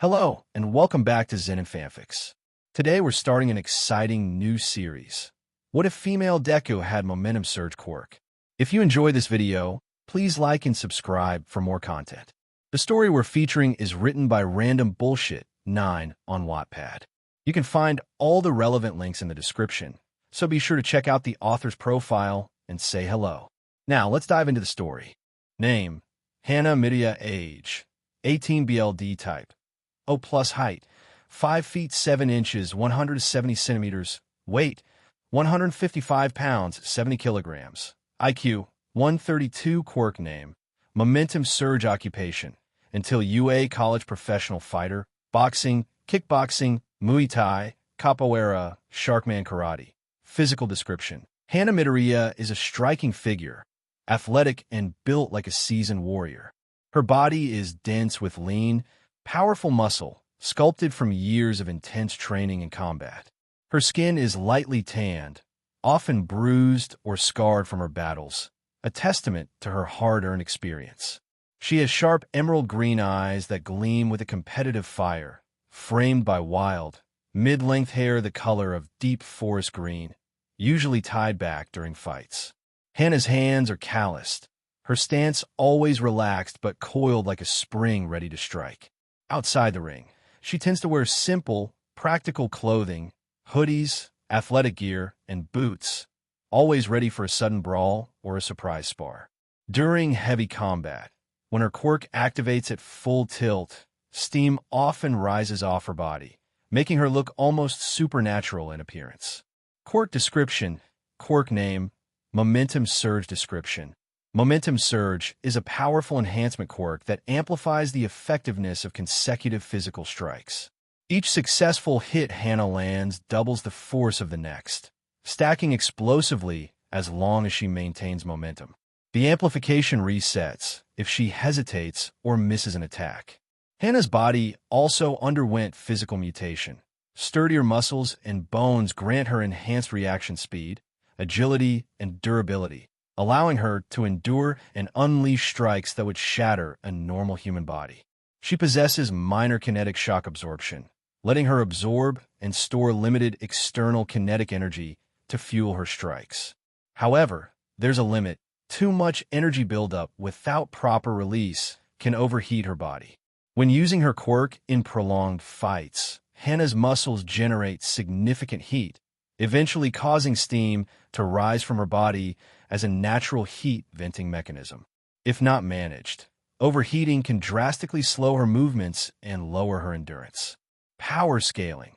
Hello, and welcome back to Zen and Fanfics. Today we're starting an exciting new series. What if female Deku had momentum surge quirk? If you enjoy this video, please like and subscribe for more content. The story we're featuring is written by Random Bullshit 9 on Wattpad. You can find all the relevant links in the description, so be sure to check out the author's profile and say hello. Now let's dive into the story. Name: Hana Midoriya. Age: 18 BLD. Type: O plus. Height: 5 feet 7 inches, 170 centimeters. Weight: 155 pounds, 70 kilograms. IQ: 132. Quirk name: Momentum surge. Occupation: until UA college professional fighter, boxing, kickboxing, Muay Thai, Capoeira, Sharkman Karate. Physical description: Hana Midoriya is a striking figure, athletic and built like a seasoned warrior. Her body is dense with lean, powerful muscle, sculpted from years of intense training and combat. Her skin is lightly tanned, often bruised or scarred from her battles, a testament to her hard-earned experience. She has sharp emerald green eyes that gleam with a competitive fire, framed by wild, mid-length hair the color of deep forest green, usually tied back during fights. Hana's hands are calloused, her stance always relaxed but coiled like a spring ready to strike. Outside the ring, she tends to wear simple, practical clothing, hoodies, athletic gear, and boots, always ready for a sudden brawl or a surprise spar. During heavy combat, when her quirk activates at full tilt, steam often rises off her body, making her look almost supernatural in appearance. Quirk description: Quirk name: Momentum surge. Description: Momentum surge is a powerful enhancement quirk that amplifies the effectiveness of consecutive physical strikes. Each successful hit Hana lands doubles the force of the next, stacking explosively as long as she maintains momentum. The amplification resets if she hesitates or misses an attack. Hana's body also underwent physical mutation. Sturdier muscles and bones grant her enhanced reaction speed, agility, and durability, allowing her to endure and unleash strikes that would shatter a normal human body. She possesses minor kinetic shock absorption, letting her absorb and store limited external kinetic energy to fuel her strikes. However, there's a limit. Too much energy buildup without proper release can overheat her body. When using her quirk in prolonged fights, Hana's muscles generate significant heat, eventually causing steam to rise from her body as a natural heat venting mechanism. If not managed, overheating can drastically slow her movements and lower her endurance. Power scaling: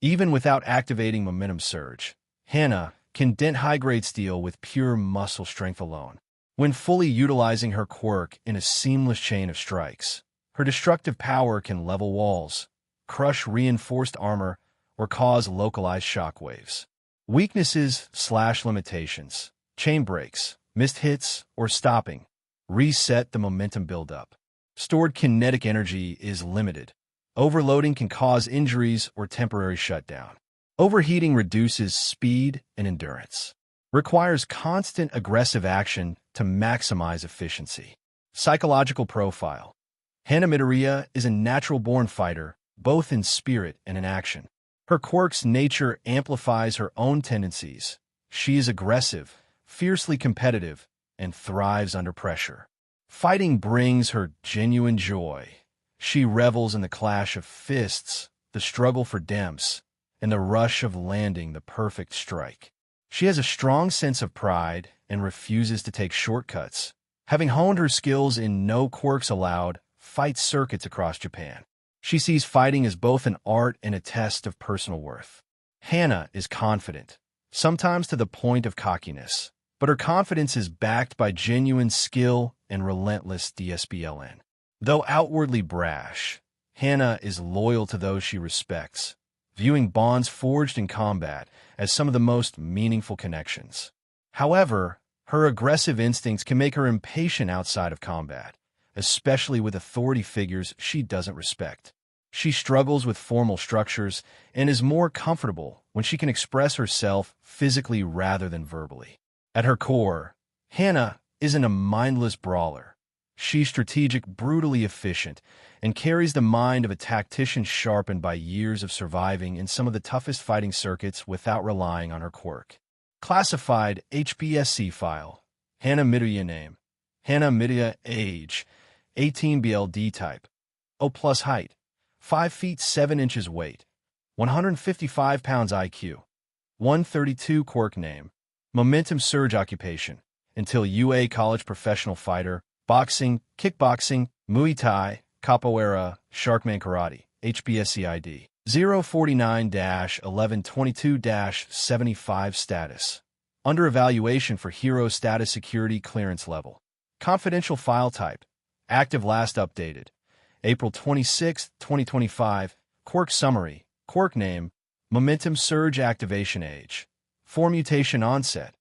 even without activating momentum surge, Hana can dent high-grade steel with pure muscle strength alone. When fully utilizing her quirk in a seamless chain of strikes, her destructive power can level walls, crush reinforced armor, or cause localized shockwaves. Weaknesses/limitations: chain breaks, missed hits, or stopping reset the momentum buildup. Stored kinetic energy is limited. Overloading can cause injuries or temporary shutdown. Overheating reduces speed and endurance. Requires constant aggressive action to maximize efficiency. Psychological profile: Hana Midoriya is a natural-born fighter, both in spirit and in action. Her quirk's nature amplifies her own tendencies. She is aggressive, fiercely competitive, and thrives under pressure. Fighting brings her genuine joy. She revels in the clash of fists, the struggle for demps, and the rush of landing the perfect strike. She has a strong sense of pride and refuses to take shortcuts, having honed her skills in no quirks allowed fight circuits across Japan. She sees fighting as both an art and a test of personal worth. Hana is confident, sometimes to the point of cockiness, but her confidence is backed by genuine skill and relentless discipline. Though outwardly brash, Hana is loyal to those she respects, viewing bonds forged in combat as some of the most meaningful connections. However, her aggressive instincts can make her impatient outside of combat, especially with authority figures she doesn't respect. She struggles with formal structures and is more comfortable when she can express herself physically rather than verbally. At her core, Hana isn't a mindless brawler. She's strategic, brutally efficient, and carries the mind of a tactician sharpened by years of surviving in some of the toughest fighting circuits without relying on her quirk. Classified HBSC file. Hana Midoriya name. Hana Midoriya age. 18 BLD type. O plus height. 5 feet 7 inches weight. 155 pounds IQ. 132 quirk name. Momentum surge occupation. Until UA college professional fighter. Boxing, kickboxing, Muay Thai, Capoeira, Sharkman Karate, HBSC ID 049-1122-75 status. Under evaluation for hero status security clearance level. Confidential file type. Active last updated. April 26, 2025. Quirk summary. Quirk name. Momentum surge activation age. 4 mutation onset.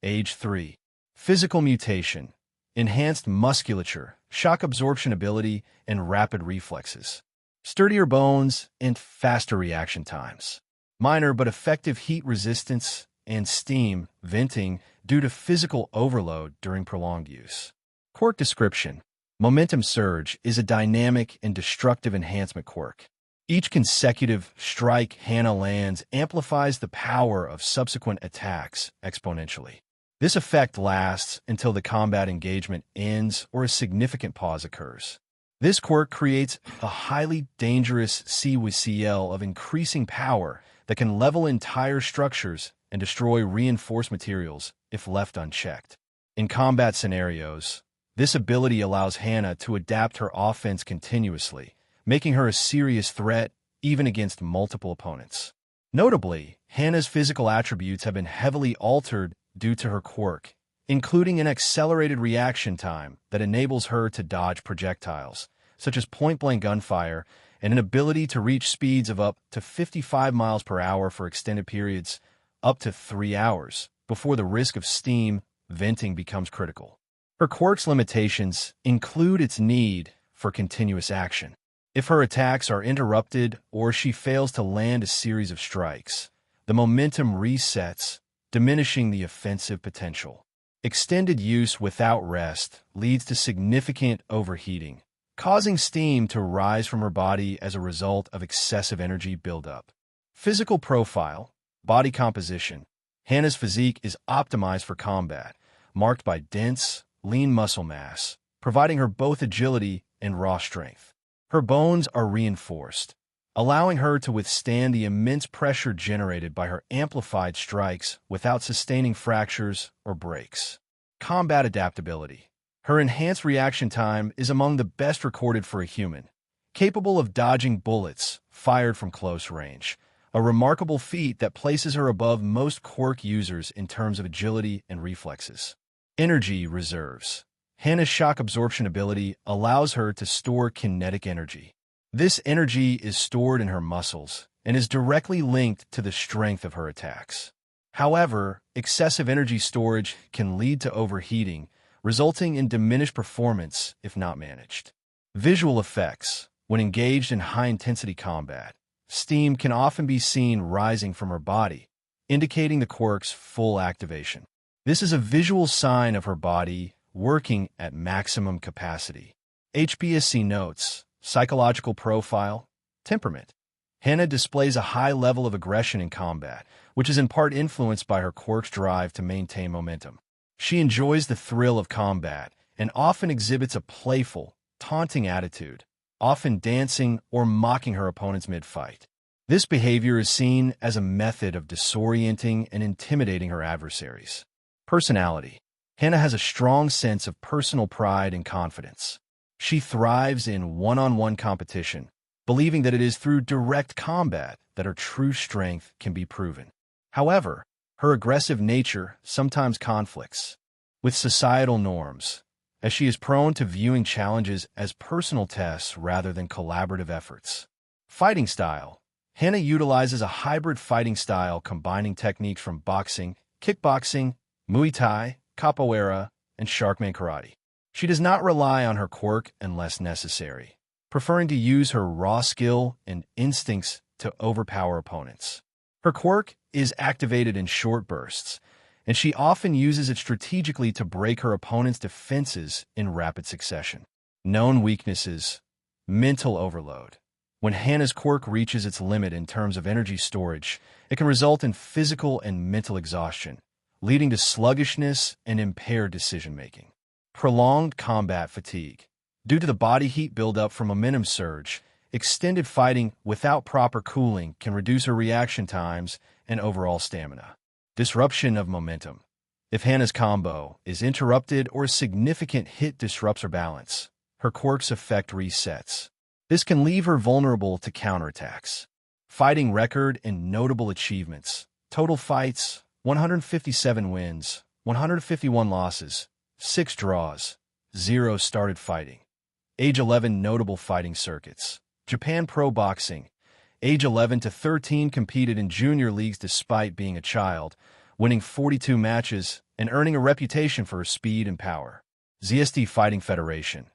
Age 3. Physical mutation. Enhanced musculature, shock absorption ability, and rapid reflexes. Sturdier bones and faster reaction times. Minor but effective heat resistance and steam venting due to physical overload during prolonged use. Quirk description. Momentum surge is a dynamic and destructive enhancement quirk. Each consecutive strike Hana lands amplifies the power of subsequent attacks exponentially. This effect lasts until the combat engagement ends or a significant pause occurs. This quirk creates a highly dangerous CWCL of increasing power that can level entire structures and destroy reinforced materials if left unchecked. In combat scenarios, this ability allows Hana to adapt her offense continuously, making her a serious threat even against multiple opponents. Notably, Hana's physical attributes have been heavily altered due to her quirk, including an accelerated reaction time that enables her to dodge projectiles, such as point-blank gunfire, and an ability to reach speeds of up to 55 miles per hour for extended periods, up to 3 hours, before the risk of steam venting becomes critical. Her quirk's limitations include its need for continuous action. If her attacks are interrupted or she fails to land a series of strikes, the momentum resets, diminishing the offensive potential. Extended use without rest leads to significant overheating, causing steam to rise from her body as a result of excessive energy buildup. Physical profile, body composition. Hana's physique is optimized for combat, marked by dense, lean muscle mass, providing her both agility and raw strength. Her bones are reinforced, allowing her to withstand the immense pressure generated by her amplified strikes without sustaining fractures or breaks. Combat adaptability. Her enhanced reaction time is among the best recorded for a human, capable of dodging bullets fired from close range, a remarkable feat that places her above most quirk users in terms of agility and reflexes. Energy reserves. Hana's shock absorption ability allows her to store kinetic energy. This energy is stored in her muscles and is directly linked to the strength of her attacks. However, excessive energy storage can lead to overheating, resulting in diminished performance if not managed. Visual effects. When engaged in high-intensity combat, steam can often be seen rising from her body, indicating the quirk's full activation. This is a visual sign of her body working at maximum capacity. HBSC notes. Psychological profile, temperament. Hana displays a high level of aggression in combat, which is in part influenced by her quirk's drive to maintain momentum. She enjoys the thrill of combat and often exhibits a playful, taunting attitude, often dancing or mocking her opponents mid-fight. This behavior is seen as a method of disorienting and intimidating her adversaries. Personality. Hana has a strong sense of personal pride and confidence. She thrives in one-on-one competition, believing that it is through direct combat that her true strength can be proven. However, her aggressive nature sometimes conflicts with societal norms, as she is prone to viewing challenges as personal tests rather than collaborative efforts. Fighting style. Hana utilizes a hybrid fighting style combining techniques from boxing, kickboxing, Muay Thai, Capoeira, and Sharkman Karate. She does not rely on her quirk unless necessary, preferring to use her raw skill and instincts to overpower opponents. Her quirk is activated in short bursts, and she often uses it strategically to break her opponent's defenses in rapid succession. Known weaknesses: mental overload. When Hana's quirk reaches its limit in terms of energy storage, it can result in physical and mental exhaustion, leading to sluggishness and impaired decision-making. Prolonged combat fatigue. Due to the body heat buildup from momentum surge, extended fighting without proper cooling can reduce her reaction times and overall stamina. Disruption of momentum. If Hana's combo is interrupted or a significant hit disrupts her balance, her quirk's effect resets. This can leave her vulnerable to counterattacks. Fighting record and notable achievements. Total fights: 157 wins, 151 losses, 6 draws, 0 started fighting. Age 11 notable fighting circuits. Japan Pro Boxing. Age 11 to 13 competed in junior leagues despite being a child, winning 42 matches and earning a reputation for her speed and power. ZSD Fighting Federation.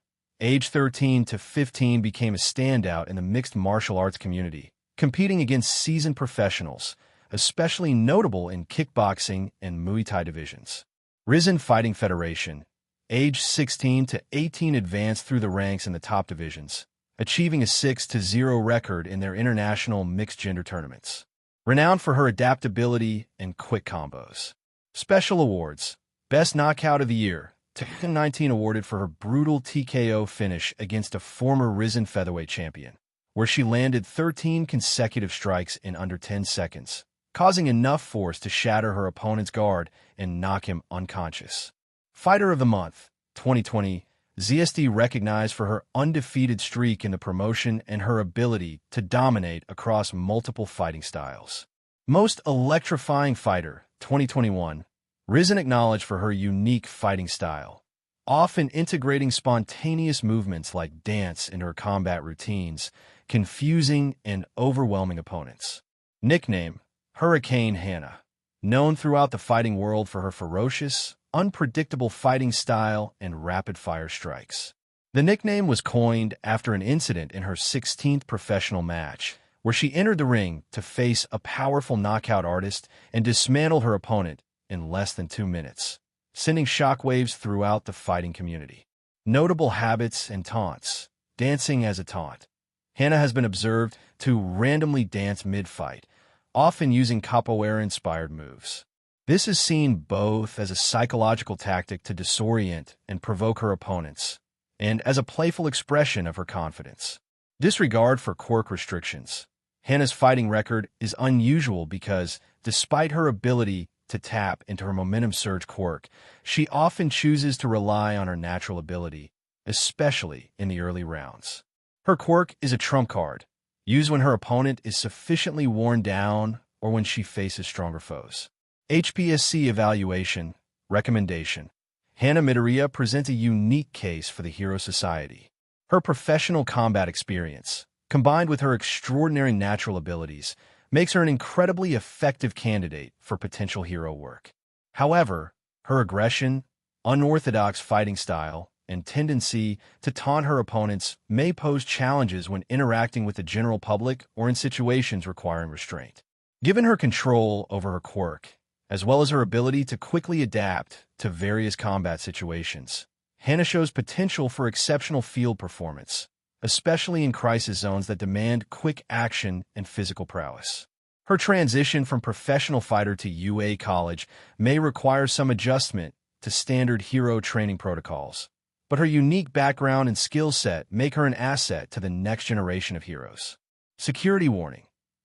Age 13 to 15 became a standout in the mixed martial arts community, competing against seasoned professionals, especially notable in kickboxing and Muay Thai divisions. Rizin Fighting Federation. Age 16 to 18 advanced through the ranks in the top divisions, achieving a 6-0 record in their international mixed-gender tournaments. Renowned for her adaptability and quick combos. Special awards: Best Knockout of the Year, 2019, awarded for her brutal TKO finish against a former Rizin featherweight champion, where she landed 13 consecutive strikes in under 10 seconds, causing enough force to shatter her opponent's guard and knock him unconscious. Fighter of the Month, 2020, ZSD recognized for her undefeated streak in the promotion and her ability to dominate across multiple fighting styles. Most Electrifying Fighter, 2021, Rizin acknowledged for her unique fighting style, often integrating spontaneous movements like dance into her combat routines, confusing and overwhelming opponents. Nickname: Hurricane Hana. Known throughout the fighting world for her ferocious, unpredictable fighting style and rapid-fire strikes. The nickname was coined after an incident in her 16th professional match, where she entered the ring to face a powerful knockout artist and dismantle her opponent in less than 2 minutes, sending shockwaves throughout the fighting community. Notable habits and taunts. Dancing as a taunt. Hana has been observed to randomly dance mid-fight, often using Capoeira-inspired moves. This is seen both as a psychological tactic to disorient and provoke her opponents, and as a playful expression of her confidence. Disregard for quirk restrictions. Hana's fighting record is unusual because, despite her ability to tap into her momentum surge quirk, she often chooses to rely on her natural ability, especially in the early rounds. Her quirk is a trump card, used when her opponent is sufficiently worn down or when she faces stronger foes. HPSC Evaluation Recommendation. Hana Midoriya presents a unique case for the Hero Society. Her professional combat experience, combined with her extraordinary natural abilities, makes her an incredibly effective candidate for potential hero work. However, her aggression, unorthodox fighting style, and tendency to taunt her opponents may pose challenges when interacting with the general public or in situations requiring restraint. Given her control over her quirk, as well as her ability to quickly adapt to various combat situations, Hana shows potential for exceptional field performance, especially in crisis zones that demand quick action and physical prowess. Her transition from professional fighter to UA college may require some adjustment to standard hero training protocols, but her unique background and skill set make her an asset to the next generation of heroes. Security warning.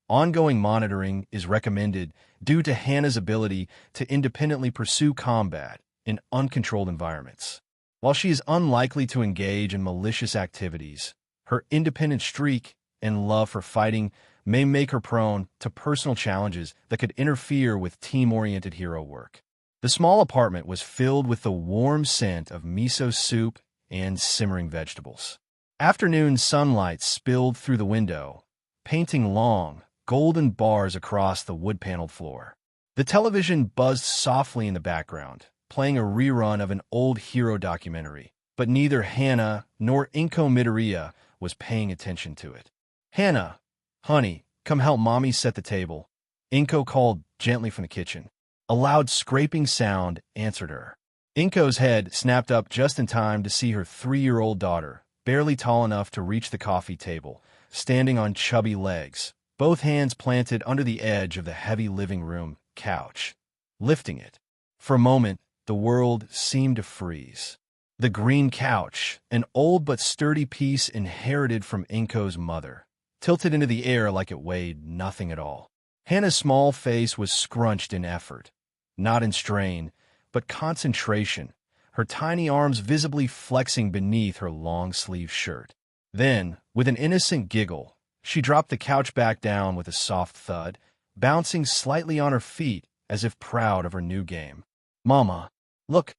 Ongoing monitoring is recommended due to Hana's ability to independently pursue combat in uncontrolled environments. While she is unlikely to engage in malicious activities, her independent streak and love for fighting may make her prone to personal challenges that could interfere with team-oriented hero work. The small apartment was filled with the warm scent of miso soup and simmering vegetables. Afternoon sunlight spilled through the window, painting long, golden bars across the wood-paneled floor. The television buzzed softly in the background, playing a rerun of an old hero documentary, but neither Hana nor Midoriya was paying attention to it. "Hana, honey, come help mommy set the table," Inko called gently from the kitchen. A loud scraping sound answered her. Inko's head snapped up just in time to see her 3-year-old daughter, barely tall enough to reach the coffee table, standing on chubby legs, both hands planted under the edge of the heavy living room couch, lifting it. For a moment, the world seemed to freeze. The green couch, an old but sturdy piece inherited from Inko's mother, tilted into the air like it weighed nothing at all. Hana's small face was scrunched in effort, not in strain, but concentration, her tiny arms visibly flexing beneath her long-sleeved shirt. Then, with an innocent giggle, she dropped the couch back down with a soft thud, bouncing slightly on her feet as if proud of her new game. "Mama, look!"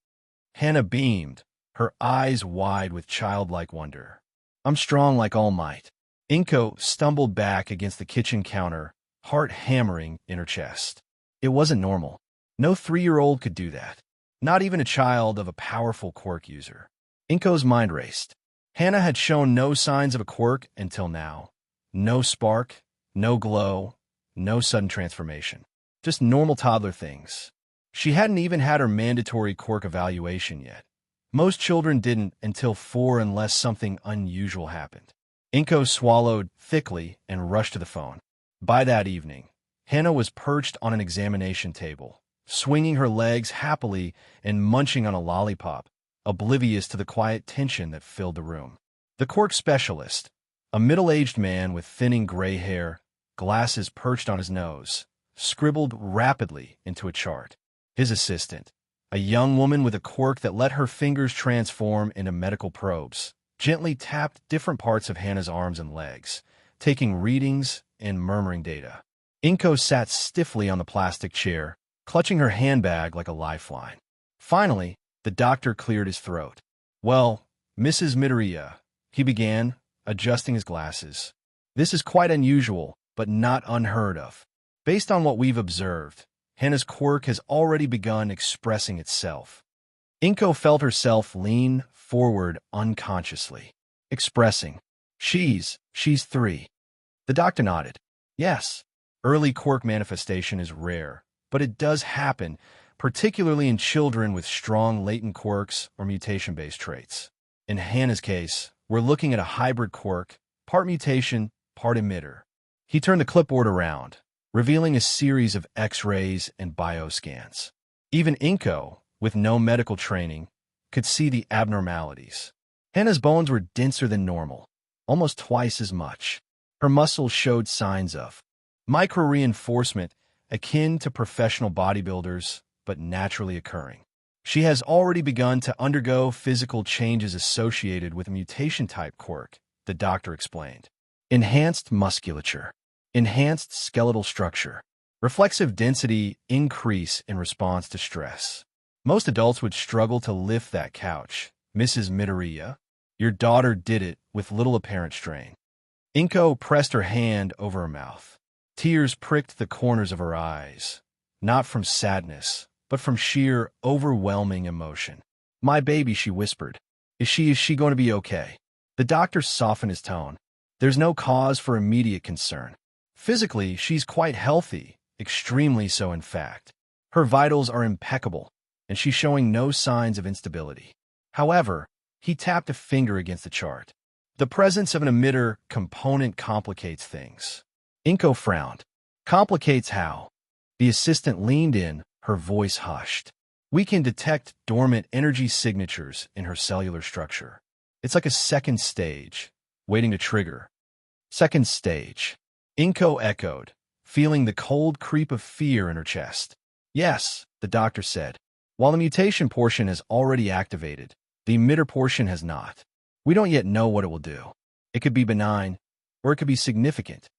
Hana beamed, her eyes wide with childlike wonder. "I'm strong like All Might." Inko stumbled back against the kitchen counter, heart hammering in her chest. It wasn't normal. No 3-year-old could do that. Not even a child of a powerful quirk user. Inko's mind raced. Hana had shown no signs of a quirk until now. No spark, no glow, no sudden transformation. Just normal toddler things. She hadn't even had her mandatory quirk evaluation yet. Most children didn't until 4 unless something unusual happened. Inko swallowed thickly and rushed to the phone. By that evening, Hana was perched on an examination table, swinging her legs happily and munching on a lollipop, oblivious to the quiet tension that filled the room. The quirk specialist, a middle-aged man with thinning gray hair, glasses perched on his nose, scribbled rapidly into a chart. His assistant, a young woman with a quirk that let her fingers transform into medical probes, gently tapped different parts of Hana's arms and legs, taking readings and murmuring data. Inko sat stiffly on the plastic chair, clutching her handbag like a lifeline. Finally, the doctor cleared his throat. "Well, Mrs. Midoriya," he began, adjusting his glasses. "This is quite unusual, but not unheard of. Based on what we've observed, Hana's quirk has already begun expressing itself." Inko felt herself lean forward unconsciously. Expressing. She's 3. The doctor nodded. "Yes, early quirk manifestation is rare, but it does happen, particularly in children with strong latent quirks or mutation-based traits. In Hana's case, we're looking at a hybrid quirk, part mutation, part emitter." He turned the clipboard around, revealing a series of X-rays and bioscans. Even Inko, with no medical training, could see the abnormalities. Hana's bones were denser than normal, almost twice as much. Her muscles showed signs of micro-reinforcement akin to professional bodybuilders, but naturally occurring. She has already begun to undergo physical changes associated with a mutation-type quirk, the doctor explained. Enhanced musculature, enhanced skeletal structure, reflexive density increase in response to stress. Most adults would struggle to lift that couch. "Mrs. Midoriya, your daughter did it with little apparent strain." Inko pressed her hand over her mouth. Tears pricked the corners of her eyes, not from sadness, but from sheer, overwhelming emotion. "My baby," she whispered. Is she going to be okay?" The doctor softened his tone. "There's no cause for immediate concern. Physically, she's quite healthy, extremely so in fact. Her vitals are impeccable, and she's showing no signs of instability." However, he tapped a finger against the chart. "The presence of an emitter component complicates things." Inko frowned. "Complicates how?" The assistant leaned in, her voice hushed. "We can detect dormant energy signatures in her cellular structure. It's like a second stage, waiting to trigger." "Second stage," Inko echoed, feeling the cold creep of fear in her chest. "Yes," the doctor said. "While the mutation portion has already activated, the emitter portion has not. We don't yet know what it will do. It could be benign, or it could be significant."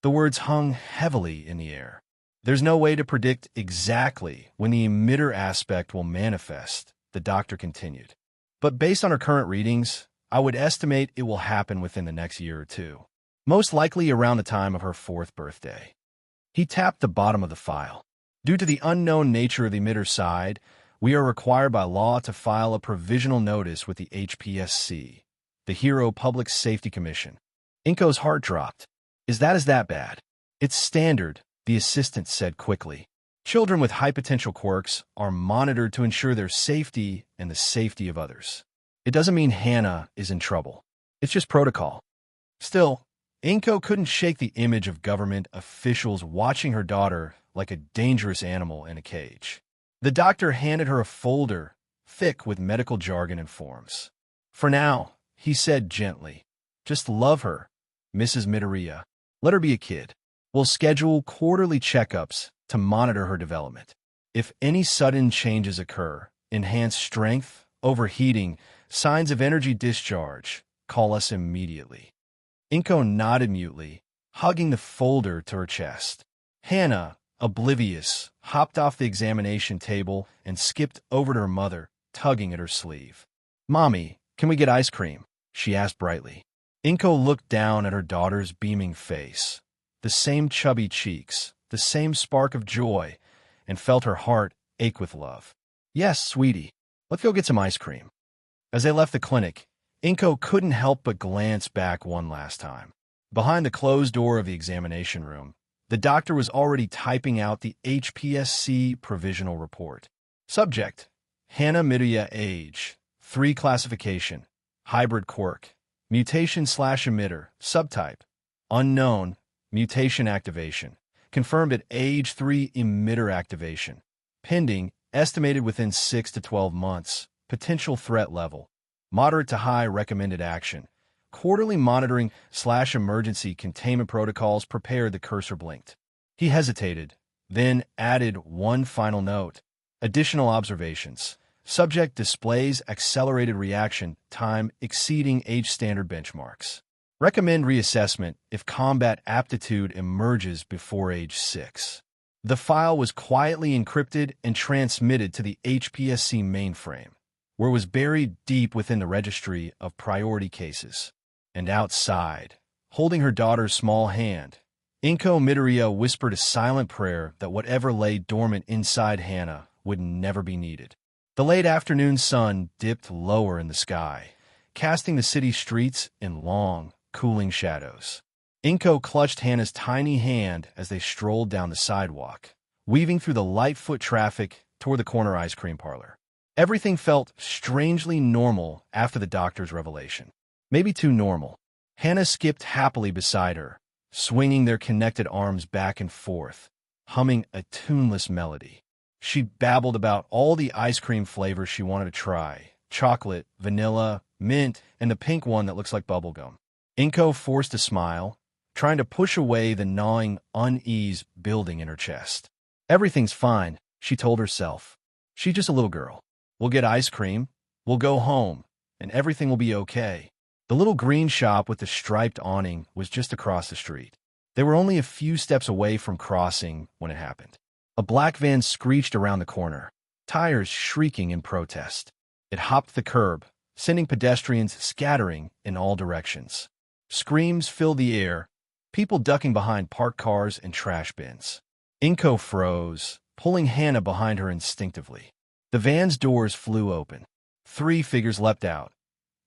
The words hung heavily in the air. "There's no way to predict exactly when the emitter aspect will manifest," the doctor continued. "But based on our current readings, I would estimate it will happen within the next year or two. Most likely around the time of her 4th birthday." He tapped the bottom of the file. "Due to the unknown nature of the emitter side, we are required by law to file a provisional notice with the HPSC, the Hero Public Safety Commission." Inko's heart dropped. Is that bad?" "It's standard," the assistant said quickly. Children with high-potential quirks are monitored to ensure their safety and the safety of others. It doesn't mean Hana is in trouble. It's just protocol. Still, Inko couldn't shake the image of government officials watching her daughter like a dangerous animal in a cage. The doctor handed her a folder thick with medical jargon and forms. "For now," he said gently, "just love her, Mrs. Midoriya. Let her be a kid. We'll schedule quarterly checkups to monitor her development. If any sudden changes occur, enhanced strength, overheating, signs of energy discharge, call us immediately." Inko nodded mutely, hugging the folder to her chest. Hana, oblivious, hopped off the examination table and skipped over to her mother, tugging at her sleeve. "Mommy, can we get ice cream?" she asked brightly. Inko looked down at her daughter's beaming face, the same chubby cheeks, the same spark of joy, and felt her heart ache with love. "Yes, sweetie, let's go get some ice cream." As they left the clinic, Inko couldn't help but glance back one last time. Behind the closed door of the examination room, the doctor was already typing out the HPSC provisional report. Subject: Hana Midoriya. Age: 3. Classification: hybrid quirk. Mutation/emitter. Subtype: unknown. Mutation activation. Confirmed at age 3. Emitter activation. Pending. Estimated within 6 to 12 months. Potential threat level: moderate to high. Recommended action: quarterly monitoring/emergency containment protocols. Prepared. The cursor blinked. He hesitated, then added one final note. Additional observations: subject displays accelerated reaction time exceeding age standard benchmarks. Recommend reassessment if combat aptitude emerges before age 6. The file was quietly encrypted and transmitted to the HPSC mainframe, where it was buried deep within the registry of priority cases. And outside, holding her daughter's small hand, Inko Midoriya whispered a silent prayer that whatever lay dormant inside Hana would never be needed. The late afternoon sun dipped lower in the sky, casting the city streets in long, cooling shadows. Inko clutched Hana's tiny hand as they strolled down the sidewalk, weaving through the light foot traffic toward the corner ice cream parlor. Everything felt strangely normal after the doctor's revelation. Maybe too normal. Hana skipped happily beside her, swinging their connected arms back and forth, humming a tuneless melody. She babbled about all the ice cream flavors she wanted to try: chocolate, vanilla, mint, and the pink one that looks like bubblegum. Inko forced a smile, trying to push away the gnawing unease building in her chest. "Everything's fine," she told herself. "She's just a little girl. We'll get ice cream, we'll go home, and everything will be okay." The little green shop with the striped awning was just across the street. They were only a few steps away from crossing when it happened. A black van screeched around the corner, tires shrieking in protest. It hopped the curb, sending pedestrians scattering in all directions. Screams filled the air, people ducking behind parked cars and trash bins. Inko froze, pulling Hana behind her instinctively. The van's doors flew open. 3 figures leapt out,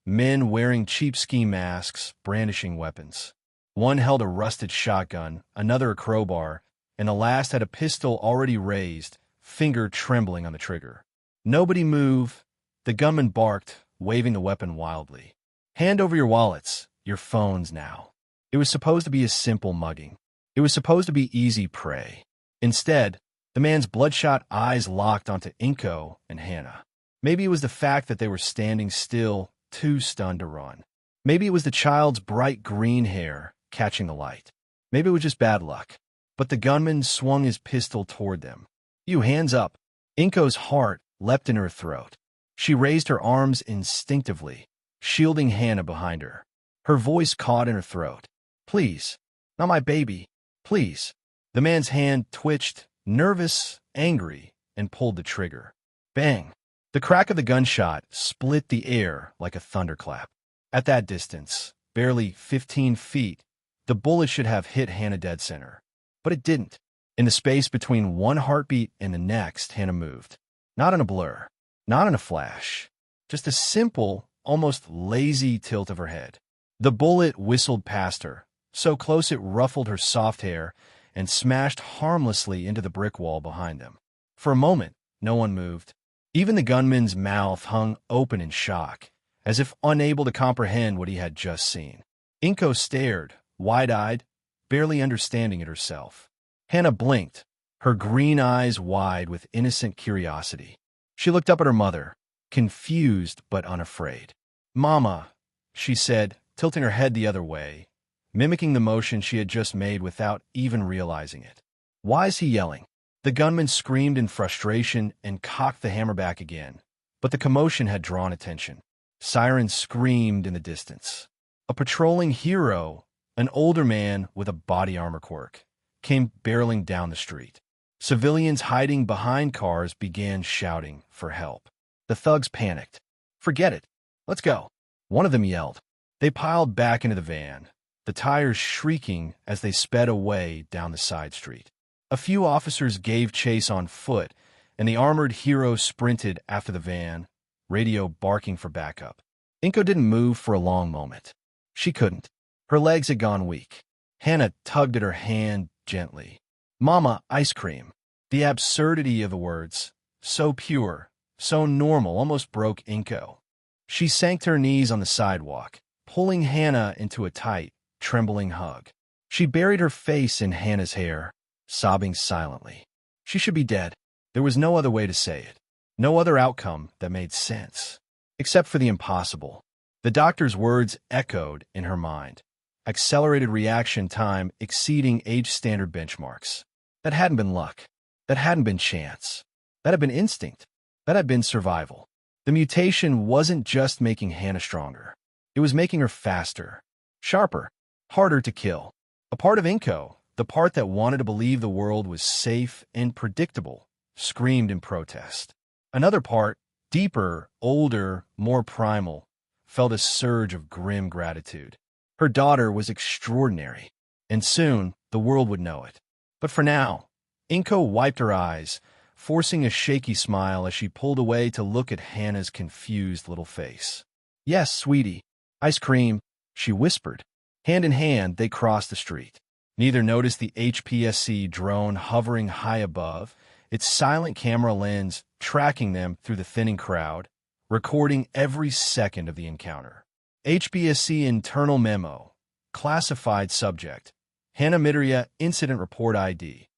men wearing cheap ski masks, brandishing weapons. One held a rusted shotgun, another a crowbar, and the last had a pistol already raised, finger trembling on the trigger. "Nobody move," the gunman barked, waving the weapon wildly. "Hand over your wallets, your phones now." It was supposed to be a simple mugging. It was supposed to be easy prey. Instead, the man's bloodshot eyes locked onto Inko and Hana. Maybe it was the fact that they were standing still, too stunned to run. Maybe it was the child's bright green hair catching the light. Maybe it was just bad luck. But the gunman swung his pistol toward them. "You, hands up." Inko's heart leapt in her throat. She raised her arms instinctively, shielding Hana behind her. Her voice caught in her throat. "Please, not my baby, please." The man's hand twitched, nervous, angry, and pulled the trigger. Bang! The crack of the gunshot split the air like a thunderclap. At that distance, barely 15 feet, the bullet should have hit Hana dead center. But it didn't. In the space between one heartbeat and the next, Hana moved. Not in a blur, not in a flash, just a simple, almost lazy tilt of her head. The bullet whistled past her, so close it ruffled her soft hair and smashed harmlessly into the brick wall behind them. For a moment, no one moved. Even the gunman's mouth hung open in shock, as if unable to comprehend what he had just seen. Inko stared, wide-eyed, barely understanding it herself. Hana blinked, her green eyes wide with innocent curiosity. She looked up at her mother, confused but unafraid. "Mama," she said, tilting her head the other way, mimicking the motion she had just made without even realizing it. "Why is he yelling?" The gunman screamed in frustration and cocked the hammer back again, but the commotion had drawn attention. Sirens screamed in the distance. A patrolling hero, an older man with a body armor quirk, came barreling down the street. Civilians hiding behind cars began shouting for help. The thugs panicked. "Forget it. Let's go," one of them yelled. They piled back into the van, the tires shrieking as they sped away down the side street. A few officers gave chase on foot, and the armored hero sprinted after the van, radio barking for backup. Inko didn't move for a long moment. She couldn't. Her legs had gone weak. Hana tugged at her hand gently. "Mama, ice cream." The absurdity of the words, so pure, so normal, almost broke Inko. She sank to her knees on the sidewalk, pulling Hana into a tight, trembling hug. She buried her face in Hana's hair, sobbing silently. She should be dead. There was no other way to say it. No other outcome that made sense. Except for the impossible. The doctor's words echoed in her mind. Accelerated reaction time exceeding age-standard benchmarks. That hadn't been luck. That hadn't been chance. That had been instinct. That had been survival. The mutation wasn't just making Hana stronger. It was making her faster, sharper, harder to kill. A part of Inko, the part that wanted to believe the world was safe and predictable, screamed in protest. Another part, deeper, older, more primal, felt a surge of grim gratitude. Her daughter was extraordinary, and soon the world would know it. But for now, Inko wiped her eyes, forcing a shaky smile as she pulled away to look at Hana's confused little face. "Yes, sweetie. Ice cream," she whispered. Hand in hand, they crossed the street. Neither noticed the HPSC drone hovering high above, its silent camera lens tracking them through the thinning crowd, recording every second of the encounter. HPSC internal memo. Classified subject. Hana Midoriya Incident Report ID.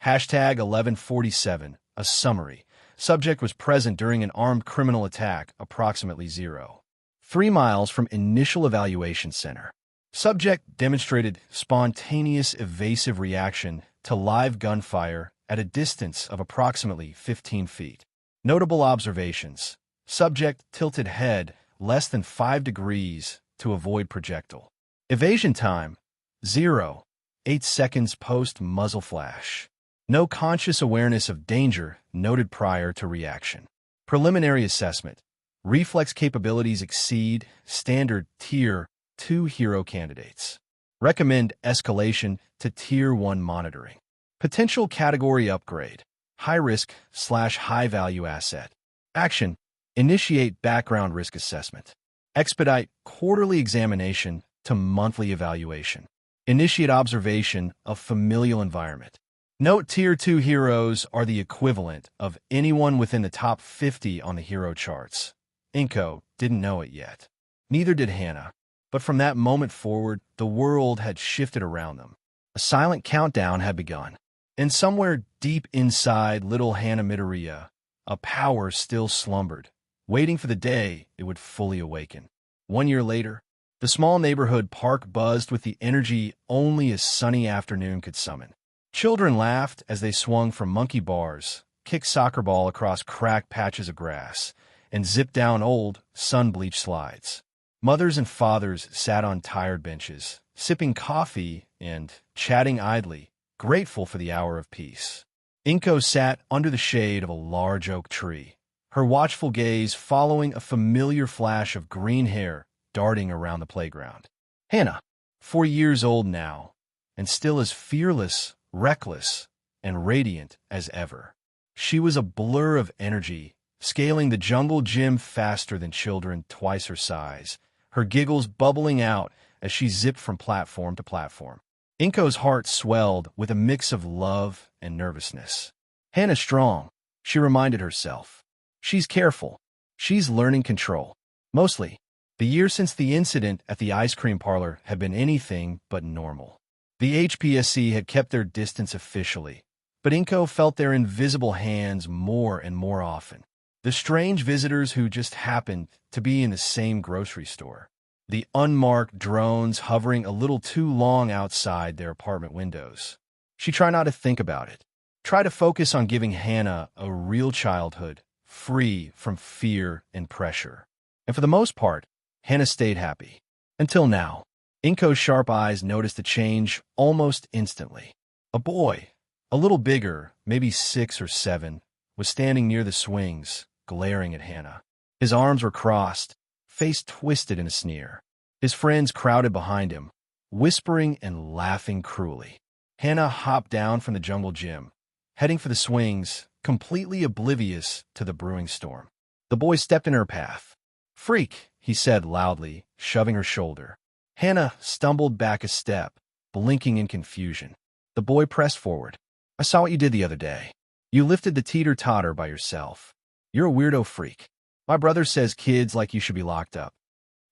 Hashtag 1147. A summary. Subject was present during an armed criminal attack, approximately 0.3 miles from initial evaluation center. Subject demonstrated spontaneous evasive reaction to live gunfire at a distance of approximately 15 feet. Notable observations. Subject tilted head less than 5 degrees to avoid projectile. Evasion time, 0.8 seconds post-muzzle flash. No conscious awareness of danger noted prior to reaction. Preliminary assessment. Reflex capabilities exceed standard Tier 2 hero candidates. Recommend escalation to Tier 1 monitoring. Potential category upgrade. High-risk/high-value asset. Action. Initiate background risk assessment. Expedite quarterly examination to monthly evaluation. Initiate observation of familial environment. Note Tier 2 heroes are the equivalent of anyone within the top 50 on the hero charts. Inko didn't know it yet. Neither did Hana. But from that moment forward, the world had shifted around them. A silent countdown had begun. And somewhere deep inside little Hana Midoriya, a power still slumbered, waiting for the day it would fully awaken. 1 year later, the small neighborhood park buzzed with the energy only a sunny afternoon could summon. Children laughed as they swung from monkey bars, kicked soccer ball across cracked patches of grass, and zipped down old, sun-bleached slides. Mothers and fathers sat on tired benches, sipping coffee and chatting idly, grateful for the hour of peace. Inko sat under the shade of a large oak tree, her watchful gaze following a familiar flash of green hair darting around the playground. Hana, 4 years old now, and still as fearless, reckless, and radiant as ever. She was a blur of energy, scaling the jungle gym faster than children twice her size, her giggles bubbling out as she zipped from platform to platform. Inko's heart swelled with a mix of love and nervousness. Hana's strong, she reminded herself. She's careful. She's learning control. Mostly, the year since the incident at the ice cream parlor had been anything but normal. The HPSC had kept their distance officially, but Inko felt their invisible hands more and more often. The strange visitors who just happened to be in the same grocery store. The unmarked drones hovering a little too long outside their apartment windows. She tried not to think about it. Try to focus on giving Hana a real childhood, free from fear and pressure. And for the most part, Hana stayed happy. Until now. Inko's sharp eyes noticed a change almost instantly. A boy, a little bigger, maybe 6 or 7, was standing near the swings, glaring at Hana. His arms were crossed, face twisted in a sneer. His friends crowded behind him, whispering and laughing cruelly. Hana hopped down from the jungle gym, heading for the swings, completely oblivious to the brewing storm. The boy stepped in her path. "Freak," he said loudly, shoving her shoulder. Hana stumbled back a step, blinking in confusion. The boy pressed forward. "I saw what you did the other day. You lifted the teeter-totter by yourself. You're a weirdo freak. My brother says kids like you should be locked up."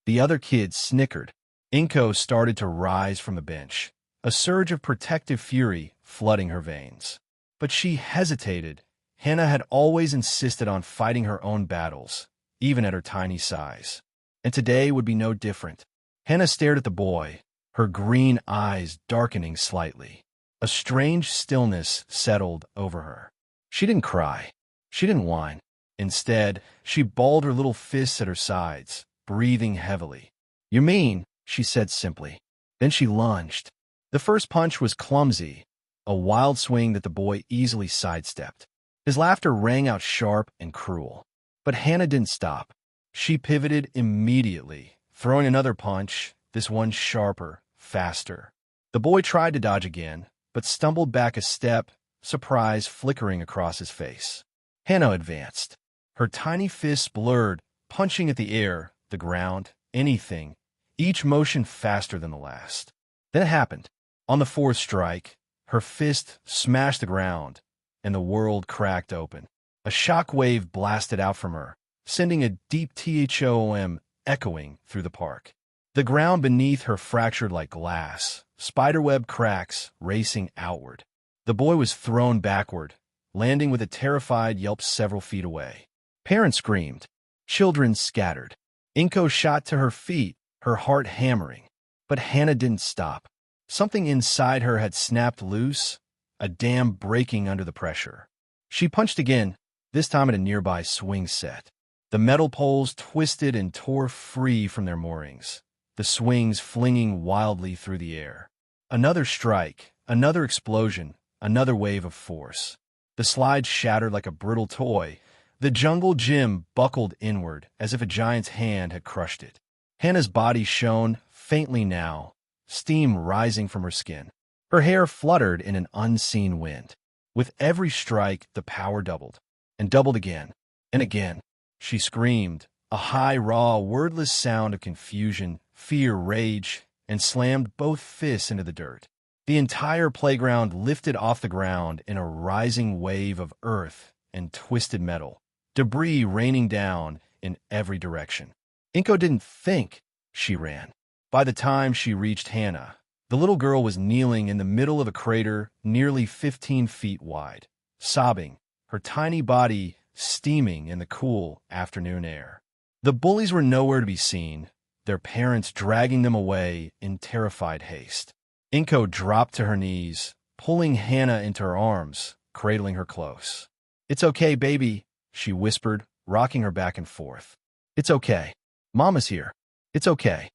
The other kids snickered. Inko started to rise from the bench, a surge of protective fury flooding her veins. But she hesitated. Hana had always insisted on fighting her own battles, even at her tiny size. And today would be no different. Hana stared at the boy, her green eyes darkening slightly. A strange stillness settled over her. She didn't cry. She didn't whine. Instead, she balled her little fists at her sides, breathing heavily. "You mean," she said simply. Then she lunged. The first punch was clumsy, a wild swing that the boy easily sidestepped. His laughter rang out sharp and cruel. But Hana didn't stop. She pivoted immediately, throwing another punch, this one sharper, faster. The boy tried to dodge again, but stumbled back a step, surprise flickering across his face. Hana advanced. Her tiny fists blurred, punching at the air, the ground, anything, each motion faster than the last. Then it happened. On the fourth strike, her fist smashed the ground, and the world cracked open. A shock wave blasted out from her, sending a deep THOM echoing through the park. The ground beneath her fractured like glass, spiderweb cracks racing outward. The boy was thrown backward, landing with a terrified yelp several feet away. Parents screamed. Children scattered. Inko shot to her feet, her heart hammering. But Hana didn't stop. Something inside her had snapped loose, a dam breaking under the pressure. She punched again, this time at a nearby swing set. The metal poles twisted and tore free from their moorings, the swings flinging wildly through the air. Another strike, another explosion, another wave of force. The slide shattered like a brittle toy. The jungle gym buckled inward as if a giant's hand had crushed it. Hana's body shone faintly now, steam rising from her skin. Her hair fluttered in an unseen wind. With every strike, the power doubled, and doubled again, and again. She screamed, a high, raw, wordless sound of confusion, fear, rage, and slammed both fists into the dirt. The entire playground lifted off the ground in a rising wave of earth and twisted metal, debris raining down in every direction. Inko didn't think. She ran. By the time she reached Hana, the little girl was kneeling in the middle of a crater nearly 15 feet wide, sobbing, her tiny body steaming in the cool afternoon air. The bullies were nowhere to be seen, their parents dragging them away in terrified haste. Inko dropped to her knees, pulling Hana into her arms, cradling her close. "It's okay, baby," she whispered, rocking her back and forth. "It's okay. Mama's here. It's okay."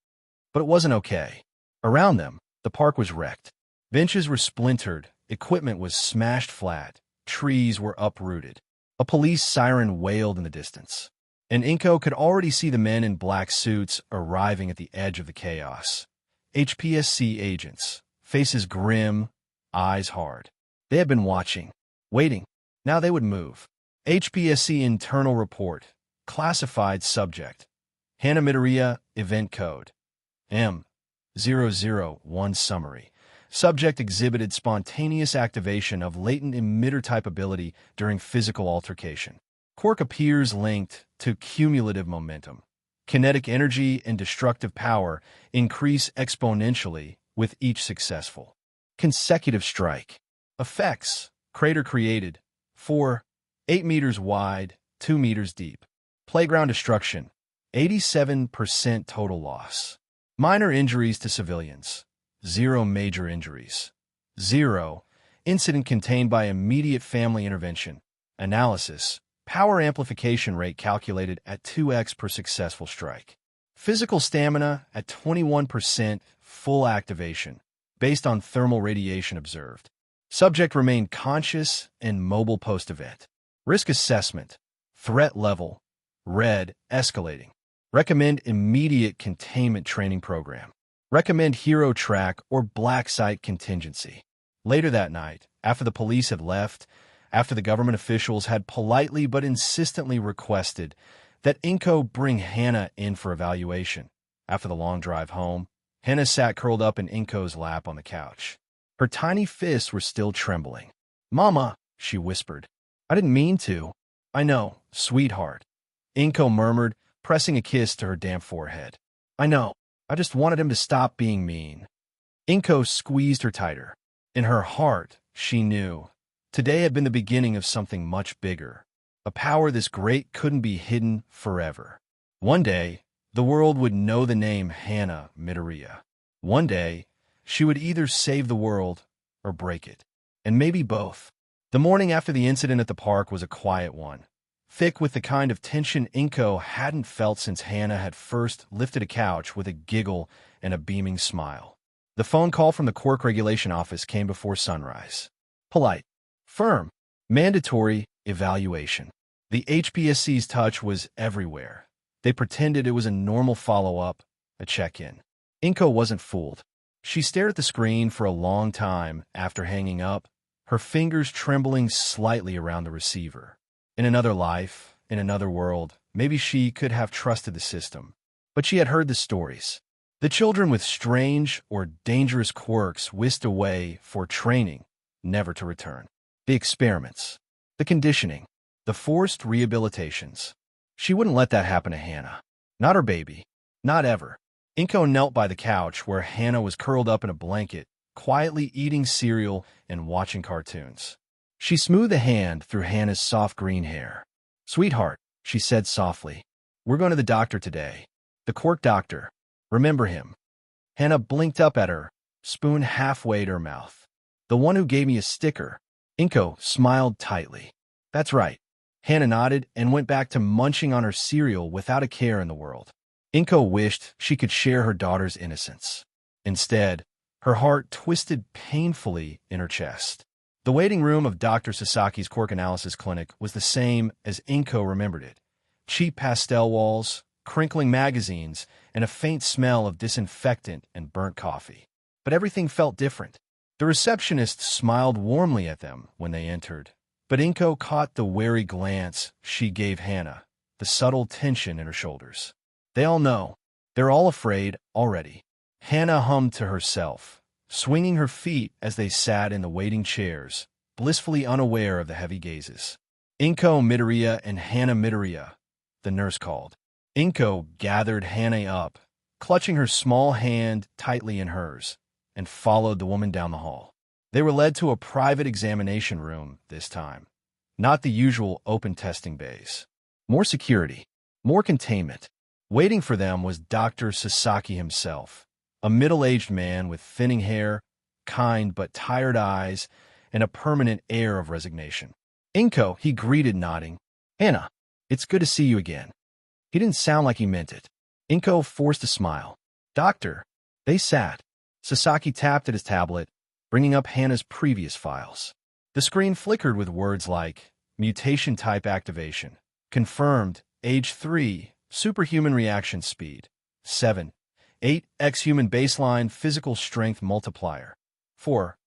But it wasn't okay. Around them, the park was wrecked. Benches were splintered, equipment was smashed flat, trees were uprooted. A police siren wailed in the distance, and Inko could already see the men in black suits arriving at the edge of the chaos. HPSC agents, faces grim, eyes hard. They had been watching, waiting. Now they would move. HPSC internal report, classified subject. Hana Midoriya, event code. M001 summary. Subject exhibited spontaneous activation of latent emitter-type ability during physical altercation. Quirk appears linked to cumulative momentum. Kinetic energy and destructive power increase exponentially with each successful consecutive strike. Effects: crater created, 8 meters wide, 2 meters deep. Playground destruction, 87% total loss. Minor injuries to civilians, 0 major injuries. 0 incident contained by immediate family intervention. Analysis: power amplification rate calculated at 2x per successful strike. Physical stamina at 21% full activation, based on thermal radiation observed. Subject remained conscious and mobile post-event. Risk assessment: threat level, red, escalating. Recommend immediate containment training program. Recommend hero track or black site contingency. Later that night, after the police had left, after the government officials had politely but insistently requested that Inko bring Hana in for evaluation, after the long drive home, Hana sat curled up in Inko's lap on the couch. Her tiny fists were still trembling. "Mama," she whispered. "I didn't mean to." "I know, sweetheart," Inko murmured, pressing a kiss to her damp forehead. "I know. I just wanted him to stop being mean." Inko squeezed her tighter. In her heart, she knew today had been the beginning of something much bigger. A power this great couldn't be hidden forever. One day, the world would know the name Hana Midoriya. One day, she would either save the world or break it. And maybe both. The morning after the incident at the park was a quiet one, thick with the kind of tension Inko hadn't felt since Hana had first lifted a couch with a giggle and a beaming smile. The phone call from the Quirk regulation office came before sunrise. Polite, firm, mandatory evaluation. The HPSC's touch was everywhere. They pretended it was a normal follow-up, a check-in. Inko wasn't fooled. She stared at the screen for a long time after hanging up, her fingers trembling slightly around the receiver. In another life, in another world, maybe she could have trusted the system. But she had heard the stories. The children with strange or dangerous quirks whisked away for training, never to return. The experiments, the conditioning, the forced rehabilitations. She wouldn't let that happen to Hana. Not her baby. Not ever. Inko knelt by the couch where Hana was curled up in a blanket, quietly eating cereal and watching cartoons. She smoothed a hand through Hana's soft green hair. "Sweetheart," she said softly, "we're going to the doctor today. The Quirk doctor. Remember him?" Hana blinked up at her, spoon halfway to her mouth. "The one who gave me a sticker." Inko smiled tightly. "That's right." Hana nodded and went back to munching on her cereal without a care in the world. Inko wished she could share her daughter's innocence. Instead, her heart twisted painfully in her chest. The waiting room of Dr. Sasaki's Quirk Analysis Clinic was the same as Inko remembered it. Cheap pastel walls, crinkling magazines, and a faint smell of disinfectant and burnt coffee. But everything felt different. The receptionist smiled warmly at them when they entered, but Inko caught the wary glance she gave Hana, the subtle tension in her shoulders. They all know. They're all afraid already. Hana hummed to herself, swinging her feet as they sat in the waiting chairs, blissfully unaware of the heavy gazes. "Inko Midoriya and Hana Midoriya," the nurse called. Inko gathered Hana up, clutching her small hand tightly in hers, and followed the woman down the hall. They were led to a private examination room this time, not the usual open testing bays. More security, more containment. Waiting for them was Dr. Sasaki himself, a middle-aged man with thinning hair, kind but tired eyes, and a permanent air of resignation. "Inko," he greeted, nodding. "Hana, it's good to see you again." He didn't sound like he meant it. Inko forced a smile. "Doctor." They sat. Sasaki tapped at his tablet, bringing up Hana's previous files. The screen flickered with words like mutation type activation, confirmed, age 3, superhuman reaction speed, 7, 8x human baseline physical strength multiplier, 4,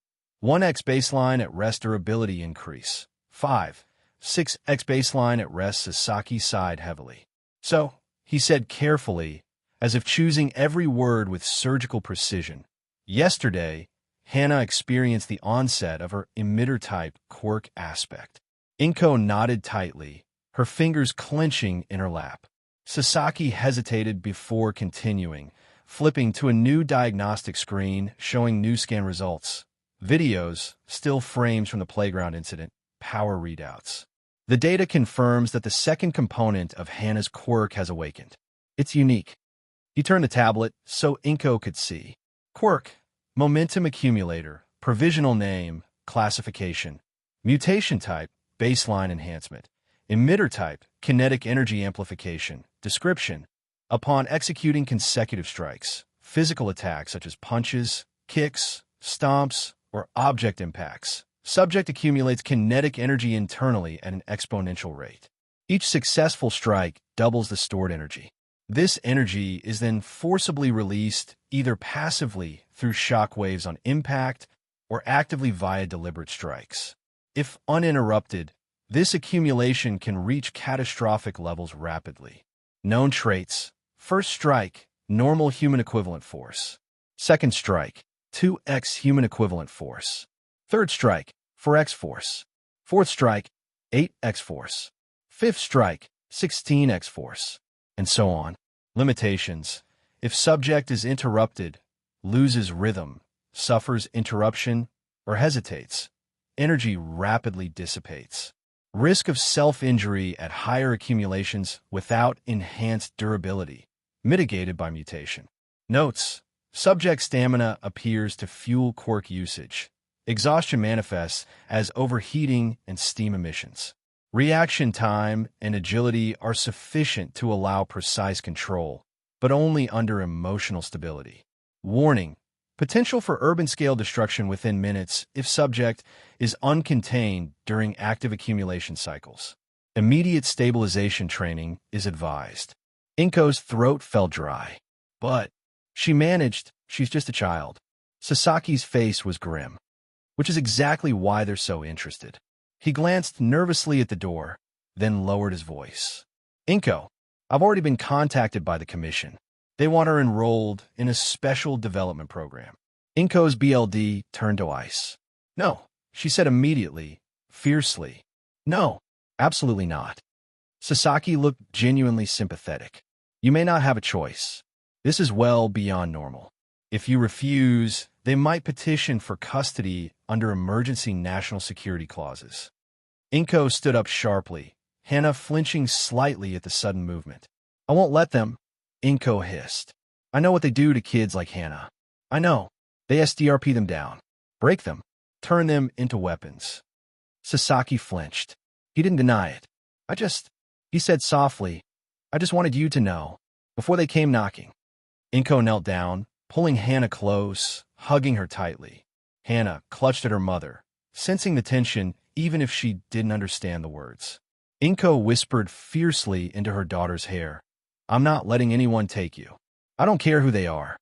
1x baseline at rest durability increase, 5, 6x baseline at rest. Sasaki sighed heavily. "So," he said carefully, as if choosing every word with surgical precision, "yesterday, Hana experienced the onset of her emitter-type quirk aspect. Inko nodded tightly, her fingers clenching in her lap. Sasaki hesitated before continuing, flipping to a new diagnostic screen showing new scan results. Videos, still frames from the playground incident, power readouts. The data confirms that the second component of Hana's quirk has awakened. It's unique. He turned the tablet so Inko could see. Quirk, momentum accumulator, provisional name, classification. Mutation type, baseline enhancement. Emitter type, kinetic energy amplification. Description: upon executing consecutive strikes, physical attacks such as punches, kicks, stomps, or object impacts, subject accumulates kinetic energy internally at an exponential rate. Each successful strike doubles the stored energy. This energy is then forcibly released either passively through shock waves on impact or actively via deliberate strikes. If uninterrupted, this accumulation can reach catastrophic levels rapidly. Known traits: first strike, normal human equivalent force. Second strike, 2x human equivalent force. Third strike, 4x force. Fourth strike, 8x force. Fifth strike, 16x force. And so on. Limitations: if subject is interrupted, loses rhythm, suffers interruption, or hesitates, energy rapidly dissipates. Risk of self-injury at higher accumulations without enhanced durability, mitigated by mutation. Notes: subject stamina appears to fuel quirk usage. Exhaustion manifests as overheating and steam emissions. Reaction time and agility are sufficient to allow precise control, but only under emotional stability. Warning: potential for urban-scale destruction within minutes if subject is uncontained during active accumulation cycles. Immediate stabilization training is advised. Inko's throat felt dry. But she managed. She's just a child. Sasaki's face was grim, which is exactly why they're so interested. He glanced nervously at the door, then lowered his voice. Inko, I've already been contacted by the commission. They want her enrolled in a special development program. Inko's BLD turned to ice. No, she said immediately, fiercely. No, absolutely not. Sasaki looked genuinely sympathetic. You may not have a choice. This is well beyond normal. If you refuse, they might petition for custody under emergency national security clauses. Inko stood up sharply, Hana flinching slightly at the sudden movement. I won't let them, Inko hissed. I know what they do to kids like Hana. I know. They SDRP them down, break them, turn them into weapons. Sasaki flinched. He didn't deny it. He said softly, I just wanted you to know, before they came knocking. Inko knelt down, pulling Hana close, hugging her tightly. Hana clutched at her mother, sensing the tension even if she didn't understand the words. Inko whispered fiercely into her daughter's hair. I'm not letting anyone take you. I don't care who they are.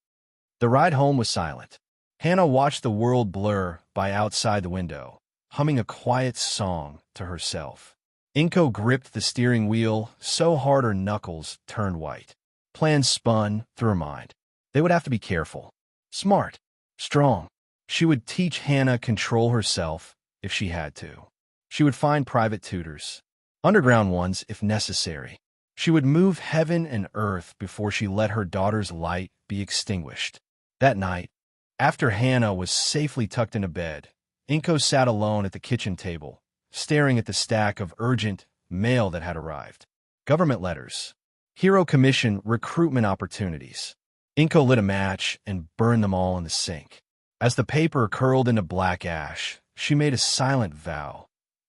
The ride home was silent. Hana watched the world blur by outside the window, humming a quiet song to herself. Inko gripped the steering wheel so hard her knuckles turned white. Plans spun through her mind. They would have to be careful. Smart. Strong. She would teach Hana control herself if she had to. She would find private tutors. Underground ones if necessary. She would move heaven and earth before she let her daughter's light be extinguished. That night, after Hana was safely tucked into bed, Inko sat alone at the kitchen table, staring at the stack of urgent mail that had arrived. Government letters. Hero Commission recruitment opportunities. Inko lit a match and burned them all in the sink. As the paper curled into black ash, she made a silent vow.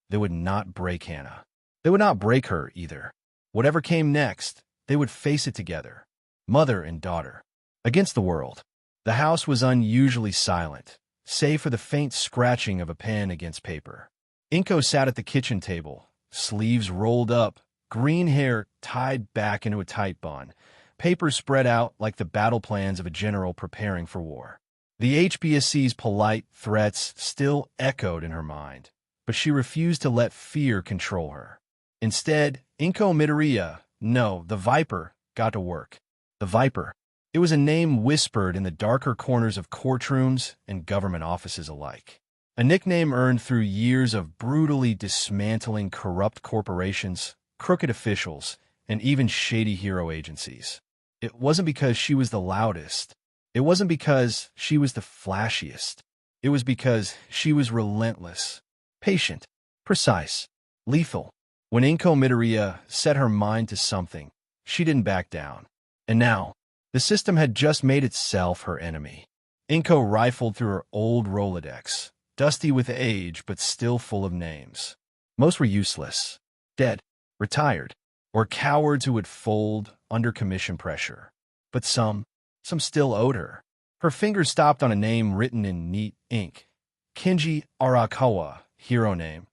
They would not break Hana. They would not break her either. Whatever came next, they would face it together. Mother and daughter. Against the world. The house was unusually silent, save for the faint scratching of a pen against paper. Inko sat at the kitchen table, sleeves rolled up, green hair tied back into a tight bun, paper spread out like the battle plans of a general preparing for war. The HBSC's polite threats still echoed in her mind, but she refused to let fear control her. Instead, Hana Midoriya, no, the Viper, got to work. The Viper. It was a name whispered in the darker corners of courtrooms and government offices alike. A nickname earned through years of brutally dismantling corrupt corporations, crooked officials, and even shady hero agencies. It wasn't because she was the loudest. It wasn't because she was the flashiest. It was because she was relentless, patient, precise, lethal. When Inko Midoriya set her mind to something, she didn't back down. And now, the system had just made itself her enemy. Inko rifled through her old Rolodex, dusty with age but still full of names. Most were useless, dead, retired, or cowards who would fold under commission pressure. But some still owed her. Her fingers stopped on a name written in neat ink. Kenji Arakawa, hero name.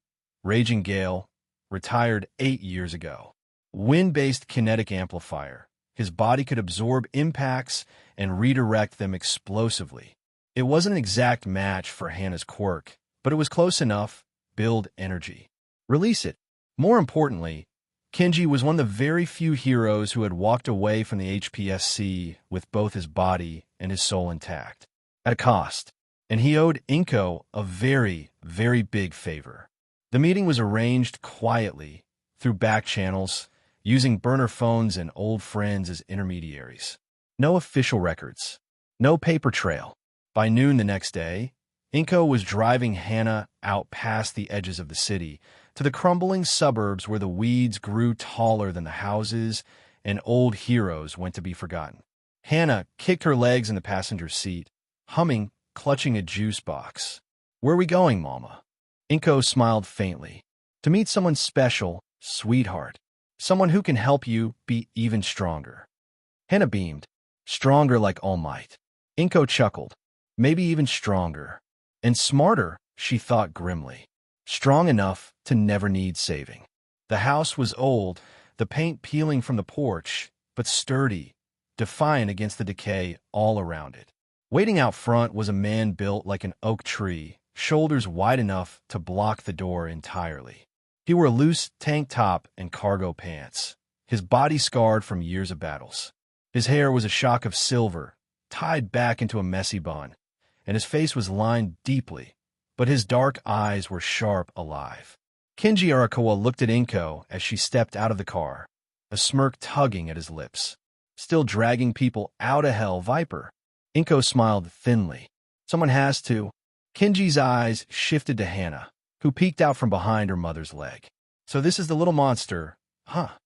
Raging Gale, retired 8 years ago. Wind-based kinetic amplifier. His body could absorb impacts and redirect them explosively. It wasn't an exact match for Hana's quirk, but it was close enough. Build energy. Release it. More importantly, Kenji was one of the very few heroes who had walked away from the HPSC with both his body and his soul intact. At a cost. And he owed Inko a very, very big favor. The meeting was arranged quietly, through back channels, using burner phones and old friends as intermediaries. No official records. No paper trail. By noon the next day, Inko was driving Hana out past the edges of the city, to the crumbling suburbs where the weeds grew taller than the houses and old heroes went to be forgotten. Hana kicked her legs in the passenger seat, humming, clutching a juice box. "Where are we going, Mama?" Inko smiled faintly. "To meet someone special, sweetheart. Someone who can help you be even stronger." Hana beamed. "Stronger like All Might." Inko chuckled. "Maybe even stronger. And smarter," she thought grimly. "Strong enough to never need saving." The house was old, the paint peeling from the porch, but sturdy, defiant against the decay all around it. Waiting out front was a man built like an oak tree, shoulders wide enough to block the door entirely. He wore a loose tank top and cargo pants, his body scarred from years of battles. His hair was a shock of silver, tied back into a messy bun, and his face was lined deeply, but his dark eyes were sharp alive. Kenji Arakawa looked at Inko as she stepped out of the car, a smirk tugging at his lips. "Still dragging people out of hell, Viper." Inko smiled thinly. "Someone has to." Kenji's eyes shifted to Hana, who peeked out from behind her mother's leg. "So this is the little monster, huh?"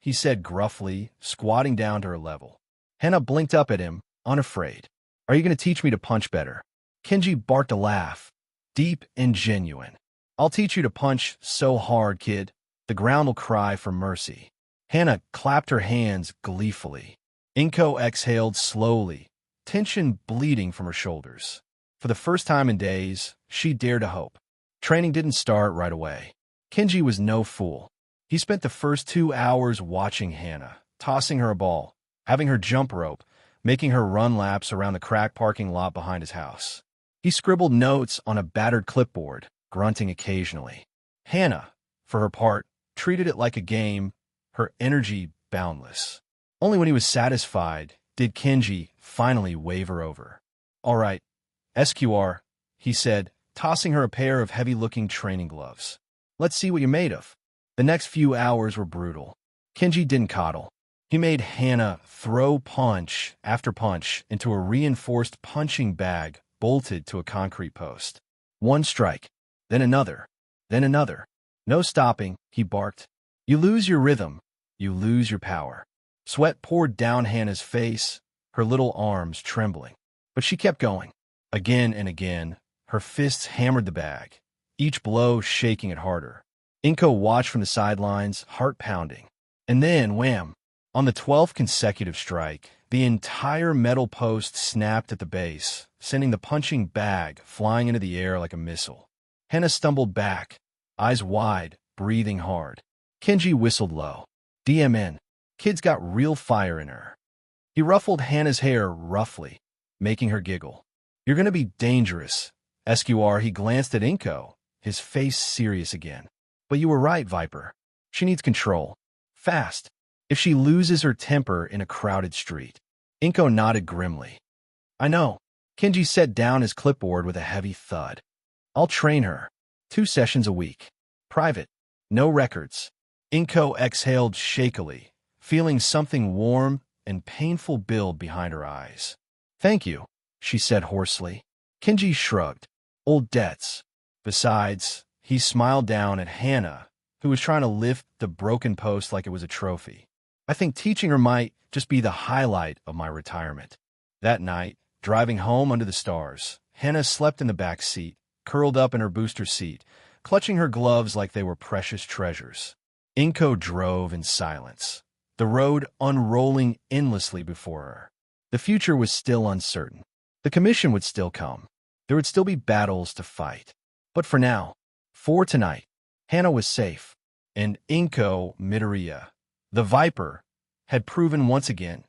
he said gruffly, squatting down to her level. Hana blinked up at him, unafraid. "Are you going to teach me to punch better?" Kenji barked a laugh, deep and genuine. "I'll teach you to punch so hard, kid, the ground will cry for mercy." Hana clapped her hands gleefully. Inko exhaled slowly, tension bleeding from her shoulders. For the first time in days, she dared to hope. Training didn't start right away. Kenji was no fool. He spent the first 2 hours watching Hana, tossing her a ball, having her jump rope, making her run laps around the crack parking lot behind his house. He scribbled notes on a battered clipboard, grunting occasionally. Hana, for her part, treated it like a game, her energy boundless. Only when he was satisfied did Kenji finally waver over. "All right, SQR," he said, tossing her a pair of heavy-looking training gloves. "Let's see what you're made of." The next few hours were brutal. Kenji didn't coddle. He made Hana throw punch after punch into a reinforced punching bag bolted to a concrete post. One strike, then another, then another. "No stopping," he barked. "You lose your rhythm. You lose your power." Sweat poured down Hana's face, her little arms trembling. But she kept going. Again and again, her fists hammered the bag, each blow shaking it harder. Inko watched from the sidelines, heart pounding. And then, wham! On the 12th consecutive strike, the entire metal post snapped at the base, sending the punching bag flying into the air like a missile. Hana stumbled back, eyes wide, breathing hard. Kenji whistled low. DMN. Kid's got real fire in her. He ruffled Hana's hair roughly, making her giggle. "You're going to be dangerous." SQR, he glanced at Inko, his face serious again. "But you were right, Viper. She needs control. Fast. If she loses her temper in a crowded street." Inko nodded grimly. I know. Kenji set down his clipboard with a heavy thud. I'll train her. 2 sessions a week. Private. No records. Inko exhaled shakily, feeling something warm and painful build behind her eyes. Thank you, she said hoarsely. Kenji shrugged. Old debts. Besides, he smiled down at Hana, who was trying to lift the broken post like it was a trophy. I think teaching her might just be the highlight of my retirement. That night, driving home under the stars, Hana slept in the back seat, curled up in her booster seat, clutching her gloves like they were precious treasures. Inko drove in silence, the road unrolling endlessly before her. The future was still uncertain. The commission would still come. There would still be battles to fight. But for now, for tonight, Hana was safe, and Inko Midoriya, the Viper, had proven once again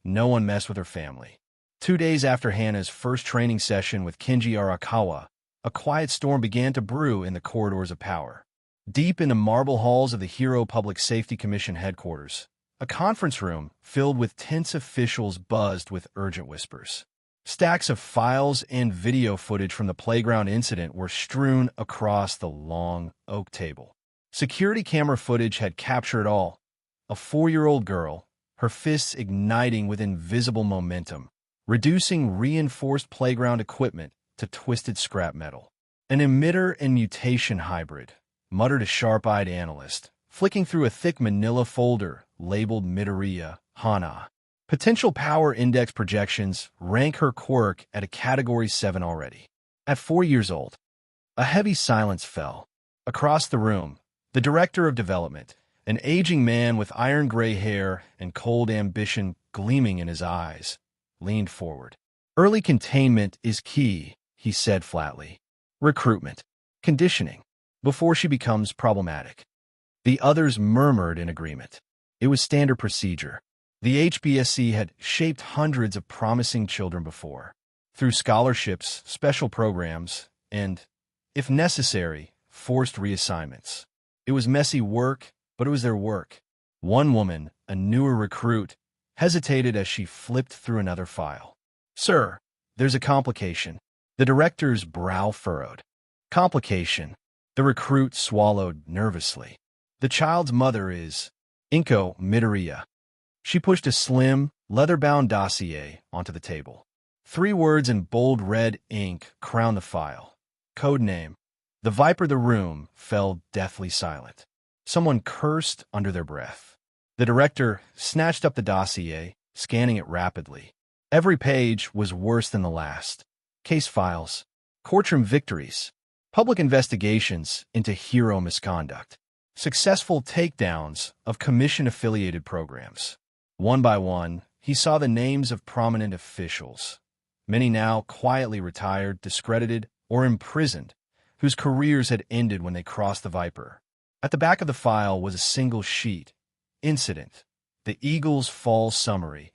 no one messed with her family. 2 days after Hana's first training session with Kenji Arakawa, a quiet storm began to brew in the corridors of power. Deep in the marble halls of the Hero Public Safety Commission headquarters, a conference room filled with tense officials buzzed with urgent whispers. Stacks of files and video footage from the playground incident were strewn across the long oak table. Security camera footage had captured it all. A 4-year-old girl, her fists igniting with invisible momentum, reducing reinforced playground equipment to twisted scrap metal. An emitter and mutation hybrid, muttered a sharp-eyed analyst, flicking through a thick manila folder labeled Midoriya, Hana. Potential power index projections rank her quirk at a Category 7 already. At 4 years old, a heavy silence fell. Across the room, the director of development, an aging man with iron-gray hair and cold ambition gleaming in his eyes, leaned forward. Early containment is key, he said flatly. Recruitment, conditioning, before she becomes problematic. The others murmured in agreement. It was standard procedure. The HBSC had shaped hundreds of promising children before, through scholarships, special programs, and, if necessary, forced reassignments. It was messy work, but it was their work. One woman, a newer recruit, hesitated as she flipped through another file. Sir, there's a complication. The director's brow furrowed. Complication. The recruit swallowed nervously. The child's mother is Inko Midoriya. She pushed a slim, leather-bound dossier onto the table. 3 words in bold red ink crowned the file. Code name. The Viper. The room fell deathly silent. Someone cursed under their breath. The director snatched up the dossier, scanning it rapidly. Every page was worse than the last. Case files, courtroom victories, public investigations into hero misconduct, successful takedowns of commission-affiliated programs. One by one, he saw the names of prominent officials, many now quietly retired, discredited, or imprisoned, whose careers had ended when they crossed the Viper. At the back of the file was a single sheet. Incident. The Eagles Fall Summary.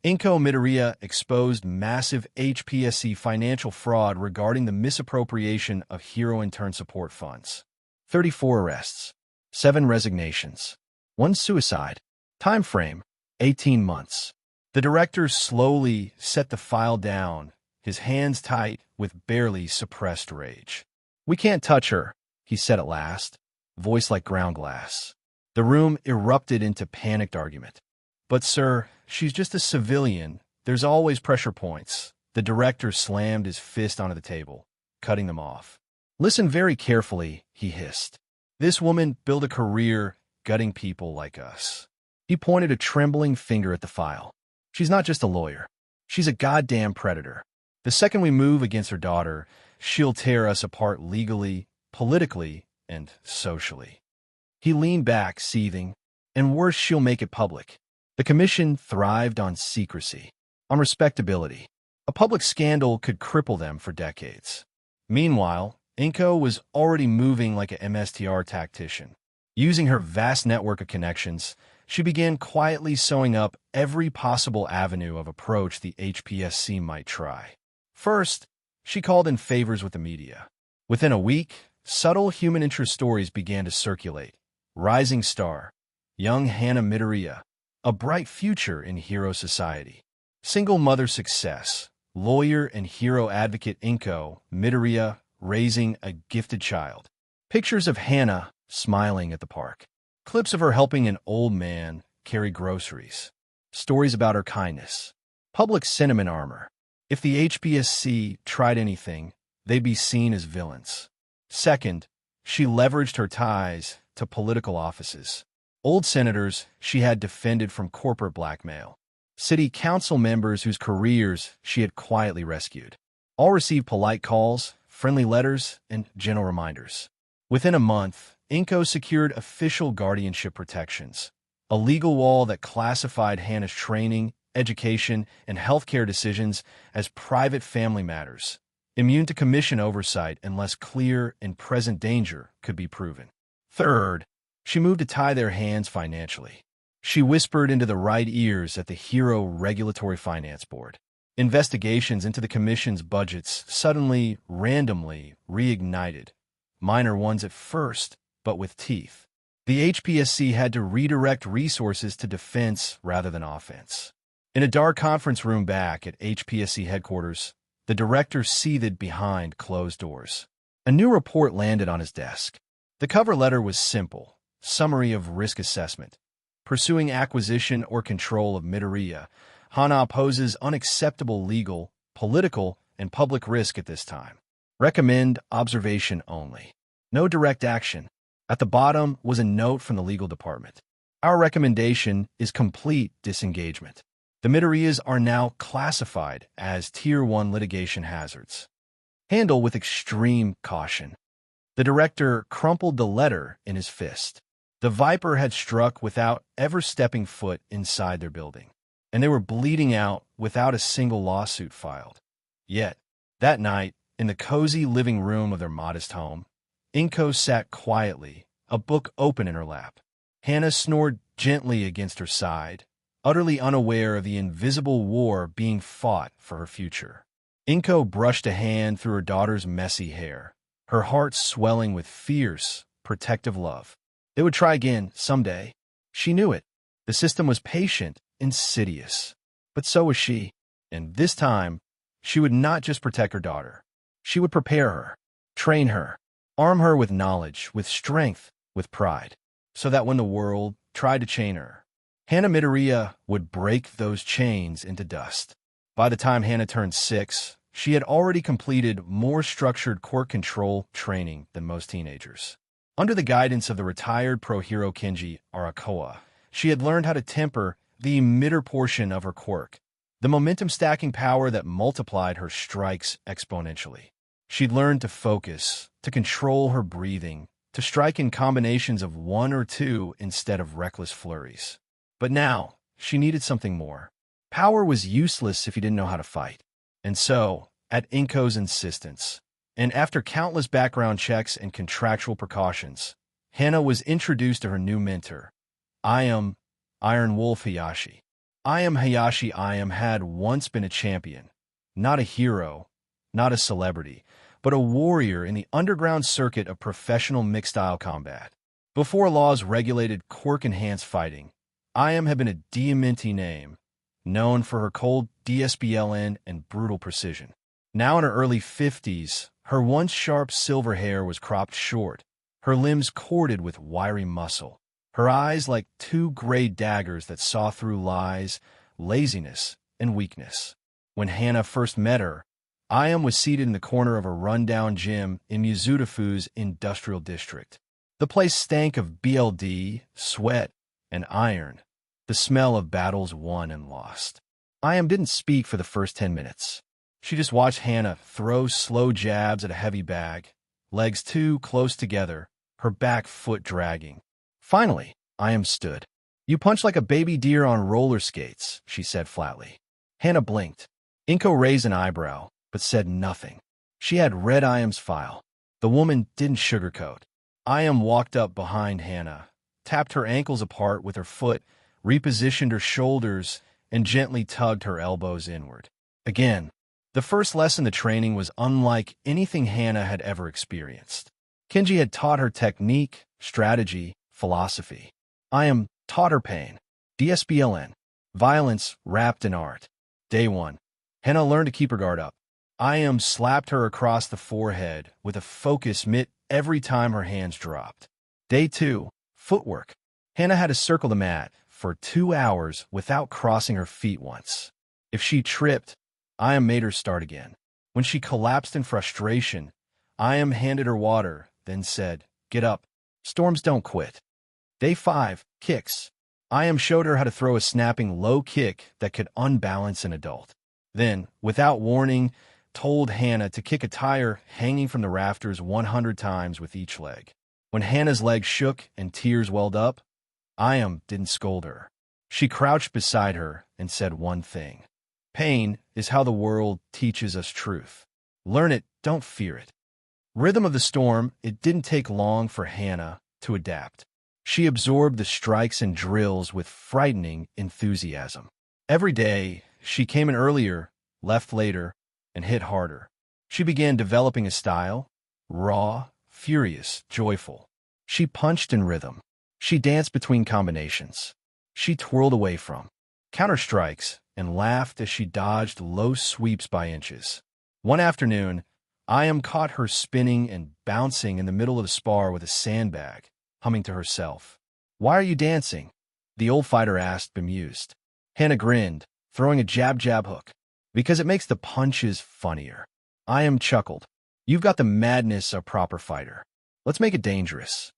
Inko Midoriya exposed massive HPSC financial fraud regarding the misappropriation of hero intern support funds. 34 arrests. 7 resignations. 1 suicide. Time frame. 18 months. The director slowly set the file down, his hands tight with barely suppressed rage. We can't touch her, he said at last, voice like ground glass. The room erupted into panicked argument. But sir, she's just a civilian. There's always pressure points. The director slammed his fist onto the table, cutting them off. Listen very carefully, he hissed. This woman built a career gutting people like us. He pointed a trembling finger at the file. She's not just a lawyer. She's a goddamn predator. The second we move against her daughter, she'll tear us apart legally, politically, and socially. He leaned back, seething. And worse, she'll make it public. The commission thrived on secrecy, on respectability. A public scandal could cripple them for decades. Meanwhile, Inko was already moving like a MSTR tactician. Using her vast network of connections, she began quietly sewing up every possible avenue of approach the HPSC might try. First, she called in favors with the media. Within a week, subtle human interest stories began to circulate. Rising star, young Hana Midoriya, a bright future in hero society. Single mother success, lawyer and hero advocate Hana Midoriya raising a gifted child. Pictures of Hana smiling at the park. Clips of her helping an old man carry groceries. Stories about her kindness. Public sentiment armor. If the HPSC tried anything, they'd be seen as villains. Second, she leveraged her ties to political offices. Old senators she had defended from corporate blackmail. City council members whose careers she had quietly rescued. All received polite calls, friendly letters, and gentle reminders. Within a month, Hana secured official guardianship protections, a legal wall that classified Hana's training, education, and healthcare decisions as private family matters, immune to commission oversight unless clear and present danger could be proven. Third, she moved to tie their hands financially. She whispered into the right ears at the Hero Regulatory Finance Board. Investigations into the commission's budgets suddenly, randomly reignited. Minor ones at first, but with teeth. The HPSC had to redirect resources to defense rather than offense. In a dark conference room back at HPSC headquarters, the director seethed behind closed doors. A new report landed on his desk. The cover letter was simple: summary of risk assessment. Pursuing acquisition or control of Midoriya, Hana poses unacceptable legal, political, and public risk at this time. Recommend observation only. No direct action. At the bottom was a note from the legal department. Our recommendation is complete disengagement. The Midoriyas are now classified as Tier 1 litigation hazards. Handle with extreme caution. The director crumpled the letter in his fist. The Viper had struck without ever stepping foot inside their building, and they were bleeding out without a single lawsuit filed. Yet, that night, in the cozy living room of their modest home, Hana sat quietly, a book open in her lap. Hana snored gently against her side, utterly unaware of the invisible war being fought for her future. Hana brushed a hand through her daughter's messy hair, her heart swelling with fierce, protective love. They would try again someday. She knew it. The system was patient, insidious. But so was she. And this time, she would not just protect her daughter. She would prepare her, train her, arm her with knowledge, with strength, with pride, so that when the world tried to chain her, Hana Midoriya would break those chains into dust. By the time Hana turned 6, she had already completed more structured quirk control training than most teenagers. Under the guidance of the retired pro-hero Kenji Arakawa, she had learned how to temper the emitter portion of her quirk, the momentum-stacking power that multiplied her strikes exponentially. She'd learned to focus, to control her breathing, to strike in combinations of 1 or 2 instead of reckless flurries. But now, she needed something more. Power was useless if you didn't know how to fight. And so, at Hana's insistence, and after countless background checks and contractual precautions, Hana was introduced to her new mentor. I am Iron Wolf Hayashi. Hayashi had once been a champion, not a hero, not a celebrity, but a warrior in the underground circuit of professional mixed-style combat. Before laws regulated quirk-enhanced fighting, had been a Diamante name, known for her cold DSBLN and brutal precision. Now in her early 50s, her once sharp silver hair was cropped short, her limbs corded with wiry muscle, her eyes like 2 gray daggers that saw through lies, laziness, and weakness. When Hana first met her, was seated in the corner of a rundown gym in Mizudafu's industrial district. The place stank of BLD, sweat, and iron, the smell of battles won and lost. Didn't speak for the first 10 minutes. She just watched Hana throw slow jabs at a heavy bag, legs too close together, her back foot dragging. Finally, stood. You punch like a baby deer on roller skates, she said flatly. Hana blinked. Hana raised an eyebrow, but said nothing. She had read file. The woman didn't sugarcoat. Walked up behind Hana, tapped her ankles apart with her foot, repositioned her shoulders, and gently tugged her elbows inward. Again, the first lesson of training was unlike anything Hana had ever experienced. Kenji had taught her technique, strategy, philosophy. Taught her pain, DSBLN, violence wrapped in art. Day 1. Hana learned to keep her guard up. I slapped her across the forehead with a focus mitt every time her hands dropped. Day 2. Footwork. Hana had to circle the mat for 2 hours without crossing her feet once. If she tripped, I made her start again. When she collapsed in frustration, I handed her water, then said, "Get up. Storms don't quit." Day 5. Kicks. I showed her how to throw a snapping low kick that could unbalance an adult. Then, without warning, told Hana to kick a tire hanging from the rafters 100 times with each leg. When Hana's legs shook and tears welled up, I didn't scold her. She crouched beside her and said one thing. Pain is how the world teaches us truth. Learn it, don't fear it. Rhythm of the storm, it didn't take long for Hana to adapt. She absorbed the strikes and drills with frightening enthusiasm. Every day, she came in earlier, left later, and hit harder. She began developing a style, raw, furious, joyful. She punched in rhythm. She danced between combinations. She twirled away from counter-strikes and laughed as she dodged low sweeps by inches. One afternoon, I caught her spinning and bouncing in the middle of the spar with a sandbag, humming to herself. "Why are you dancing?" the old fighter asked, bemused. Hana grinned, throwing a jab-jab hook. "Because it makes the punches funnier." I chuckled. "You've got the madness of a proper fighter. Let's make it dangerous."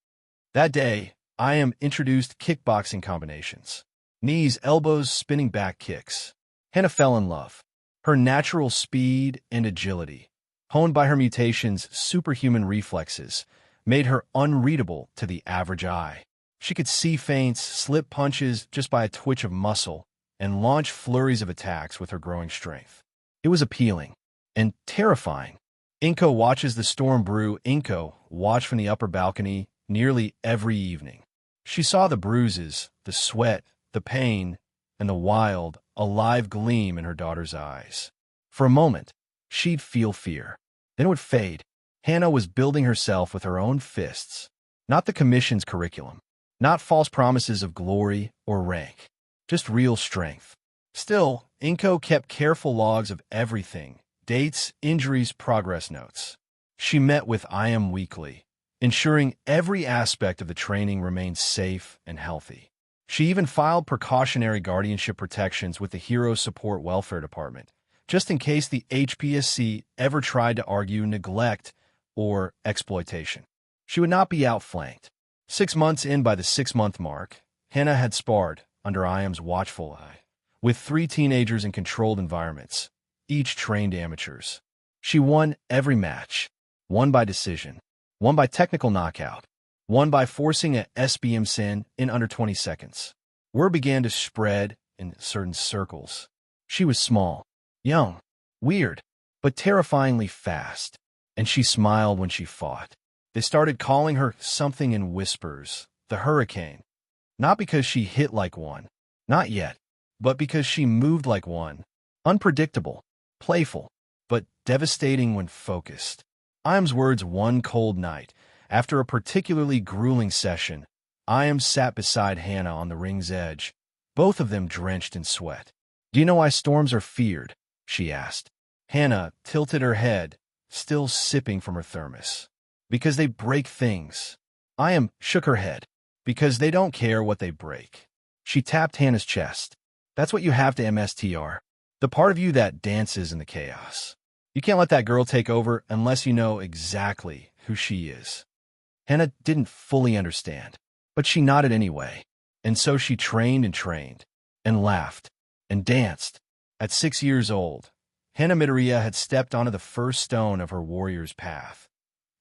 That day, I introduced kickboxing combinations. Knees, elbows, spinning back kicks. Hana fell in love. Her natural speed and agility, honed by her mutation's superhuman reflexes, made her unreadable to the average eye. She could see feints, slip punches just by a twitch of muscle, and launch flurries of attacks with her growing strength. It was appealing and terrifying. Inko watches the storm brew. Inko watched from the upper balcony nearly every evening. She saw the bruises, the sweat, the pain, and the wild, alive gleam in her daughter's eyes. For a moment, she'd feel fear. Then it would fade. Hana was building herself with her own fists, not the commission's curriculum, not false promises of glory or rank, just real strength. Still, Inko kept careful logs of everything, dates, injuries, progress notes. She met with IM weekly, ensuring every aspect of the training remained safe and healthy. She even filed precautionary guardianship protections with the Hero Support Welfare Department, just in case the HPSC ever tried to argue neglect or exploitation. She would not be outflanked. 6 months in, by the 6-month mark, Hana had sparred, under IM's watchful eye, with 3 teenagers in controlled environments, each trained amateurs. She won every match, one by decision, one by technical knockout, one by forcing a SBM sin in under 20 seconds. Word began to spread in certain circles. She was small, young, weird, but terrifyingly fast, and she smiled when she fought. They started calling her something in whispers, the Hurricane, not because she hit like one, not yet, but because she moved like one, unpredictable, playful, but devastating when focused. IM's words one cold night. After a particularly grueling session, IM sat beside Hana on the ring's edge, both of them drenched in sweat. "Do you know why storms are feared?" she asked. Hana tilted her head, still sipping from her thermos. "Because they break things." IM shook her head. "Because they don't care what they break." She tapped Hana's chest. "That's what you have to MSTR. The part of you that dances in the chaos. You can't let that girl take over unless you know exactly who she is." Hana didn't fully understand, but she nodded anyway. And so she trained and laughed, and danced. At 6 years old, Hana Midoriya had stepped onto the first stone of her warrior's path.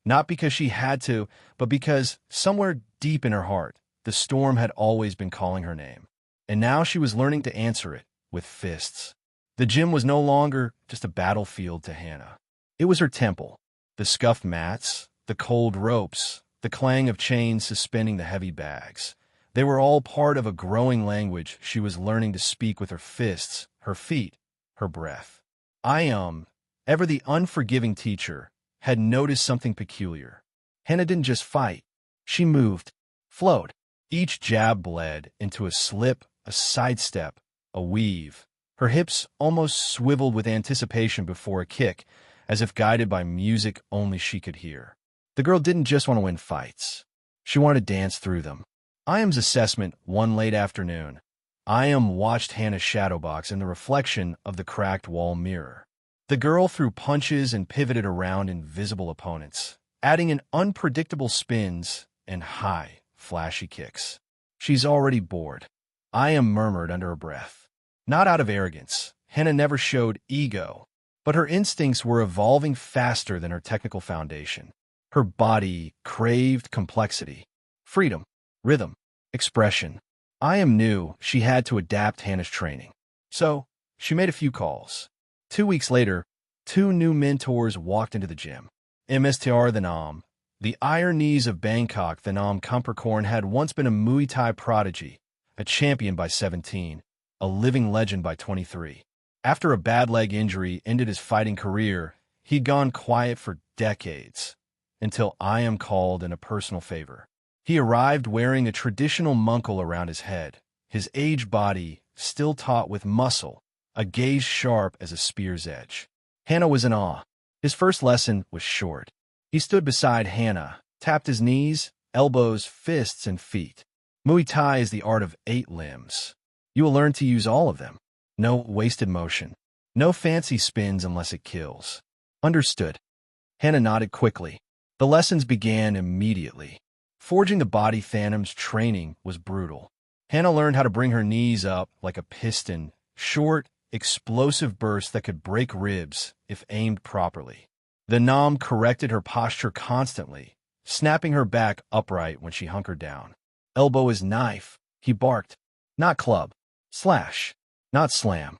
Not because she had to, but because, somewhere deep in her heart, the storm had always been calling her name. And now she was learning to answer it with fists. The gym was no longer just a battlefield to Hana. It was her temple. The scuffed mats, the cold ropes, the clang of chains suspending the heavy bags. They were all part of a growing language she was learning to speak with her fists, her feet, her breath. Ever the unforgiving teacher, had noticed something peculiar. Hana didn't just fight. She moved, flowed. Each jab bled into a slip, a sidestep, a weave. Her hips almost swiveled with anticipation before a kick, as if guided by music only she could hear. The girl didn't just want to win fights. She wanted to dance through them. Iam's assessment one late afternoon. Iam watched Hana shadowbox in the reflection of the cracked wall mirror. The girl threw punches and pivoted around invisible opponents, adding in unpredictable spins and high, flashy kicks. She's already bored. Iam murmured under her breath. Not out of arrogance. Hana never showed ego, but her instincts were evolving faster than her technical foundation. Her body craved complexity, freedom, rhythm, expression. Iam knew she had to adapt Hana's training. So, she made a few calls. 2 weeks later, 2 new mentors walked into the gym. Mstr Thanam, the Iron Knees of Bangkok. Thanam Kumperkorn had once been a Muay Thai prodigy, a champion by 17, a living legend by 23. After a bad leg injury ended his fighting career, he'd gone quiet for decades, until Iam called in a personal favor. He arrived wearing a traditional munkle around his head, his aged body still taut with muscle, a gaze sharp as a spear's edge. Hana was in awe. His first lesson was short. He stood beside Hana, tapped his knees, elbows, fists, and feet. Muay Thai is the art of 8 limbs. You will learn to use all of them. No wasted motion. No fancy spins unless it kills. Understood. Hana nodded quickly. The lessons began immediately. Forging the body Thanam's training was brutal. Hana learned how to bring her knees up like a piston, short, explosive bursts that could break ribs if aimed properly. The Nam corrected her posture constantly, snapping her back upright when she hunkered down. Elbow is knife, he barked. Not club. Slash. Not slam.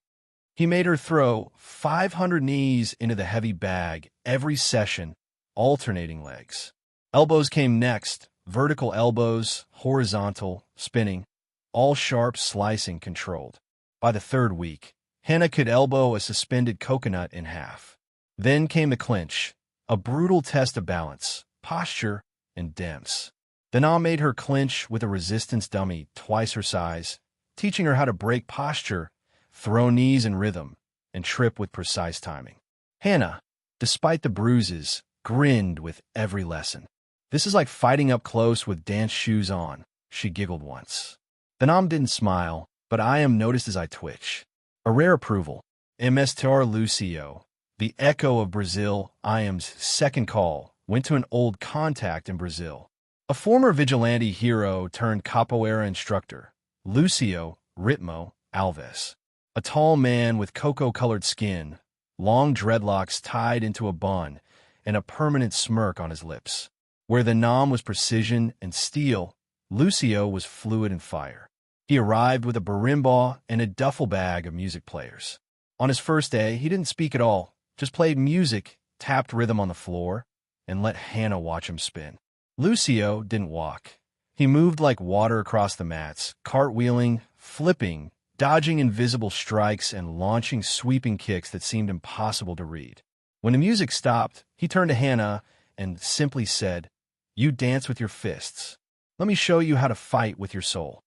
He made her throw 500 knees into the heavy bag every session, alternating legs. Elbows came next, vertical elbows, horizontal, spinning, all sharp, slicing, controlled. By the 3rd week, Hana could elbow a suspended coconut in half. Then came the clinch, a brutal test of balance, posture, and depth. Thanam made her clinch with a resistance dummy twice her size, teaching her how to break posture, throw knees in rhythm, and trip with precise timing. Hana, despite the bruises, grinned with every lesson. This is like fighting up close with dance shoes on, she giggled once. Thanam didn't smile, but Iam noticed as I twitch. A rare approval. Mstr Lucio, the echo of Brazil, Iam's second call, went to an old contact in Brazil. A former vigilante hero turned capoeira instructor, Lucio Ritmo Alves. A tall man with cocoa-colored skin, long dreadlocks tied into a bun, and a permanent smirk on his lips. Where the Nam was precision and steel, Lucio was fluid and fire. He arrived with a marimba and a duffel bag of music players. On his first day, he didn't speak at all, just played music, tapped rhythm on the floor, and let Hana watch him spin. Lucio didn't walk. He moved like water across the mats, cartwheeling, flipping, dodging invisible strikes, and launching sweeping kicks that seemed impossible to read. When the music stopped, he turned to Hana and simply said, "You dance with your fists. Let me show you how to fight with your soul."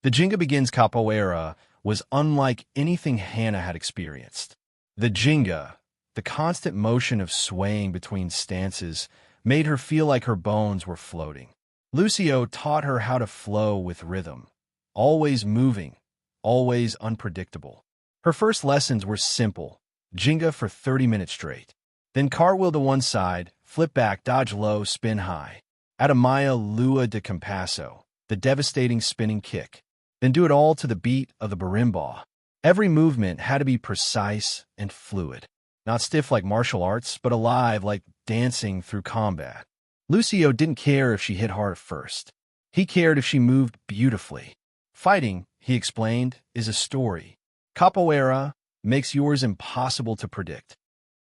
The Jinga Begins Capoeira was unlike anything Hana had experienced. The Jinga, the constant motion of swaying between stances, made her feel like her bones were floating. Lucio taught her how to flow with rhythm, always moving, always unpredictable. Her first lessons were simple, Jinga for 30 minutes straight. Then cartwheel to one side, flip back, dodge low, spin high. Atamaya Lua de Compasso, the devastating spinning kick. Then do it all to the beat of the marimba. Every movement had to be precise and fluid. Not stiff like martial arts, but alive like dancing through combat. Lucio didn't care if she hit hard at first. He cared if she moved beautifully. Fighting, he explained, is a story. Capoeira makes yours impossible to predict.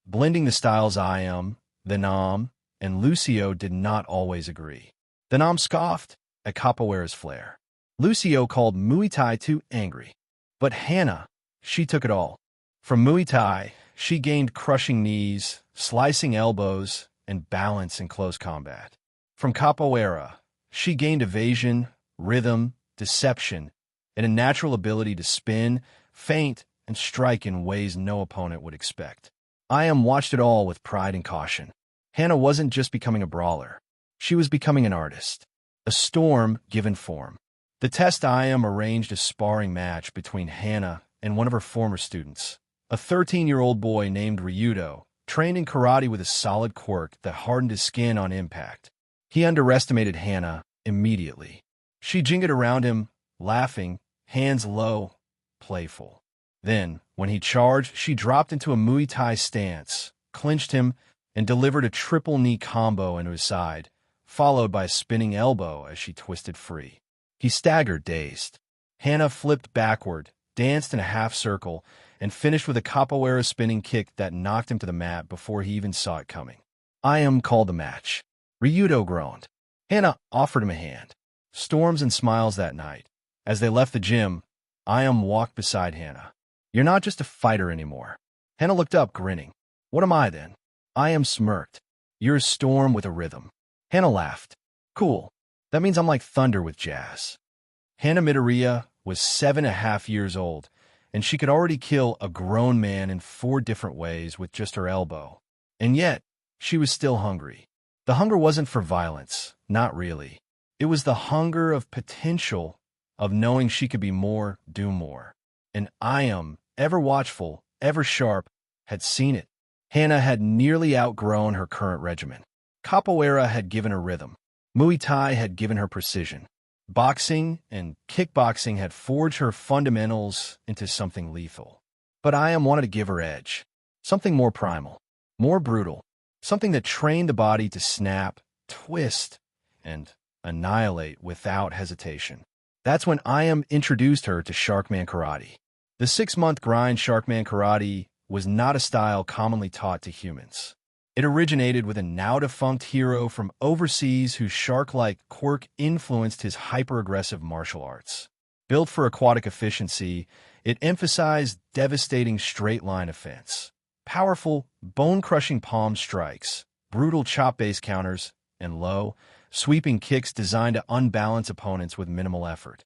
Blending the styles Iam, Thanam, and Lucio did not always agree. Thanam scoffed at Capoeira's flair. Lucio called Muay Thai too angry. But Hana, she took it all. From Muay Thai, she gained crushing knees, slicing elbows, and balance in close combat. From Capoeira, she gained evasion, rhythm, deception, and a natural ability to spin, feint, and strike in ways no opponent would expect. I watched it all with pride and caution. Hana wasn't just becoming a brawler. She was becoming an artist. A storm given form. The test arranged a sparring match between Hana and one of her former students, a 13-year-old boy named Ryudo, trained in karate with a solid quirk that hardened his skin on impact. He underestimated Hana immediately. She jingled around him, laughing, hands low, playful. Then, when he charged, she dropped into a Muay Thai stance, clinched him, and delivered a triple knee combo into his side, followed by a spinning elbow as she twisted free. He staggered, dazed. Hana flipped backward, danced in a half circle, and finished with a Capoeira spinning kick that knocked him to the mat before he even saw it coming. Called the match. Ryudo groaned. Hana offered him a hand. Storms and smiles that night. As they left the gym, walked beside Hana. You're not just a fighter anymore. Hana looked up, grinning. What am I then? Smirked. You're a storm with a rhythm. Hana laughed. Cool. That means I'm like thunder with jazz. Hana Midoriya was 7.5 years old, and she could already kill a grown man in 4 different ways with just her elbow. And yet, she was still hungry. The hunger wasn't for violence, not really. It was the hunger of potential, of knowing she could be more, do more. And ever watchful, ever sharp, had seen it. Hana had nearly outgrown her current regimen. Capoeira had given her rhythm. Muay Thai had given her precision. Boxing and kickboxing had forged her fundamentals into something lethal. But wanted to give her edge. Something more primal, more brutal. Something that trained the body to snap, twist, and annihilate without hesitation. That's when introduced her to Sharkman Karate. The 6-month grind Sharkman Karate was not a style commonly taught to humans. It originated with a now-defunct hero from overseas whose shark-like quirk influenced his hyper-aggressive martial arts. Built for aquatic efficiency, it emphasized devastating straight-line offense, powerful, bone-crushing palm strikes, brutal chop-based counters, and low, sweeping kicks designed to unbalance opponents with minimal effort.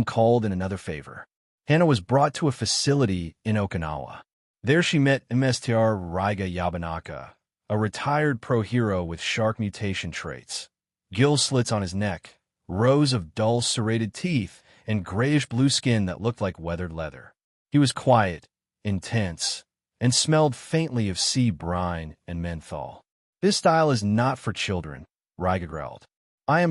Called in another favor. Hana was brought to a facility in Okinawa. There she met Mstr Raiga Yabanaka, a retired pro hero with shark mutation traits. Gill slits on his neck, rows of dull serrated teeth, and grayish-blue skin that looked like weathered leather. He was quiet, intense, and smelled faintly of sea brine and menthol. This style is not for children, Raiga growled.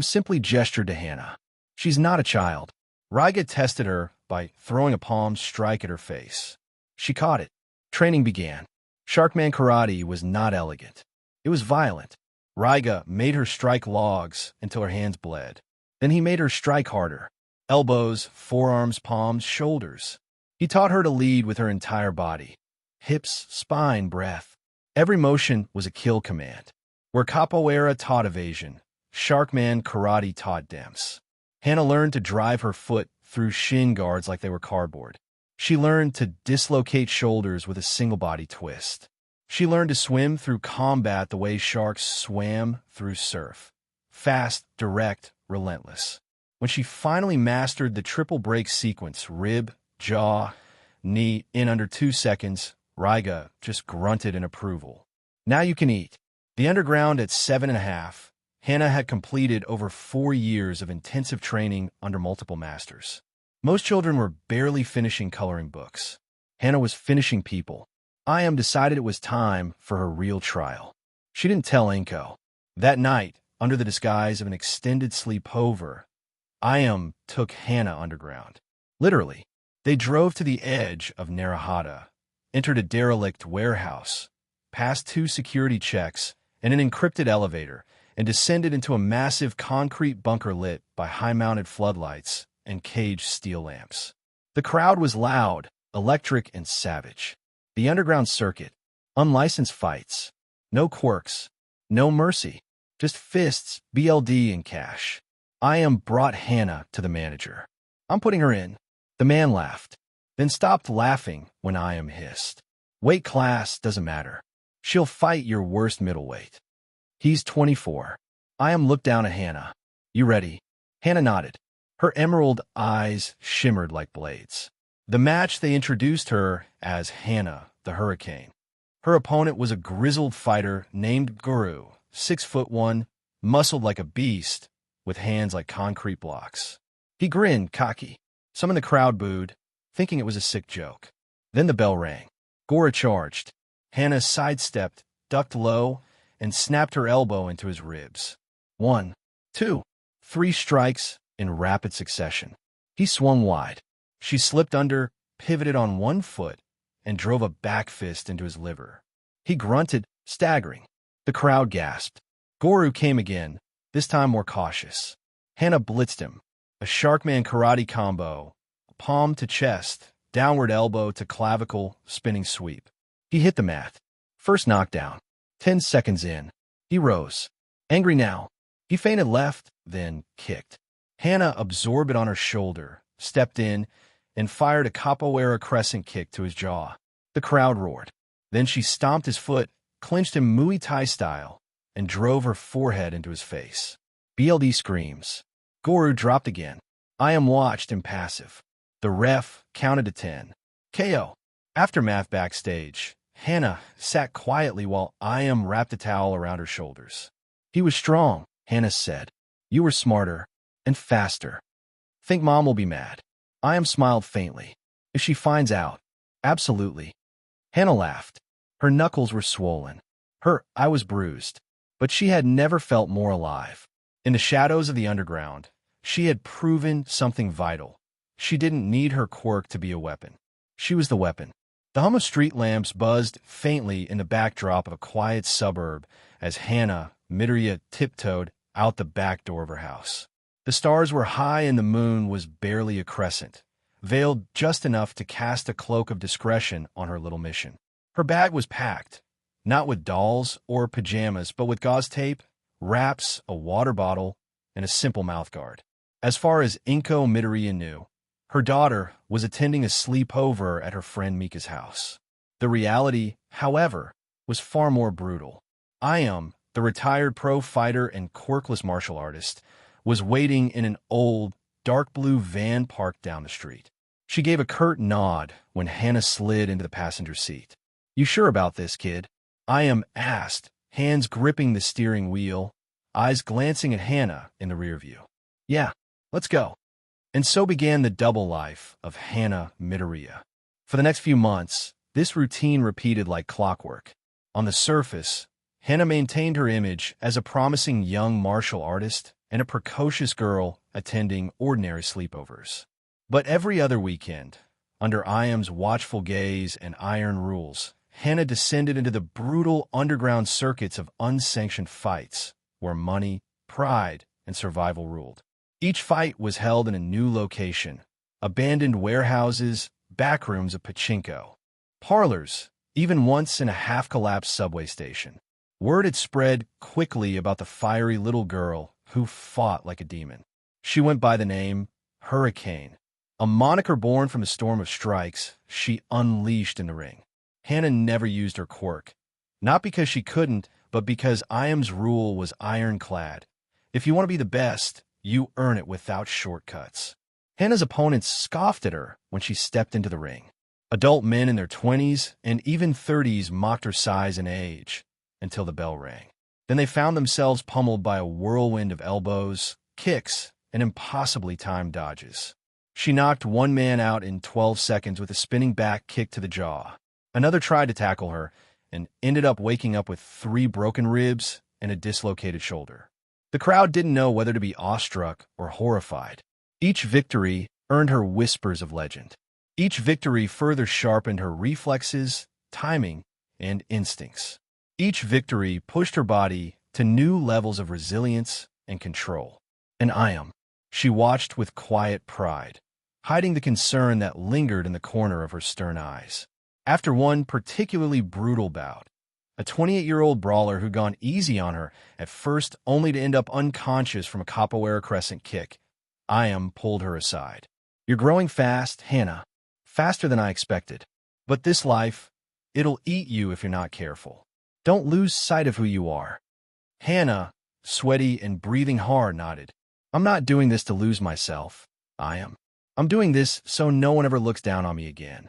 Simply gestured to Hana. She's not a child. Raiga tested her by throwing a palm strike at her face. She caught it. Training began. Sharkman Karate was not elegant. It was violent. Raiga made her strike logs until her hands bled. Then he made her strike harder. Elbows, forearms, palms, shoulders. He taught her to lead with her entire body. Hips, spine, breath. Every motion was a kill command. Where Capoeira taught evasion, Sharkman Karate taught dance. Hana learned to drive her foot through shin guards like they were cardboard. She learned to dislocate shoulders with a single body twist. She learned to swim through combat the way sharks swam through surf. Fast, direct, relentless. When she finally mastered the triple break sequence, rib, jaw, knee, in under 2 seconds, Raiga just grunted in approval. Now you can eat. The underground at 7.5, Hana had completed over 4 years of intensive training under multiple masters. Most children were barely finishing coloring books. Hana was finishing people. Decided it was time for her real trial. She didn't tell Inko. That night, under the disguise of an extended sleepover, took Hana underground. Literally, they drove to the edge of Narahata, entered a derelict warehouse, passed 2 security checks and an encrypted elevator, and descended into a massive concrete bunker lit by high-mounted floodlights and caged steel lamps. The crowd was loud, electric, and savage. The underground circuit, unlicensed fights, no quirks, no mercy, just fists, BLD, and cash. Brought Hana to the manager. I'm putting her in. The man laughed, then stopped laughing when hissed. Weight class doesn't matter. She'll fight your worst middleweight. He's 24. Looked down at Hana. You ready? Hana nodded. Her emerald eyes shimmered like blades. The match, they introduced her as Hana, the Hurricane. Her opponent was a grizzled fighter named Guru, 6'1", muscled like a beast, with hands like concrete blocks. He grinned, cocky. Some in the crowd booed, thinking it was a sick joke. Then the bell rang. Guru charged. Hana sidestepped, ducked low, and snapped her elbow into his ribs. 1, 2, 3 strikes in rapid succession. He swung wide. She slipped under, pivoted on one foot, and drove a back fist into his liver. He grunted, staggering. The crowd gasped. Guru came again, this time more cautious. Hana blitzed him. A Sharkman Karate combo, palm to chest, downward elbow to clavicle, spinning sweep. He hit the mat. First knockdown. 10 seconds in. He rose. Angry now. He feinted left, then kicked. Hana absorbed it on her shoulder, stepped in, and fired a Capoeira crescent kick to his jaw. The crowd roared. Then she stomped his foot, clinched him Muay Thai style, and drove her forehead into his face. BLD screams. Guru dropped again. I am watched impassive. The ref counted to 10. KO. Aftermath backstage. Hana sat quietly while I am wrapped a towel around her shoulders. He was strong, Hana said. You were smarter and faster. Think Mom will be mad. I am smiled faintly. If she finds out. Absolutely. Hana laughed. Her knuckles were swollen. I was bruised. But she had never felt more alive. In the shadows of the underground, she had proven something vital. She didn't need her quirk to be a weapon. She was the weapon. The hum of street lamps buzzed faintly in the backdrop of a quiet suburb as Hana Midoriya tiptoed out the back door of her house. The stars were high and the moon was barely a crescent, veiled just enough to cast a cloak of discretion on her little mission. Her bag was packed, not with dolls or pajamas, but with gauze tape, wraps, a water bottle, and a simple mouthguard. As far as Inko Midoriya knew, her daughter was attending a sleepover at her friend Mika's house. The reality, however, was far more brutal. Ayam, the retired pro fighter and quirkless martial artist, was waiting in an old, dark blue van parked down the street. She gave a curt nod when Hana slid into the passenger seat. You sure about this, kid? Ayam asked, hands gripping the steering wheel, eyes glancing at Hana in the rear view. Yeah, let's go. And so began the double life of Hana Midoriya. For the next few months, this routine repeated like clockwork. On the surface, Hana maintained her image as a promising young martial artist and a precocious girl attending ordinary sleepovers. But every other weekend, under Ayam's watchful gaze and iron rules, Hana descended into the brutal underground circuits of unsanctioned fights, where money, pride, and survival ruled. Each fight was held in a new location, abandoned warehouses, backrooms of pachinko, parlors, even once in a half-collapsed subway station. Word had spread quickly about the fiery little girl who fought like a demon. She went by the name Hurricane, a moniker born from a storm of strikes she unleashed in the ring. Hana never used her quirk, not because she couldn't, but because Ayam's rule was ironclad. If you want to be the best, you earn it without shortcuts. Hana's opponents scoffed at her when she stepped into the ring. Adult men in their 20s and even 30s mocked her size and age until the bell rang. Then they found themselves pummeled by a whirlwind of elbows, kicks, and impossibly timed dodges. She knocked one man out in 12 seconds with a spinning back kick to the jaw. Another tried to tackle her and ended up waking up with 3 broken ribs and a dislocated shoulder. The crowd didn't know whether to be awestruck or horrified. Each victory earned her whispers of legend. Each victory further sharpened her reflexes, timing, and instincts. Each victory pushed her body to new levels of resilience and control. And Ayam, she watched with quiet pride, hiding the concern that lingered in the corner of her stern eyes. After one particularly brutal bout, a 28-year-old brawler who'd gone easy on her at first only to end up unconscious from a Capoeira crescent kick, Ayam pulled her aside. You're growing fast, Hana. Faster than I expected. But this life, it'll eat you if you're not careful. Don't lose sight of who you are. Hana, sweaty and breathing hard, nodded. I'm not doing this to lose myself. Ayam. I'm doing this so no one ever looks down on me again.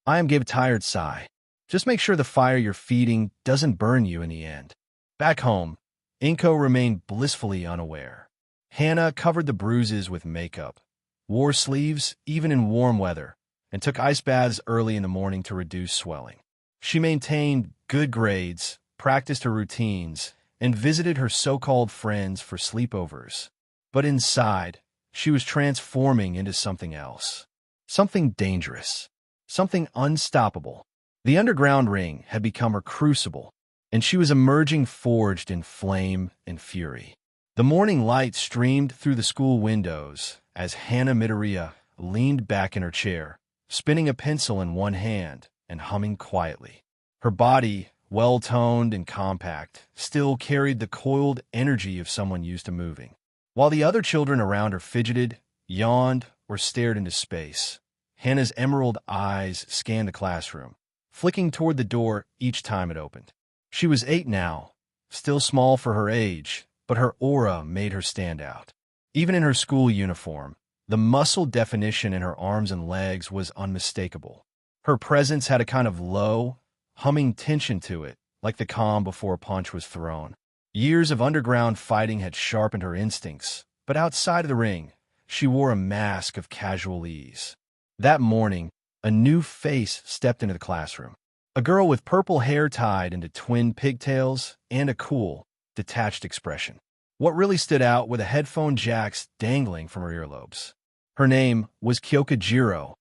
Gave a tired sigh. Just make sure the fire you're feeding doesn't burn you in the end. Back home, Inko remained blissfully unaware. Hana covered the bruises with makeup, wore sleeves even in warm weather, and took ice baths early in the morning to reduce swelling. She maintained good grades, practiced her routines, and visited her so-called friends for sleepovers. But inside, she was transforming into something else. Something dangerous. Something unstoppable. The underground ring had become her crucible, and she was emerging forged in flame and fury. The morning light streamed through the school windows as Hana Midoriya leaned back in her chair, spinning a pencil in one hand and humming quietly. Her body, well-toned and compact, still carried the coiled energy of someone used to moving. While the other children around her fidgeted, yawned, or stared into space, Hana's emerald eyes scanned the classroom, flicking toward the door each time it opened. She was 8 now, still small for her age, but her aura made her stand out. Even in her school uniform, the muscle definition in her arms and legs was unmistakable. Her presence had a kind of low, humming tension to it, like the calm before a punch was thrown. Years of underground fighting had sharpened her instincts, but outside of the ring, she wore a mask of casual ease. That morning, a new face stepped into the classroom. A girl with purple hair tied into twin pigtails and a cool, detached expression. What really stood out were the headphone jacks dangling from her earlobes. Her name was Kyoka,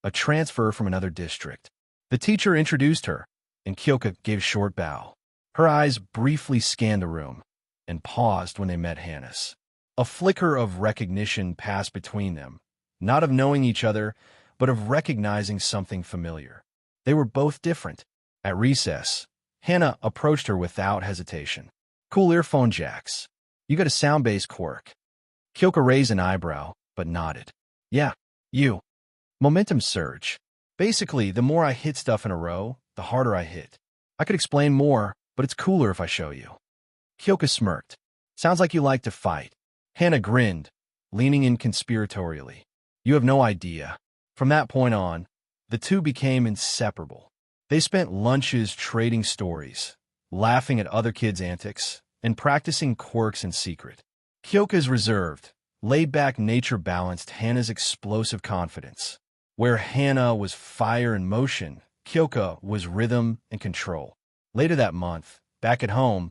a transfer from another district. The teacher introduced her, and Kyoka gave a short bow. Her eyes briefly scanned the room, and paused when they met Hana's. A flicker of recognition passed between them, not of knowing each other, but of recognizing something familiar. They were both different. At recess, Hana approached her without hesitation. Cool earphone jacks. You got a sound-based quirk. Kyoka raised an eyebrow, but nodded. Yeah, you. Momentum surge. Basically, the more I hit stuff in a row, the harder I hit. I could explain more, but it's cooler if I show you. Kyoka smirked. Sounds like you like to fight. Hana grinned, leaning in conspiratorially. You have no idea. From that point on, the two became inseparable. They spent lunches trading stories, laughing at other kids' antics, and practicing quirks in secret. Kyoka's reserved, laid-back nature balanced Hana's explosive confidence. Where Hana was fire and motion, Kyoka was rhythm and control. Later that month, back at home,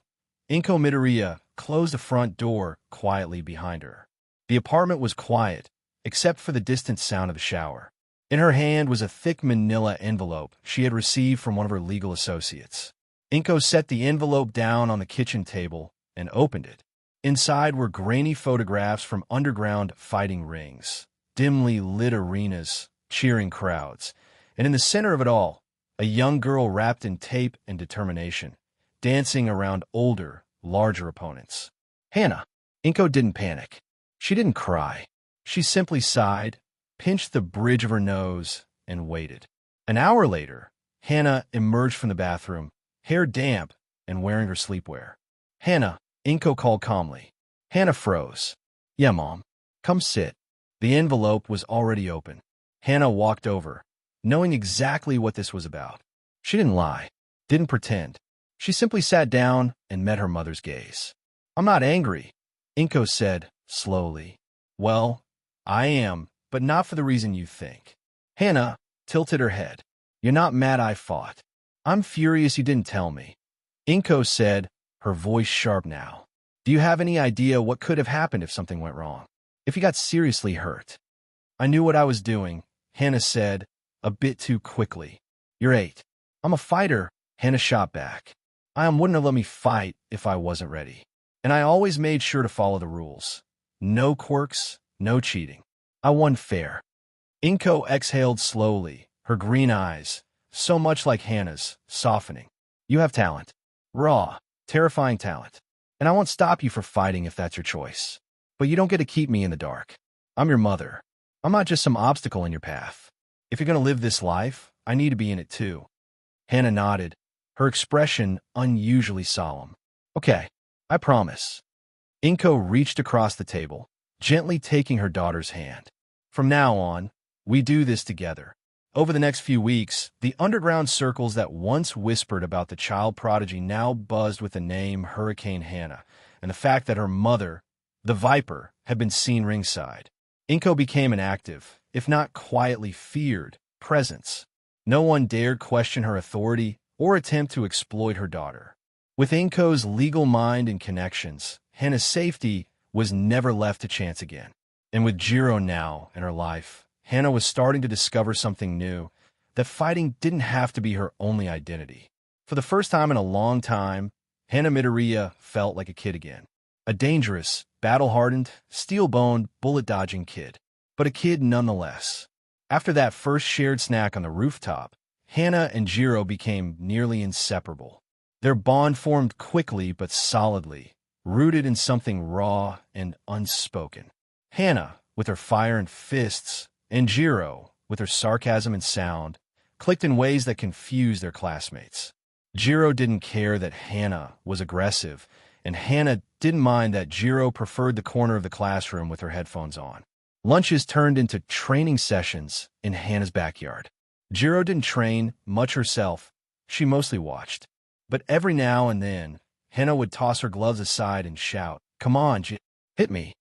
Inko Midoriya closed the front door quietly behind her. The apartment was quiet, except for the distant sound of the shower. In her hand was a thick manila envelope she had received from one of her legal associates. Inko set the envelope down on the kitchen table and opened it. Inside were grainy photographs from underground fighting rings, dimly lit arenas, cheering crowds, and in the center of it all, a young girl wrapped in tape and determination, dancing around older, larger opponents. Hana. Inko didn't panic. She didn't cry. She simply sighed, pinched the bridge of her nose, and waited. An hour later, Hana emerged from the bathroom, hair damp and wearing her sleepwear. Hana, Inko called calmly. Hana froze. Yeah, Mom. Come sit. The envelope was already open. Hana walked over, knowing exactly what this was about. She didn't lie, didn't pretend. She simply sat down and met her mother's gaze. I'm not angry, Inko said, slowly. Well, I am, but not for the reason you think. Hana tilted her head. You're not mad I fought. I'm furious you didn't tell me. Inko said, her voice sharp now. Do you have any idea what could have happened if something went wrong? If you got seriously hurt? I knew what I was doing, Hana said, a bit too quickly. You're 8. I'm a fighter, Hana shot back. Wouldn't have let me fight if I wasn't ready. And I always made sure to follow the rules. No quirks, no cheating. I won fair. Inko exhaled slowly, her green eyes, so much like Hana's, softening. You have talent. Raw, terrifying talent. And I won't stop you from fighting if that's your choice. But you don't get to keep me in the dark. I'm your mother. I'm not just some obstacle in your path. If you're going to live this life, I need to be in it too. Hana nodded, her expression unusually solemn. Okay, I promise. Inko reached across the table, gently taking her daughter's hand. From now on, we do this together. Over the next few weeks, the underground circles that once whispered about the child prodigy now buzzed with the name Hurricane Hana and the fact that her mother, the Viper, had been seen ringside. Inko became an active, if not quietly feared, presence. No one dared question her authority or attempt to exploit her daughter. With Inko's legal mind and connections, Hana's safety was never left to chance again. And with Jiro now in her life, Hana was starting to discover something new, that fighting didn't have to be her only identity. For the first time in a long time, Hana Midoriya felt like a kid again. A dangerous, battle-hardened, steel-boned, bullet-dodging kid. But a kid nonetheless. After that first shared snack on the rooftop, Hana and Jiro became nearly inseparable. Their bond formed quickly but solidly, rooted in something raw and unspoken. Hana, with her fire and fists, and Jiro, with her sarcasm and sound, clicked in ways that confused their classmates. Jiro didn't care that Hana was aggressive, and Hana didn't mind that Jiro preferred the corner of the classroom with her headphones on. Lunches turned into training sessions in Hana's backyard. Jiro didn't train much herself. She mostly watched. But every now and then, Hana would toss her gloves aside and shout, "Come on, hit me."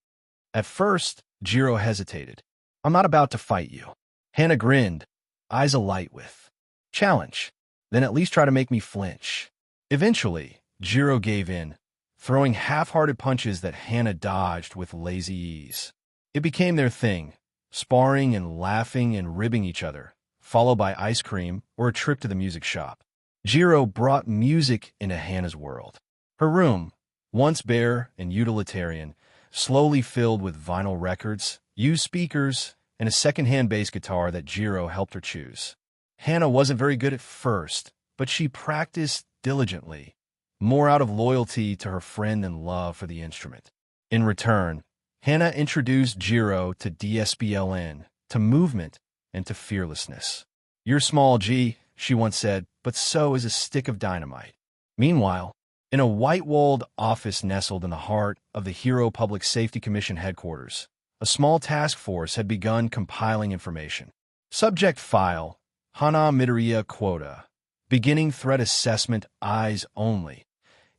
At first, Jiro hesitated. "I'm not about to fight you." Hana grinned, eyes alight with challenge. "Then at least try to make me flinch." Eventually, Jiro gave in, throwing half-hearted punches that Hana dodged with lazy ease. It became their thing, sparring and laughing and ribbing each other, followed by ice cream or a trip to the music shop. Jiro brought music into Hana's world. Her room, once bare and utilitarian, slowly filled with vinyl records, used speakers, and a second-hand bass guitar that Jiro helped her choose. Hana wasn't very good at first, but she practiced diligently, more out of loyalty to her friend than love for the instrument. In return, Hana introduced Jiro to DSBLN, to movement, and to fearlessness. "You're small, G," she once said, "but so is a stick of dynamite." Meanwhile, in a white-walled office nestled in the heart of the Hero Public Safety Commission headquarters, a small task force had begun compiling information. Subject file, Hana Midoriya quota. Beginning threat assessment, eyes only.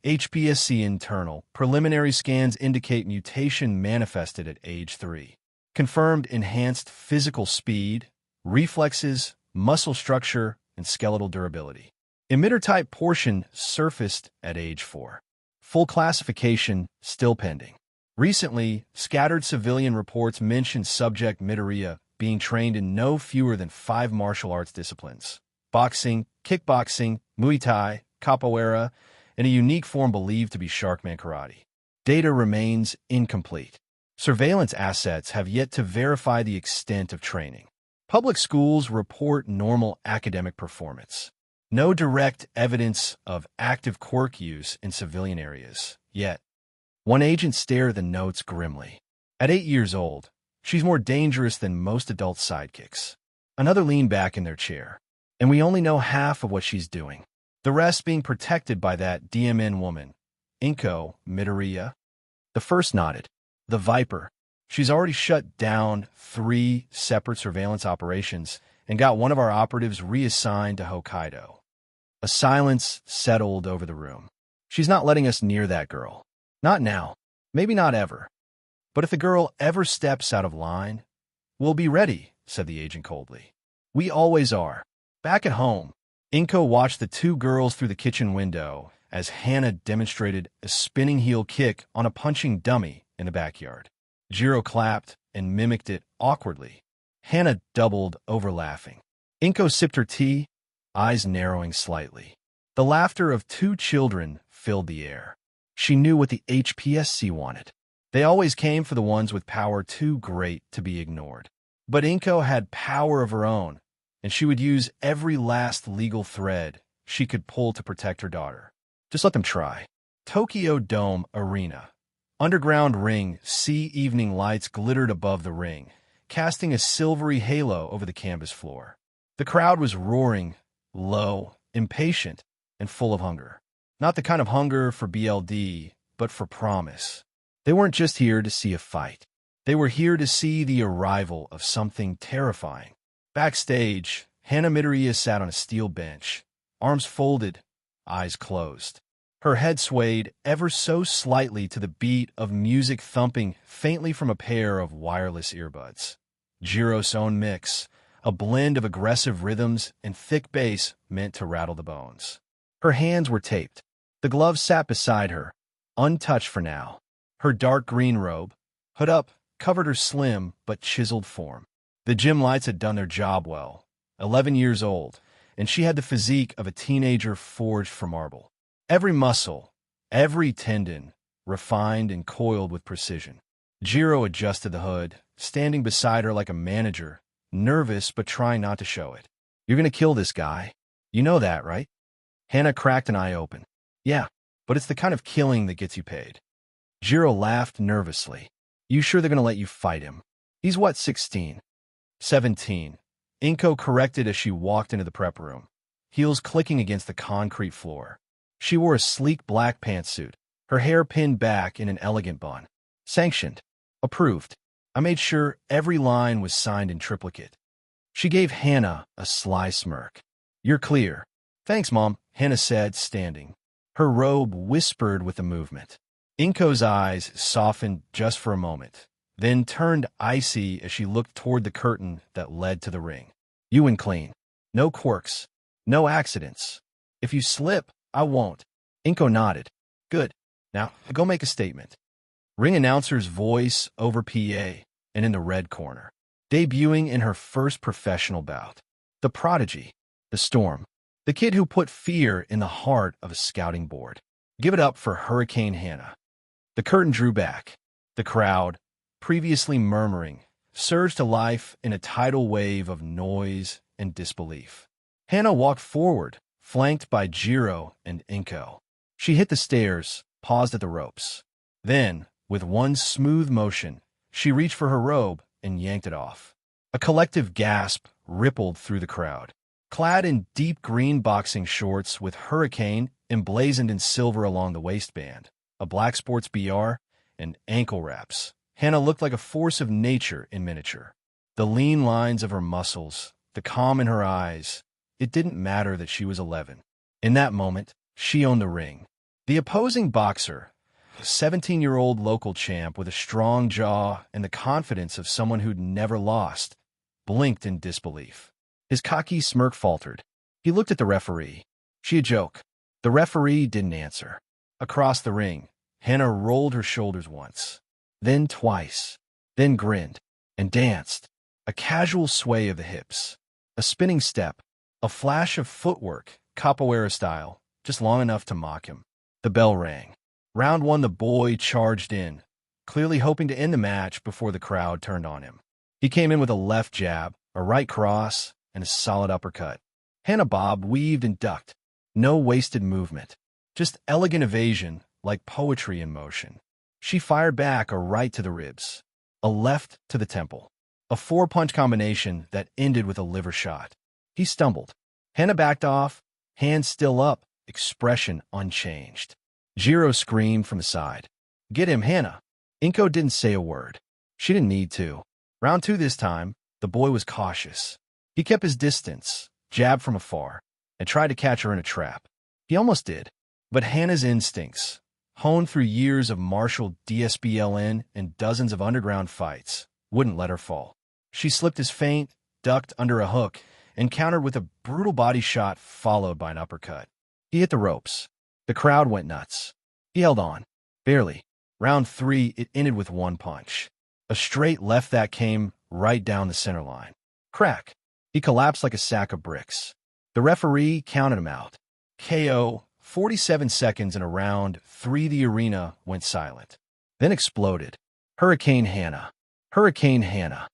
HPSC internal. Preliminary scans indicate mutation manifested at age 3. Confirmed enhanced physical speed, reflexes, muscle structure, and skeletal durability. Emitter-type portion surfaced at age 4. Full classification still pending. Recently, scattered civilian reports mentioned subject Midoriya being trained in no fewer than 5 martial arts disciplines: boxing, kickboxing, Muay Thai, Capoeira, and a unique form believed to be Sharkman Karate. Data remains incomplete. Surveillance assets have yet to verify the extent of training. Public schools report normal academic performance. No direct evidence of active quirk use in civilian areas, yet. One agent stared at the notes grimly. At 8 years old, she's more dangerous than most adult sidekicks. Another leaned back in their chair. And we only know half of what she's doing. The rest being protected by that DMN woman, Inko Midoriya. The first nodded. The Viper. She's already shut down 3 separate surveillance operations and got one of our operatives reassigned to Hokkaido. A silence settled over the room. She's not letting us near that girl. Not now. Maybe not ever. But if the girl ever steps out of line, we'll be ready, said the agent coldly. We always are. Back at home, Inko watched the 2 girls through the kitchen window as Hana demonstrated a spinning heel kick on a punching dummy in the backyard. Jiro clapped and mimicked it awkwardly. Hana doubled over laughing. Inko sipped her tea, eyes narrowing slightly. The laughter of 2 children filled the air. She knew what the HPSC wanted. They always came for the ones with power too great to be ignored. But Inko had power of her own, and she would use every last legal thread she could pull to protect her daughter. Just let them try. Tokyo Dome Arena. Underground ring, sea evening lights glittered above the ring, casting a silvery halo over the canvas floor. The crowd was roaring, low, impatient, and full of hunger. Not the kind of hunger for BLD, but for promise. They weren't just here to see a fight. They were here to see the arrival of something terrifying. Backstage, Hana Midoriya sat on a steel bench, arms folded, eyes closed. Her head swayed ever so slightly to the beat of music thumping faintly from a pair of wireless earbuds. Jiro's own mix, a blend of aggressive rhythms and thick bass meant to rattle the bones. Her hands were taped. The gloves sat beside her, untouched for now. Her dark green robe, hood up, covered her slim but chiseled form. The gym lights had done their job well. 11 years old, and she had the physique of a teenager forged for marble. Every muscle, every tendon, refined and coiled with precision. Jiro adjusted the hood, standing beside her like a manager, nervous but trying not to show it. "You're gonna kill this guy. You know that, right?" Hana cracked an eye open. "Yeah, but it's the kind of killing that gets you paid." Jiro laughed nervously. "You sure they're gonna let you fight him? He's what, 16? 17. Inko corrected as she walked into the prep room, heels clicking against the concrete floor. She wore a sleek black pantsuit, her hair pinned back in an elegant bun. "Sanctioned. Approved." I made sure every line was signed in triplicate. She gave Hana a sly smirk. "You're clear." "Thanks, Mom," Hana said, standing. Her robe whispered with the movement. Inko's eyes softened just for a moment, then turned icy as she looked toward the curtain that led to the ring. "You win clean. No quirks. No accidents. If you slip, I won't." Inko nodded. "Good. Now, go make a statement." Ring announcer's voice over PA, and in the red corner, debuting in her first professional bout, the prodigy, the storm, the kid who put fear in the heart of a scouting board. Give it up for Hurricane Hana. The curtain drew back. The crowd, previously murmuring, surged to life in a tidal wave of noise and disbelief. Hana walked forward, flanked by Jiro and Inko. She hit the stairs, paused at the ropes. Then, with one smooth motion, she reached for her robe and yanked it off. A collective gasp rippled through the crowd. Clad in deep green boxing shorts with Hurricane emblazoned in silver along the waistband, a black sports BR, and ankle wraps, Hana looked like a force of nature in miniature. The lean lines of her muscles, the calm in her eyes, it didn't matter that she was 11. In that moment, she owned the ring. The opposing boxer, a 17-year-old local champ with a strong jaw and the confidence of someone who'd never lost, blinked in disbelief. His cocky smirk faltered. He looked at the referee. She a joke. The referee didn't answer. Across the ring, Hana rolled her shoulders once, then twice, then grinned, and danced. A casual sway of the hips, a spinning step, a flash of footwork, Capoeira style, just long enough to mock him. The bell rang. Round one, the boy charged in, clearly hoping to end the match before the crowd turned on him. He came in with a left jab, a right cross, and a solid uppercut. Hana bobbed, weaved, and ducked. No wasted movement, just elegant evasion like poetry in motion. She fired back a right to the ribs, a left to the temple, a four-punch combination that ended with a liver shot. He stumbled. Hana backed off, hands still up, expression unchanged. Jiro screamed from the side. "Get him, Hana." Inko didn't say a word. She didn't need to. Round two this time, the boy was cautious. He kept his distance, jabbed from afar, and tried to catch her in a trap. He almost did. But Hana's instincts, honed through years of martial DSBLN and dozens of underground fights, wouldn't let her fall. She slipped his feint, ducked under a hook, and countered with a brutal body shot followed by an uppercut. He hit the ropes. The crowd went nuts. He held on. Barely. Round three, it ended with one punch. A straight left that came right down the center line. Crack. He collapsed like a sack of bricks. The referee counted him out. KO, 47 seconds in a round three. The arena went silent. Then exploded. Hurricane Hana. Hurricane Hana.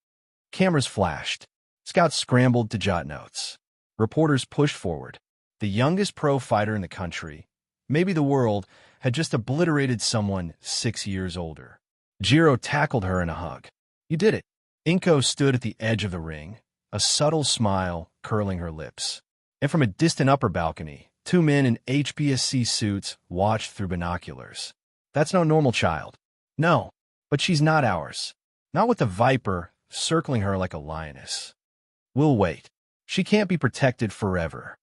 Cameras flashed. Scouts scrambled to jot notes. Reporters pushed forward. The youngest pro fighter in the country, maybe the world, had just obliterated someone 6 years older. Jiro tackled her in a hug. "You did it." Inko stood at the edge of the ring, a subtle smile curling her lips. And from a distant upper balcony, two men in HBSC suits watched through binoculars. "That's no normal child." "No, but she's not ours." Not with the viper circling her like a lioness. We'll wait. She can't be protected forever.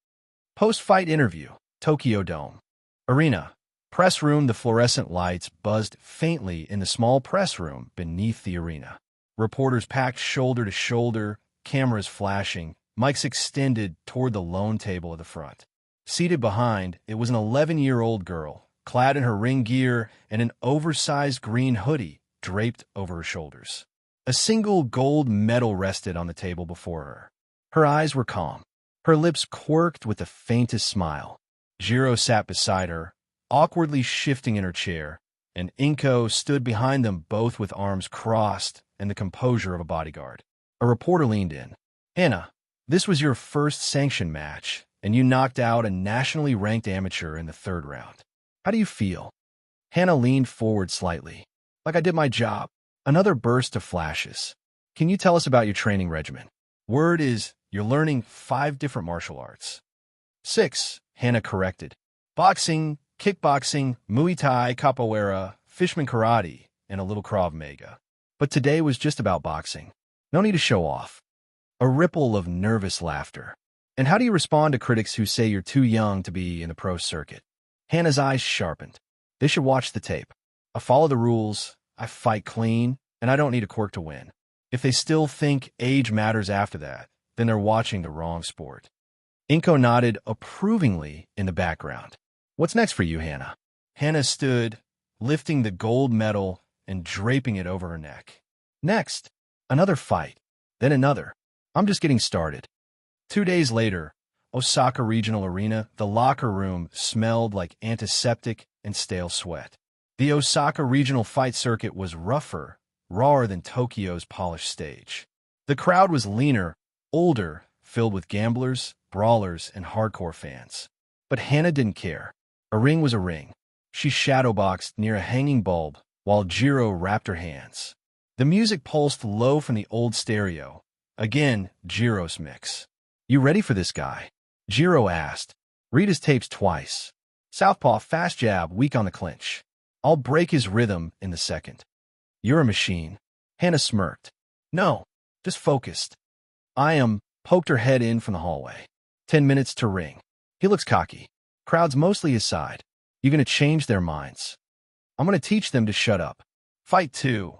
Post-fight interview, Tokyo Dome. Arena. Press room. The fluorescent lights buzzed faintly in the small press room beneath the arena. Reporters packed shoulder to shoulder, cameras flashing, mics extended toward the lone table at the front. Seated behind, it was an 11-year-old girl, clad in her ring gear and an oversized green hoodie draped over her shoulders. A single gold medal rested on the table before her. Her eyes were calm, her lips quirked with the faintest smile. Jiro sat beside her, awkwardly shifting in her chair, and Inko stood behind them both with arms crossed and the composure of a bodyguard. A reporter leaned in. Hana, this was your first sanctioned match, and you knocked out a nationally ranked amateur in the third round. How do you feel? Hana leaned forward slightly. Like I did my job. Another burst of flashes. Can you tell us about your training regimen? Word is, you're learning 5 different martial arts. 6, Hana corrected. Boxing, kickboxing, Muay Thai, Capoeira, Fishman Karate, and a little Krav Maga. But today was just about boxing. No need to show off. A ripple of nervous laughter. And how do you respond to critics who say you're too young to be in the pro circuit? Hana's eyes sharpened. They should watch the tape. I follow the rules, I fight clean, and I don't need a quirk to win. If they still think age matters after that, then they're watching the wrong sport. Inko nodded approvingly in the background. What's next for you, Hana? Hana stood, lifting the gold medal and draping it over her neck. Next, another fight, then another. I'm just getting started. 2 days later, Osaka Regional Arena, the locker room smelled like antiseptic and stale sweat. The Osaka Regional fight circuit was rougher, rawer than Tokyo's polished stage. The crowd was leaner, older, filled with gamblers, brawlers, and hardcore fans. But Hana didn't care. A ring was a ring. She shadowboxed near a hanging bulb while Jiro wrapped her hands. The music pulsed low from the old stereo. Again, Jiro's mix. You ready for this guy? Jiro asked. Read his tapes twice. Southpaw fast jab, weak on the clinch. I'll break his rhythm in the second. You're a machine. Hana smirked. No, just focused. I am, poked her head in from the hallway. 10 minutes to ring. He looks cocky. Crowd's mostly his side. You're going to change their minds. I'm going to teach them to shut up. Fight 2.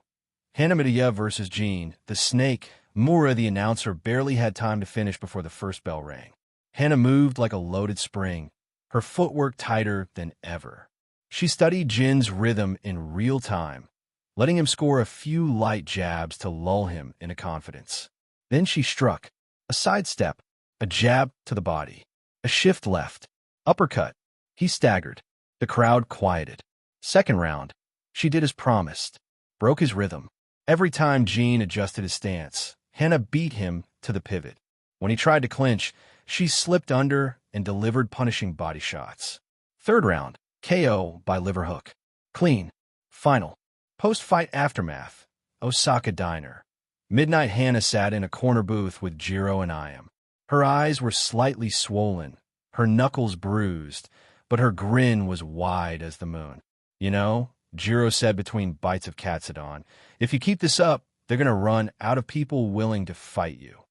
Hana Midoriya versus Jean, the snake. Mura, the announcer, barely had time to finish before the first bell rang. Hana moved like a loaded spring, her footwork tighter than ever. She studied Jin's rhythm in real time, letting him score a few light jabs to lull him into confidence. Then she struck. A sidestep, a jab to the body, a shift left, uppercut. He staggered. The crowd quieted. Second round, she did as promised, broke his rhythm. Every time Jin adjusted his stance, Hana beat him to the pivot. When he tried to clinch, she slipped under and delivered punishing body shots. Third round, KO by liver hook. Clean. Final. Post-fight aftermath. Osaka Diner. Midnight Hana sat in a corner booth with Jiro and Iam. Her eyes were slightly swollen, her knuckles bruised, but her grin was wide as the moon. You know, Jiro said between bites of Katsudon, if you keep this up, they're going to run out of people willing to fight you.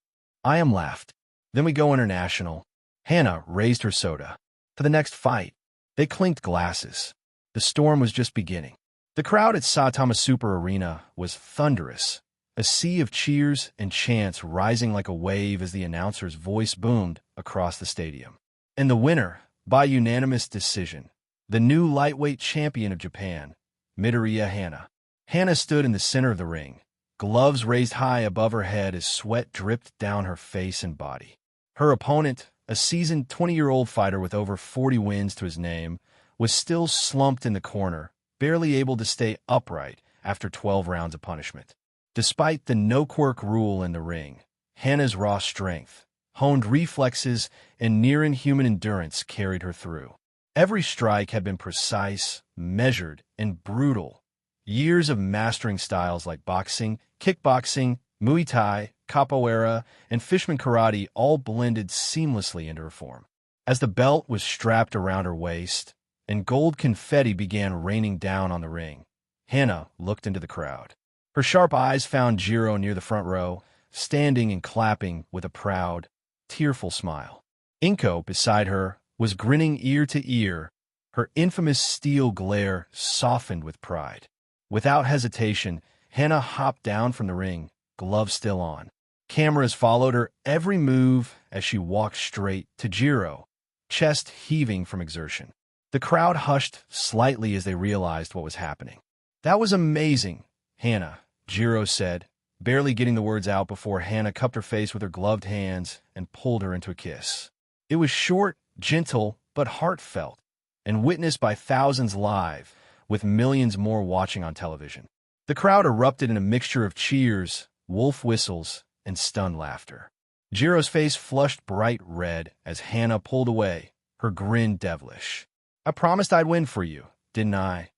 Iam laughed. Then we go international. Hana raised her soda. For the next fight, they clinked glasses. The storm was just beginning. The crowd at Saitama Super Arena was thunderous, a sea of cheers and chants rising like a wave as the announcer's voice boomed across the stadium. And the winner, by unanimous decision, the new lightweight champion of Japan, Midoriya Hana. Hana stood in the center of the ring, gloves raised high above her head as sweat dripped down her face and body. Her opponent, a seasoned 20-year-old fighter with over 40 wins to his name, was still slumped in the corner, barely able to stay upright after 12 rounds of punishment. Despite the no-quirk rule in the ring, Hana's raw strength, honed reflexes, and near-inhuman endurance carried her through. Every strike had been precise, measured, and brutal. Years of mastering styles like boxing, kickboxing, Muay Thai, Capoeira, and Fishman Karate all blended seamlessly into her form. As the belt was strapped around her waist and gold confetti began raining down on the ring, Hana looked into the crowd. Her sharp eyes found Jiro near the front row, standing and clapping with a proud, tearful smile. Inko, beside her, was grinning ear to ear, her infamous steel glare softened with pride. Without hesitation, Hana hopped down from the ring, gloves still on. Cameras followed her every move as she walked straight to Jiro, chest heaving from exertion. The crowd hushed slightly as they realized what was happening. "That was amazing, Hana," Jiro said, barely getting the words out before Hana cupped her face with her gloved hands and pulled her into a kiss. It was short, gentle, but heartfelt, and witnessed by thousands live, with millions more watching on television. The crowd erupted in a mixture of cheers, wolf whistles, and stunned laughter. Jiro's face flushed bright red as Hana pulled away, her grin devilish. "I promised I'd win for you, didn't I?"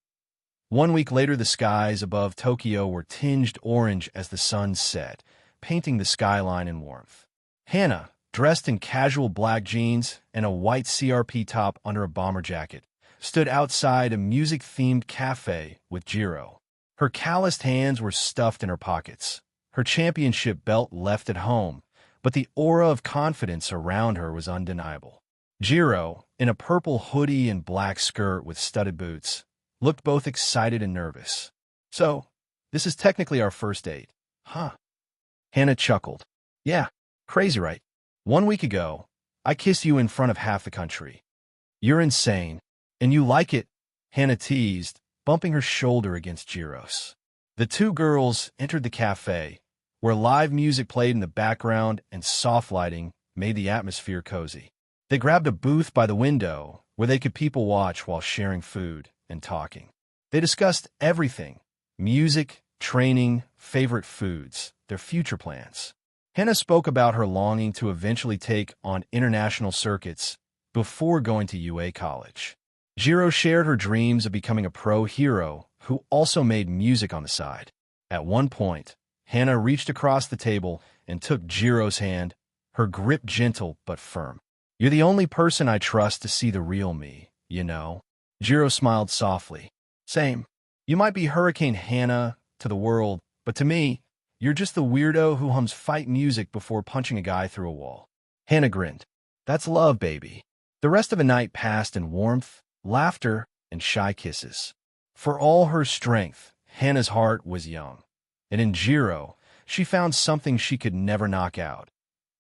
1 week later, the skies above Tokyo were tinged orange as the sun set, painting the skyline in warmth. Hana, dressed in casual black jeans and a white CRP top under a bomber jacket, stood outside a music-themed cafe with Jiro. Her calloused hands were stuffed in her pockets, her championship belt left at home, but the aura of confidence around her was undeniable. Jiro, in a purple hoodie and black skirt with studded boots, looked both excited and nervous. "So, this is technically our first date, huh?" Hana chuckled. "Yeah, crazy, right? 1 week ago, I kissed you in front of half the country. You're insane, and you like it," Hana teased, bumping her shoulder against Jiro's. The two girls entered the cafe, where live music played in the background and soft lighting made the atmosphere cozy. They grabbed a booth by the window where they could people watch while sharing food and talking. They discussed everything: music, training, favorite foods, their future plans. Hana spoke about her longing to eventually take on international circuits before going to UA college. Jiro shared her dreams of becoming a pro hero who also made music on the side. At one point, Hana reached across the table and took Jiro's hand, her grip gentle but firm. "You're the only person I trust to see the real me, you know." Jiro smiled softly. "Same. You might be Hurricane Hana to the world, but to me, you're just the weirdo who hums fight music before punching a guy through a wall." Hana grinned. "That's love, baby." The rest of the night passed in warmth, laughter, and shy kisses. For all her strength, Hana's heart was young. And in Jiro, she found something she could never knock out: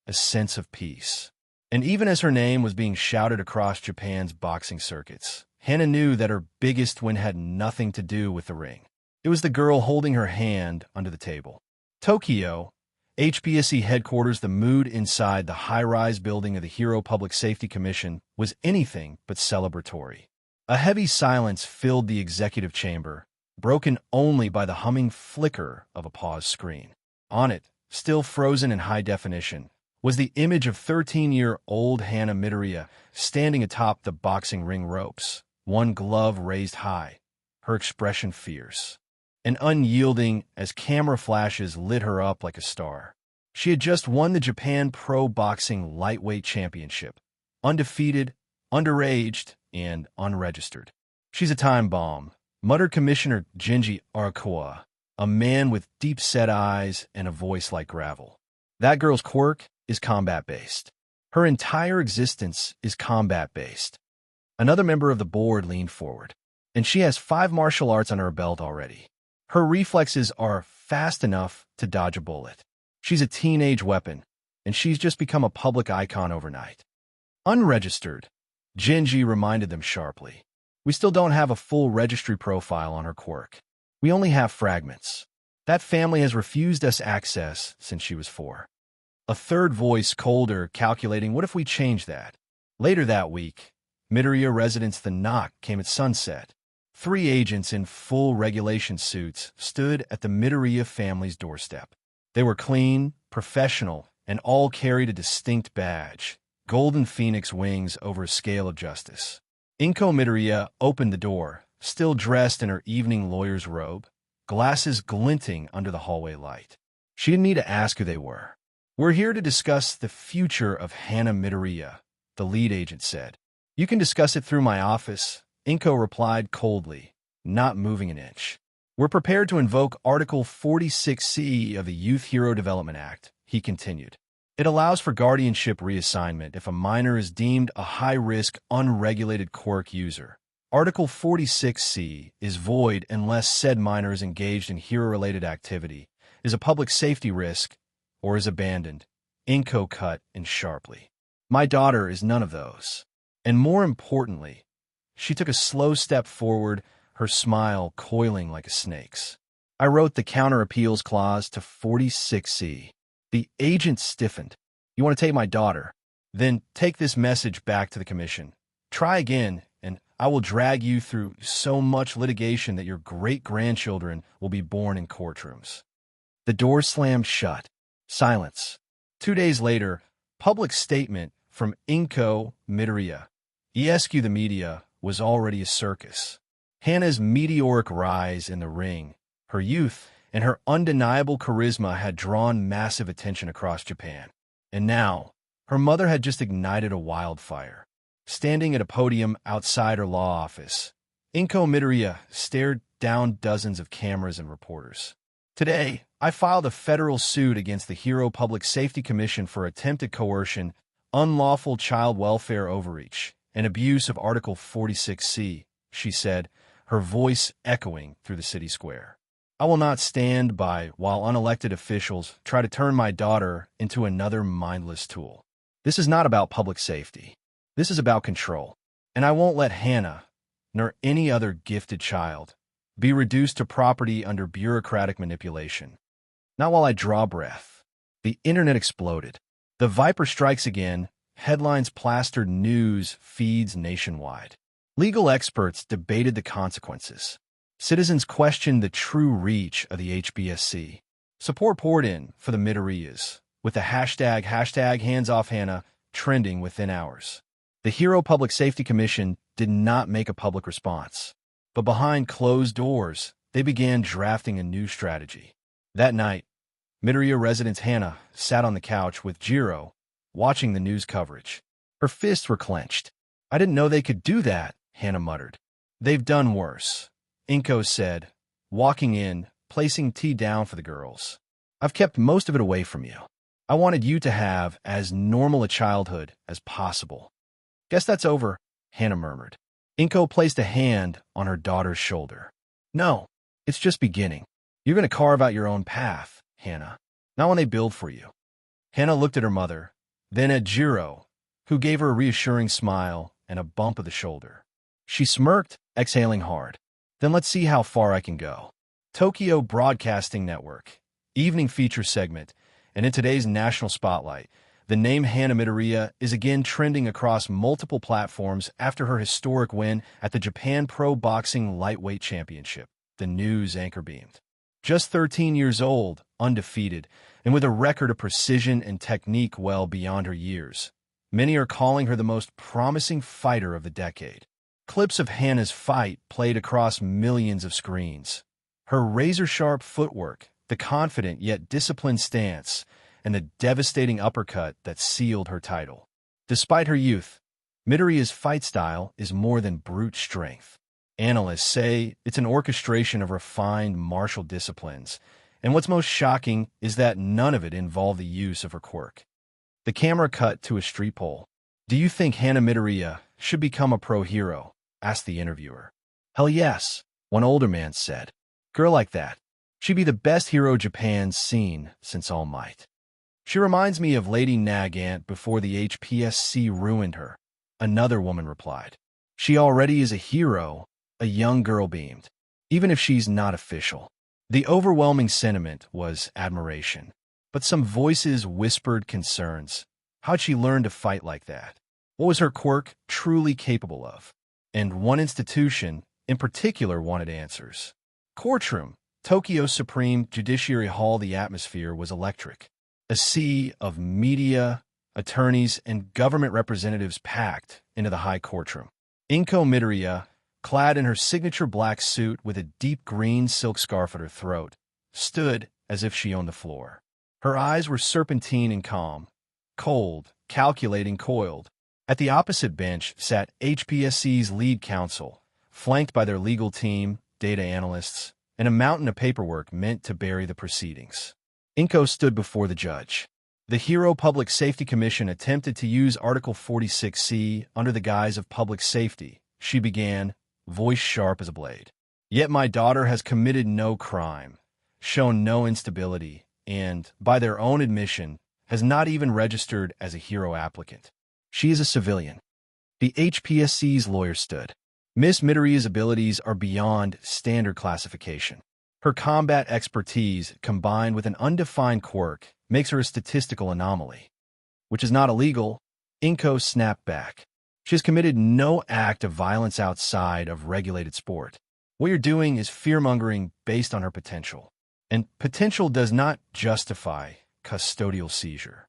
a sense of peace. And even as her name was being shouted across Japan's boxing circuits, Hana knew that her biggest win had nothing to do with the ring. It was the girl holding her hand under the table. Tokyo, HPSC headquarters. The mood inside the high-rise building of the Hero Public Safety Commission was anything but celebratory. A heavy silence filled the executive chamber, broken only by the humming flicker of a pause screen. On it, still frozen in high definition, was the image of 13-year-old Hana Midoriya standing atop the boxing ring ropes, one glove raised high, her expression fierce and unyielding as camera flashes lit her up like a star. She had just won the Japan Pro Boxing Lightweight Championship, undefeated, underaged, and unregistered. "She's a time bomb," muttered Commissioner Genji Arakawa, a man with deep-set eyes and a voice like gravel. "That girl's quirk is combat-based. Her entire existence is combat-based." Another member of the board leaned forward. "And she has 5 martial arts under her belt already. Her reflexes are fast enough to dodge a bullet. She's a teenage weapon, and she's just become a public icon overnight." "Unregistered," Genji reminded them sharply. "We still don't have a full registry profile on her quirk. We only have fragments. That family has refused us access since she was 4. A third voice, colder, calculating, "What if we change that?" Later that week, Midoriya residence The Knock came at sunset. 3 agents in full regulation suits stood at the Midoriya family's doorstep. They were clean, professional, and all carried a distinct badge: golden phoenix wings over a scale of justice. Inko Midoriya opened the door, still dressed in her evening lawyer's robe, glasses glinting under the hallway light. She didn't need to ask who they were. "We're here to discuss the future of Hana Midoriya," the lead agent said. "You can discuss it through my office," Inko replied coldly, not moving an inch. We're prepared to invoke Article 46C of the Youth Hero Development Act, he continued. It allows for guardianship reassignment if a minor is deemed a high-risk, unregulated quirk user. Article 46C is void unless said minor is engaged in hero-related activity, is a public safety risk, or is abandoned. Inko cut in sharply. My daughter is none of those. And more importantly, she took a slow step forward, her smile coiling like a snake's. I wrote the counter-appeals clause to 46C. The agent stiffened. You want to take my daughter? Then take this message back to the commission. Try again, and I will drag you through so much litigation that your great-grandchildren will be born in courtrooms. The door slammed shut. Silence. 2 days later, public statement from Hana Midoriya. Esque the media was already a circus. Hana's meteoric rise in the ring, her youth, and her undeniable charisma had drawn massive attention across Japan. And now, her mother had just ignited a wildfire. Standing at a podium outside her law office, Hana Midoriya stared down dozens of cameras and reporters. Today, I filed a federal suit against the Hero Public Safety Commission for attempted coercion, unlawful child welfare overreach, and abuse of Article 46C, she said, her voice echoing through the city square. I will not stand by while unelected officials try to turn my daughter into another mindless tool. This is not about public safety. This is about control. And I won't let Hana, nor any other gifted child, be reduced to property under bureaucratic manipulation. Not while I draw breath. The internet exploded. The Viper strikes again. Headlines plastered news feeds nationwide. Legal experts debated the consequences. Citizens questioned the true reach of the HBSC. Support poured in for the Midoriyas, with the hashtag #HandsOffHana trending within hours. The Hero Public Safety Commission did not make a public response, but behind closed doors, they began drafting a new strategy. That night, Midoriya resident Hana sat on the couch with Jiro, watching the news coverage. Her fists were clenched. I didn't know they could do that, Hana muttered. They've done worse, Inko said, walking in, placing tea down for the girls. I've kept most of it away from you. I wanted you to have as normal a childhood as possible. Guess that's over, Hana murmured. Inko placed a hand on her daughter's shoulder. No, it's just beginning. You're going to carve out your own path, Hana. Not when they build for you. Hana looked at her mother, then at Jiro, who gave her a reassuring smile and a bump of the shoulder. She smirked, exhaling hard. Then let's see how far I can go. Tokyo Broadcasting Network, evening feature segment, and in today's national spotlight, the name Hana Midoriya is again trending across multiple platforms after her historic win at the Japan Pro Boxing Lightweight Championship, the news anchor beamed. Just 13 years old, undefeated, and with a record of precision and technique well beyond her years, many are calling her the most promising fighter of the decade. Clips of Hana's fight played across millions of screens. Her razor-sharp footwork, the confident yet disciplined stance, and the devastating uppercut that sealed her title. Despite her youth, Midoriya's fight style is more than brute strength. Analysts say it's an orchestration of refined martial disciplines, and what's most shocking is that none of it involved the use of her quirk. The camera cut to a street pole. Do you think Hana Midoriya should become a pro hero? Asked the interviewer. Hell yes, one older man said. Girl like that, she'd be the best hero Japan's seen since All Might. She reminds me of Lady Nagant before the HPSC ruined her, another woman replied. She already is a hero, a young girl beamed, even if she's not official. The overwhelming sentiment was admiration, but some voices whispered concerns. How'd she learn to fight like that? What was her quirk truly capable of? And one institution, in particular, wanted answers. Courtroom, Tokyo's Supreme Judiciary Hall. The atmosphere was electric. A sea of media, attorneys, and government representatives packed into the high courtroom. Hana Midoriya, clad in her signature black suit with a deep green silk scarf at her throat, stood as if she owned the floor. Her eyes were serpentine and calm, cold, calculating, coiled. At the opposite bench sat HPSC's lead counsel, flanked by their legal team, data analysts, and a mountain of paperwork meant to bury the proceedings. Inko stood before the judge. The Hero Public Safety Commission attempted to use Article 46C under the guise of public safety. She began, voice sharp as a blade. Yet my daughter has committed no crime, shown no instability, and, by their own admission, has not even registered as a hero applicant. She is a civilian. The HPSC's lawyer stood. Miss Midoriya's abilities are beyond standard classification. Her combat expertise, combined with an undefined quirk, makes her a statistical anomaly. Which is not illegal, Inko snapped back. She has committed no act of violence outside of regulated sport. What you're doing is fear-mongering based on her potential. And potential does not justify custodial seizure.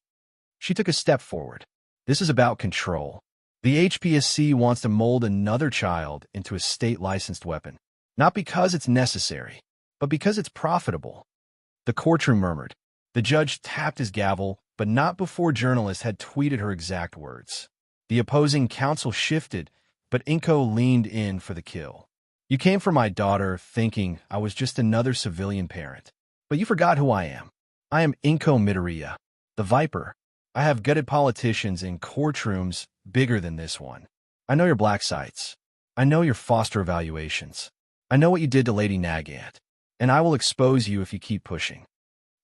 She took a step forward. This is about control. The HPSC wants to mold another child into a state-licensed weapon, not because it's necessary, but because it's profitable. The courtroom murmured. The judge tapped his gavel, but not before journalists had tweeted her exact words. The opposing counsel shifted, but Inko leaned in for the kill. You came for my daughter thinking I was just another civilian parent. But you forgot who I am. I am Hana Midoriya, the Viper. I have gutted politicians in courtrooms bigger than this one. I know your black sites. I know your foster evaluations. I know what you did to Lady Nagant, and I will expose you if you keep pushing.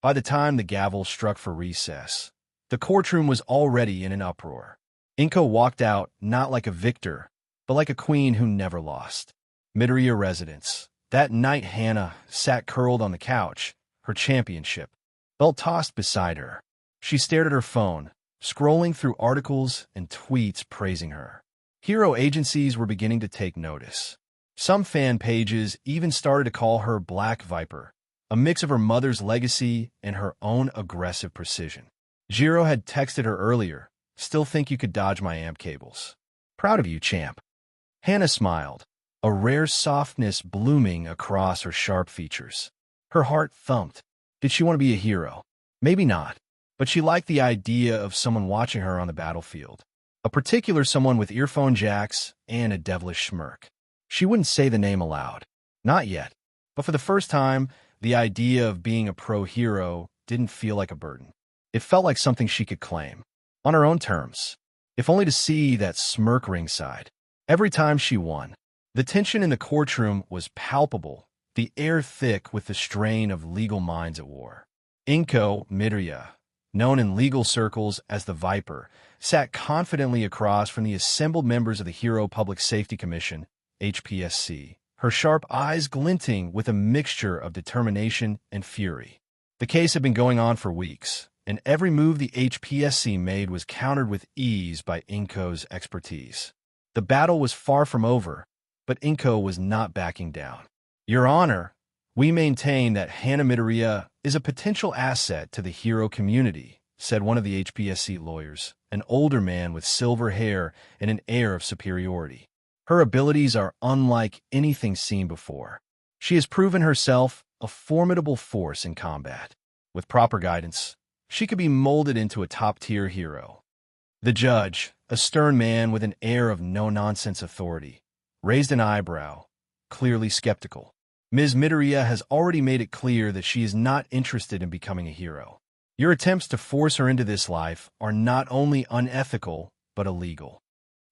By the time the gavel struck for recess, the courtroom was already in an uproar. Inko walked out not like a victor, but like a queen who never lost. Midoriya residence. That night Hana sat curled on the couch, her championship belt tossed beside her. She stared at her phone, scrolling through articles and tweets praising her. Hero agencies were beginning to take notice. Some fan pages even started to call her Black Viper, a mix of her mother's legacy and her own aggressive precision. Jiro had texted her earlier, still think you could dodge my amp cables. Proud of you, champ. Hana smiled, a rare softness blooming across her sharp features. Her heart thumped. Did she want to be a hero? Maybe not, but she liked the idea of someone watching her on the battlefield. A particular someone with earphone jacks and a devilish smirk. She wouldn't say the name aloud. Not yet. But for the first time, the idea of being a pro-hero didn't feel like a burden. It felt like something she could claim. On her own terms. If only to see that smirk ringside. Every time she won. The tension in the courtroom was palpable, the air thick with the strain of legal minds at war. Hana Midoriya, known in legal circles as the Viper, sat confidently across from the assembled members of the Hero Public Safety Commission, HPSC, her sharp eyes glinting with a mixture of determination and fury. The case had been going on for weeks, and every move the HPSC made was countered with ease by Inko's expertise. The battle was far from over, but Inko was not backing down. Your Honor, we maintain that Hana Midoriya is a potential asset to the hero community, said one of the HPSC lawyers, an older man with silver hair and an air of superiority. Her abilities are unlike anything seen before. She has proven herself a formidable force in combat. With proper guidance, she could be molded into a top-tier hero. The judge, a stern man with an air of no-nonsense authority, raised an eyebrow, clearly skeptical. Ms. Midoriya has already made it clear that she is not interested in becoming a hero. Your attempts to force her into this life are not only unethical, but illegal.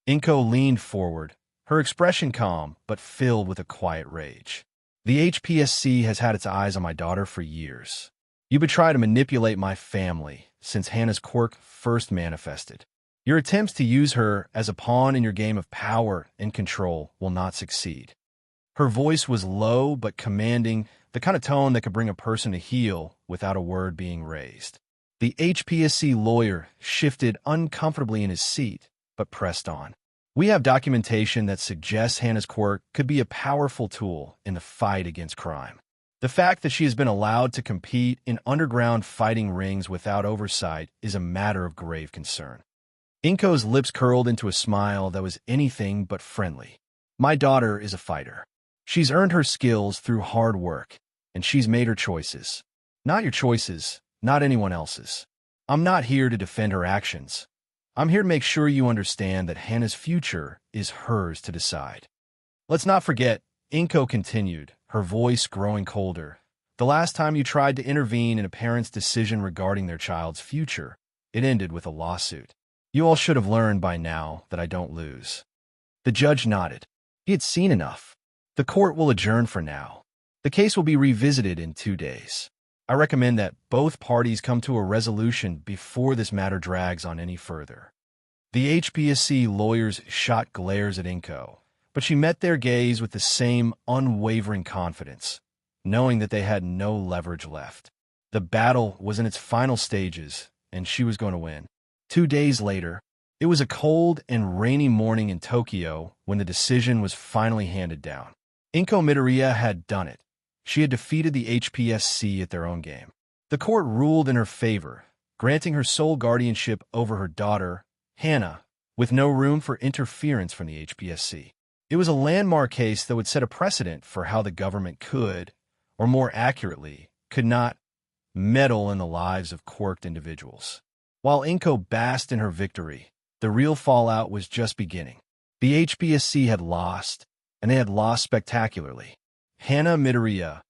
Inko leaned forward, her expression calm, but filled with a quiet rage. The HPSC has had its eyes on my daughter for years. You've been trying to manipulate my family since Hana's quirk first manifested. Your attempts to use her as a pawn in your game of power and control will not succeed. Her voice was low but commanding, the kind of tone that could bring a person to heel without a word being raised. The HPSC lawyer shifted uncomfortably in his seat, but pressed on. We have documentation that suggests Hana's quirk could be a powerful tool in the fight against crime. The fact that she has been allowed to compete in underground fighting rings without oversight is a matter of grave concern. Inko's lips curled into a smile that was anything but friendly. My daughter is a fighter. She's earned her skills through hard work, and she's made her choices. Not your choices, not anyone else's. I'm not here to defend her actions. I'm here to make sure you understand that Hana's future is hers to decide. Let's not forget, Inko continued, her voice growing colder. "The last time you tried to intervene in a parent's decision regarding their child's future, it ended with a lawsuit. You all should have learned by now that I don't lose." The judge nodded. He had seen enough. "The court will adjourn for now. The case will be revisited in 2 days. I recommend that both parties come to a resolution before this matter drags on any further." The HPSC lawyers shot glares at Inko, but she met their gaze with the same unwavering confidence, knowing that they had no leverage left. The battle was in its final stages, and she was going to win. 2 days later, it was a cold and rainy morning in Tokyo when the decision was finally handed down. Inko Midoriya had done it. She had defeated the HPSC at their own game. The court ruled in her favor, granting her sole guardianship over her daughter, Hana, with no room for interference from the HPSC. It was a landmark case that would set a precedent for how the government could, or more accurately, could not, meddle in the lives of quirked individuals. While Inko basked in her victory, the real fallout was just beginning. The HPSC had lost, and they had lost spectacularly. Hana Midoriya,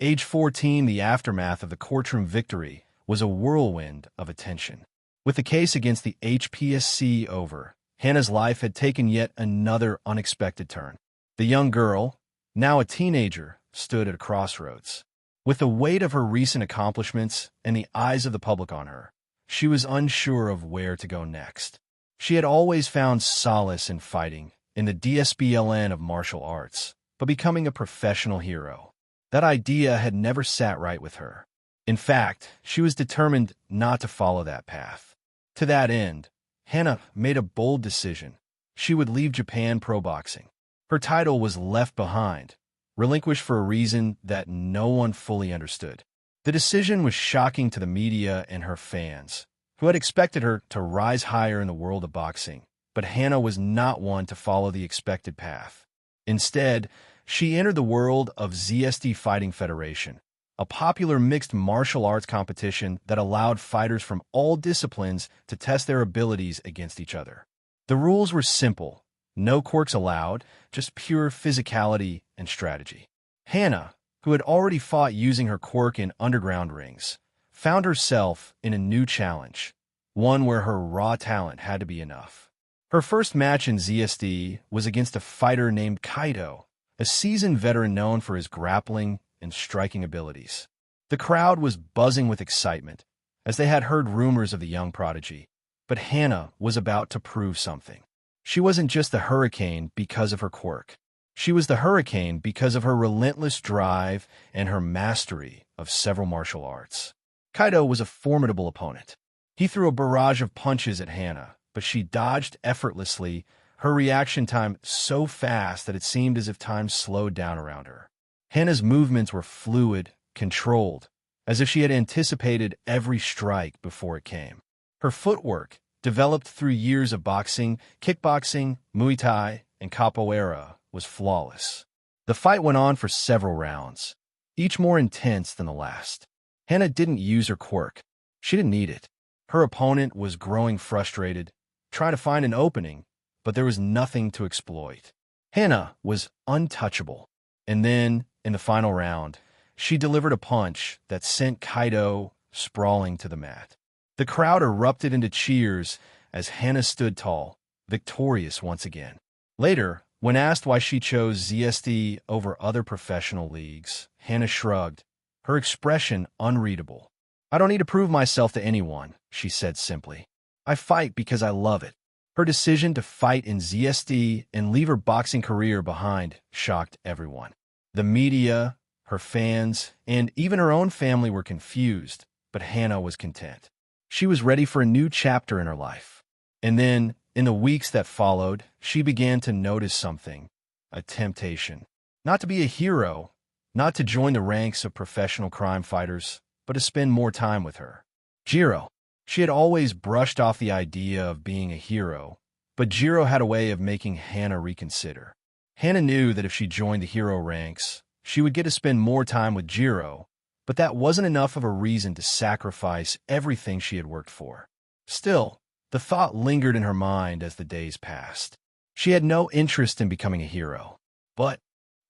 age 14, the aftermath of the courtroom victory, was a whirlwind of attention. With the case against the HPSC over, Hana's life had taken yet another unexpected turn. The young girl, now a teenager, stood at a crossroads. With the weight of her recent accomplishments and the eyes of the public on her, she was unsure of where to go next. She had always found solace in fighting, in the DSBLN of martial arts, but becoming a professional hero, that idea had never sat right with her. In fact, she was determined not to follow that path. To that end, Hana made a bold decision. She would leave Japan pro boxing. Her title was left behind, relinquished for a reason that no one fully understood. The decision was shocking to the media and her fans, who had expected her to rise higher in the world of boxing. But Hana was not one to follow the expected path. Instead, she entered the world of ZSD Fighting Federation, a popular mixed martial arts competition that allowed fighters from all disciplines to test their abilities against each other. The rules were simple. No quirks allowed, just pure physicality and strategy. Hana, who had already fought using her quirk in underground rings, found herself in a new challenge, one where her raw talent had to be enough. Her first match in ZSD was against a fighter named Kaido, a seasoned veteran known for his grappling and striking abilities. The crowd was buzzing with excitement, as they had heard rumors of the young prodigy, but Hana was about to prove something. She wasn't just the hurricane because of her quirk. She was the hurricane because of her relentless drive and her mastery of several martial arts. Kaido was a formidable opponent. He threw a barrage of punches at Hana, but she dodged effortlessly, her reaction time so fast that it seemed as if time slowed down around her. Hana's movements were fluid, controlled, as if she had anticipated every strike before it came. Her footwork, developed through years of boxing, kickboxing, Muay Thai, and Capoeira, was flawless. The fight went on for several rounds, each more intense than the last. Hana didn't use her quirk. She didn't need it. Her opponent was growing frustrated, trying to find an opening, but there was nothing to exploit. Hana was untouchable. And then, in the final round, she delivered a punch that sent Kaido sprawling to the mat. The crowd erupted into cheers as Hana stood tall, victorious once again. Later, when asked why she chose ZSD over other professional leagues, Hana shrugged, her expression unreadable. "I don't need to prove myself to anyone," she said simply. "I fight because I love it." Her decision to fight in ZSD and leave her boxing career behind shocked everyone. The media, her fans, and even her own family were confused, but Hana was content. She was ready for a new chapter in her life. And then, in the weeks that followed, she began to notice something, a temptation. Not to be a hero, not to join the ranks of professional crime fighters, but to spend more time with her. Jiro. She had always brushed off the idea of being a hero, but Jiro had a way of making Hana reconsider. Hana knew that if she joined the hero ranks, she would get to spend more time with Jiro, but that wasn't enough of a reason to sacrifice everything she had worked for. Still, the thought lingered in her mind as the days passed. She had no interest in becoming a hero, but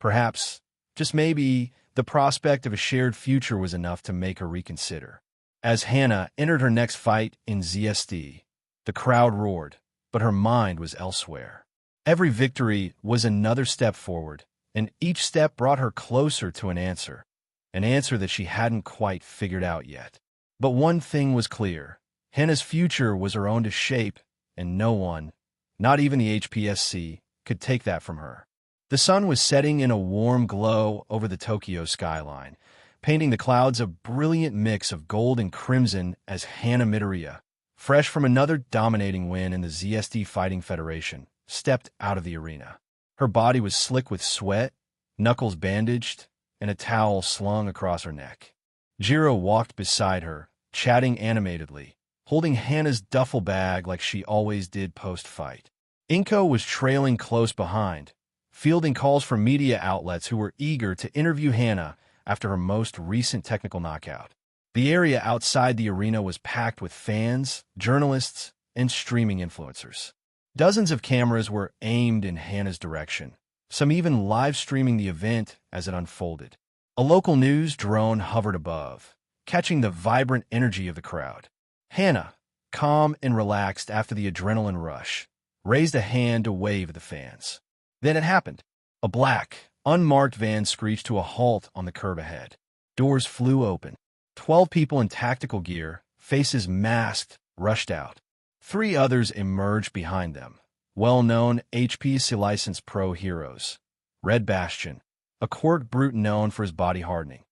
perhaps Just maybe the prospect of a shared future was enough to make her reconsider. As Hana entered her next fight in ZSD, the crowd roared, but her mind was elsewhere. Every victory was another step forward, and each step brought her closer to an answer that she hadn't quite figured out yet. But one thing was clear. Hana's future was her own to shape, and no one, not even the HPSC, could take that from her. The sun was setting in a warm glow over the Tokyo skyline, painting the clouds a brilliant mix of gold and crimson as Hana Midoriya, fresh from another dominating win in the ZSD Fighting Federation, stepped out of the arena. Her body was slick with sweat, knuckles bandaged, and a towel slung across her neck. Jiro walked beside her, chatting animatedly, holding Hana's duffel bag like she always did post-fight. Inko was trailing close behind, fielding calls from media outlets who were eager to interview Hana after her most recent technical knockout. The area outside the arena was packed with fans, journalists, and streaming influencers. Dozens of cameras were aimed in Hana's direction, some even live streaming the event as it unfolded. A local news drone hovered above, catching the vibrant energy of the crowd. Hana, calm and relaxed after the adrenaline rush, raised a hand to wave at the fans. Then it happened. A black, unmarked van screeched to a halt on the curb ahead. Doors flew open. 12 people in tactical gear, faces masked, rushed out. 3 others emerged behind them. Well-known HPSC licensed pro heroes. Red Bastion, a quirk brute known for his body hardening.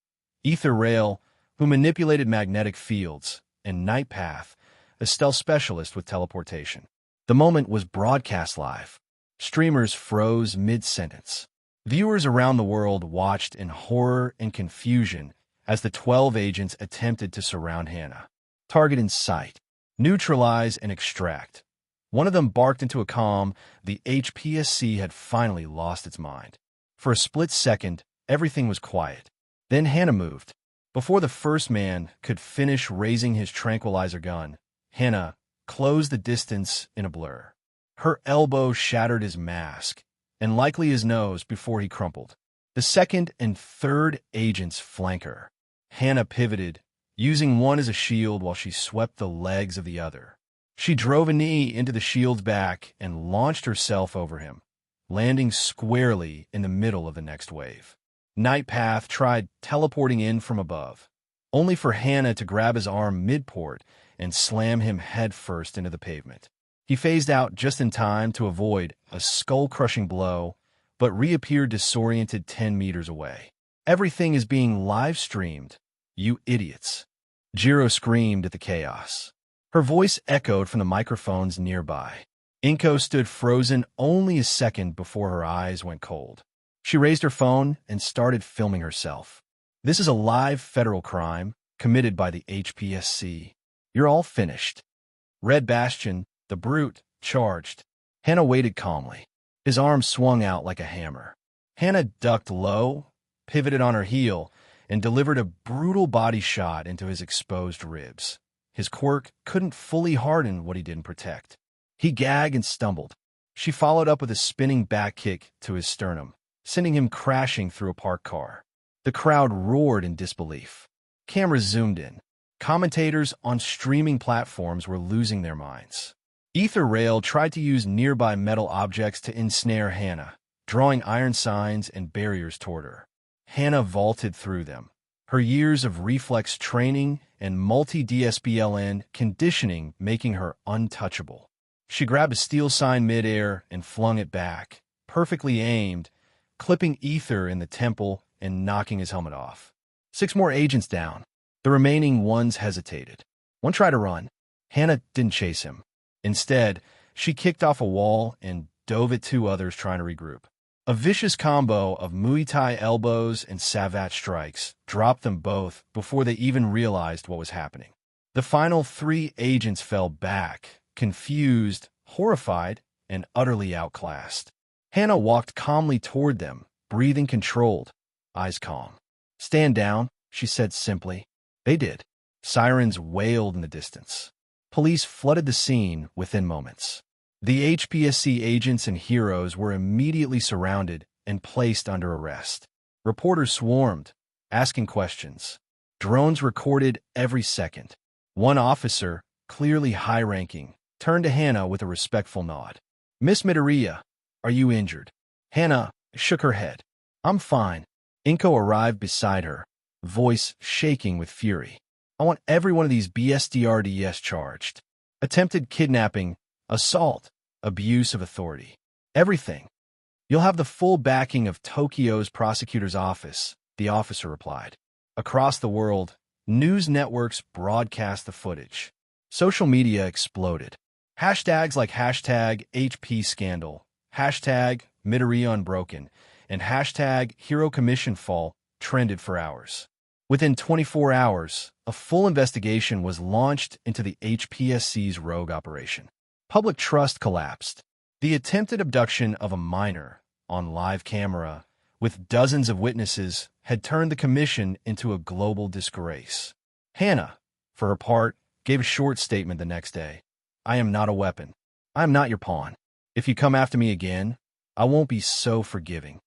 Ether Rail, who manipulated magnetic fields. And Night Path, a stealth specialist with teleportation. The moment was broadcast live. Streamers froze mid-sentence. Viewers around the world watched in horror and confusion as the 12 agents attempted to surround Hana. Target in sight. Neutralize and extract. One of them barked into a calm. The HPSC had finally lost its mind. For a split second, everything was quiet. Then Hana moved. Before the first man could finish raising his tranquilizer gun, Hana closed the distance in a blur. Her elbow shattered his mask, and likely his nose before he crumpled. The second and third agents flanked her. Hana pivoted, using one as a shield while she swept the legs of the other. She drove a knee into the shield's back and launched herself over him, landing squarely in the middle of the next wave. Night Path tried teleporting in from above, only for Hana to grab his arm mid-port and slam him headfirst into the pavement. He phased out just in time to avoid a skull-crushing blow, but reappeared disoriented 10 meters away. Everything is being live-streamed, you idiots. Jiro screamed at the chaos. Her voice echoed from the microphones nearby. Inko stood frozen only a second before her eyes went cold. She raised her phone and started filming herself. This is a live federal crime committed by the HPSC. You're all finished. Red Bastion, the brute, charged. Hana waited calmly. His arm swung out like a hammer. Hana ducked low, pivoted on her heel, and delivered a brutal body shot into his exposed ribs. His quirk couldn't fully harden what he didn't protect. He gagged and stumbled. She followed up with a spinning back kick to his sternum, sending him crashing through a parked car. The crowd roared in disbelief. Cameras zoomed in. Commentators on streaming platforms were losing their minds. Ether Rail tried to use nearby metal objects to ensnare Hana, drawing iron signs and barriers toward her. Hana vaulted through them, her years of reflex training and multi-DSBLN conditioning making her untouchable. She grabbed a steel sign midair and flung it back, perfectly aimed, clipping Ether in the temple and knocking his helmet off. 6 more agents down. The remaining ones hesitated. One tried to run. Hana didn't chase him. Instead, she kicked off a wall and dove at 2 others trying to regroup. A vicious combo of Muay Thai elbows and savate strikes dropped them both before they even realized what was happening. The final 3 agents fell back, confused, horrified, and utterly outclassed. Hana walked calmly toward them, breathing controlled, eyes calm. "Stand down," she said simply. They did. Sirens wailed in the distance. Police flooded the scene within moments. The HPSC agents and heroes were immediately surrounded and placed under arrest. Reporters swarmed, asking questions. Drones recorded every second. One officer, clearly high-ranking, turned to Hana with a respectful nod. "Miss Midoriya, are you injured?" Hana shook her head. "I'm fine." Inko arrived beside her, voice shaking with fury. "I want every one of these BSDRDs charged. Attempted kidnapping, assault, abuse of authority. Everything. You'll have the full backing of Tokyo's prosecutor's office," the officer replied. Across the world, news networks broadcast the footage. Social media exploded. Hashtags like hashtag HP scandal, hashtag Midoriya unbroken, and hashtag Hero Commission fall trended for hours. Within 24 hours, a full investigation was launched into the HPSC's rogue operation. Public trust collapsed. The attempted abduction of a minor, on live camera, with dozens of witnesses, had turned the commission into a global disgrace. Hana, for her part, gave a short statement the next day. "I am not a weapon. I am not your pawn. If you come after me again, I won't be so forgiving."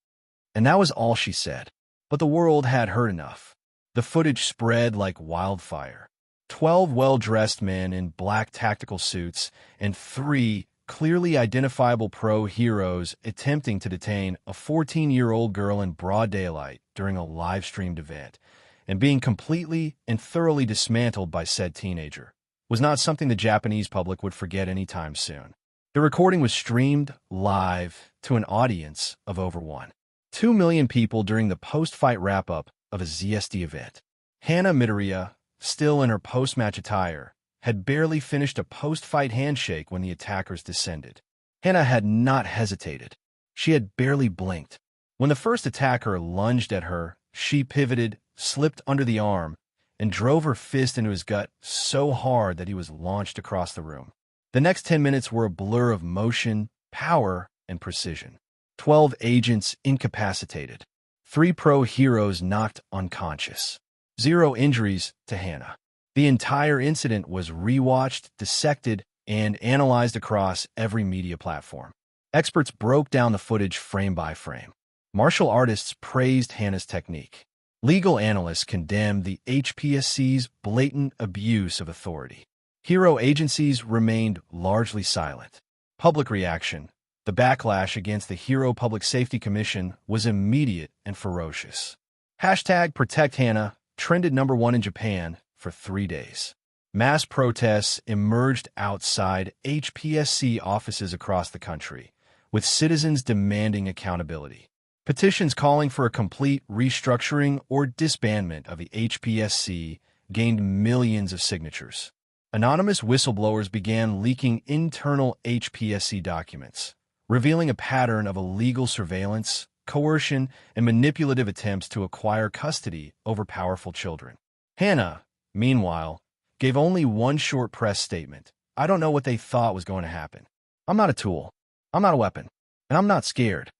And that was all she said. But the world had heard enough. The footage spread like wildfire. 12 well-dressed men in black tactical suits and 3 clearly identifiable pro-heroes attempting to detain a 14-year-old girl in broad daylight during a live-streamed event, and being completely and thoroughly dismantled by said teenager, was not something the Japanese public would forget anytime soon. The recording was streamed live to an audience of over 1.2 million people during the post-fight wrap-up of a ZSD event. Hana Midoriya, still in her post-match attire, had barely finished a post-fight handshake when the attackers descended. Hana had not hesitated. She had barely blinked. When the first attacker lunged at her, she pivoted, slipped under the arm, and drove her fist into his gut so hard that he was launched across the room. The next 10 minutes were a blur of motion, power, and precision. 12 agents incapacitated. 3 pro-heroes knocked unconscious. 0 injuries to Hana. The entire incident was rewatched, dissected, and analyzed across every media platform. Experts broke down the footage frame by frame. Martial artists praised Hana's technique. Legal analysts condemned the HPSC's blatant abuse of authority. Hero agencies remained largely silent. Public reaction, the backlash against the Hero Public Safety Commission, was immediate and ferocious. Hashtag Protect Hana trended #1 in Japan for 3 days. Mass protests emerged outside HPSC offices across the country, with citizens demanding accountability. Petitions calling for a complete restructuring or disbandment of the HPSC gained millions of signatures. Anonymous whistleblowers began leaking internal HPSC documents, revealing a pattern of illegal surveillance, coercion, and manipulative attempts to acquire custody over powerful children. Hana, meanwhile, gave only one short press statement. "I don't know what they thought was going to happen. I'm not a tool. I'm not a weapon. And I'm not scared."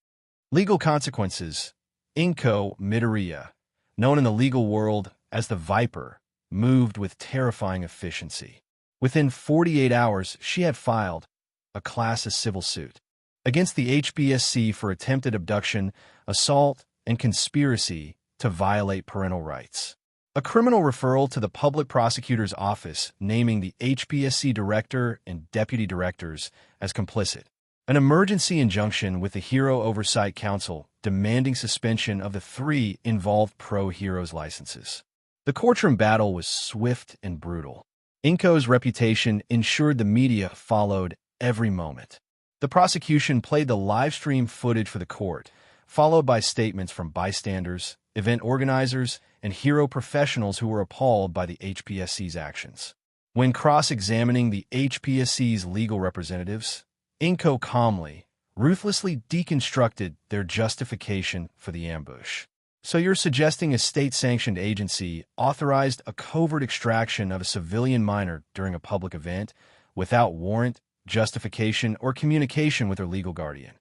Legal consequences. Inko Midoriya, known in the legal world as the Viper, moved with terrifying efficiency. Within 48 hours, she had filed a class A civil suit against the HPSC for attempted abduction, assault, and conspiracy to violate parental rights. A criminal referral to the public prosecutor's office naming the HPSC director and deputy directors as complicit. An emergency injunction with the Hero Oversight Council demanding suspension of the 3 involved pro-heroes licenses. The courtroom battle was swift and brutal. Inko's reputation ensured the media followed every moment. The prosecution played the live-stream footage for the court, followed by statements from bystanders, event organizers, and hero professionals who were appalled by the HPSC's actions. When cross-examining the HPSC's legal representatives, Inko calmly, ruthlessly deconstructed their justification for the ambush. "So you're suggesting a state-sanctioned agency authorized a covert extraction of a civilian minor during a public event without warrant, justification, or communication with her legal guardian,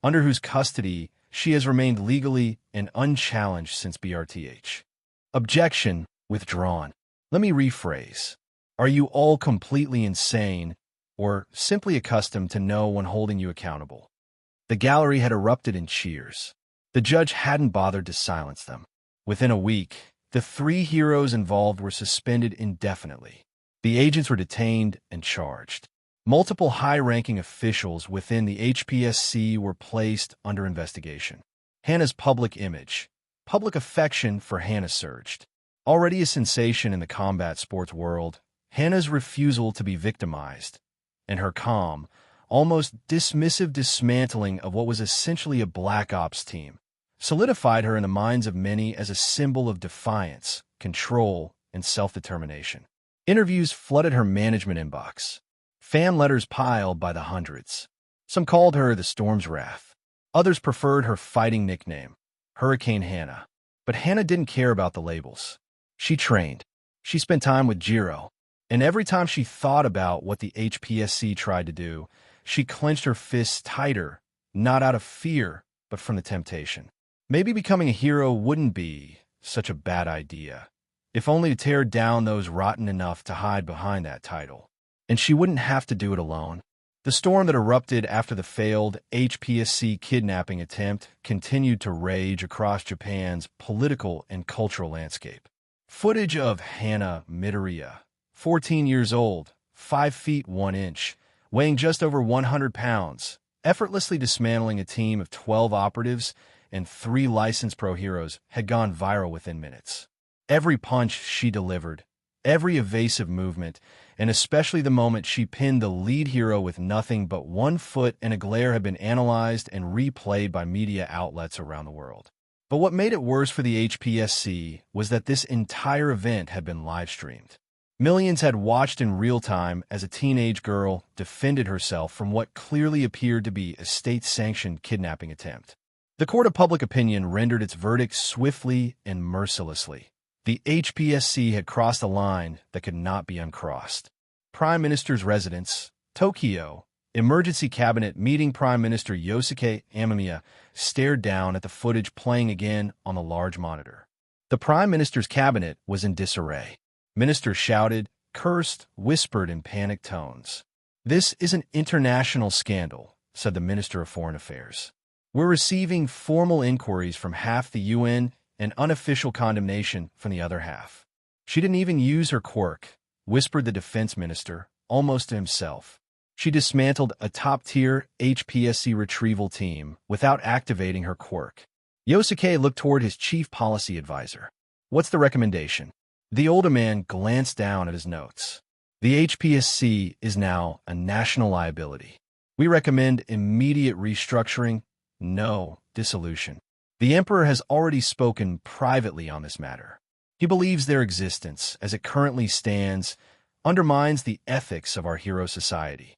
under whose custody she has remained legally and unchallenged since BRTH. Objection withdrawn." Let me rephrase. Are you all completely insane or simply accustomed to no one holding you accountable? The gallery had erupted in cheers. The judge hadn't bothered to silence them. Within a week, the 3 heroes involved were suspended indefinitely. The agents were detained and charged. Multiple high-ranking officials within the HPSC were placed under investigation. Hana's public image, public affection for Hana surged. Already a sensation in the combat sports world, Hana's refusal to be victimized, and her calm, almost dismissive dismantling of what was essentially a black ops team, solidified her in the minds of many as a symbol of defiance, control, and self-determination. Interviews flooded her management inbox. Fan letters piled by the hundreds. Some called her the Storm's Wrath. Others preferred her fighting nickname, Hurricane Hana. But Hana didn't care about the labels. She trained. She spent time with Jiro. And every time she thought about what the HPSC tried to do, she clenched her fists tighter, not out of fear, but from the temptation. Maybe becoming a hero wouldn't be such a bad idea, if only to tear down those rotten enough to hide behind that title. And she wouldn't have to do it alone. The storm that erupted after the failed HPSC kidnapping attempt continued to rage across Japan's political and cultural landscape. Footage of Hana Midoriya, 14 years old, 5 feet 1 inch, weighing just over 100 pounds, effortlessly dismantling a team of 12 operatives and 3 licensed pro heroes, had gone viral within minutes. Every punch she delivered, every evasive movement, and especially the moment she pinned the lead hero with nothing but 1 foot and a glare had been analyzed and replayed by media outlets around the world. But what made it worse for the HPSC was that this entire event had been live-streamed. Millions had watched in real time as a teenage girl defended herself from what clearly appeared to be a state-sanctioned kidnapping attempt. The court of public opinion rendered its verdict swiftly and mercilessly. The HPSC had crossed a line that could not be uncrossed. Prime Minister's residence, Tokyo, emergency cabinet meeting. Prime Minister Yosuke Amamiya stared down at the footage playing again on the large monitor. The Prime Minister's cabinet was in disarray. Ministers shouted, cursed, whispered in panicked tones. "This is an international scandal," said the Minister of Foreign Affairs. "We're receiving formal inquiries from half the UN and unofficial condemnation from the other half." "She didn't even use her quirk," whispered the defense minister, almost to himself. "She dismantled a top-tier HPSC retrieval team without activating her quirk." Yosuke looked toward his chief policy advisor. "What's the recommendation?" The older man glanced down at his notes. "The HPSC is now a national liability. We recommend immediate restructuring, no dissolution. The Emperor has already spoken privately on this matter. He believes their existence, as it currently stands, undermines the ethics of our hero society."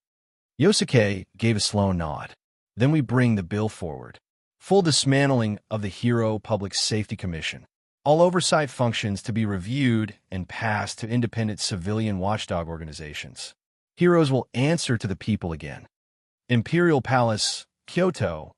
Yosuke gave a slow nod. "Then we bring the bill forward. Full dismantling of the Hero Public Safety Commission. All oversight functions to be reviewed and passed to independent civilian watchdog organizations. Heroes will answer to the people again." Imperial Palace, Kyoto.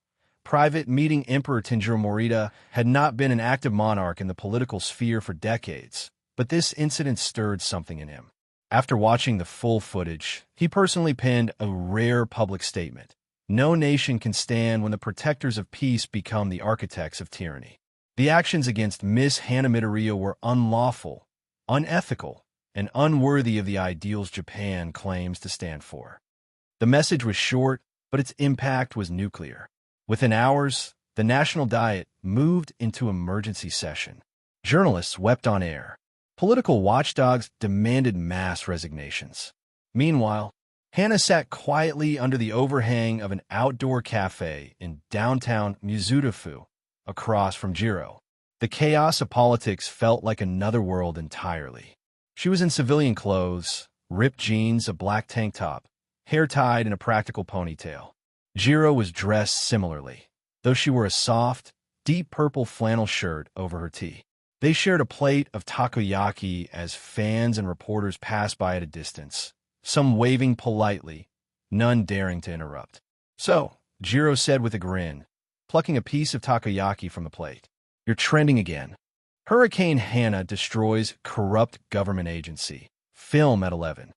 Private meeting. Emperor Tenjiro Morita had not been an active monarch in the political sphere for decades, but this incident stirred something in him. After watching the full footage, he personally penned a rare public statement. No nation can stand when the protectors of peace become the architects of tyranny. The actions against Miss Hana Midoriya were unlawful, unethical, and unworthy of the ideals Japan claims to stand for. The message was short, but its impact was nuclear. Within hours, the National Diet moved into emergency session. Journalists wept on air. Political watchdogs demanded mass resignations. Meanwhile, Hana sat quietly under the overhang of an outdoor cafe in downtown Mizudofu, across from Jiro. The chaos of politics felt like another world entirely. She was in civilian clothes, ripped jeans, a black tank top, hair tied in a practical ponytail. Jiro was dressed similarly, though she wore a soft, deep purple flannel shirt over her tee. They shared a plate of takoyaki as fans and reporters passed by at a distance, some waving politely, none daring to interrupt. "So," Jiro said with a grin, plucking a piece of takoyaki from the plate, "you're trending again. Hurricane Hana destroys corrupt government agency. Film at 11.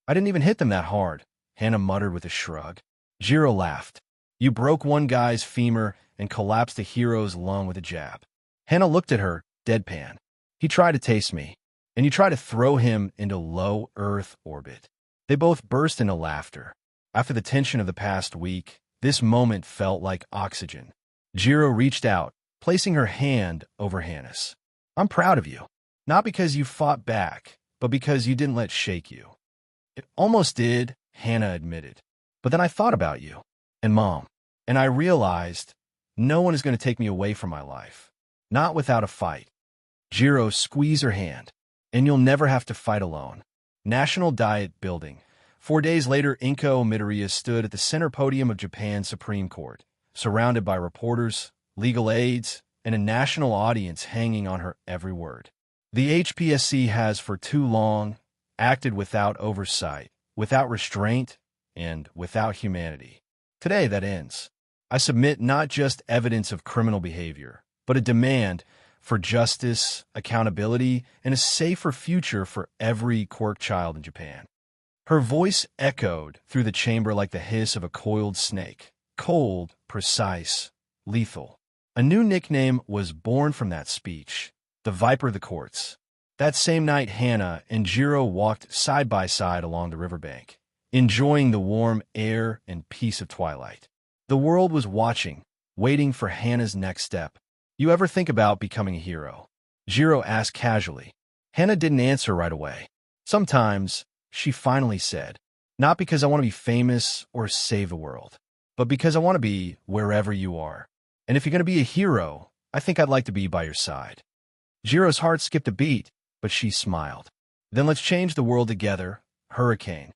"I didn't even hit them that hard," Hana muttered with a shrug. Jiro laughed. You broke one guy's femur and collapsed a hero's lung with a jab. Hana looked at her, deadpan. He tried to taste me, and you tried to throw him into low Earth orbit. They both burst into laughter. After the tension of the past week, this moment felt like oxygen. Jiro reached out, placing her hand over Hana's. I'm proud of you. Not because you fought back, but because you didn't let shake you. It almost did, Hana admitted. But then I thought about you, and Mom, and I realized no one is going to take me away from my life. Not without a fight. Jiro squeezed her hand, and you'll never have to fight alone. National Diet Building. 4 days later, Inko Midoriya stood at the center podium of Japan's Supreme Court, surrounded by reporters, legal aides, and a national audience hanging on her every word. The HPSC has for too long acted without oversight, without restraint, and without humanity. Today, that ends. I submit not just evidence of criminal behavior, but a demand for justice, accountability, and a safer future for every quirk child in Japan. Her voice echoed through the chamber like the hiss of a coiled snake. Cold, precise, lethal. A new nickname was born from that speech, the Viper of the Courts. That same night, Hana and Jiro walked side by side along the riverbank, enjoying the warm air and peace of twilight. The world was watching, waiting for Hana's next step. You ever think about becoming a hero? Jiro asked casually. Hana didn't answer right away. Sometimes, she finally said, not because I want to be famous or save the world, but because I want to be wherever you are. And if you're going to be a hero, I think I'd like to be by your side. Jiro's heart skipped a beat, but she smiled. Then let's change the world together, Hurricane.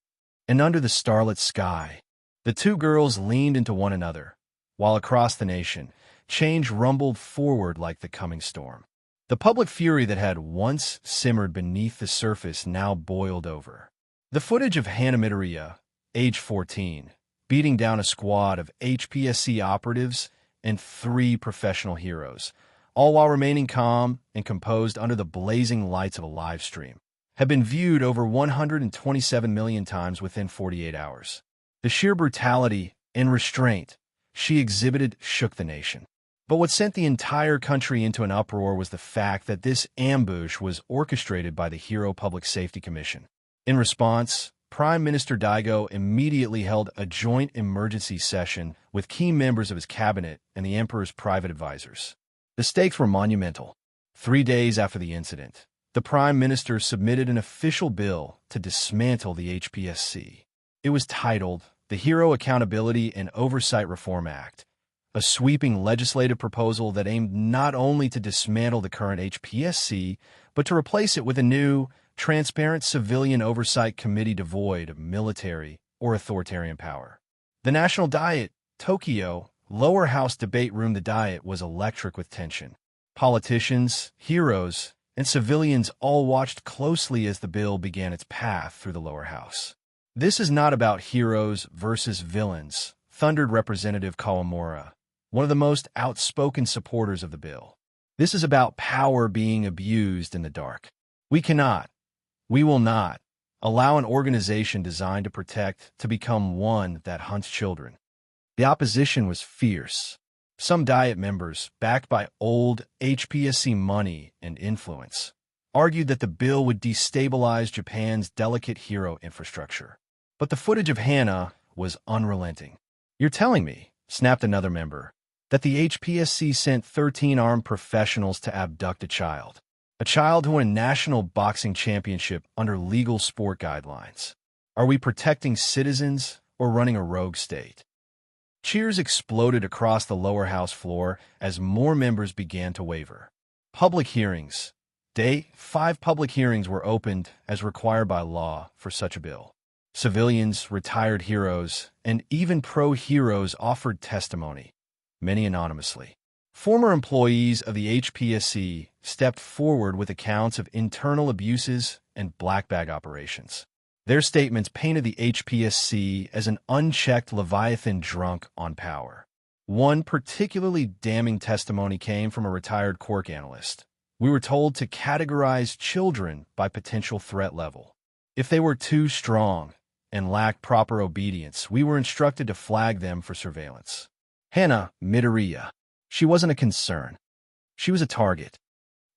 And under the starlit sky, the two girls leaned into one another, while across the nation, change rumbled forward like the coming storm. The public fury that had once simmered beneath the surface now boiled over. The footage of Hana Midoriya, age 14, beating down a squad of HPSC operatives and 3 professional heroes, all while remaining calm and composed under the blazing lights of a live stream, have been viewed over 127 million times within 48 hours. The sheer brutality and restraint she exhibited shook the nation. But what sent the entire country into an uproar was the fact that this ambush was orchestrated by the Hero Public Safety Commission. In response, Prime Minister Daigo immediately held a joint emergency session with key members of his cabinet and the emperor's private advisors. The stakes were monumental. 3 days after the incident, the Prime Minister submitted an official bill to dismantle the HPSC. It was titled the Hero Accountability and Oversight Reform Act, a sweeping legislative proposal that aimed not only to dismantle the current HPSC, but to replace it with a new, transparent civilian oversight committee devoid of military or authoritarian power. The National Diet, Tokyo, lower house debate room. The Diet was electric with tension. Politicians, heroes, and civilians all watched closely as the bill began its path through the lower house. This is not about heroes versus villains, thundered Representative Kawamura, one of the most outspoken supporters of the bill. This is about power being abused in the dark. We will not allow an organization designed to protect to become one that hunts children. The opposition was fierce. Some Diet members, backed by old HPSC money and influence, argued that the bill would destabilize Japan's delicate hero infrastructure. But the footage of Hana was unrelenting. You're telling me, snapped another member, that the HPSC sent 13 armed professionals to abduct a child who won a national boxing championship under legal sport guidelines. Are we protecting citizens or running a rogue state? Cheers exploded across the lower house floor as more members began to waver. Public hearings. Day 5 public hearings were opened as required by law for such a bill. Civilians, retired heroes, and even pro-heroes offered testimony, many anonymously. Former employees of the HPSC stepped forward with accounts of internal abuses and black bag operations. Their statements painted the HPSC as an unchecked Leviathan drunk on power. One particularly damning testimony came from a retired quirk analyst. We were told to categorize children by potential threat level. If they were too strong and lacked proper obedience, we were instructed to flag them for surveillance. Hana Midoriya. She wasn't a concern. She was a target.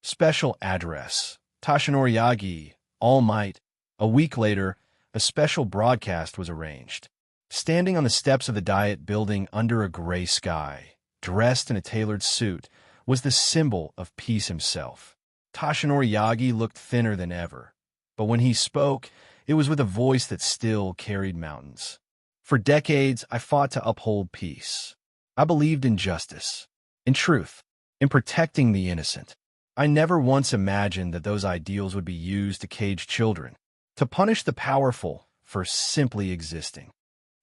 Special address. Toshinori Yagi, All Might. A week later, a special broadcast was arranged. Standing on the steps of the Diet building under a gray sky, dressed in a tailored suit, was the symbol of peace himself. Toshinori Yagi looked thinner than ever, but when he spoke, it was with a voice that still carried mountains. For decades, I fought to uphold peace. I believed in justice, in truth, in protecting the innocent. I never once imagined that those ideals would be used to cage children, to punish the powerful for simply existing.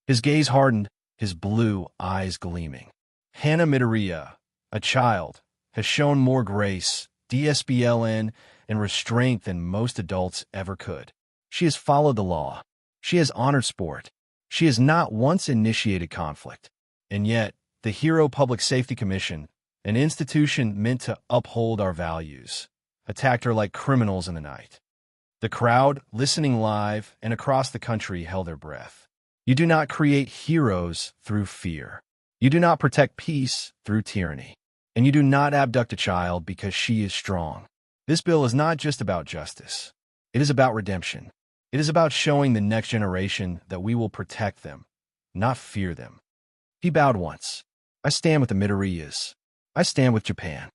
His gaze hardened, his blue eyes gleaming. Hana Midoriya, a child, has shown more grace, discipline, and restraint than most adults ever could. She has followed the law. She has honored sport. She has not once initiated conflict. And yet, the Hero Public Safety Commission, an institution meant to uphold our values, attacked her like criminals in the night. The crowd, listening live and across the country, held their breath. You do not create heroes through fear. You do not protect peace through tyranny. And you do not abduct a child because she is strong. This bill is not just about justice. It is about redemption. It is about showing the next generation that we will protect them, not fear them. He bowed once. I stand with the Midoriyas. I stand with Japan.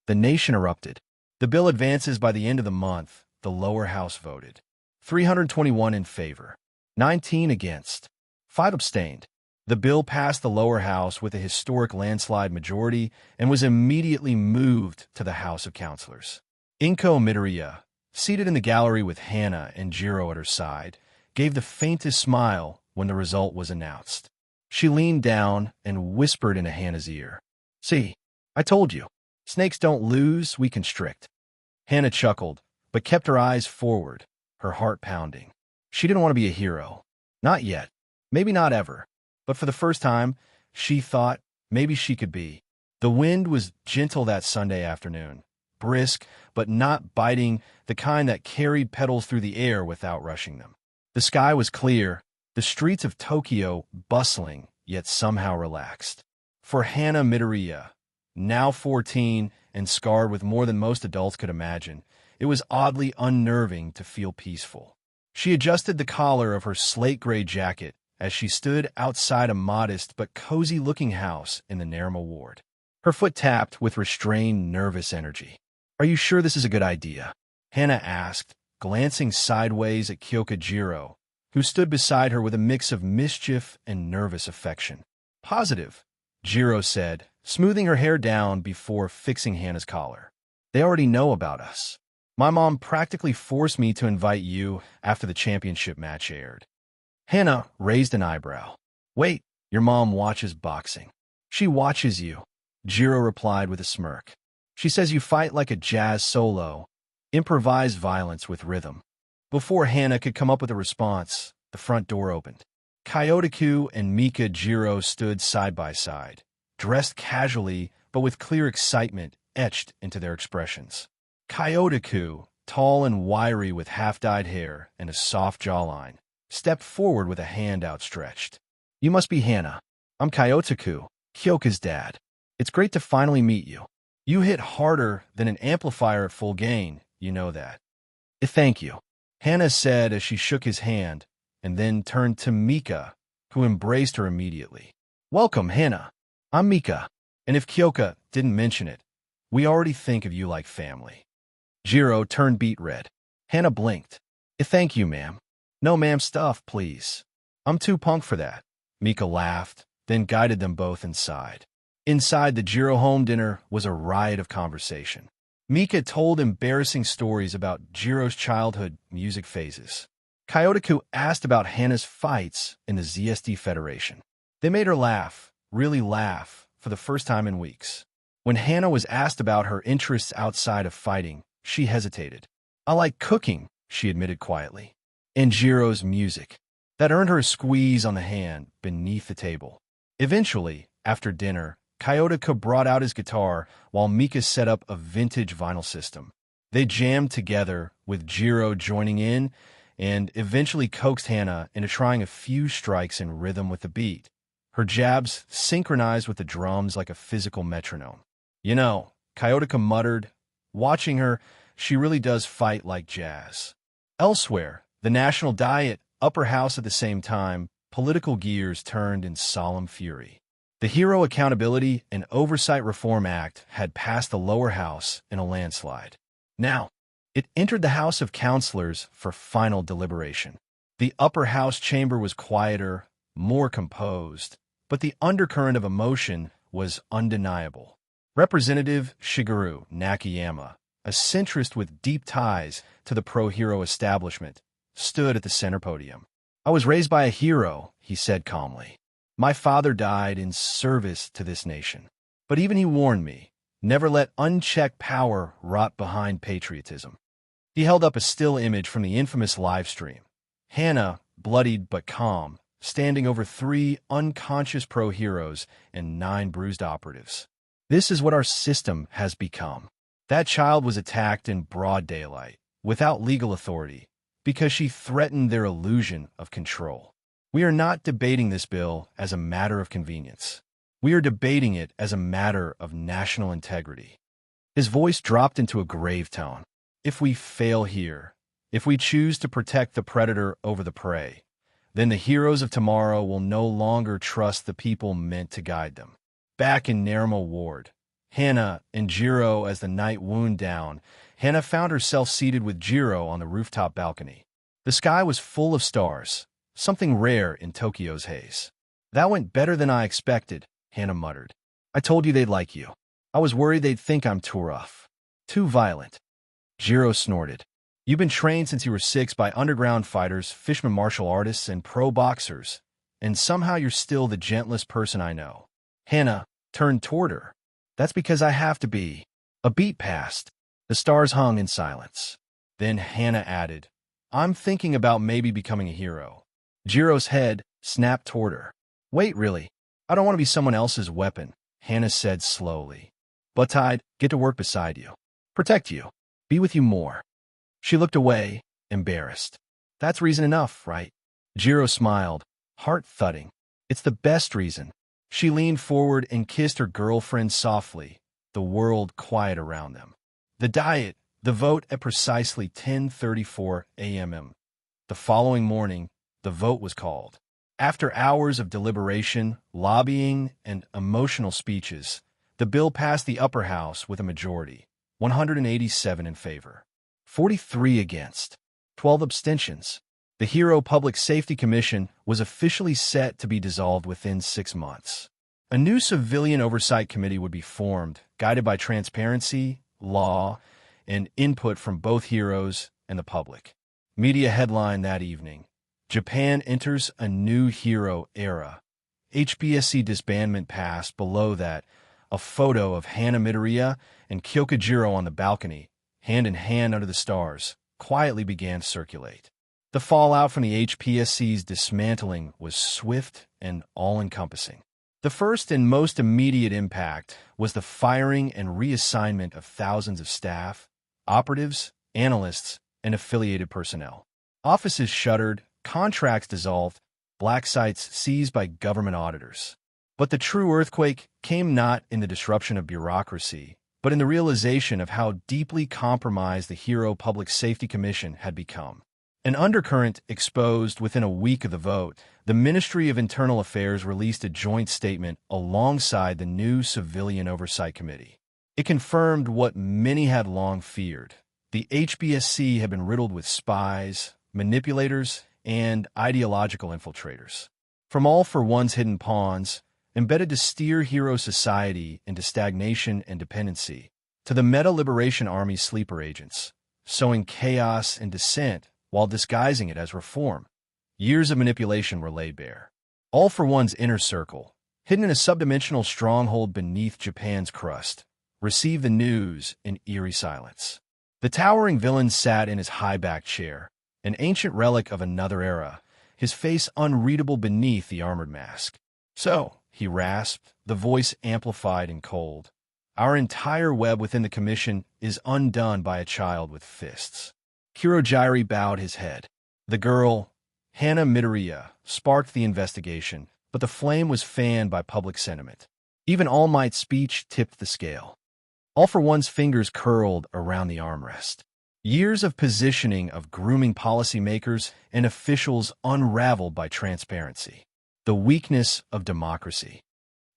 The nation erupted. The bill advances. By the end of the month, the lower house voted. 321 in favor, 19 against, 5 abstained. The bill passed the lower house with a historic landslide majority and was immediately moved to the House of Councilors. Inko Midoriya, seated in the gallery with Hana and Jiro at her side, gave the faintest smile when the result was announced. She leaned down and whispered into Hana's ear, "See, I told you. Snakes don't lose, we constrict." Hana chuckled, but kept her eyes forward, her heart pounding. She didn't want to be a hero. Not yet. Maybe not ever. But for the first time, she thought maybe she could be. The wind was gentle that Sunday afternoon, brisk but not biting, the kind that carried petals through the air without rushing them. The sky was clear, the streets of Tokyo bustling, yet somehow relaxed. For Hana Midoriya, now 14 and scarred with more than most adults could imagine, it was oddly unnerving to feel peaceful. She adjusted the collar of her slate-gray jacket as she stood outside a modest but cozy-looking house in the Naruma ward. Her foot tapped with restrained, nervous energy. "Are you sure this is a good idea?" Hana asked, glancing sideways at Kyoka Jiro, who stood beside her with a mix of mischief and nervous affection. "Positive," Jiro said, smoothing her hair down before fixing Hana's collar. "They already know about us. My mom practically forced me to invite you after the championship match aired." Hana raised an eyebrow. "Wait, your mom watches boxing." "She watches you," Jiro replied with a smirk. "She says you fight like a jazz solo, improvise violence with rhythm." Before Hana could come up with a response, the front door opened. Kyotoku and Mika Jiro stood side by side, dressed casually but with clear excitement etched into their expressions. Kyotoku, tall and wiry with half-dyed hair and a soft jawline, stepped forward with a hand outstretched. "You must be Hana. I'm Kyotoku, Kyoka's dad. It's great to finally meet you. You hit harder than an amplifier at full gain, you know that." "Thank you," Hana said as she shook his hand, and then turned to Mika, who embraced her immediately. "Welcome, Hana. I'm Mika, and if Kyoka didn't mention it, we already think of you like family." Jiro turned beet red. Hana blinked. "Thank you, ma'am." "No ma'am stuff, please. I'm too punk for that." Mika laughed, then guided them both inside. Inside the Jiro home dinner was a riot of conversation. Mika told embarrassing stories about Jiro's childhood music phases. Kyotoku asked about Hana's fights in the ZSD Federation. They made her laugh, really laugh, for the first time in weeks. When Hana was asked about her interests outside of fighting, she hesitated. "I like cooking," she admitted quietly. "And Jiro's music." That earned her a squeeze on the hand beneath the table. Eventually, after dinner, Kyotoku brought out his guitar while Mika set up a vintage vinyl system. They jammed together, with Jiro joining in, and eventually coaxed Hana into trying a few strikes in rhythm with the beat, her jabs synchronized with the drums like a physical metronome. You know, Kyotoka muttered, watching her, she really does fight like jazz. Elsewhere, the National Diet, upper house at the same time, political gears turned in solemn fury. The Hero Accountability and Oversight Reform Act had passed the lower house in a landslide. Now, it entered the House of Councilors for final deliberation. The upper house chamber was quieter, more composed, but the undercurrent of emotion was undeniable. Representative Shigeru Nakayama, a centrist with deep ties to the pro-hero establishment, stood at the center podium. "I was raised by a hero," he said calmly. "My father died in service to this nation. But even he warned me, never let unchecked power rot behind patriotism." He held up a still image from the infamous live stream. Hana, bloodied but calm, standing over 3 unconscious pro-heroes and 9 bruised operatives. This is what our system has become. That child was attacked in broad daylight, without legal authority, because she threatened their illusion of control. We are not debating this bill as a matter of convenience. We are debating it as a matter of national integrity. His voice dropped into a grave tone. If we fail here, if we choose to protect the predator over the prey, then the heroes of tomorrow will no longer trust the people meant to guide them. Back in Naramo Ward, Hana and Jiro, as the night wound down, Hana found herself seated with Jiro on the rooftop balcony. The sky was full of stars, something rare in Tokyo's haze. "That went better than I expected," Hana muttered. "I told you they'd like you. I was worried they'd think I'm too rough, too violent." Jiro snorted. "You've been trained since you were 6 by underground fighters, fishermen martial artists, and pro boxers, and somehow you're still the gentlest person I know." Hana turned toward her. "That's because I have to be." A beat passed. The stars hung in silence. Then Hana added, "I'm thinking about maybe becoming a hero." Jiro's head snapped toward her. "Wait, really? I don't want to be someone else's weapon," Hana said slowly. "But I'd get to work beside you, protect you, be with you more." She looked away, embarrassed. "That's reason enough, right?" Jiro smiled, heart thudding. "It's the best reason." She leaned forward and kissed her girlfriend softly, the world quiet around them. The Diet, the vote at precisely 10:34 a.m. The following morning, the vote was called. After hours of deliberation, lobbying, and emotional speeches, the bill passed the upper house with a majority, 187 in favor, 43 against, 12 abstentions. The Hero Public Safety Commission was officially set to be dissolved within 6 months. A new civilian oversight committee would be formed, guided by transparency, law, and input from both heroes and the public. Media headline that evening: "Japan enters a new hero era." HBSC disbandment passed. Below that, a photo of Hana Midoriya and Kyokujiro on the balcony, hand in hand under the stars, quietly began to circulate. The fallout from the HPSC's dismantling was swift and all-encompassing. The first and most immediate impact was the firing and reassignment of thousands of staff, operatives, analysts, and affiliated personnel. Offices shuttered, contracts dissolved, black sites seized by government auditors. But the true earthquake came not in the disruption of bureaucracy, but in the realization of how deeply compromised the Hero Public Safety Commission had become. An undercurrent exposed within a week of the vote, the Ministry of Internal Affairs released a joint statement alongside the new Civilian Oversight Committee. It confirmed what many had long feared. The HBSC had been riddled with spies, manipulators, and ideological infiltrators. From all-for-one's hidden pawns, embedded to steer hero society into stagnation and dependency, to the Meta-Liberation Army's sleeper agents, sowing chaos and dissent while disguising it as reform. Years of manipulation were laid bare. All for One's inner circle, hidden in a subdimensional stronghold beneath Japan's crust, received the news in eerie silence. The towering villain sat in his high-backed chair, an ancient relic of another era, his face unreadable beneath the armored mask. "So," he rasped, the voice amplified and cold, "our entire web within the commission is undone by a child with fists." Kurojiri bowed his head. The girl, Hana Midoriya, sparked the investigation, but the flame was fanned by public sentiment. Even All Might's speech tipped the scale. All for One's fingers curled around the armrest. Years of positioning of grooming policymakers and officials unraveled by transparency. The weakness of democracy.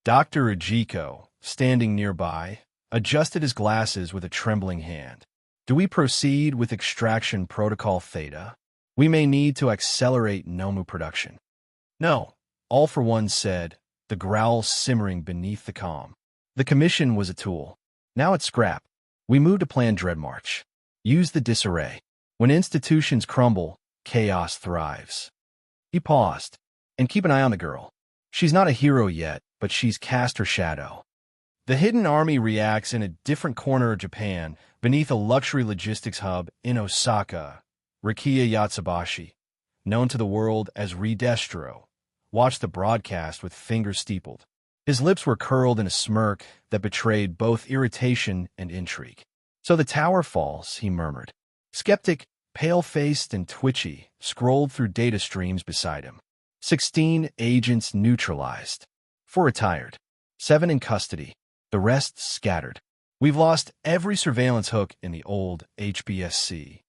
Dr. Ujiko, standing nearby, adjusted his glasses with a trembling hand. Do we proceed with extraction protocol Theta? We may need to accelerate Nomu production. No, All for One said, the growl simmering beneath the calm. The commission was a tool. Now it's scrap. We move to Plan Dreadmarch. Use the disarray. When institutions crumble, chaos thrives. He paused. And keep an eye on the girl. She's not a hero yet, but she's cast her shadow. The hidden army reacts in a different corner of Japan, beneath a luxury logistics hub in Osaka. Rikiya Yatsubashi, known to the world as Redestro, watched the broadcast with fingers steepled. His lips were curled in a smirk that betrayed both irritation and intrigue. So the tower falls, he murmured. Skeptic, pale-faced and twitchy, scrolled through data streams beside him. 16 agents neutralized. 4 retired. 7 in custody. The rest scattered. We've lost every surveillance hook in the old HBSC.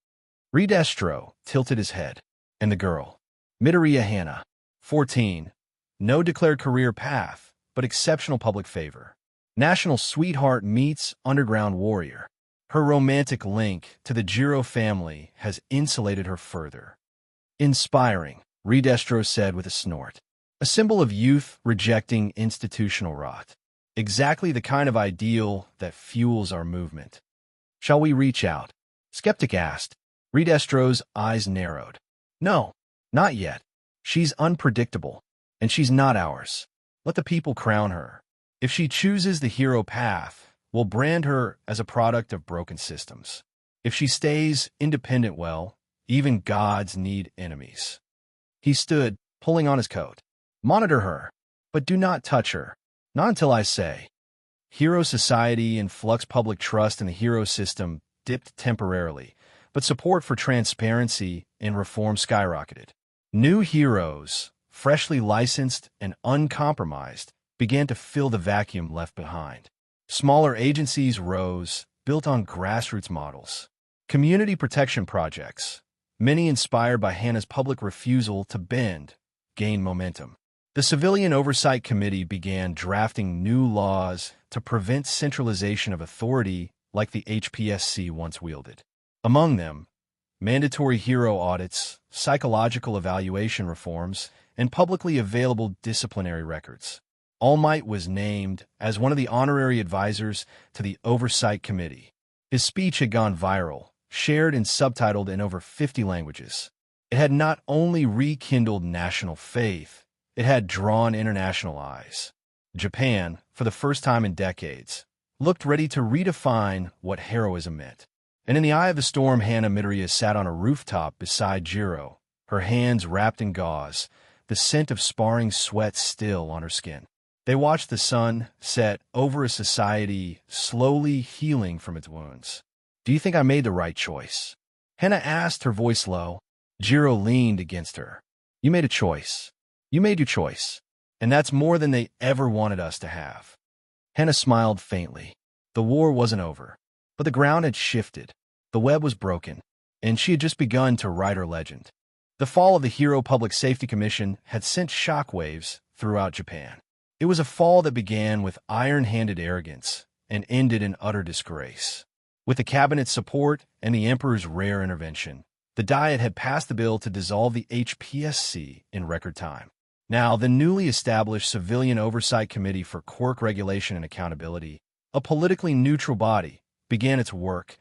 Redestro tilted his head. And the girl. Midoriya Hana. 14. No declared career path, but exceptional public favor. National sweetheart meets underground warrior. Her romantic link to the Jiro family has insulated her further. Inspiring, Redestro said with a snort. A symbol of youth rejecting institutional rot. Exactly the kind of ideal that fuels our movement. Shall we reach out? Skeptic asked. Redestro's eyes narrowed. No, not yet. She's unpredictable, and she's not ours. Let the people crown her. If she chooses the hero path, we'll brand her as a product of broken systems. If she stays independent, well, even gods need enemies. He stood, pulling on his coat. Monitor her, but do not touch her. Not until I say. Hero society and flux public trust in the hero system dipped temporarily, but support for transparency and reform skyrocketed. New heroes, freshly licensed and uncompromised, began to fill the vacuum left behind. Smaller agencies rose, built on grassroots models. Community protection projects, many inspired by Hana's public refusal to bend, gained momentum. The Civilian Oversight Committee began drafting new laws to prevent centralization of authority like the HPSC once wielded. Among them, mandatory hero audits, psychological evaluation reforms, and publicly available disciplinary records. All Might was named as one of the honorary advisors to the Oversight Committee. His speech had gone viral, shared and subtitled in over 50 languages. It had not only rekindled national faith, it had drawn international eyes. Japan, for the first time in decades, looked ready to redefine what heroism meant. And in the eye of the storm, Hana Midoriya sat on a rooftop beside Jiro, her hands wrapped in gauze, the scent of sparring sweat still on her skin. They watched the sun set over a society slowly healing from its wounds. Do you think I made the right choice? Hana asked, her voice low. Jiro leaned against her. You made a choice. You made your choice. And that's more than they ever wanted us to have. Hana smiled faintly. The war wasn't over, but the ground had shifted. The web was broken, and she had just begun to write her legend. The fall of the Hero Public Safety Commission had sent shockwaves throughout Japan. It was a fall that began with iron-handed arrogance and ended in utter disgrace. With the cabinet's support and the emperor's rare intervention, the Diet had passed the bill to dissolve the HPSC in record time. Now, the newly established Civilian Oversight Committee for Quirk Regulation and Accountability, a politically neutral body, began its work,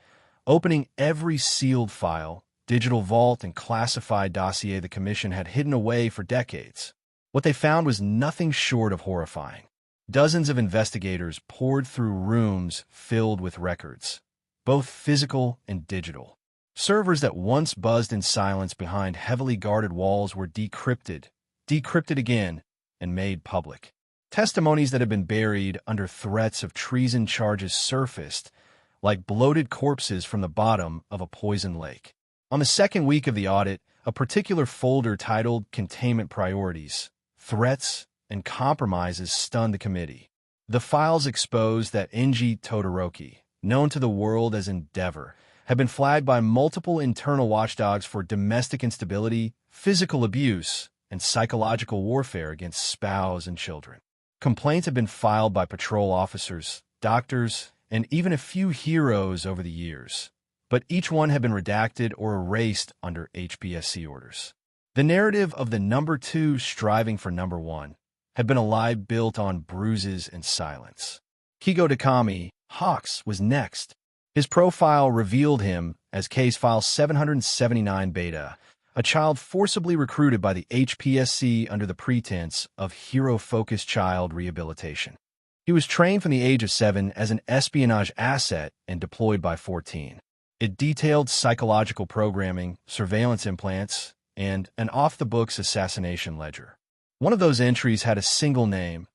opening every sealed file, digital vault, and classified dossier the Commission had hidden away for decades. What they found was nothing short of horrifying. Dozens of investigators poured through rooms filled with records, both physical and digital. Servers that once buzzed in silence behind heavily guarded walls were decrypted again, and made public. Testimonies that had been buried under threats of treason charges surfaced, like bloated corpses from the bottom of a poisoned lake. On the second week of the audit, a particular folder titled Containment Priorities, Threats, and compromises stunned the committee. The files exposed that Inji Todoroki, known to the world as Endeavor, had been flagged by multiple internal watchdogs for domestic instability, physical abuse, and psychological warfare against spouse and children. Complaints had been filed by patrol officers, doctors, and even a few heroes over the years, but each one had been redacted or erased under HPSC orders. The narrative of the number 2 striving for number 1 had been a lie built on bruises and silence. Kigo Takami, Hawks, was next. His profile revealed him as Case File 779 Beta, a child forcibly recruited by the HPSC under the pretense of hero-focused child rehabilitation. He was trained from the age of 7 as an espionage asset and deployed by 14. It detailed psychological programming, surveillance implants, and an off-the-books assassination ledger. One of those entries had a single name,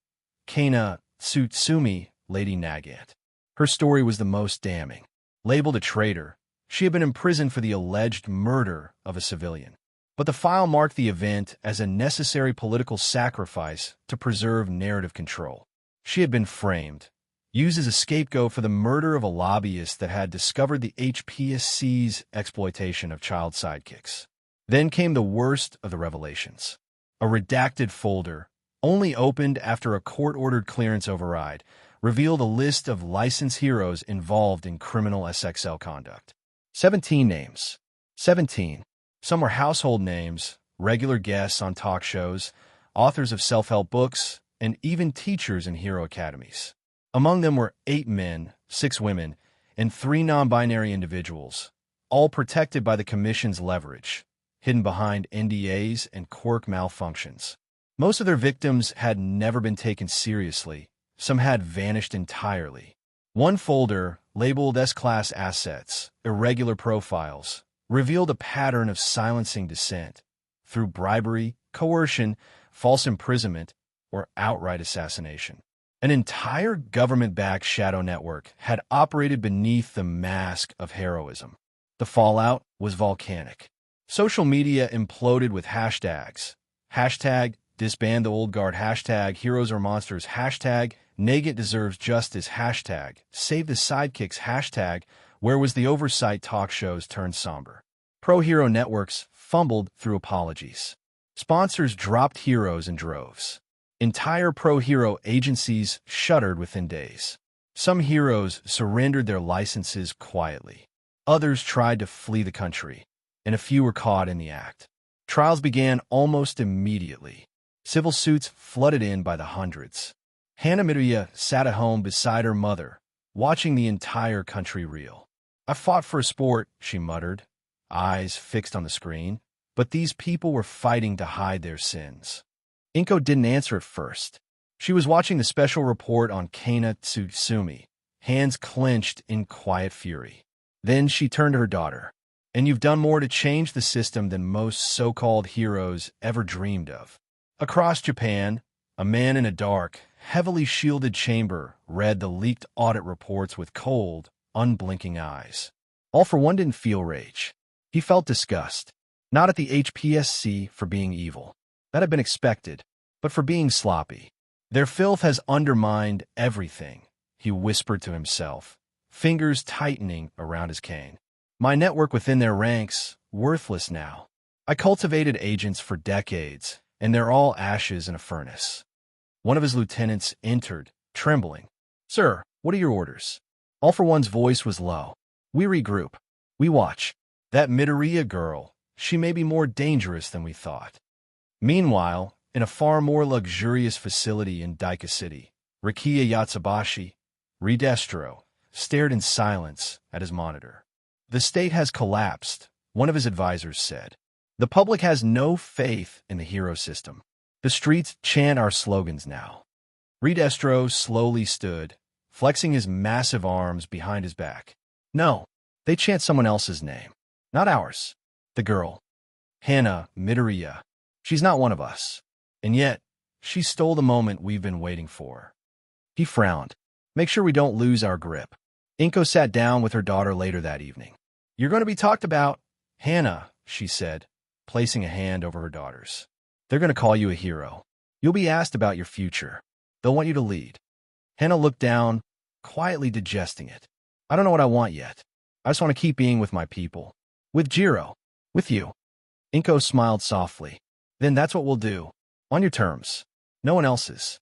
Kana Tsutsumi, Lady Nagant. Her story was the most damning. Labeled a traitor, she had been imprisoned for the alleged murder of a civilian. But the file marked the event as a necessary political sacrifice to preserve narrative control. She had been framed, used as a scapegoat for the murder of a lobbyist that had discovered the HPSC's exploitation of child sidekicks. Then came the worst of the revelations. A redacted folder, only opened after a court-ordered clearance override, revealed a list of licensed heroes involved in criminal SXL conduct. 17 names. 17. Some were household names, regular guests on talk shows, authors of self-help books, and even teachers in hero academies. Among them were 8 men, 6 women, and 3 non-binary individuals, all protected by the Commission's leverage, hidden behind NDAs and quirk malfunctions. Most of their victims had never been taken seriously. Some had vanished entirely. One folder, labeled S-Class Assets, Irregular Profiles, revealed a pattern of silencing dissent through bribery, coercion, false imprisonment, or outright assassination. An entire government-backed shadow network had operated beneath the mask of heroism. The fallout was volcanic. Social media imploded with hashtags. Hashtag disband the old guard, hashtag heroes or monsters, hashtag Nagant deserves justice, hashtag save the sidekicks, hashtag where was the oversight, talk shows turned somber. Pro-hero networks fumbled through apologies. Sponsors dropped heroes in droves. Entire pro-hero agencies shuttered within days. Some heroes surrendered their licenses quietly. Others tried to flee the country, and a few were caught in the act. Trials began almost immediately. Civil suits flooded in by the hundreds. Hana Midoriya sat at home beside her mother, watching the entire country reel. "I fought for a sport," she muttered, eyes fixed on the screen, but these people were fighting to hide their sins. Inko didn't answer at first. She was watching the special report on Kana Tsutsumi, hands clenched in quiet fury. Then she turned to her daughter. "And you've done more to change the system than most so-called heroes ever dreamed of." Across Japan, a man in a dark, heavily shielded chamber read the leaked audit reports with cold, unblinking eyes. All for One didn't feel rage. He felt disgust, not at the HPSC for being evil. That had been expected, but for being sloppy. "Their filth has undermined everything," he whispered to himself, fingers tightening around his cane. "My network within their ranks, worthless now. I cultivated agents for decades, and they're all ashes in a furnace." One of his lieutenants entered, trembling. "Sir, what are your orders?" All for One's voice was low. "We regroup. We watch. That Midoriya girl, she may be more dangerous than we thought." Meanwhile, in a far more luxurious facility in Daika City, Rikiya Yatsubashi, Redestro, stared in silence at his monitor. "The state has collapsed," one of his advisors said. "The public has no faith in the hero system. The streets chant our slogans now." Redestro slowly stood, flexing his massive arms behind his back. "No, they chant someone else's name, not ours. The girl, Hana Midoriya. She's not one of us. And yet, she stole the moment we've been waiting for." He frowned. "Make sure we don't lose our grip." Inko sat down with her daughter later that evening. "You're going to be talked about, Hana," she said, placing a hand over her daughter's. "They're going to call you a hero. You'll be asked about your future. They'll want you to lead. Hana looked down, quietly digesting it. I don't know what I want yet. I just want to keep being with my people. With Jiro. With you. Inko smiled softly. Then that's what we'll do. On your terms. No one else's.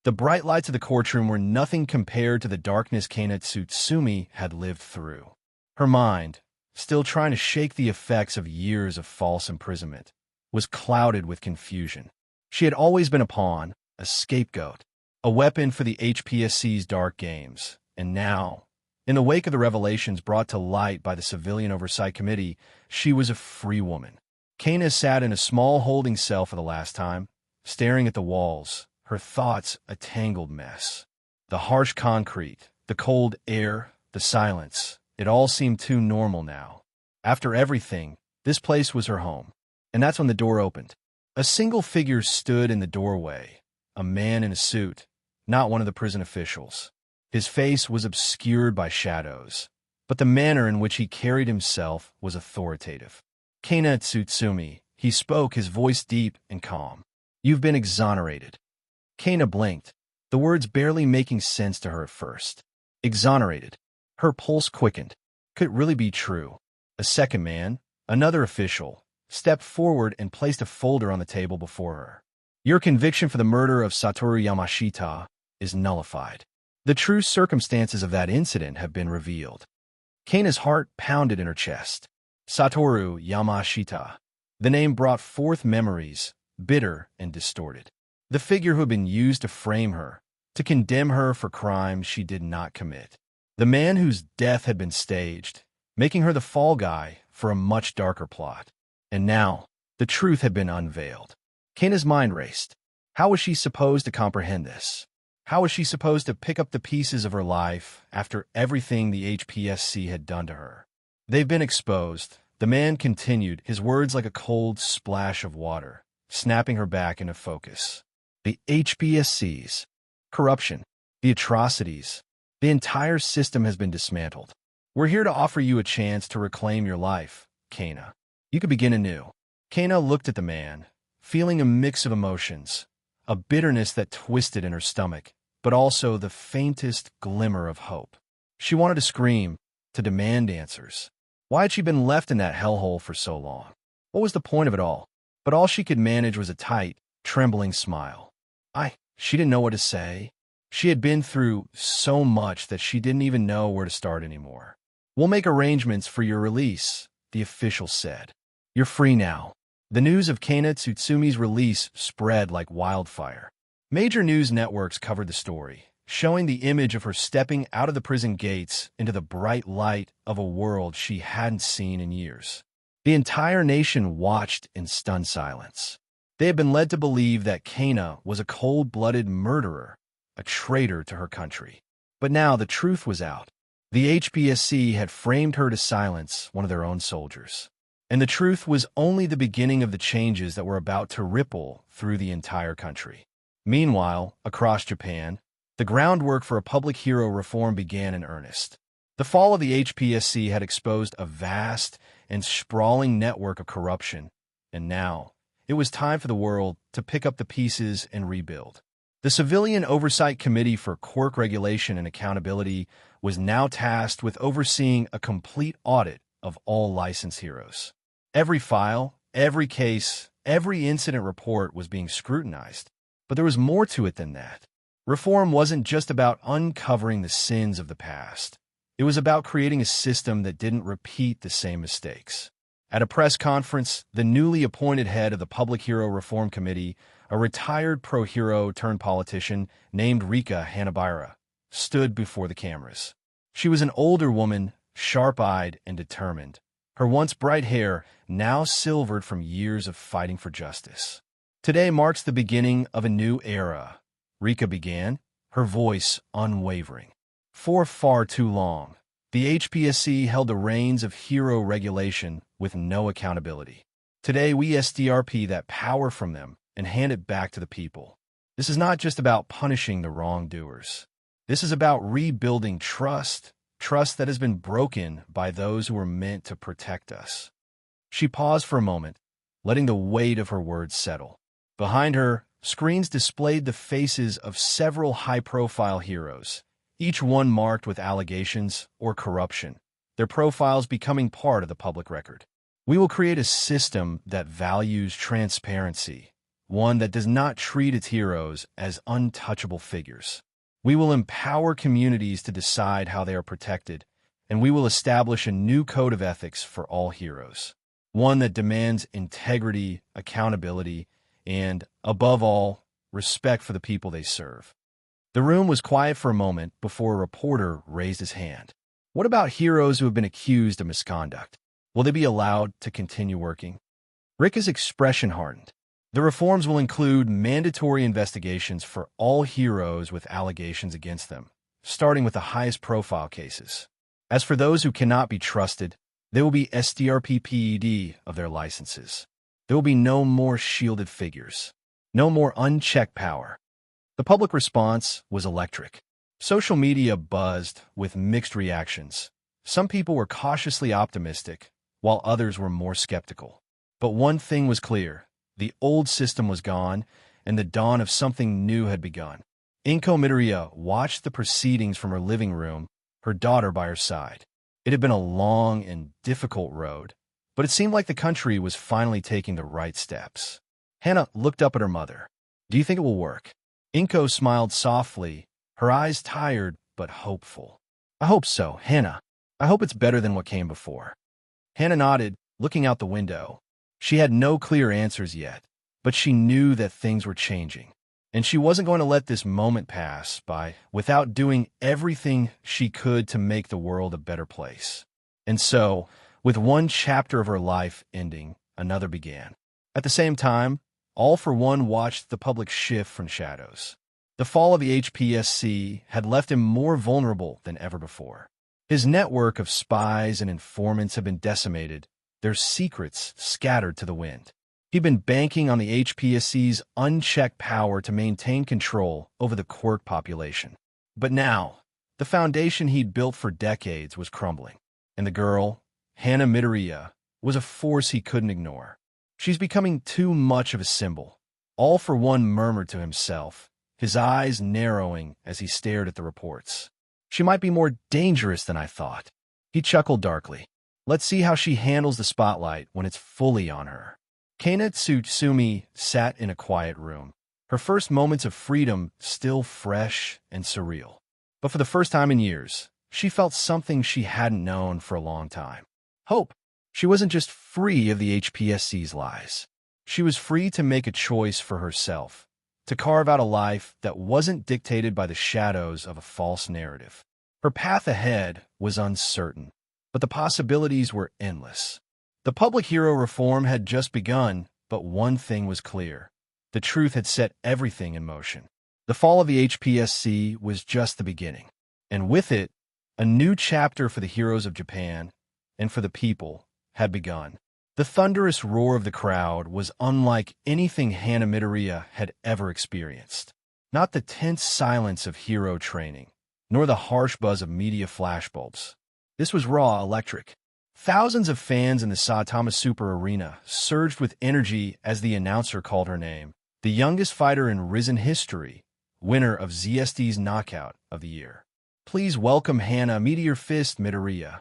The bright lights of the courtroom were nothing compared to the darkness Kana Tsutsumi had lived through. Her mind, still trying to shake the effects of years of false imprisonment, was clouded with confusion. She had always been a pawn, a scapegoat, a weapon for the HPSC's dark games, and now, in the wake of the revelations brought to light by the Civilian Oversight Committee, she was a free woman. Kana sat in a small holding cell for the last time, staring at the walls, her thoughts a tangled mess. The harsh concrete, the cold air, the silence, it all seemed too normal now. After everything, this place was her home. And that's when the door opened. A single figure stood in the doorway, a man in a suit, not one of the prison officials. His face was obscured by shadows, but the manner in which he carried himself was authoritative. Kana Tsutsumi, he spoke, his voice deep and calm. You've been exonerated. Kana blinked, the words barely making sense to her at first. Exonerated. Her pulse quickened. Could it really be true? A second man, another official, stepped forward and placed a folder on the table before her. Your conviction for the murder of Satoru Yamashita is nullified. The true circumstances of that incident have been revealed. Kana's heart pounded in her chest. Satoru Yamashita. The name brought forth memories, bitter and distorted. The figure who had been used to frame her, to condemn her for crimes she did not commit. The man whose death had been staged, making her the fall guy for a much darker plot. And now, the truth had been unveiled. Kana's mind raced. How was she supposed to comprehend this? How was she supposed to pick up the pieces of her life after everything the HPSC had done to her? They've been exposed, the man continued, his words like a cold splash of water, snapping her back into focus. The HPSC's corruption, the atrocities, the entire system has been dismantled. We're here to offer you a chance to reclaim your life, Kana. You could begin anew. Kana looked at the man, feeling a mix of emotions, a bitterness that twisted in her stomach, but also the faintest glimmer of hope. She wanted to scream, to demand answers. Why had she been left in that hellhole for so long? What was the point of it all? But all she could manage was a tight, trembling smile. She didn't know what to say. She had been through so much that she didn't even know where to start anymore. We'll make arrangements for your release, the official said. You're free now. The news of Kana Tsutsumi's release spread like wildfire. Major news networks covered the story, showing the image of her stepping out of the prison gates into the bright light of a world she hadn't seen in years. The entire nation watched in stunned silence. They had been led to believe that Kana was a cold-blooded murderer, a traitor to her country. But now the truth was out. The HPSC had framed her to silence one of their own soldiers. And the truth was only the beginning of the changes that were about to ripple through the entire country. Meanwhile, across Japan, the groundwork for a public hero reform began in earnest. The fall of the HPSC had exposed a vast and sprawling network of corruption, and now it was time for the world to pick up the pieces and rebuild. The Civilian Oversight Committee for Quirk Regulation and Accountability was now tasked with overseeing a complete audit of all licensed heroes. Every file, every case, every incident report was being scrutinized. But there was more to it than that. Reform wasn't just about uncovering the sins of the past. It was about creating a system that didn't repeat the same mistakes. At a press conference, the newly appointed head of the Public Hero Reform Committee, a retired pro-hero turned politician named Hana Midoriya, stood before the cameras. She was an older woman, sharp-eyed and determined, her once bright hair now silvered from years of fighting for justice. Today marks the beginning of a new era, Rika began, her voice unwavering. For far too long, the HPSC held the reins of hero regulation with no accountability. Today we SDRP that power from them and hand it back to the people. This is not just about punishing the wrongdoers. This is about rebuilding trust that has been broken by those who were meant to protect us. She paused for a moment, letting the weight of her words settle. Behind her, screens displayed the faces of several high-profile heroes, each one marked with allegations or corruption, their profiles becoming part of the public record. We will create a system that values transparency, one that does not treat its heroes as untouchable figures. We will empower communities to decide how they are protected, and we will establish a new code of ethics for all heroes, one that demands integrity, accountability, and, above all, respect for the people they serve. The room was quiet for a moment before a reporter raised his hand. What about heroes who have been accused of misconduct? Will they be allowed to continue working? Rika's expression hardened. The reforms will include mandatory investigations for all heroes with allegations against them, starting with the highest profile cases. As for those who cannot be trusted, they will be SDRPPED of their licenses. There will be no more shielded figures, no more unchecked power. The public response was electric. Social media buzzed with mixed reactions. Some people were cautiously optimistic, while others were more skeptical. But one thing was clear: the old system was gone, and the dawn of something new had begun. Hana Midoriya watched the proceedings from her living room, her daughter by her side. It had been a long and difficult road, but it seemed like the country was finally taking the right steps. Hana looked up at her mother. "Do you think it will work?" Inko smiled softly, her eyes tired but hopeful. "I hope so, Hana. I hope it's better than what came before." Hana nodded, looking out the window. She had no clear answers yet, but she knew that things were changing, and she wasn't going to let this moment pass by without doing everything she could to make the world a better place. And so, with one chapter of her life ending, another began. At the same time, All for One watched the public shift from shadows. The fall of the HPSC had left him more vulnerable than ever before. His network of spies and informants had been decimated, their secrets scattered to the wind. He'd been banking on the HPSC's unchecked power to maintain control over the quirk population. But now, the foundation he'd built for decades was crumbling, and the girl, Hana Midoriya, was a force he couldn't ignore. "She's becoming too much of a symbol," All for One murmured to himself, his eyes narrowing as he stared at the reports. "She might be more dangerous than I thought." He chuckled darkly. "Let's see how she handles the spotlight when it's fully on her." Kana Tsutsumi sat in a quiet room, her first moments of freedom still fresh and surreal. But for the first time in years, she felt something she hadn't known for a long time. Hope. She wasn't just free of the HPSC's lies. She was free to make a choice for herself, to carve out a life that wasn't dictated by the shadows of a false narrative. Her path ahead was uncertain, but the possibilities were endless. The public hero reform had just begun, but one thing was clear: the truth had set everything in motion. The fall of the HPSC was just the beginning, and with it, a new chapter for the heroes of Japan, and for the people, had begun. The thunderous roar of the crowd was unlike anything Hana Midoriya had ever experienced. Not the tense silence of hero training, nor the harsh buzz of media flashbulbs. This was raw, electric. Thousands of fans in the Saitama Super Arena surged with energy as the announcer called her name, the youngest fighter in Rizin history, winner of ZSD's Knockout of the Year. "Please welcome Hana Midoriya."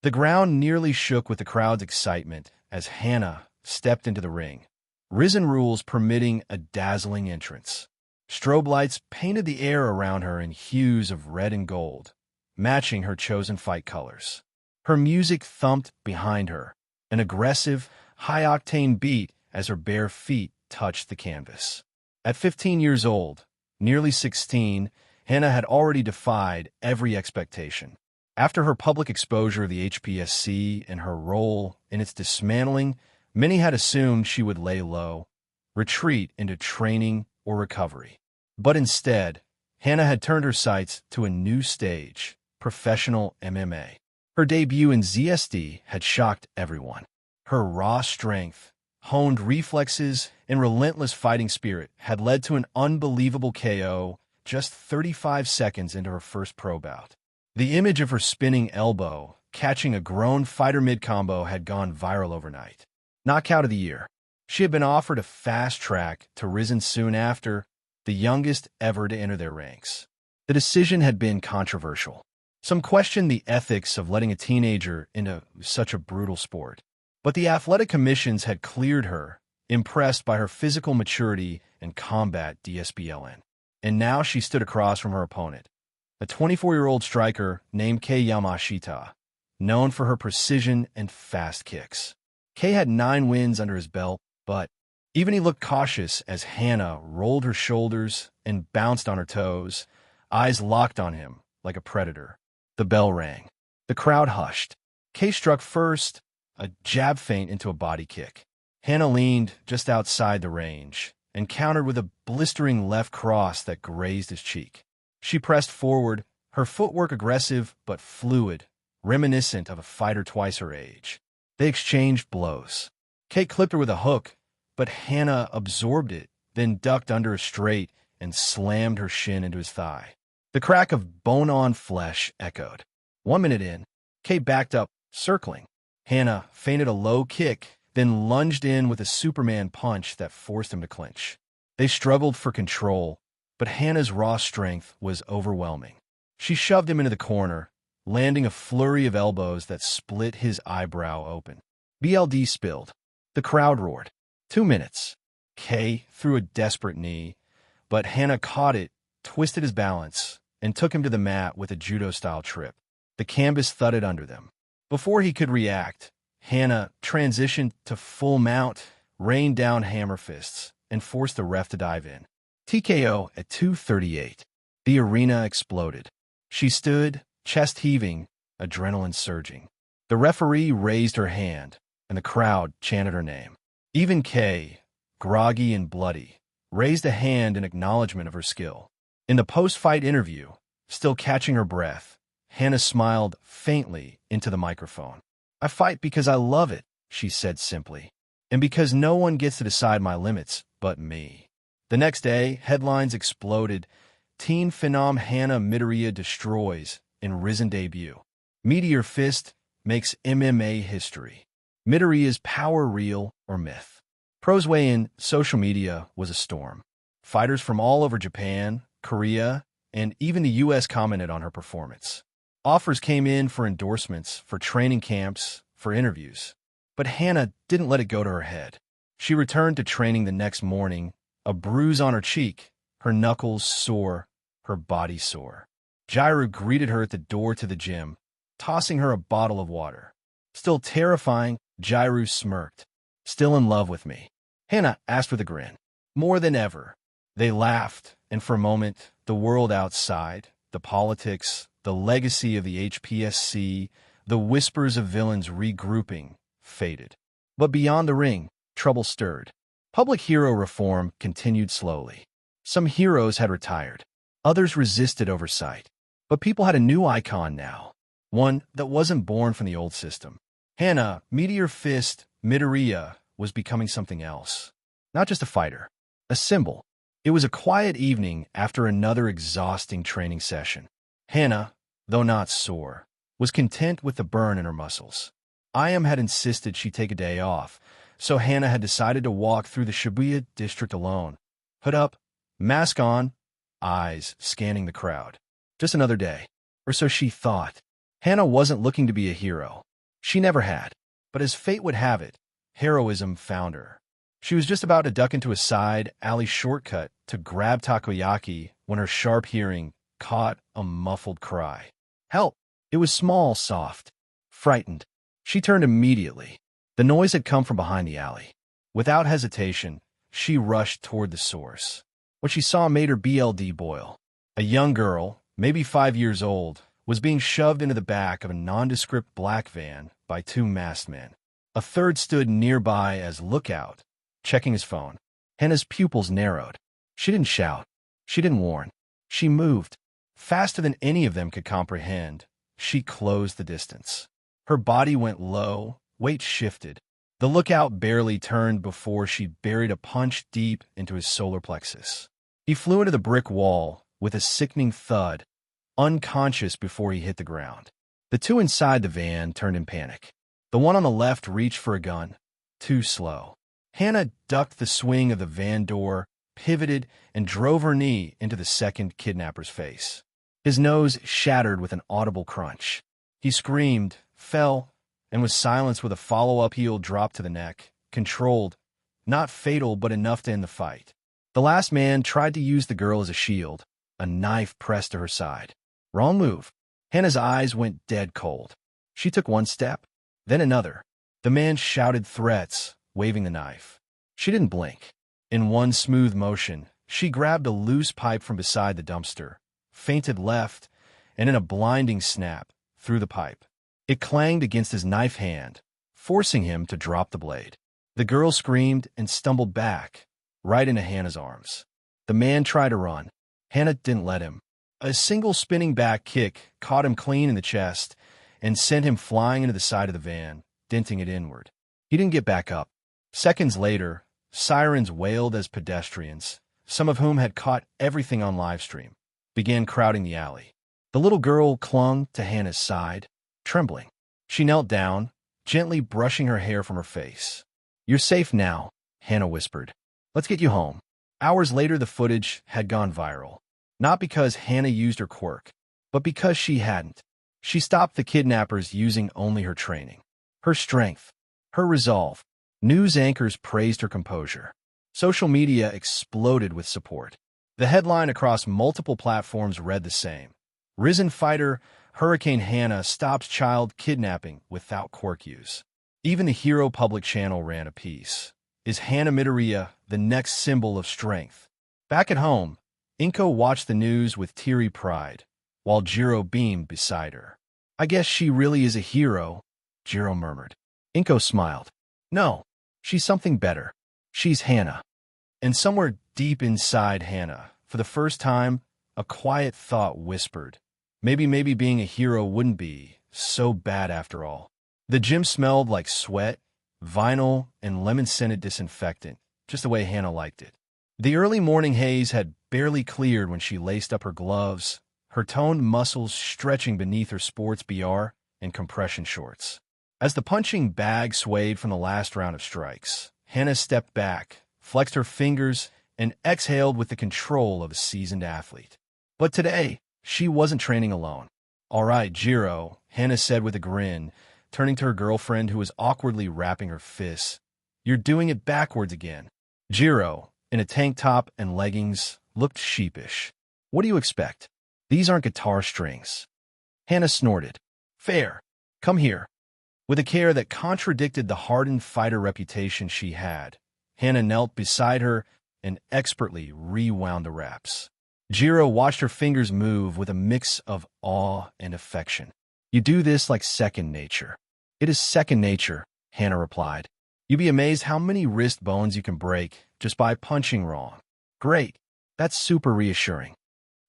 The ground nearly shook with the crowd's excitement as Hana stepped into the ring, Rizin rules permitting a dazzling entrance. Strobe lights painted the air around her in hues of red and gold, matching her chosen fight colors. Her music thumped behind her, an aggressive, high-octane beat as her bare feet touched the canvas. At 15 years old, nearly 16, Hana had already defied every expectation. After her public exposure of the HPSC and her role in its dismantling, many had assumed she would lay low, retreat into training or recovery. But instead, Hana had turned her sights to a new stage, professional MMA. Her debut in ZSD had shocked everyone. Her raw strength, honed reflexes, and relentless fighting spirit had led to an unbelievable KO just 35 seconds into her first pro bout. The image of her spinning elbow, catching a grown fighter mid-combo had gone viral overnight. Knockout of the Year. She had been offered a fast track to Rizin soon after, the youngest ever to enter their ranks. The decision had been controversial. Some questioned the ethics of letting a teenager into such a brutal sport. But the athletic commissions had cleared her, impressed by her physical maturity and combat DSBLN. And now she stood across from her opponent, a 24-year-old striker named Kei Yamashita, known for her precision and fast kicks. Kei had 9 wins under his belt, but even he looked cautious as Hana rolled her shoulders and bounced on her toes, eyes locked on him like a predator. The bell rang. The crowd hushed. Kei struck first, a jab feint into a body kick. Hana leaned just outside the range and countered with a blistering left cross that grazed his cheek. She pressed forward, her footwork aggressive but fluid, reminiscent of a fighter twice her age. They exchanged blows. Kei clipped her with a hook, but Hana absorbed it, then ducked under a straight and slammed her shin into his thigh. The crack of bone-on flesh echoed. 1 minute in, Kei backed up, circling. Hana feinted a low kick, then lunged in with a Superman punch that forced him to clinch. They struggled for control, but Hana's raw strength was overwhelming. She shoved him into the corner, landing a flurry of elbows that split his eyebrow open. BLD spilled. The crowd roared. 2 minutes. Kei threw a desperate knee, but Hana caught it, twisted his balance, and took him to the mat with a judo-style trip. The canvas thudded under them. Before he could react, Hana transitioned to full mount, rained down hammer fists, and forced the ref to dive in. TKO at 2:38. The arena exploded. She stood, chest heaving, adrenaline surging. The referee raised her hand, and the crowd chanted her name. Even Kei, groggy and bloody, raised a hand in acknowledgement of her skill. In the post-fight interview, still catching her breath, Hana smiled faintly into the microphone. "I fight because I love it," she said simply, "and because no one gets to decide my limits but me." The next day, headlines exploded. Teen phenom Hana Midoriya destroys in Rizin debut. Meteor Fist makes MMA history. Midoriya's power real or myth? Pros weigh-in social media was a storm. Fighters from all over Japan, Korea, and even the U.S. commented on her performance. Offers came in for endorsements, for training camps, for interviews. But Hana didn't let it go to her head. She returned to training the next morning, a bruise on her cheek, her knuckles sore, her body sore. Jairu greeted her at the door to the gym, tossing her a bottle of water. Still terrifying, Jairu smirked. "Still in love with me?" Hana asked with a grin. "More than ever." They laughed, and for a moment, the world outside, the politics, the legacy of the HPSC, the whispers of villains regrouping, faded. But beyond the ring, trouble stirred. Public hero reform continued slowly. Some heroes had retired. Others resisted oversight. But people had a new icon now, one that wasn't born from the old system. Hana Meteor Fist Midoriya was becoming something else. Not just a fighter, a symbol. It was a quiet evening after another exhausting training session. Hana, though not sore, was content with the burn in her muscles. IM had insisted she take a day off, so Hana had decided to walk through the Shibuya district alone. Hood up, mask on, eyes scanning the crowd. Just another day, or so she thought. Hana wasn't looking to be a hero. She never had. But as fate would have it, heroism found her. She was just about to duck into a side alley shortcut to grab takoyaki when her sharp hearing caught a muffled cry. Help! It was small, soft, frightened. She turned immediately. The noise had come from behind the alley. Without hesitation, she rushed toward the source. What she saw made her BLD boil. A young girl, maybe 5 years old, was being shoved into the back of a nondescript black van by 2 masked men. A third stood nearby as lookout, checking his phone. Hana's pupils narrowed. She didn't shout. She didn't warn. She moved. Faster than any of them could comprehend, she closed the distance. Her body went low, weight shifted. The lookout barely turned before she buried a punch deep into his solar plexus. He flew into the brick wall with a sickening thud, unconscious before he hit the ground. The 2 inside the van turned in panic. The one on the left reached for a gun. Too slow. Hana ducked the swing of the van door, pivoted, and drove her knee into the second kidnapper's face. His nose shattered with an audible crunch. He screamed, fell, and was silenced with a follow-up heel drop to the neck, controlled, not fatal but enough to end the fight. The last man tried to use the girl as a shield, a knife pressed to her side. Wrong move. Hana's eyes went dead cold. She took one step, then another. The man shouted threats, waving the knife. She didn't blink. In one smooth motion, she grabbed a loose pipe from beside the dumpster, feinted left, and in a blinding snap, threw the pipe. It clanged against his knife hand, forcing him to drop the blade. The girl screamed and stumbled back, right into Hana's arms. The man tried to run. Hana didn't let him. A single spinning back kick caught him clean in the chest and sent him flying into the side of the van, denting it inward. He didn't get back up. Seconds later, sirens wailed as pedestrians, some of whom had caught everything on livestream, began crowding the alley. The little girl clung to Hana's side, trembling. She knelt down, gently brushing her hair from her face. "You're safe now," Hana whispered. "Let's get you home." Hours later, the footage had gone viral. Not because Hana used her quirk, but because she hadn't. She stopped the kidnappers using only her training, her strength, her resolve. News anchors praised her composure. Social media exploded with support. The headline across multiple platforms read the same. Rizin fighter Hurricane Hana stops child kidnapping without quirk use. Even the Hero public channel ran a piece. Is Hana Midoriya the next symbol of strength? Back at home, Inko watched the news with teary pride, while Jiro beamed beside her. "I guess she really is a hero," Jiro murmured. Inko smiled. "No, she's something better. She's Hana." And somewhere deep inside Hana, for the first time, a quiet thought whispered, maybe being a hero wouldn't be so bad after all. The gym smelled like sweat, vinyl, and lemon-scented disinfectant, just the way Hana liked it. The early morning haze had barely cleared when she laced up her gloves, her toned muscles stretching beneath her sports BR and compression shorts. As the punching bag swayed from the last round of strikes, Hana stepped back, flexed her fingers, and exhaled with the control of a seasoned athlete. But today, she wasn't training alone. "All right, Jiro," Hana said with a grin, turning to her girlfriend who was awkwardly wrapping her fists. "You're doing it backwards again." Jiro, in a tank top and leggings, looked sheepish. "What do you expect? These aren't guitar strings." Hana snorted. "Fair. Come here." With a care that contradicted the hardened fighter reputation she had, Hana knelt beside her and expertly rewound the wraps. Jiro watched her fingers move with a mix of awe and affection. "You do this like second nature." "It is second nature," Hana replied. "You'd be amazed how many wrist bones you can break just by punching wrong." "Great. That's super reassuring."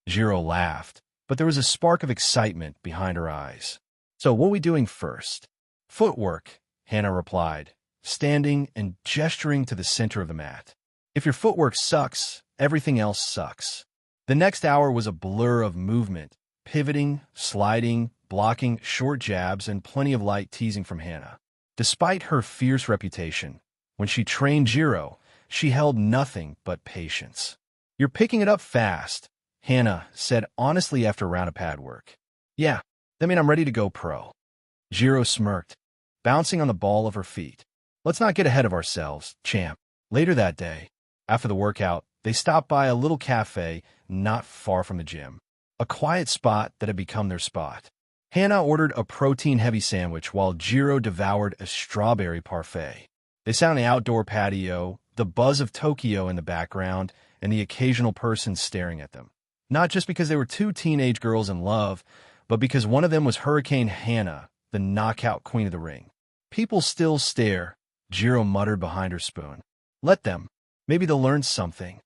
Jiro laughed, but there was a spark of excitement behind her eyes. "So what are we doing first?" "Footwork," Hana replied, standing and gesturing to the center of the mat. "If your footwork sucks, everything else sucks." The next hour was a blur of movement, pivoting, sliding, blocking, short jabs, and plenty of light teasing from Hana. Despite her fierce reputation, when she trained Jiro, she held nothing but patience. "You're picking it up fast," Hana said honestly after a round of pad work. "Yeah, that means I'm ready to go pro." Jiro smirked, bouncing on the ball of her feet. "Let's not get ahead of ourselves, champ." Later that day, after the workout, they stopped by a little cafe not far from the gym, a quiet spot that had become their spot. Hana ordered a protein-heavy sandwich while Jiro devoured a strawberry parfait. They sat on the outdoor patio, the buzz of Tokyo in the background, and the occasional person staring at them. Not just because they were two teenage girls in love, but because one of them was Hurricane Hana, the knockout queen of the ring. "People still stare," Jiro muttered behind her spoon. "Let them. Maybe they'll learn something."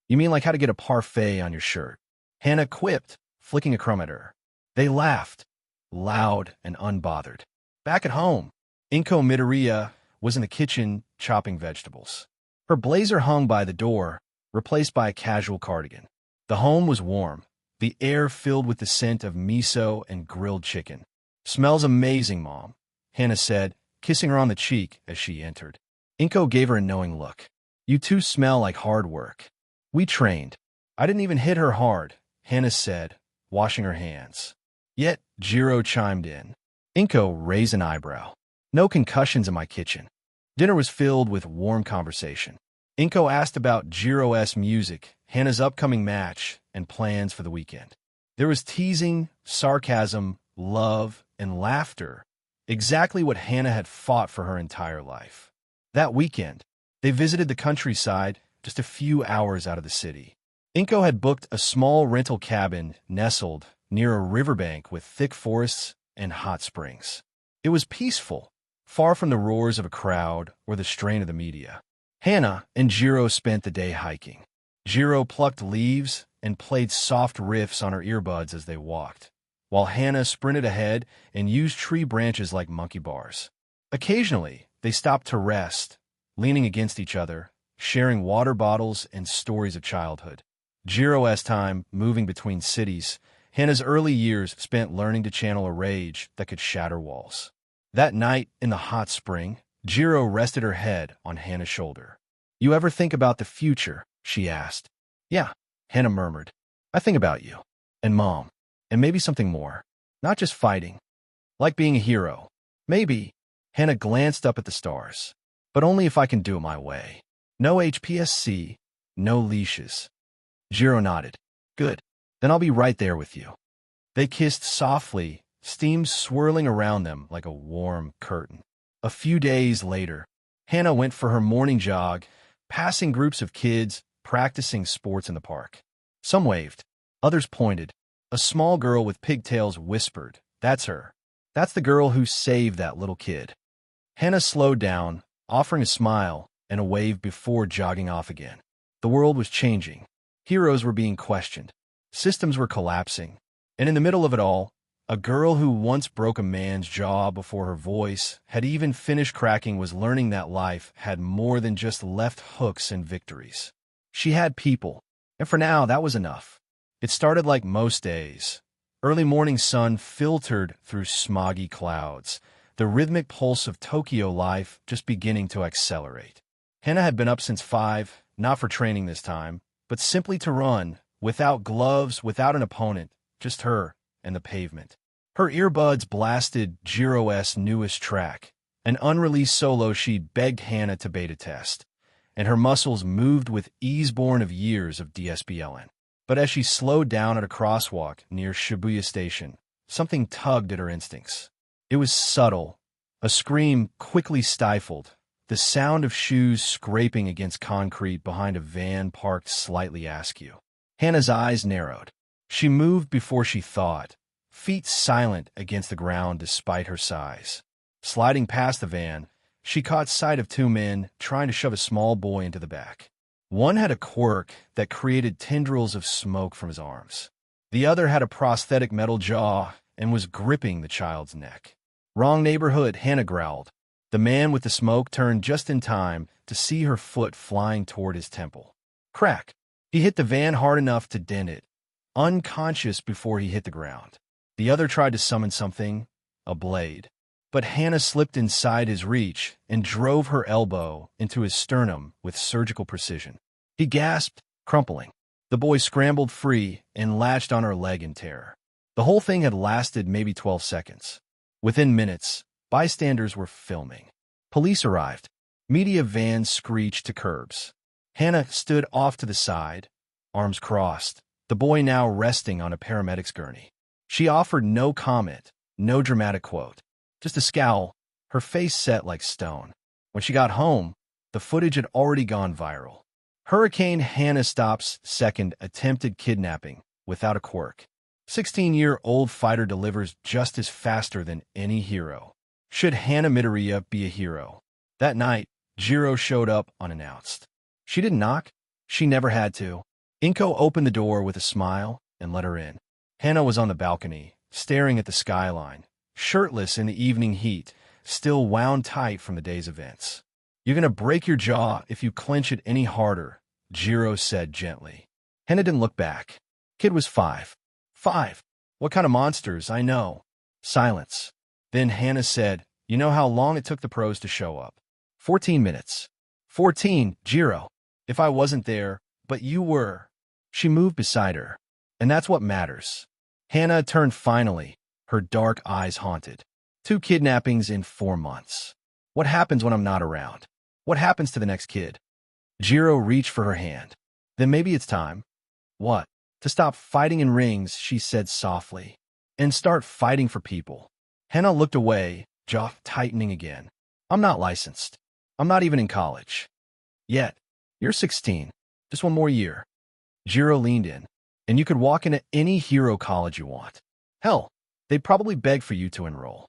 "You mean like how to get a parfait on your shirt?" Hana quipped, flicking a crumb at her. They laughed, loud and unbothered. Back at home, Inko Midoriya was in the kitchen chopping vegetables. Her blazer hung by the door, replaced by a casual cardigan. The home was warm, the air filled with the scent of miso and grilled chicken. "Smells amazing, Mom," Hana said, kissing her on the cheek as she entered. Inko gave her a knowing look. You two smell like hard work. We trained. I didn't even hit her hard, Hana said, washing her hands. Yet, Jiro chimed in. Inko raised an eyebrow. No concussions in my kitchen. Dinner was filled with warm conversation. Inko asked about Jiro's music, Hana's upcoming match, and plans for the weekend. There was teasing, sarcasm, love, and laughter, exactly what Hana had fought for her entire life. That weekend, they visited the countryside, just a few hours out of the city. Inko had booked a small rental cabin nestled near a riverbank with thick forests and hot springs. It was peaceful, far from the roars of a crowd or the strain of the media. Hana and Jiro spent the day hiking. Jiro plucked leaves and played soft riffs on her earbuds as they walked, while Hana sprinted ahead and used tree branches like monkey bars. Occasionally, they stopped to rest, leaning against each other, sharing water bottles and stories of childhood. Jiro's time moving between cities, Hana's early years spent learning to channel a rage that could shatter walls. That night in the hot spring, Jiro rested her head on Hana's shoulder. You ever think about the future? She asked. Yeah, Hana murmured. I think about you. And Mom. And maybe something more. Not just fighting. Like being a hero. Maybe. Hana glanced up at the stars. But only if I can do it my way. No HPSC. No leashes. Jiro nodded. Good. Then I'll be right there with you. They kissed softly, steam swirling around them like a warm curtain. A few days later, Hana went for her morning jog, passing groups of kids practicing sports in the park. Some waved. Others pointed. A small girl with pigtails whispered, That's her. That's the girl who saved that little kid. Hana slowed down, offering a smile and a wave before jogging off again. The world was changing. Heroes were being questioned. Systems were collapsing. And in the middle of it all, a girl who once broke a man's jaw before her voice had even finished cracking was learning that life had more than just left hooks and victories. She had people, and for now that was enough. It started like most days. Early morning sun filtered through smoggy clouds, the rhythmic pulse of Tokyo life just beginning to accelerate. Hana had been up since 5, not for training this time, but simply to run, without gloves, without an opponent, just her and the pavement. Her earbuds blasted Jiro's newest track, an unreleased solo she'd begged Hana to beta test, and her muscles moved with ease born of years of DSBLN. But as she slowed down at a crosswalk near Shibuya Station, something tugged at her instincts. It was subtle, a scream quickly stifled, the sound of shoes scraping against concrete behind a van parked slightly askew. Hana's eyes narrowed. She moved before she thought, feet silent against the ground despite her size. Sliding past the van, she caught sight of 2 men trying to shove a small boy into the back. One had a quirk that created tendrils of smoke from his arms. The other had a prosthetic metal jaw and was gripping the child's neck. Wrong neighborhood, Hana growled. The man with the smoke turned just in time to see her foot flying toward his temple. Crack! He hit the van hard enough to dent it, unconscious before he hit the ground. The other tried to summon something, a blade. But Hana slipped inside his reach and drove her elbow into his sternum with surgical precision. He gasped, crumpling. The boy scrambled free and latched on her leg in terror. The whole thing had lasted maybe 12 seconds. Within minutes, bystanders were filming. Police arrived. Media vans screeched to curbs. Hana stood off to the side, arms crossed, the boy now resting on a paramedic's gurney. She offered no comment, no dramatic quote. Just a scowl, her face set like stone. When she got home, the footage had already gone viral. Hurricane Hana stops second attempted kidnapping without a quirk. 16-year-old fighter delivers justice faster than any hero. Should Hana Midoriya be a hero? That night, Jiro showed up unannounced. She didn't knock. She never had to. Inko opened the door with a smile and let her in. Hana was on the balcony, staring at the skyline, shirtless in the evening heat, still wound tight from the day's events. You're gonna break your jaw if you clench it any harder, Jiro said gently. Hana didn't look back. Kid was 5. 5. What kind of monsters, I know. Silence. Then Hana said, You know how long it took the pros to show up? 14 minutes. 14, Jiro. If I wasn't there, but you were. She moved beside her. And that's what matters. Hana turned finally, her dark eyes haunted. 2 kidnappings in 4 months. What happens when I'm not around? What happens to the next kid? Jiro reached for her hand. Then maybe it's time. What? To stop fighting in rings, she said softly. And start fighting for people. Hana looked away, jaw tightening again. I'm not licensed. I'm not even in college. Yet. You're 16. Just 1 more year. Jiro leaned in. And you could walk into any hero college you want. Hell, they'd probably beg for you to enroll.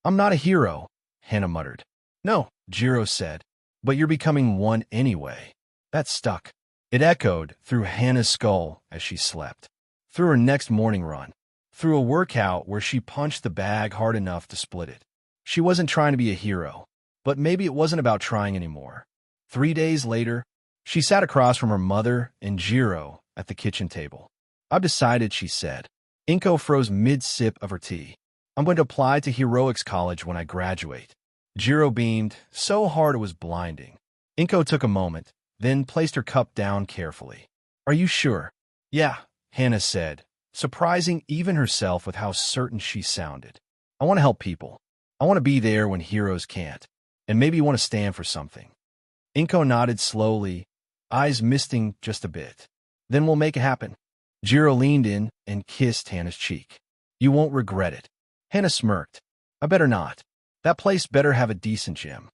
I'm not a hero, Hana muttered. No, Jiro said. But you're becoming one anyway. That stuck. It echoed through Hana's skull as she slept. Through her next morning run. Through a workout where she punched the bag hard enough to split it. She wasn't trying to be a hero. But maybe it wasn't about trying anymore. 3 days later, she sat across from her mother and Jiro at the kitchen table. I've decided, she said. Inko froze mid-sip of her tea. I'm going to apply to Heroics College when I graduate. Jiro beamed, so hard it was blinding. Inko took a moment, then placed her cup down carefully. Are you sure? Yeah, Hana said, surprising even herself with how certain she sounded. I want to help people. I want to be there when heroes can't. And maybe you want to stand for something. Inko nodded slowly, eyes misting just a bit. Then we'll make it happen. Jiro leaned in and kissed Hana's cheek. You won't regret it. Hana smirked. I better not. That place better have a decent gym.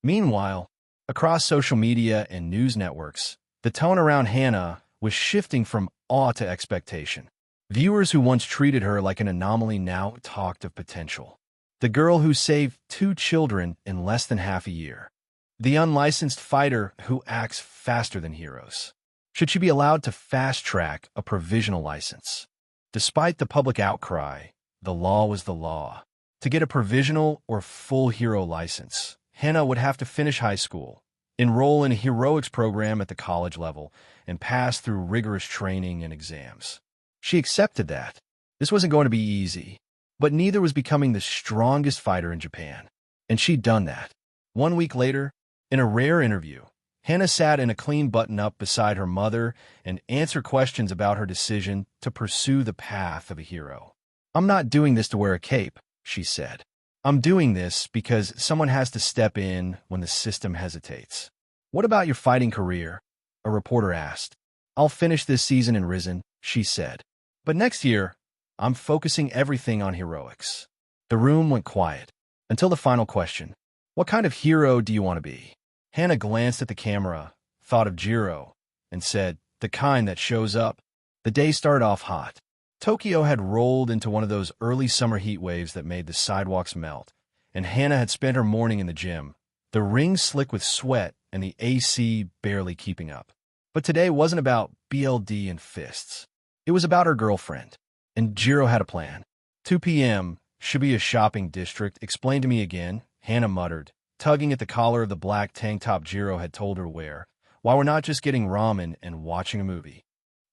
Meanwhile, across social media and news networks, the tone around Hana was shifting from awe to expectation. Viewers who once treated her like an anomaly now talked of potential. The girl who saved 2 children in less than half a year. The unlicensed fighter who acts faster than heroes. Should she be allowed to fast-track a provisional license? Despite the public outcry, the law was the law. To get a provisional or full hero license, Hana would have to finish high school, enroll in a heroics program at the college level, and pass through rigorous training and exams. She accepted that. This wasn't going to be easy, but neither was becoming the strongest fighter in Japan. And she'd done that. 1 week later, in a rare interview, Hana sat in a clean button-up beside her mother and answered questions about her decision to pursue the path of a hero. I'm not doing this to wear a cape, she said. I'm doing this because someone has to step in when the system hesitates. What about your fighting career? A reporter asked. I'll finish this season in Rizin, she said. But next year, I'm focusing everything on heroics. The room went quiet until the final question. What kind of hero do you want to be? Hana glanced at the camera, thought of Jiro, and said, the kind that shows up. The day started off hot. Tokyo had rolled into one of those early summer heat waves that made the sidewalks melt, and Hana had spent her morning in the gym, the ring slick with sweat and the AC barely keeping up. But today wasn't about BLD and fists. It was about her girlfriend, and Jiro had a plan. 2 p.m., Shibuya shopping district, explain to me again, Hana muttered, tugging at the collar of the black tank top Jiro had told her to wear, while we're not just getting ramen and watching a movie.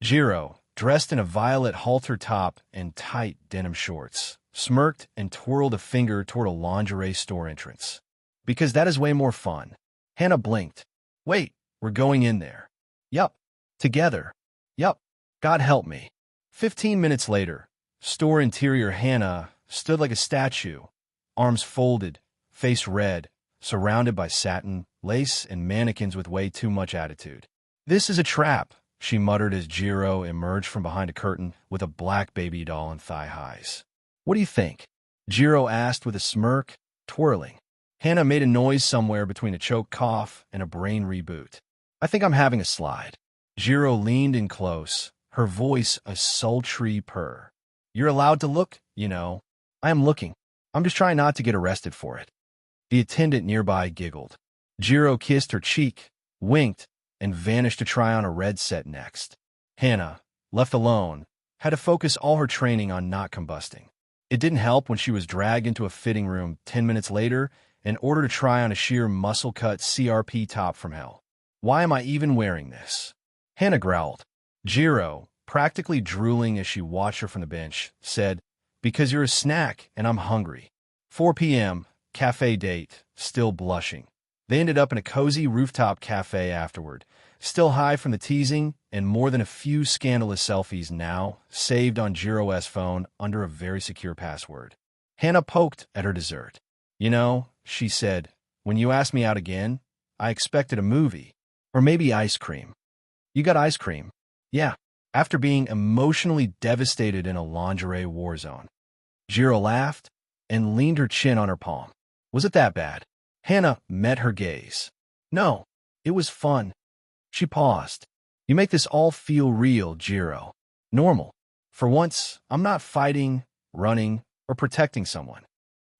Jiro, dressed in a violet halter top and tight denim shorts, smirked and twirled a finger toward a lingerie store entrance. Because that is way more fun. Hana blinked. Wait, we're going in there. Yup. Together. Yup. God help me. 15 minutes later, store interior Hana stood like a statue, arms folded, face red, surrounded by satin, lace, and mannequins with way too much attitude. This is a trap, she muttered as Jiro emerged from behind a curtain with a black baby doll and thigh highs. What do you think? Jiro asked with a smirk, twirling. Hana made a noise somewhere between a choked cough and a brain reboot. I think I'm having a slide. Jiro leaned in close, her voice a sultry purr. You're allowed to look, you know. I am looking. I'm just trying not to get arrested for it. The attendant nearby giggled. Jiro kissed her cheek, winked, and vanished to try on a red set next. Hana, left alone, had to focus all her training on not combusting. It didn't help when she was dragged into a fitting room 10 minutes later in order to try on a sheer muscle-cut CRP top from hell. Why am I even wearing this? Hana growled. Jiro, practically drooling as she watched her from the bench, said, because you're a snack and I'm hungry. 4 p.m., cafe date, still blushing. They ended up in a cozy rooftop cafe afterward, still high from the teasing and more than a few scandalous selfies now saved on Jiro's phone under a very secure password. Hana poked at her dessert. You know, she said, when you asked me out again, I expected a movie. Or maybe ice cream. You got ice cream? Yeah. After being emotionally devastated in a lingerie war zone. Jiro laughed and leaned her chin on her palm. Was it that bad? Hana met her gaze. No, it was fun. She paused. You make this all feel real, Jiro. Normal. For once, I'm not fighting, running, or protecting someone.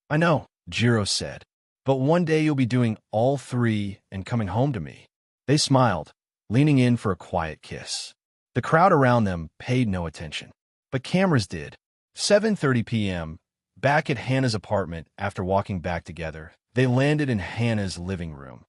I know, Jiro said. But one day you'll be doing all three and coming home to me. They smiled, leaning in for a quiet kiss. The crowd around them paid no attention. But cameras did. 7:30 p.m., back at Hana's apartment after walking back together, they landed in Hana's living room,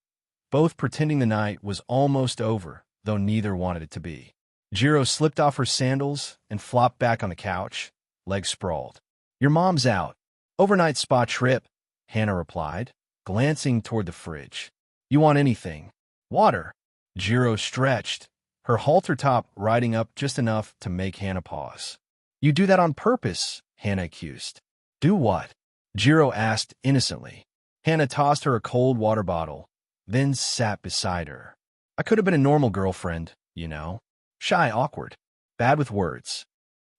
both pretending the night was almost over, though neither wanted it to be. Jiro slipped off her sandals and flopped back on the couch, legs sprawled. Your mom's out. Overnight spa trip, Hana replied, glancing toward the fridge. You want anything? Water. Jiro stretched, her halter top riding up just enough to make Hana pause. You do that on purpose, Hana accused. Do what? Jiro asked innocently. Hana tossed her a cold water bottle, then sat beside her. I could have been a normal girlfriend, you know. Shy, awkward, bad with words.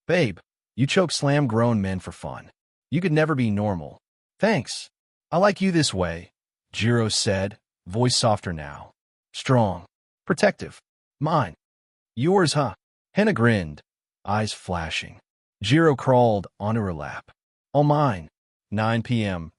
Babe, you choke slam grown men for fun. You could never be normal. Thanks. I like you this way, Jiro said, voice softer now. Strong. Protective. Mine. Yours, huh? Hana grinned, eyes flashing. Jiro crawled onto her lap. All mine. 9 p.m.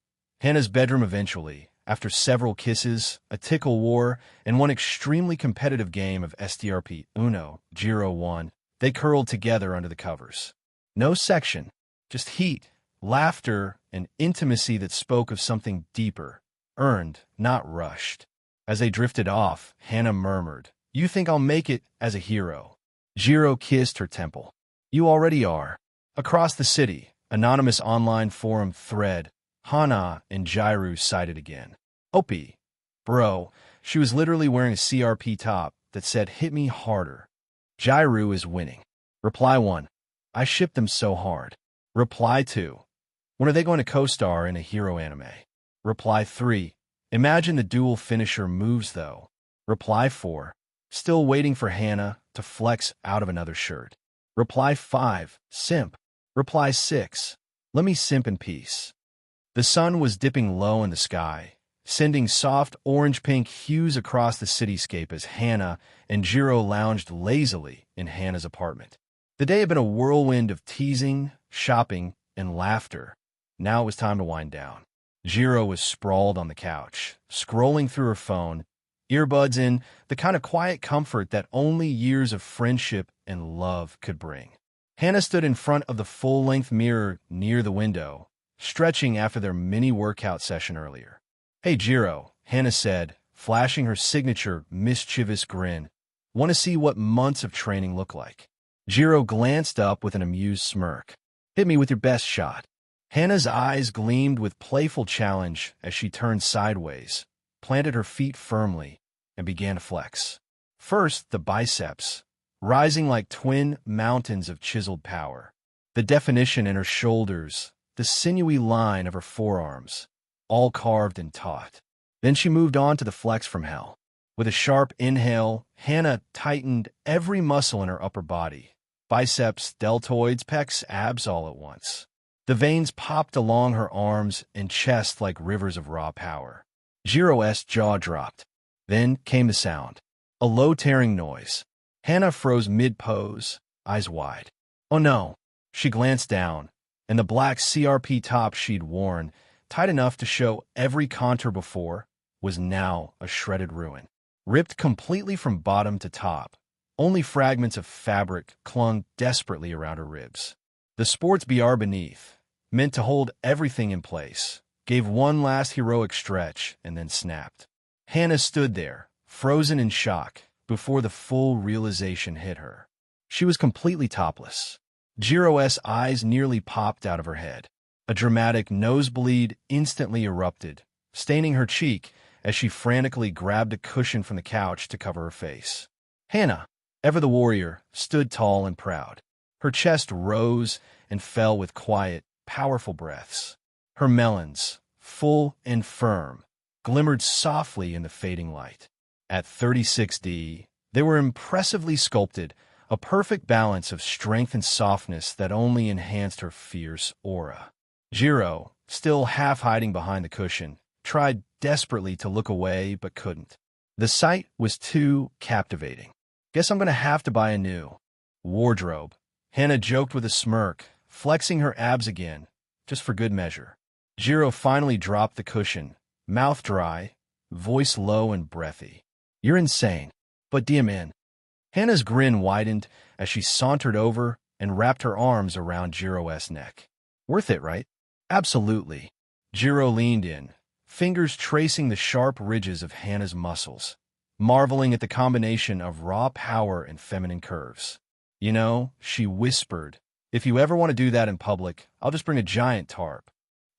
Hana's bedroom eventually, after several kisses, a tickle war, and one extremely competitive game of STRP Uno, Jiro won, they curled together under the covers. No section, just heat, laughter, and intimacy that spoke of something deeper, earned, not rushed. As they drifted off, Hana murmured, You think I'll make it as a hero? Jiro kissed her temple. You already are. Across the city, anonymous online forum thread, Hana and Jiru cited again. Opie. Bro, she was literally wearing a CRP top that said, Hit me harder. Jiru is winning. Reply 1. I shipped them so hard. Reply 2. When are they going to co-star in a hero anime? Reply 3. Imagine the dual finisher moves though. Reply 4. Still waiting for Hana to flex out of another shirt. Reply 5. Simp. Reply 6. Let me simp in peace. The sun was dipping low in the sky, sending soft orange-pink hues across the cityscape as Hana and Jiro lounged lazily in Hana's apartment. The day had been a whirlwind of teasing, shopping, and laughter. Now it was time to wind down. Jiro was sprawled on the couch, scrolling through her phone, earbuds in, the kind of quiet comfort that only years of friendship and love could bring. Hana stood in front of the full-length mirror near the window, stretching after their mini-workout session earlier. Hey, Jiro, Hana said, flashing her signature mischievous grin. Want to see what months of training look like? Jiro glanced up with an amused smirk. Hit me with your best shot. Hana's eyes gleamed with playful challenge as she turned sideways, planted her feet firmly, and began to flex. First, the biceps, rising like twin mountains of chiseled power. The definition in her shoulders, the sinewy line of her forearms, all carved and taut. Then she moved on to the flex from hell. With a sharp inhale, Hana tightened every muscle in her upper body. Biceps, deltoids, pecs, abs all at once. The veins popped along her arms and chest like rivers of raw power. Jiro's jaw dropped. Then came the sound. A low tearing noise. Hana froze mid-pose, eyes wide. Oh no. She glanced down, and the black CRP top she'd worn, tight enough to show every contour before, was now a shredded ruin. Ripped completely from bottom to top, only fragments of fabric clung desperately around her ribs. The sports BR beneath, meant to hold everything in place, gave one last heroic stretch and then snapped. Hana stood there, frozen in shock, before the full realization hit her. She was completely topless. Jiro's eyes nearly popped out of her head. A dramatic nosebleed instantly erupted, staining her cheek as she frantically grabbed a cushion from the couch to cover her face. Hana, ever the warrior, stood tall and proud. Her chest rose and fell with quiet, powerful breaths. Her melons, full and firm, glimmered softly in the fading light. At 36D, they were impressively sculpted, a perfect balance of strength and softness that only enhanced her fierce aura. Jiro, still half hiding behind the cushion, tried desperately to look away but couldn't. The sight was too captivating. Guess I'm gonna have to buy a new wardrobe. Hana joked with a smirk, flexing her abs again, just for good measure. Jiro finally dropped the cushion, mouth dry, voice low and breathy. You're insane, but DM in. Hana's grin widened as she sauntered over and wrapped her arms around Jiro's neck. Worth it, right? Absolutely. Jiro leaned in, fingers tracing the sharp ridges of Hana's muscles, marveling at the combination of raw power and feminine curves. You know, she whispered, if you ever want to do that in public, I'll just bring a giant tarp.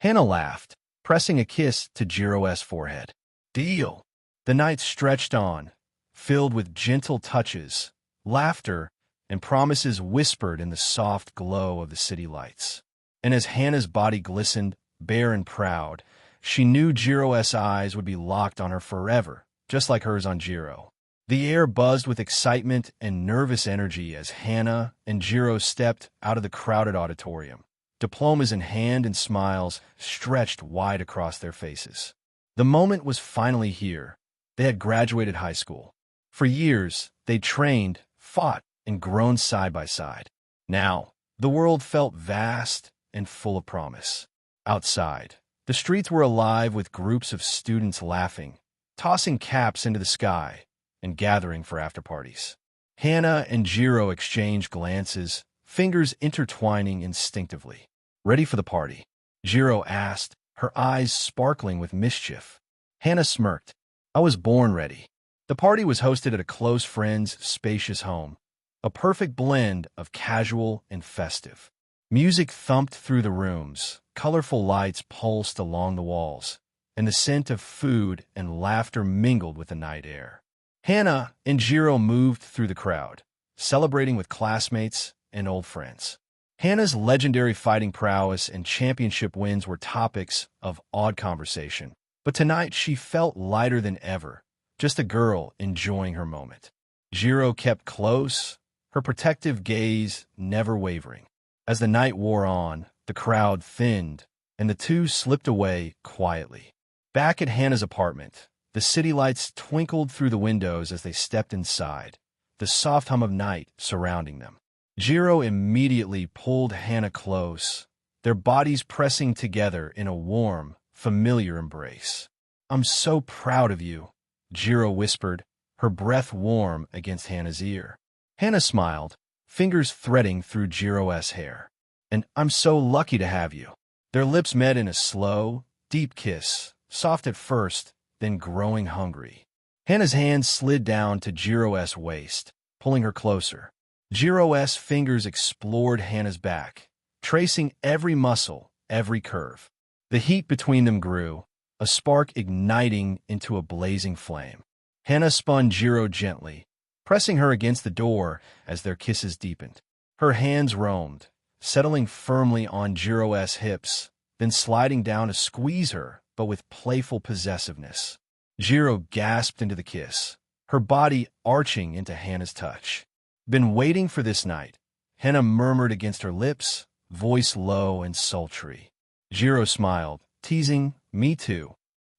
Hana laughed, pressing a kiss to Jiro's forehead. Deal. The night stretched on, filled with gentle touches, laughter, and promises whispered in the soft glow of the city lights. And as Hana's body glistened, bare and proud, she knew Jiro's eyes would be locked on her forever, just like hers on Jiro. The air buzzed with excitement and nervous energy as Hana and Jiro stepped out of the crowded auditorium, diplomas in hand and smiles stretched wide across their faces. The moment was finally here. They had graduated high school. For years, they trained, fought, and grown side by side. Now, the world felt vast and full of promise. Outside, the streets were alive with groups of students laughing, tossing caps into the sky, and gathering for after-parties. Hana and Jiro exchanged glances, fingers intertwining instinctively. Ready for the party? Jiro asked, her eyes sparkling with mischief. Hana smirked. I was born ready. The party was hosted at a close friend's spacious home, a perfect blend of casual and festive. Music thumped through the rooms, colorful lights pulsed along the walls, and the scent of food and laughter mingled with the night air. Hana and Jiro moved through the crowd, celebrating with classmates and old friends. Hana's legendary fighting prowess and championship wins were topics of awed conversation, but tonight she felt lighter than ever, just a girl enjoying her moment. Jiro kept close, her protective gaze never wavering. As the night wore on, the crowd thinned, and the two slipped away quietly. Back at Hana's apartment, the city lights twinkled through the windows as they stepped inside, the soft hum of night surrounding them. Jiro immediately pulled Hana close, their bodies pressing together in a warm, familiar embrace. I'm so proud of you, Jiro whispered, her breath warm against Hana's ear. Hana smiled, fingers threading through Jiro's hair. And I'm so lucky to have you. Their lips met in a slow, deep kiss, soft at first, then growing hungry. Hana's hand slid down to Jiro's waist, pulling her closer. Jiro's fingers explored Hana's back, tracing every muscle, every curve. The heat between them grew, a spark igniting into a blazing flame. Hana spun Jiro gently, pressing her against the door as their kisses deepened. Her hands roamed, settling firmly on Jiro's hips, then sliding down to squeeze her, but with playful possessiveness. Jiro gasped into the kiss, her body arching into Hana's touch. Been waiting for this night, Hana murmured against her lips, voice low and sultry. Jiro smiled, teasing, me too.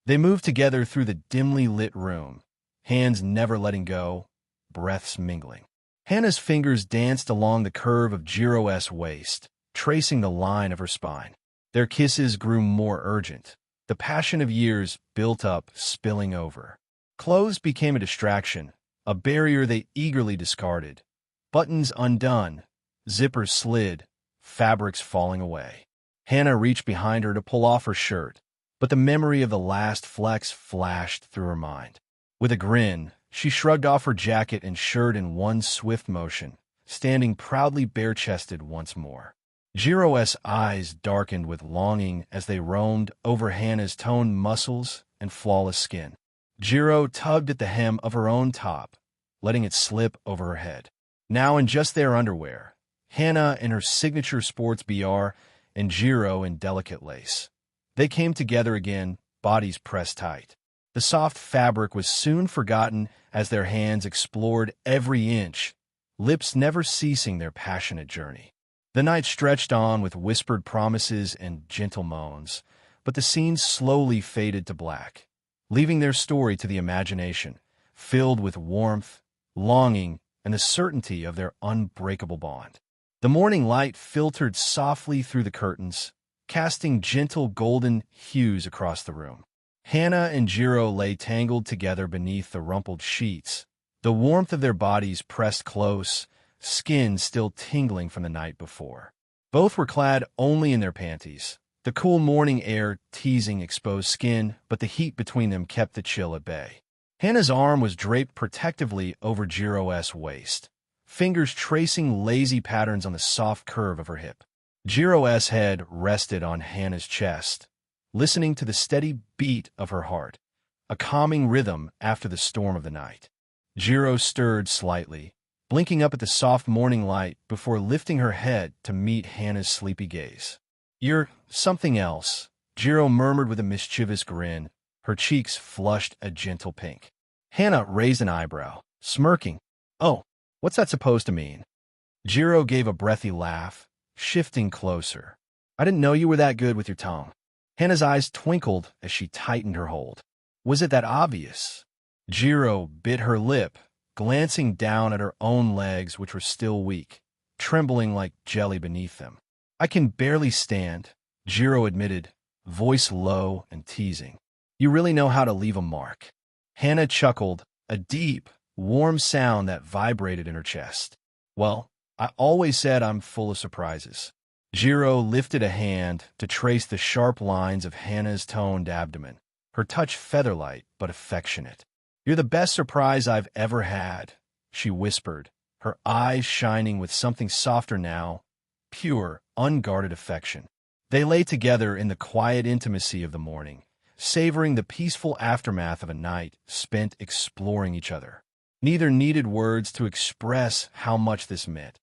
They moved together through the dimly lit room, hands never letting go, breaths mingling. Hana's fingers danced along the curve of Jiro's waist, tracing the line of her spine. Their kisses grew more urgent, the passion of years built up, spilling over. Clothes became a distraction, a barrier they eagerly discarded. Buttons undone, zippers slid, fabrics falling away. Hana reached behind her to pull off her shirt, but the memory of the last flex flashed through her mind. With a grin, she shrugged off her jacket and shirt in one swift motion, standing proudly bare-chested once more. Jiro's eyes darkened with longing as they roamed over Hana's toned muscles and flawless skin. Jiro tugged at the hem of her own top, letting it slip over her head. Now in just their underwear, Hana in her signature sports BR and Jiro in delicate lace. They came together again, bodies pressed tight. The soft fabric was soon forgotten as their hands explored every inch, lips never ceasing their passionate journey. The night stretched on with whispered promises and gentle moans, but the scenes slowly faded to black, leaving their story to the imagination, filled with warmth, longing, and the certainty of their unbreakable bond. The morning light filtered softly through the curtains, casting gentle golden hues across the room. Hana and Jiro lay tangled together beneath the rumpled sheets, the warmth of their bodies pressed close, skin still tingling from the night before. Both were clad only in their panties, the cool morning air teasing exposed skin, but the heat between them kept the chill at bay. Hana's arm was draped protectively over Jiro's waist, fingers tracing lazy patterns on the soft curve of her hip. Jiro's head rested on Hana's chest, listening to the steady beat of her heart, a calming rhythm after the storm of the night. Jiro stirred slightly, blinking up at the soft morning light before lifting her head to meet Hana's sleepy gaze. "You're something else," Jiro murmured with a mischievous grin, her cheeks flushed a gentle pink. Hana raised an eyebrow, smirking. "Oh, what's that supposed to mean?" Jiro gave a breathy laugh, shifting closer. "I didn't know you were that good with your tongue." Hana's eyes twinkled as she tightened her hold. "Was it that obvious?" Jiro bit her lip, glancing down at her own legs, which were still weak, trembling like jelly beneath them. "I can barely stand," Jiro admitted, voice low and teasing. "You really know how to leave a mark." Hana chuckled, a deep, warm sound that vibrated in her chest. "Well, I always said I'm full of surprises." Jiro lifted a hand to trace the sharp lines of Hana's toned abdomen, her touch feather-light but affectionate. "You're the best surprise I've ever had," she whispered, her eyes shining with something softer now, pure, unguarded affection. They lay together in the quiet intimacy of the morning, savoring the peaceful aftermath of a night spent exploring each other. Neither needed words to express how much this meant,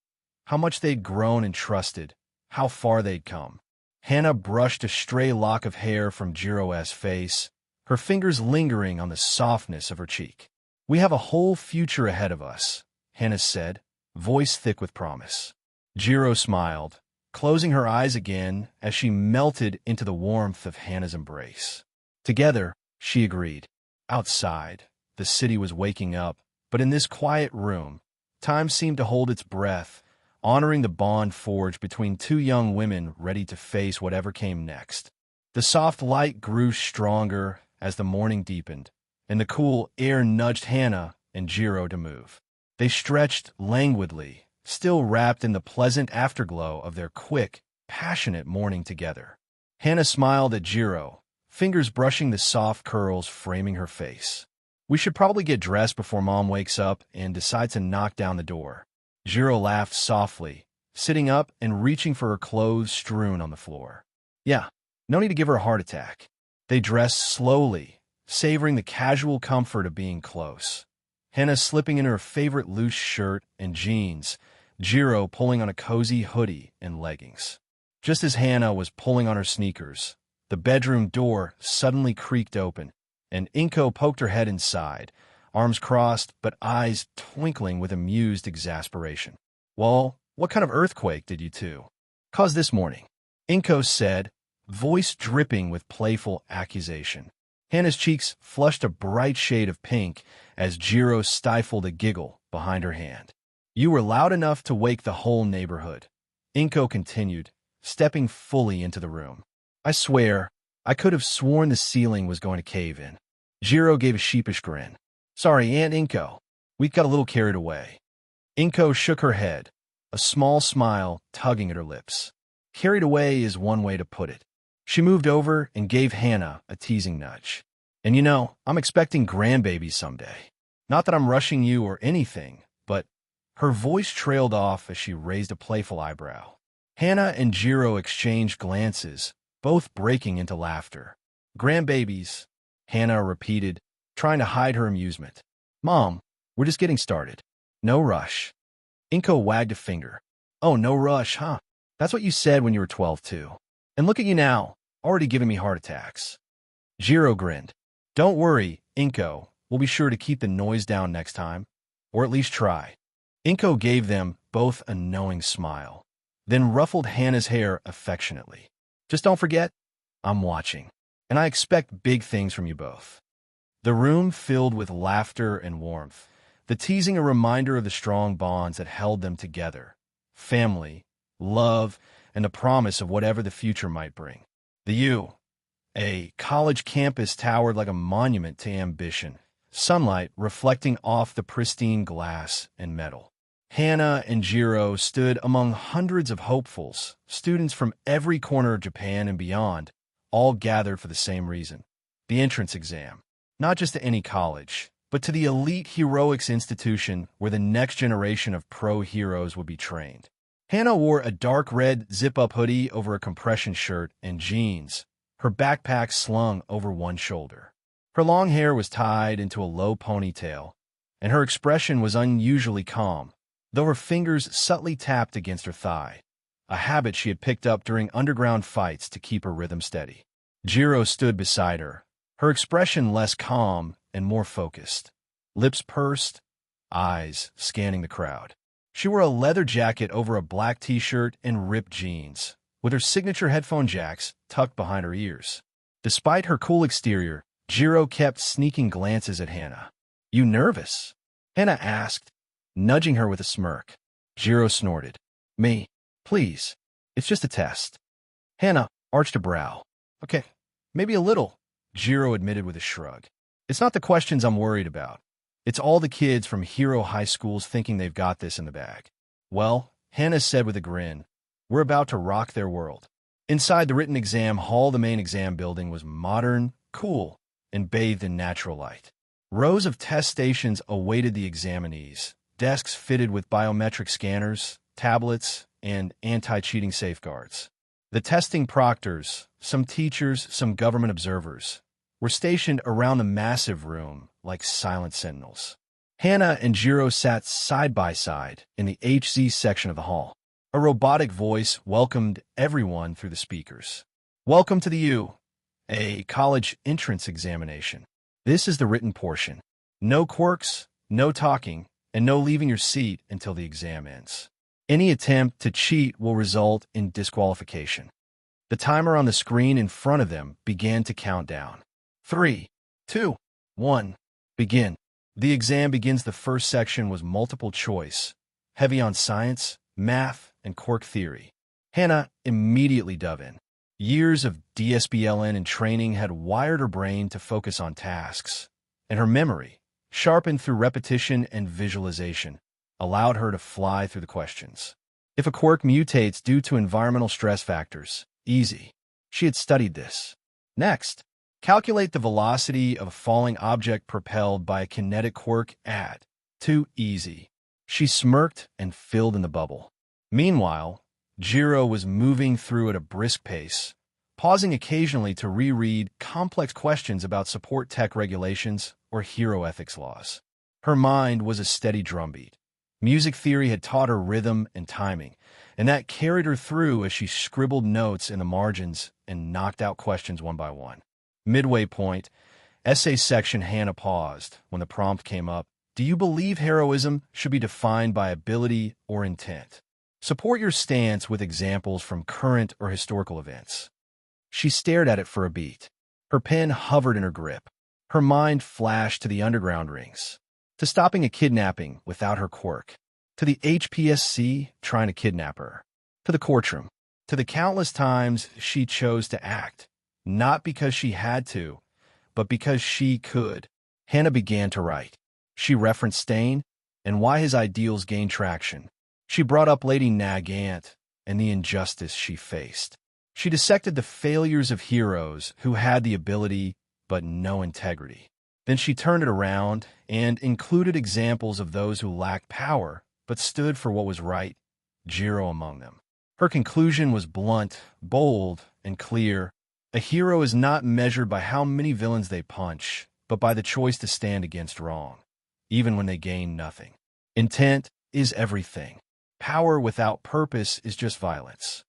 how much they'd grown and trusted, how far they'd come. Hana brushed a stray lock of hair from Jiro's face, her fingers lingering on the softness of her cheek. "We have a whole future ahead of us," Hana said, voice thick with promise. Jiro smiled, closing her eyes again as she melted into the warmth of Hana's embrace. Together, she agreed. Outside, the city was waking up, but in this quiet room, time seemed to hold its breath, honoring the bond forged between two young women ready to face whatever came next. The soft light grew stronger as the morning deepened, and the cool air nudged Hana and Jiro to move. They stretched languidly, still wrapped in the pleasant afterglow of their quick, passionate morning together. Hana smiled at Jiro, fingers brushing the soft curls framing her face. "We should probably get dressed before Mom wakes up and decides to knock down the door." Jiro laughed softly, sitting up and reaching for her clothes strewn on the floor. "Yeah, no need to give her a heart attack." They dressed slowly, savoring the casual comfort of being close. Hana slipping in her favorite loose shirt and jeans, Jiro pulling on a cozy hoodie and leggings. Just as Hana was pulling on her sneakers, the bedroom door suddenly creaked open, and Inko poked her head inside, arms crossed but eyes twinkling with amused exasperation. "Well, what kind of earthquake did you two cause this morning?" Inko said, voice dripping with playful accusation. Hana's cheeks flushed a bright shade of pink as Jiro stifled a giggle behind her hand. "You were loud enough to wake the whole neighborhood," Inko continued, stepping fully into the room. "I swear, I could have sworn the ceiling was going to cave in." Jiro gave a sheepish grin. "Sorry, Aunt Inko. We got a little carried away." Inko shook her head, a small smile tugging at her lips. Carried away is one way to put it. She moved over and gave Hana a teasing nudge. "And you know, I'm expecting grandbabies someday. Not that I'm rushing you or anything, but—" Her voice trailed off as she raised a playful eyebrow. Hana and Jiro exchanged glances, both breaking into laughter. "Grandbabies," Hana repeated, trying to hide her amusement. Mom, we're just getting started. No rush. Inko wagged a finger. Oh, no rush, huh? That's what you said when you were 12, too. And look at you now, already giving me heart attacks. Jiro grinned. Don't worry, Inko. We'll be sure to keep the noise down next time. Or at least try. Inko gave them both a knowing smile, then ruffled Hana's hair affectionately. Just don't forget, I'm watching, and I expect big things from you both. The room filled with laughter and warmth, the teasing a reminder of the strong bonds that held them together. Family, love, and the promise of whatever the future might bring. The a college campus towered like a monument to ambition, sunlight reflecting off the pristine glass and metal. Hana and Jiro stood among hundreds of hopefuls, students from every corner of Japan and beyond, all gathered for the same reason. The entrance exam. Not just to any college, but to the elite heroics institution where the next generation of pro heroes would be trained. Hana wore a dark red zip-up hoodie over a compression shirt and jeans, her backpack slung over one shoulder. Her long hair was tied into a low ponytail, and her expression was unusually calm, though her fingers subtly tapped against her thigh, a habit she had picked up during underground fights to keep her rhythm steady. Jiro stood beside her, her expression less calm and more focused, lips pursed, eyes scanning the crowd. She wore a leather jacket over a black t-shirt and ripped jeans, with her signature headphone jacks tucked behind her ears. Despite her cool exterior, Jiro kept sneaking glances at Hana. You nervous? Hana asked, nudging her with a smirk. Jiro snorted. Me? Please. It's just a test. Hana arched a brow. Okay, maybe a little, Jiro admitted with a shrug. It's not the questions I'm worried about. It's all the kids from hero high schools thinking they've got this in the bag. Well, Hana said with a grin, we're about to rock their world. Inside the written exam hall, the main exam building was modern, cool, and bathed in natural light. Rows of test stations awaited the examinees, desks fitted with biometric scanners, tablets, and anti-cheating safeguards. The testing proctors, some teachers, some government observers, were stationed around the massive room like silent sentinels. Hana and Jiro sat side by side in the HZ section of the hall. A robotic voice welcomed everyone through the speakers. Welcome to the a college entrance examination. This is the written portion. No quirks, no talking, and no leaving your seat until the exam ends. Any attempt to cheat will result in disqualification. The timer on the screen in front of them began to count down. 3, 2, 1, begin. The exam begins. The first section was multiple choice, heavy on science, math, and quirk theory. Hana immediately dove in. Years of DSBLN and training had wired her brain to focus on tasks, and her memory, sharpened through repetition and visualization, allowed her to fly through the questions. If a quirk mutates due to environmental stress factors, easy. She had studied this. Next, calculate the velocity of a falling object propelled by a kinetic quirk at. Too easy. She smirked and filled in the bubble. Meanwhile, Jiro was moving through at a brisk pace, pausing occasionally to reread complex questions about support tech regulations or hero ethics laws. Her mind was a steady drumbeat. Music theory had taught her rhythm and timing, and that carried her through as she scribbled notes in the margins and knocked out questions one by one. Midway point, essay section. Hana paused when the prompt came up. Do you believe heroism should be defined by ability or intent? Support your stance with examples from current or historical events. She stared at it for a beat. Her pen hovered in her grip. Her mind flashed to the underground rings, to stopping a kidnapping without her quirk, to the HPSC trying to kidnap her, to the courtroom, to the countless times she chose to act, not because she had to, but because she could. Hana began to write. She referenced Stain and why his ideals gained traction. She brought up Lady Nagant and the injustice she faced. She dissected the failures of heroes who had the ability but no integrity. Then she turned it around and included examples of those who lacked power but stood for what was right, Jiro among them. Her conclusion was blunt, bold, and clear. A hero is not measured by how many villains they punch but by the choice to stand against wrong, even when they gain nothing. Intent is everything. Power without purpose is just violence.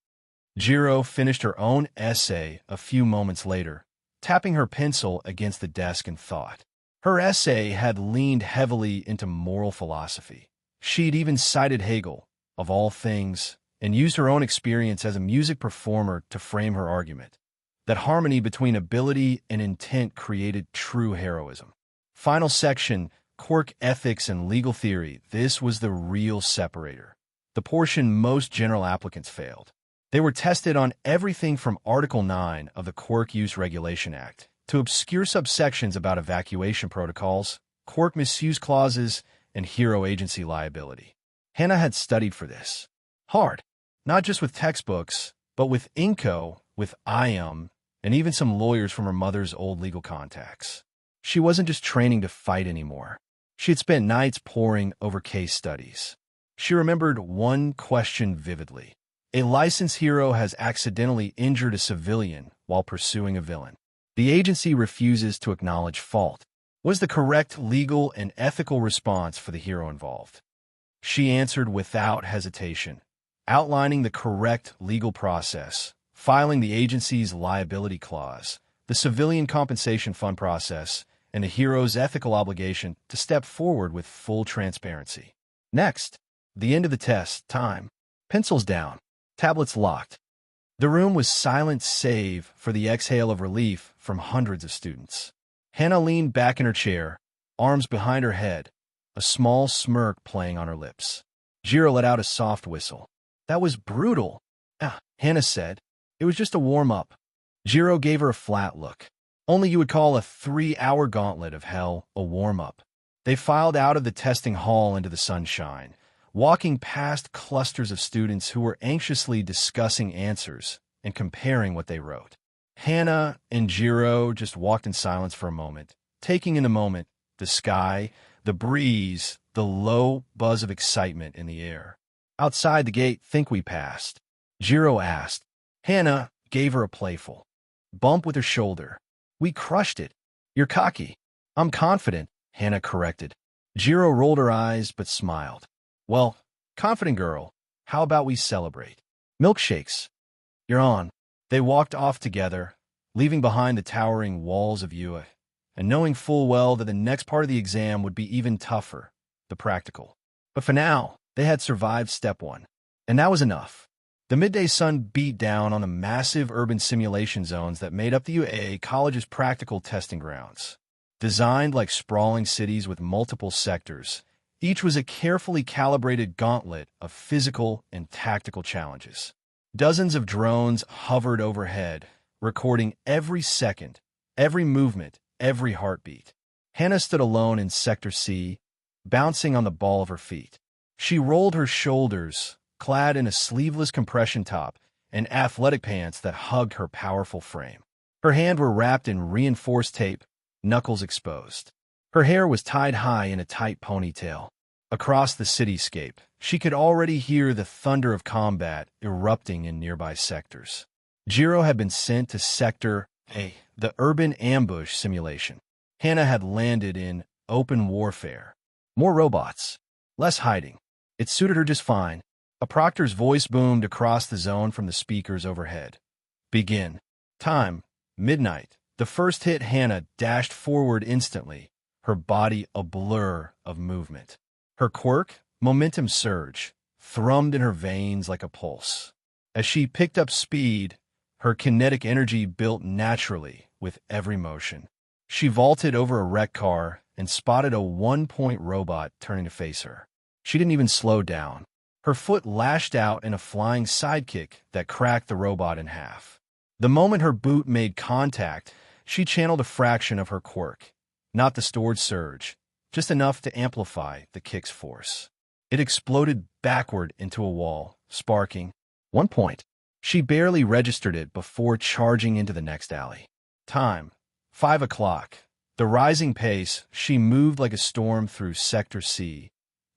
Jiro finished her own essay a few moments later, tapping her pencil against the desk in thought. Her essay had leaned heavily into moral philosophy. She'd even cited Hegel, of all things, and used her own experience as a music performer to frame her argument. That harmony between ability and intent created true heroism. Final section, Quirk ethics and legal theory. This was the real separator. The portion most general applicants failed. They were tested on everything from Article 9 of the Quirk Use Regulation Act to obscure subsections about evacuation protocols, quirk misuse clauses, and hero agency liability. Hana had studied for this. Hard. Not just with textbooks, but with Inco, with IUM, and even some lawyers from her mother's old legal contacts. She wasn't just training to fight anymore. She had spent nights poring over case studies. She remembered one question vividly. A licensed hero has accidentally injured a civilian while pursuing a villain. The agency refuses to acknowledge fault. What is the correct legal and ethical response for the hero involved? She answered without hesitation, outlining the correct legal process, filing the agency's liability clause, the civilian compensation fund process, and the hero's ethical obligation to step forward with full transparency. Next, the end of the test, time. Pencils down, tablets locked. The room was silent save for the exhale of relief from hundreds of students. Hana leaned back in her chair, arms behind her head, a small smirk playing on her lips. Jiro let out a soft whistle. That was brutal, Hana said. It was just a warm-up. Jiro gave her a flat look. Only you would call a 3-hour gauntlet of hell a warm-up. They filed out of the testing hall into the sunshine, walking past clusters of students who were anxiously discussing answers and comparing what they wrote. Hana and Jiro just walked in silence for a moment, taking in the moment, the sky, the breeze, the low buzz of excitement in the air. Outside the gate, think we passed? Jiro asked. Hana gave her a playful bump with her shoulder. We crushed it. You're cocky. I'm confident, Hana corrected. Jiro rolled her eyes but smiled. Well, confident girl, how about we celebrate? Milkshakes. You're on. They walked off together, leaving behind the towering walls of UA, and knowing full well that the next part of the exam would be even tougher, the practical. But for now, they had survived step 1, and that was enough. The midday sun beat down on the massive urban simulation zones that made up the UA college's practical testing grounds. Designed like sprawling cities with multiple sectors, each was a carefully calibrated gauntlet of physical and tactical challenges. Dozens of drones hovered overhead, recording every second, every movement, every heartbeat. Hana stood alone in Sector C, bouncing on the ball of her feet. She rolled her shoulders, clad in a sleeveless compression top and athletic pants that hugged her powerful frame. Her hands were wrapped in reinforced tape, knuckles exposed. Her hair was tied high in a tight ponytail. Across the cityscape, she could already hear the thunder of combat erupting in nearby sectors. Jiro had been sent to Sector A, the urban ambush simulation. Hana had landed in open warfare. More robots, less hiding. It suited her just fine. A proctor's voice boomed across the zone from the speakers overhead. Begin. Time, midnight. The first hit. Hana dashed forward instantly, her body a blur of movement. Her quirk, momentum surge, thrummed in her veins like a pulse. As she picked up speed, her kinetic energy built naturally with every motion. She vaulted over a wrecked car and spotted a one-point robot turning to face her. She didn't even slow down. Her foot lashed out in a flying sidekick that cracked the robot in half. The moment her boot made contact, she channeled a fraction of her quirk, not the stored surge, just enough to amplify the kick's force. It exploded backward into a wall, sparking 1 point. She barely registered it before charging into the next alley. Time, 5 o'clock. The rising pace, she moved like a storm through Sector C,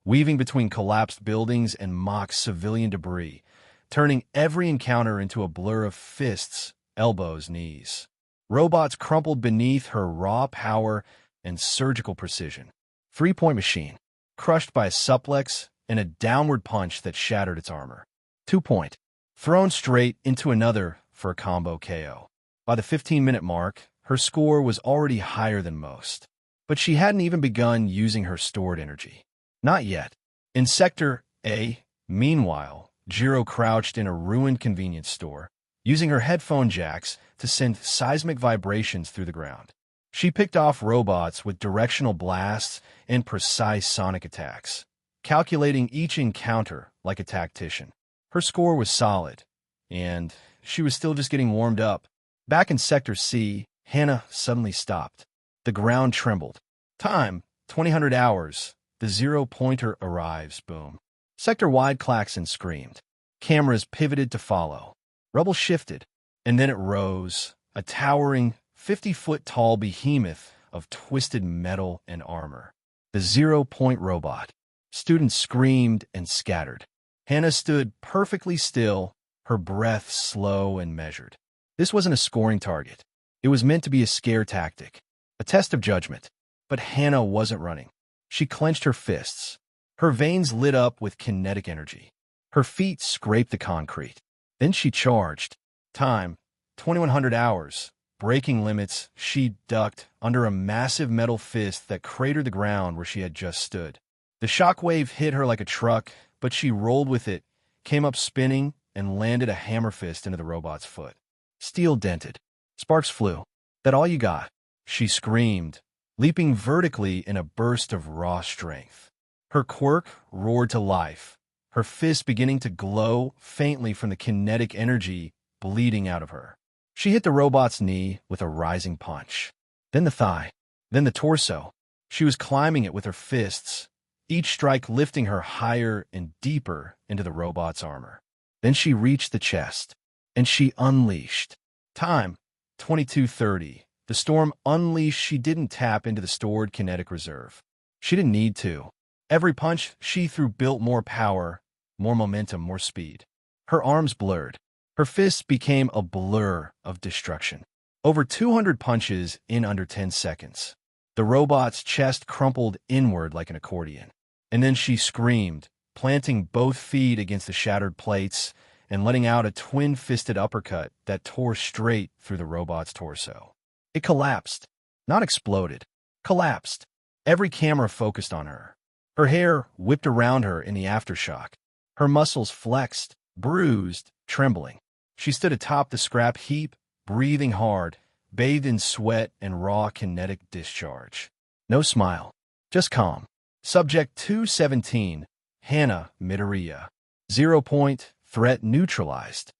weaving between collapsed buildings and mock civilian debris, turning every encounter into a blur of fists, elbows, knees. Robots crumpled beneath her raw power, and surgical precision. 3-point machine, crushed by a suplex and a downward punch that shattered its armor. 2-point, thrown straight into another for a combo KO. By the 15-minute mark, her score was already higher than most. But she hadn't even begun using her stored energy. Not yet. In Sector A, meanwhile, Jiro crouched in a ruined convenience store, using her headphone jacks to send seismic vibrations through the ground. She picked off robots with directional blasts and precise sonic attacks, calculating each encounter like a tactician. Her score was solid, and she was still just getting warmed up. Back in Sector C, Hana suddenly stopped. The ground trembled. Time, 2000 hours. The 0-pointer arrives, boom. Sector-wide klaxon screamed. Cameras pivoted to follow. Rubble shifted, and then it rose, a towering, 50-foot-tall behemoth of twisted metal and armor. The 0-point robot. Students screamed and scattered. Hana stood perfectly still, her breath slow and measured. This wasn't a scoring target. It was meant to be a scare tactic, a test of judgment. But Hana wasn't running. She clenched her fists. Her veins lit up with kinetic energy. Her feet scraped the concrete. Then she charged. Time, 2100 hours. Breaking limits, she ducked under a massive metal fist that cratered the ground where she had just stood. The shockwave hit her like a truck, but she rolled with it, came up spinning, and landed a hammer fist into the robot's foot. Steel dented. Sparks flew. That all you got? She screamed, leaping vertically in a burst of raw strength. Her quirk roared to life, her fist beginning to glow faintly from the kinetic energy bleeding out of her. She hit the robot's knee with a rising punch. Then the thigh. Then the torso. She was climbing it with her fists, each strike lifting her higher and deeper into the robot's armor. Then she reached the chest, and she unleashed. Time, 22:30. The storm unleashed. She didn't tap into the stored kinetic reserve. She didn't need to. Every punch she threw built more power, more momentum, more speed. Her arms blurred. Her fists became a blur of destruction. Over 200 punches in under 10 seconds. The robot's chest crumpled inward like an accordion. And then she screamed, planting both feet against the shattered plates and letting out a twin-fisted uppercut that tore straight through the robot's torso. It collapsed. Not exploded. Collapsed. Every camera focused on her. Her hair whipped around her in the aftershock. Her muscles flexed, bruised, trembling. She stood atop the scrap heap, breathing hard, bathed in sweat and raw kinetic discharge. No smile. Just calm. Subject 217, Hana Midoriya. 0-point, threat neutralized.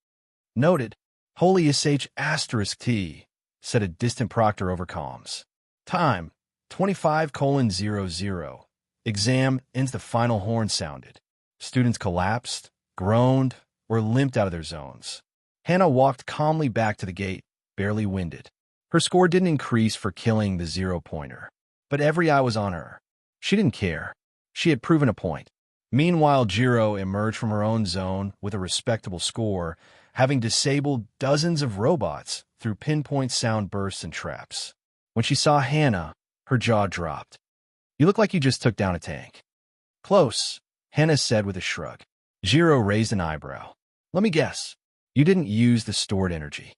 Noted. Holy **T, said a distant proctor over comms. Time, 25:00. Exam ends. The final horn sounded. Students collapsed, groaned, or limped out of their zones. Hana walked calmly back to the gate, barely winded. Her score didn't increase for killing the 0-pointer, but every eye was on her. She didn't care. She had proven a point. Meanwhile, Jiro emerged from her own zone with a respectable score, having disabled dozens of robots through pinpoint sound bursts and traps. When she saw Hana, her jaw dropped. "You look like you just took down a tank." "Close," Hana said with a shrug. Jiro raised an eyebrow. "Let me guess. You didn't use the stored energy."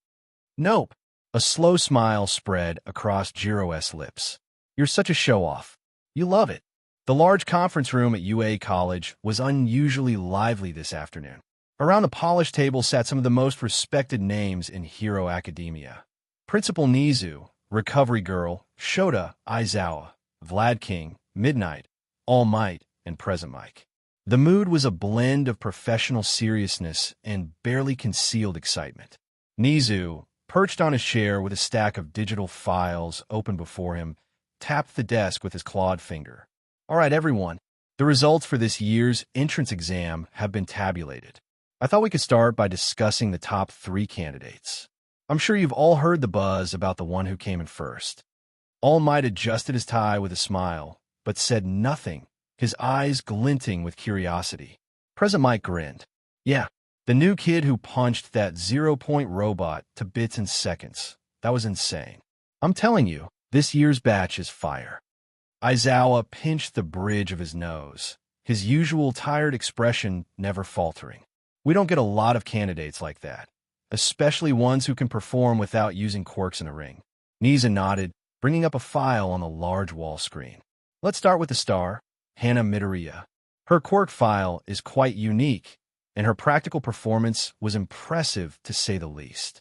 "Nope." A slow smile spread across Jiro's lips. "You're such a show-off. You love it." The large conference room at UA College was unusually lively this afternoon. Around the polished table sat some of the most respected names in hero academia. Principal Nizu, Recovery Girl, Shota Aizawa, Vlad King, Midnight, All Might, and Present Mike. The mood was a blend of professional seriousness and barely concealed excitement. Nizu, perched on his chair with a stack of digital files open before him, tapped the desk with his clawed finger. "All right, everyone. The results for this year's entrance exam have been tabulated. I thought we could start by discussing the top 3 candidates. I'm sure you've all heard the buzz about the one who came in first." All Might adjusted his tie with a smile, but said nothing, his eyes glinting with curiosity. Present Mike grinned. "Yeah, the new kid who punched that 0-point robot to bits in seconds. That was insane. I'm telling you, This year's batch is fire. Aizawa pinched the bridge of his nose, his usual tired expression never faltering. We don't get a lot of candidates like that, especially ones who can perform without using quirks in a ring. Niza nodded, bringing up a file on the large wall screen. Let's start with the star, Hana Midoriya. Her quirk file is quite unique, and her practical performance was impressive to say the least.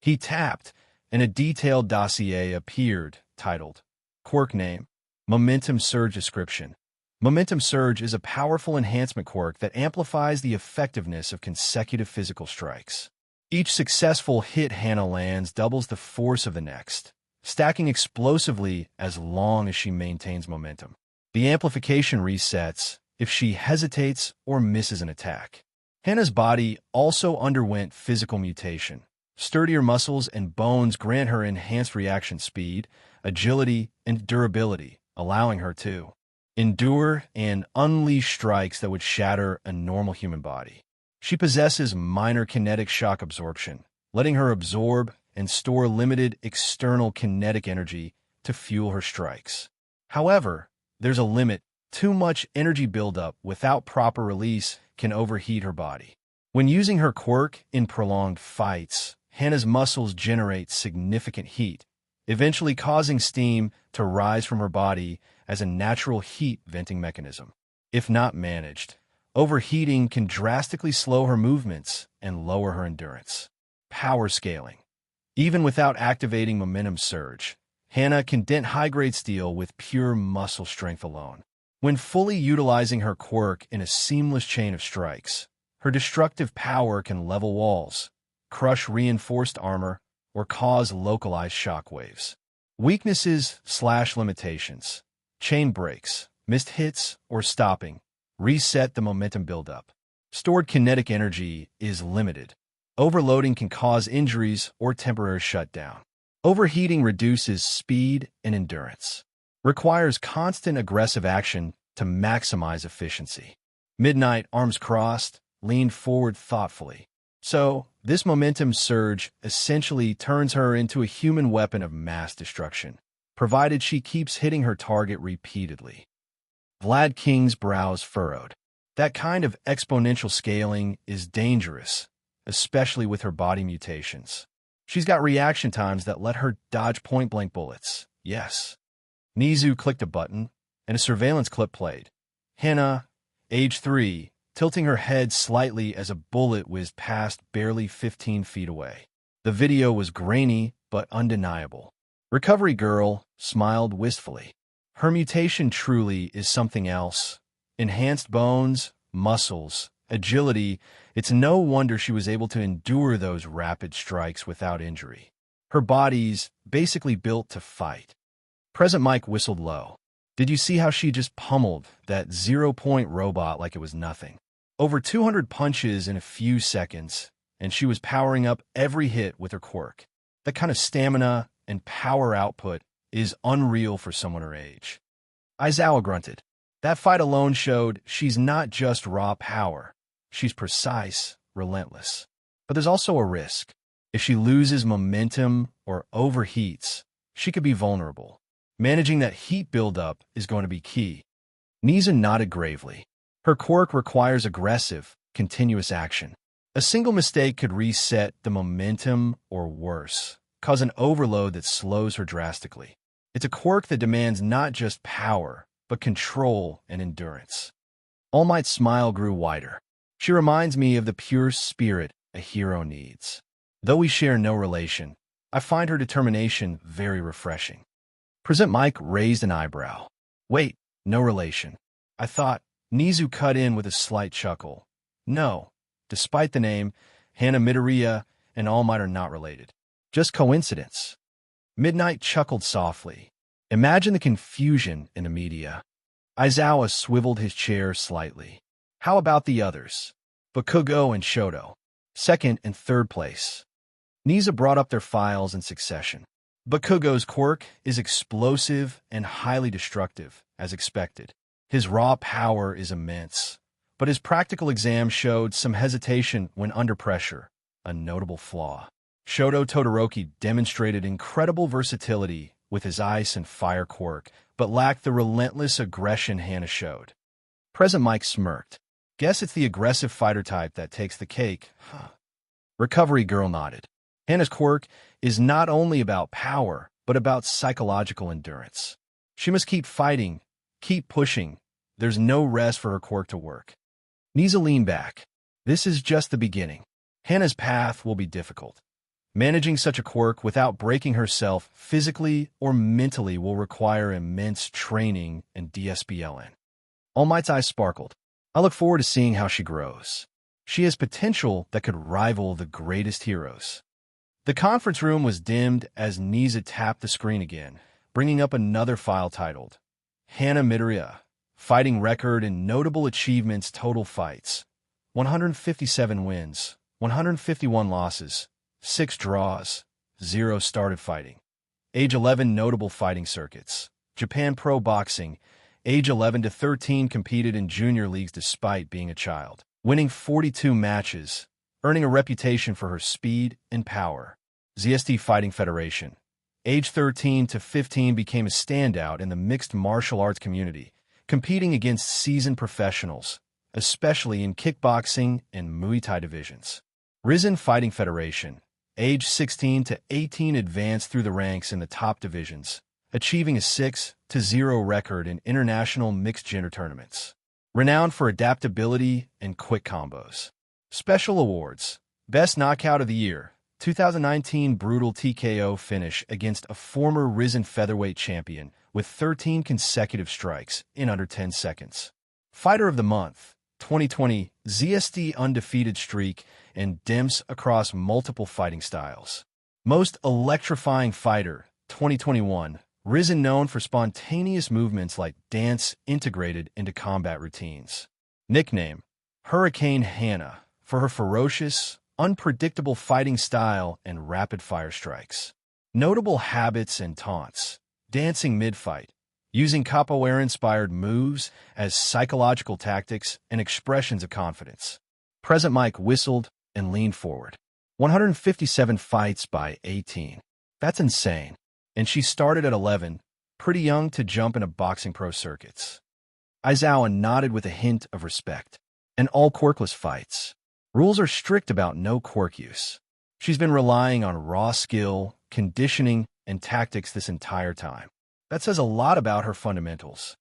He tapped, and a detailed dossier appeared, titled, Quirk Name, Momentum Surge Description. Momentum Surge is a powerful enhancement quirk that amplifies the effectiveness of consecutive physical strikes. Each successful hit Hana lands doubles the force of the next, stacking explosively as long as she maintains momentum. The amplification resets if she hesitates or misses an attack. Hana's body also underwent physical mutation. Sturdier muscles and bones grant her enhanced reaction speed, agility, and durability, allowing her to endure and unleash strikes that would shatter a normal human body. She possesses minor kinetic shock absorption, letting her absorb and store limited external kinetic energy to fuel her strikes. However, there's a limit. Too much energy buildup without proper release can overheat her body. When using her quirk in prolonged fights, Hana's muscles generate significant heat, eventually causing steam to rise from her body as a natural heat venting mechanism. If not managed, overheating can drastically slow her movements and lower her endurance. Power scaling. Even without activating momentum surge, Hana can dent high-grade steel with pure muscle strength alone. When fully utilizing her quirk in a seamless chain of strikes, her destructive power can level walls, crush reinforced armor, or cause localized shockwaves. Weaknesses/limitations. Chain breaks, missed hits, or stopping reset the momentum buildup. Stored kinetic energy is limited. Overloading can cause injuries or temporary shutdown. Overheating reduces speed and endurance. Requires constant aggressive action to maximize efficiency. Midnight, arms crossed, leaned forward thoughtfully. So, this momentum surge essentially turns her into a human weapon of mass destruction, provided she keeps hitting her target repeatedly. Vlad King's brows furrowed. That kind of exponential scaling is dangerous, especially with her body mutations. She's got reaction times that let her dodge point-blank bullets. Yes. Nizu clicked a button, and a surveillance clip played. Hana, age 3, tilting her head slightly as a bullet whizzed past barely 15 feet away. The video was grainy but undeniable. Recovery Girl smiled wistfully. Her mutation truly is something else. Enhanced bones, muscles, agility. It's no wonder she was able to endure those rapid strikes without injury. Her body's basically built to fight. Present Mike whistled low. Did you see how she just pummeled that 0-point robot like it was nothing? Over 200 punches in a few seconds, and she was powering up every hit with her quirk. That kind of stamina and power output is unreal for someone her age. Aizawa grunted. That fight alone showed she's not just raw power. She's precise, relentless. But there's also a risk. If she loses momentum or overheats, she could be vulnerable. Managing that heat buildup is going to be key. Niza nodded gravely. Her quirk requires aggressive, continuous action. A single mistake could reset the momentum or worse, cause an overload that slows her drastically. It's a quirk that demands not just power, but control and endurance. All Might's smile grew wider. She reminds me of the pure spirit a hero needs. Though we share no relation, I find her determination very refreshing. Present Mike raised an eyebrow. Wait, no relation. I thought. Nizu cut in with a slight chuckle. No, despite the name, Hana Midoriya and All Might are not related. Just coincidence. Midnight chuckled softly. Imagine the confusion in the media. Aizawa swiveled his chair slightly. How about the others? Bakugo and Shoto. Second and third place. Niza brought up their files in succession. Bakugo's quirk is explosive and highly destructive, as expected. His raw power is immense, but his practical exam showed some hesitation when under pressure, a notable flaw. Shoto Todoroki demonstrated incredible versatility with his ice and fire quirk, but lacked the relentless aggression Hana showed. Present Mike smirked. Guess it's the aggressive fighter type that takes the cake, huh? Recovery Girl nodded. Hana's quirk is not only about power, but about psychological endurance. She must keep fighting, keep pushing. There's no rest for her quirk to work. Nisa leaned back. This is just the beginning. Hana's path will be difficult. Managing such a quirk without breaking herself physically or mentally will require immense training and DSBLN. All Might's eyes sparkled. I look forward to seeing how she grows. She has potential that could rival the greatest heroes. The conference room was dimmed as Nisa tapped the screen again, bringing up another file titled, Hana Midoriya, Fighting Record and Notable Achievements Total Fights, 157 wins, 151 losses, 6 draws, 0 started fighting. Age 11 notable fighting circuits. Japan Pro Boxing, age 11 to 13 competed in junior leagues despite being a child, winning 42 matches, earning a reputation for her speed and power. ZST Fighting Federation, age 13 to 15 became a standout in the mixed martial arts community, competing against seasoned professionals, especially in kickboxing and Muay Thai divisions. Rizin Fighting Federation, age 16 to 18 advanced through the ranks in the top divisions, achieving a 6-0 record in international mixed gender tournaments. Renowned for adaptability and quick combos. Special awards. Best Knockout of the Year, 2019 brutal TKO finish against a former Rizin featherweight champion with 13 consecutive strikes in under 10 seconds. Fighter of the Month, 2020 ZST undefeated streak and dimps across multiple fighting styles. Most electrifying fighter, 2021, Rizin known for spontaneous movements like dance integrated into combat routines. Nickname, Hurricane Hana, for her ferocious, unpredictable fighting style and rapid-fire strikes. Notable habits and taunts, dancing mid-fight, using Capoeira-inspired moves as psychological tactics and expressions of confidence. Present Mike whistled and leaned forward. 157 fights by 18. That's insane. And she started at 11, pretty young to jump into boxing pro circuits. Aizawa nodded with a hint of respect. And all quirkless fights. Rules are strict about no quirk use. She's been relying on raw skill, conditioning, and tactics this entire time. That says a lot about her fundamentals.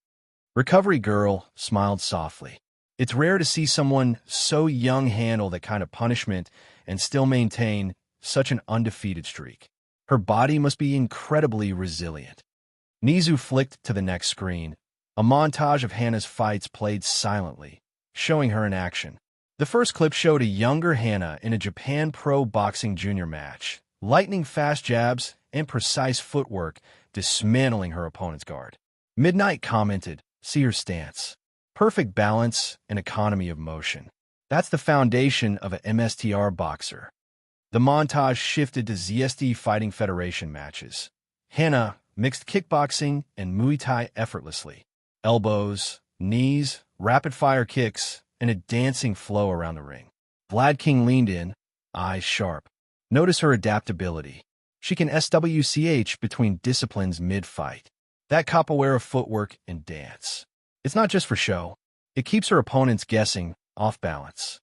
Recovery Girl smiled softly. It's rare to see someone so young handle that kind of punishment and still maintain such an undefeated streak. Her body must be incredibly resilient. Nizu flicked to the next screen. A montage of Hana's fights played silently, showing her in action. The first clip showed a younger Hana in a Japan Pro Boxing junior match, lightning-fast jabs and precise footwork dismantling her opponent's guard. Midnight commented, see her stance. Perfect balance and economy of motion. That's the foundation of an MSTR boxer. The montage shifted to ZST Fighting Federation matches. Hana mixed kickboxing and Muay Thai effortlessly. Elbows, knees, rapid-fire kicks, and a dancing flow around the ring. Vlad King leaned in, eyes sharp. Notice her adaptability. She can SWCH between disciplines mid-fight. That capoeira footwork and dance. It's not just for show. It keeps her opponents guessing, off balance.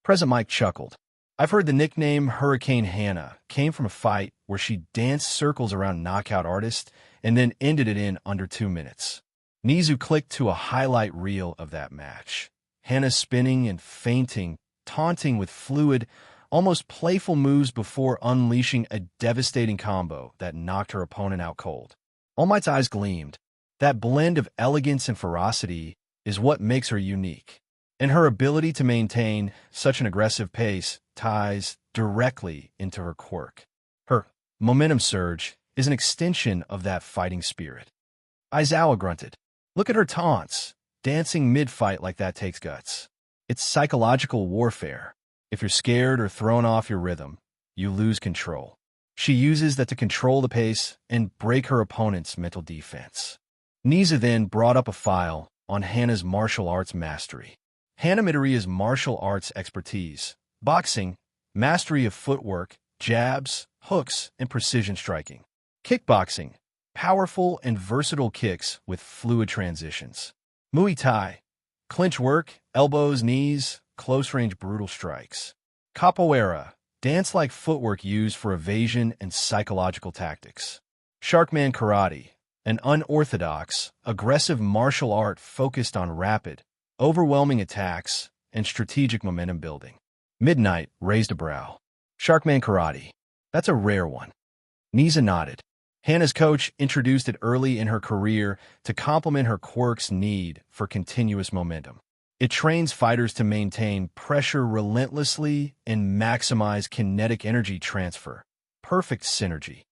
Present Mike chuckled. I've heard the nickname Hurricane Hana came from a fight where she danced circles around knockout artists and then ended it in under 2 minutes. Nizu clicked to a highlight reel of that match. Hana spinning and feinting, taunting with fluid, almost playful moves before unleashing a devastating combo that knocked her opponent out cold. All Might's eyes gleamed. That blend of elegance and ferocity is what makes her unique. And her ability to maintain such an aggressive pace ties directly into her quirk. Her momentum surge is an extension of that fighting spirit. Aizawa grunted. Look at her taunts. Dancing mid-fight like that takes guts. It's psychological warfare. If you're scared or thrown off your rhythm, you lose control. She uses that to control the pace and break her opponent's mental defense. Nisa then brought up a file on Hana's martial arts mastery. Hana Midoriya's martial arts expertise, boxing, mastery of footwork, jabs, hooks, and precision striking. Kickboxing, Powerful and versatile kicks with fluid transitions. Muay Thai. Clinch work, elbows, knees, close-range brutal strikes. Capoeira. Dance-like footwork used for evasion and psychological tactics. Sharkman Karate. An unorthodox, aggressive martial art focused on rapid, overwhelming attacks and strategic momentum building. Midnight raised a brow. Sharkman Karate. That's a rare one. Nisa nodded. Hana's coach introduced it early in her career to complement her quirk's need for continuous momentum. It trains fighters to maintain pressure relentlessly and maximize kinetic energy transfer. Perfect synergy.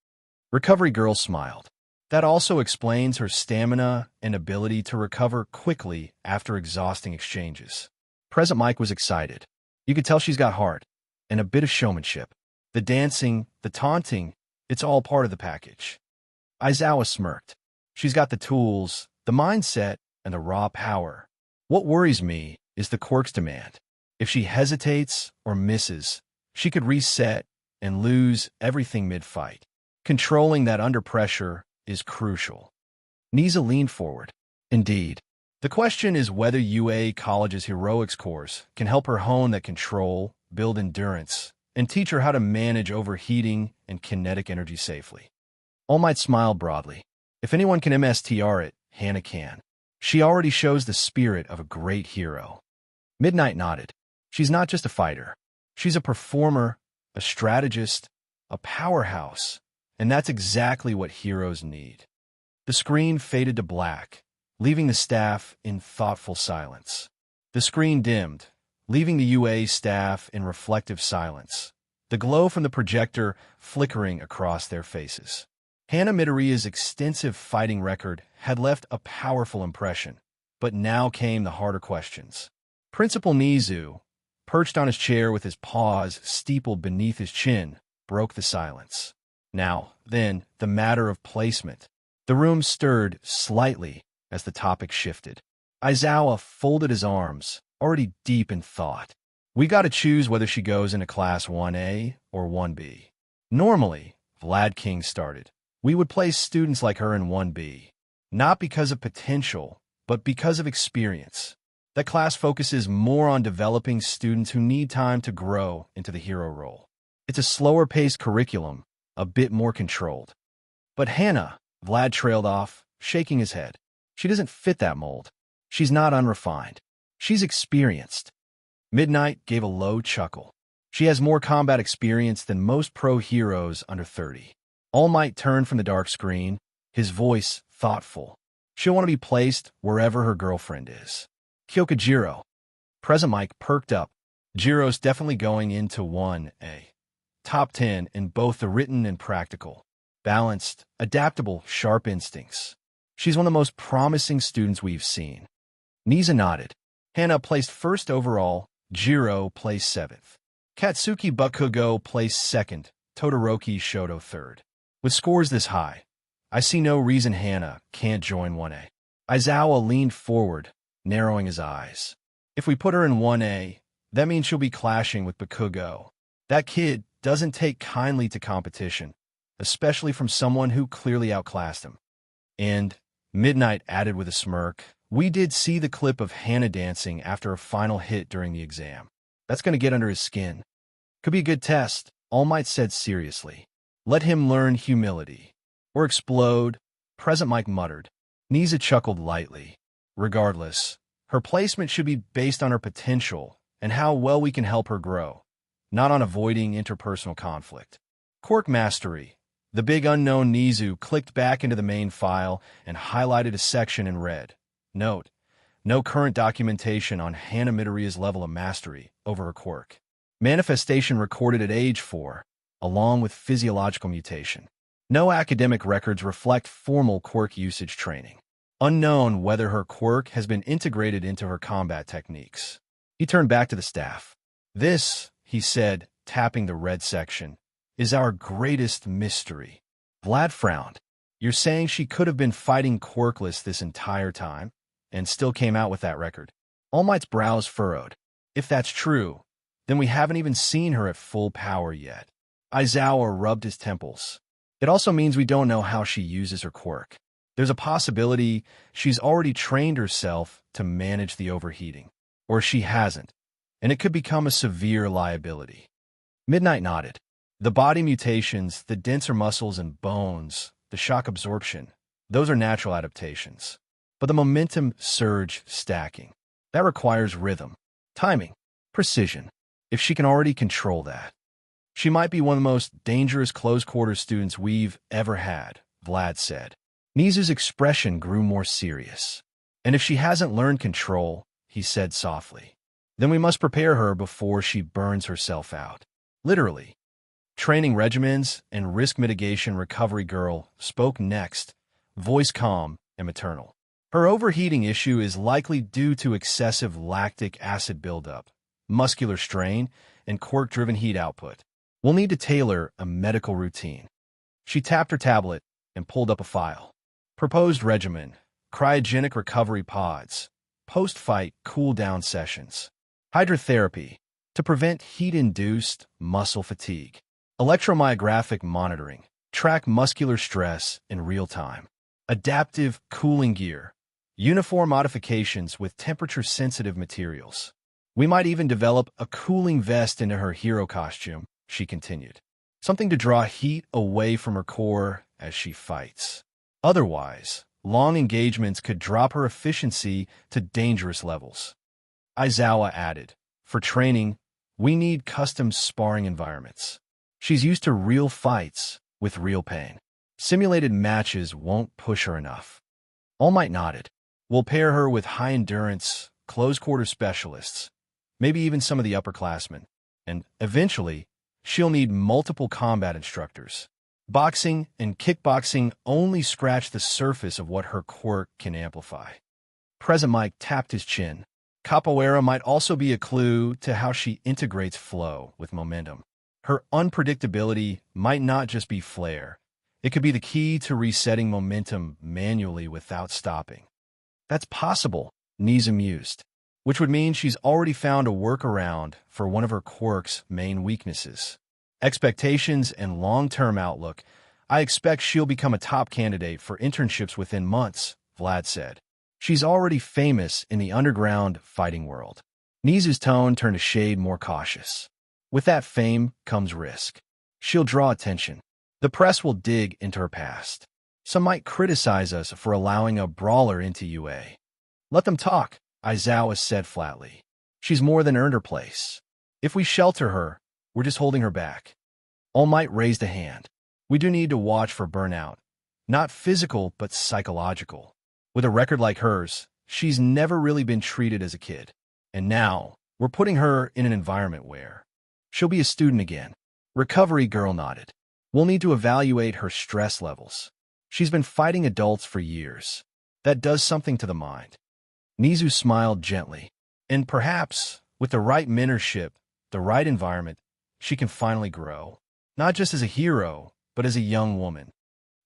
Recovery Girl smiled. That also explains her stamina and ability to recover quickly after exhausting exchanges. Present Mike was excited. You could tell she's got heart and a bit of showmanship. The dancing, the taunting, it's all part of the package. Aizawa smirked. She's got the tools, the mindset, and the raw power. What worries me is the quirk's demand. If she hesitates or misses, she could reset and lose everything mid-fight. Controlling that under pressure is crucial. Nisa leaned forward. Indeed. The question is whether UA College's heroics course can help her hone that control, build endurance, and teach her how to manage overheating and kinetic energy safely. All Might smiled broadly. If anyone can MSTR it, Hana can. She already shows the spirit of a great hero. Midnight nodded. She's not just a fighter. She's a performer, a strategist, a powerhouse. And that's exactly what heroes need. The screen faded to black, leaving the staff in thoughtful silence. The screen dimmed, leaving the UA staff in reflective silence, the glow from the projector flickering across their faces. Hana Midoriya's extensive fighting record had left a powerful impression, but now came the harder questions. Principal Nizu, perched on his chair with his paws steepled beneath his chin, broke the silence. Now, then, the matter of placement. The room stirred slightly as the topic shifted. Aizawa folded his arms, already deep in thought. We gotta choose whether she goes into Class 1A or 1B. Normally, Vlad King started, we would place students like her in 1B, not because of potential, but because of experience. That class focuses more on developing students who need time to grow into the hero role. It's a slower-paced curriculum, a bit more controlled. But Hana, Vlad trailed off, shaking his head. She doesn't fit that mold. She's not unrefined. She's experienced. Midnight gave a low chuckle. She has more combat experience than most pro heroes under 30. All Might turned from the dark screen, his voice thoughtful. She'll want to be placed wherever her girlfriend is. Kyoka Jiro. Present Mike perked up. Jiro's definitely going into 1A. Top 10 in both the written and practical. Balanced, adaptable, sharp instincts. She's one of the most promising students we've seen. Nisa nodded. Hana placed first overall, Jiro placed 7th. Katsuki Bakugo placed 2nd, Todoroki Shoto 3rd. With scores this high, I see no reason Hana can't join 1A. Aizawa leaned forward, narrowing his eyes. If we put her in 1A, that means she'll be clashing with Bakugo. That kid doesn't take kindly to competition, especially from someone who clearly outclassed him. And, Midnight added with a smirk, we did see the clip of Hana dancing after a final hit during the exam. That's going to get under his skin. Could be a good test, All Might said seriously. Let him learn humility. Or explode, Present Mike muttered. Nisa chuckled lightly. Regardless, her placement should be based on her potential and how well we can help her grow, not on avoiding interpersonal conflict. Quirk Mastery. The big unknown Nizu clicked back into the main file and highlighted a section in red. Note, no current documentation on Hana Midoriya's level of mastery over her quirk. Manifestation recorded at age 4, along with physiological mutation. No academic records reflect formal quirk usage training. Unknown whether her quirk has been integrated into her combat techniques. He turned back to the staff. This, he said, tapping the red section, is our greatest mystery. Vlad frowned. You're saying she could have been fighting quirkless this entire time, and still came out with that record? All Might's brows furrowed. If that's true, then we haven't even seen her at full power yet. Aizawa rubbed his temples. It also means we don't know how she uses her quirk. There's a possibility she's already trained herself to manage the overheating, or she hasn't, and it could become a severe liability. Midnight nodded. The body mutations, the denser muscles and bones, the shock absorption, those are natural adaptations. But the momentum surge stacking, that requires rhythm, timing, precision. If she can already control that, she might be one of the most dangerous close-quarters students we've ever had, Vlad said. Nizu's expression grew more serious. And if she hasn't learned control, he said softly, then we must prepare her before she burns herself out. Literally. Training regimens and risk mitigation recovery girl spoke next, voice calm and maternal. Her overheating issue is likely due to excessive lactic acid buildup, muscular strain, and quirk-driven heat output. We'll need to tailor a medical routine. She tapped her tablet and pulled up a file. Proposed regimen, cryogenic recovery pods, post-fight cool-down sessions, hydrotherapy to prevent heat-induced muscle fatigue, electromyographic monitoring, track muscular stress in real time, adaptive cooling gear, uniform modifications with temperature-sensitive materials. We might even develop a cooling vest into her hero costume, she continued. Something to draw heat away from her core as she fights. Otherwise, long engagements could drop her efficiency to dangerous levels. Aizawa added, for training, we need custom sparring environments. She's used to real fights with real pain. Simulated matches won't push her enough. All Might nodded. We'll pair her with high-endurance, close-quarter specialists, maybe even some of the upperclassmen, and eventually, she'll need multiple combat instructors. Boxing and kickboxing only scratch the surface of what her quirk can amplify. President Mike tapped his chin. Capoeira might also be a clue to how she integrates flow with momentum. Her unpredictability might not just be flair. It could be the key to resetting momentum manually without stopping. That's possible, Nizu mused, which would mean she's already found a workaround for one of her quirk's main weaknesses. Expectations and long-term outlook. I expect she'll become a top candidate for internships within months, Vlad said. She's already famous in the underground fighting world. Nizu's tone turned a shade more cautious. With that fame comes risk. She'll draw attention. The press will dig into her past. Some might criticize us for allowing a brawler into UA. Let them talk, Aizawa said flatly. She's more than earned her place. If we shelter her, we're just holding her back. All Might raised a hand. We do need to watch for burnout. Not physical, but psychological. With a record like hers, she's never really been treated as a kid. And now, we're putting her in an environment where she'll be a student again. Recovery girl nodded. We'll need to evaluate her stress levels. She's been fighting adults for years. That does something to the mind. Nizu smiled gently. And perhaps, with the right mentorship, the right environment, she can finally grow. Not just as a hero, but as a young woman.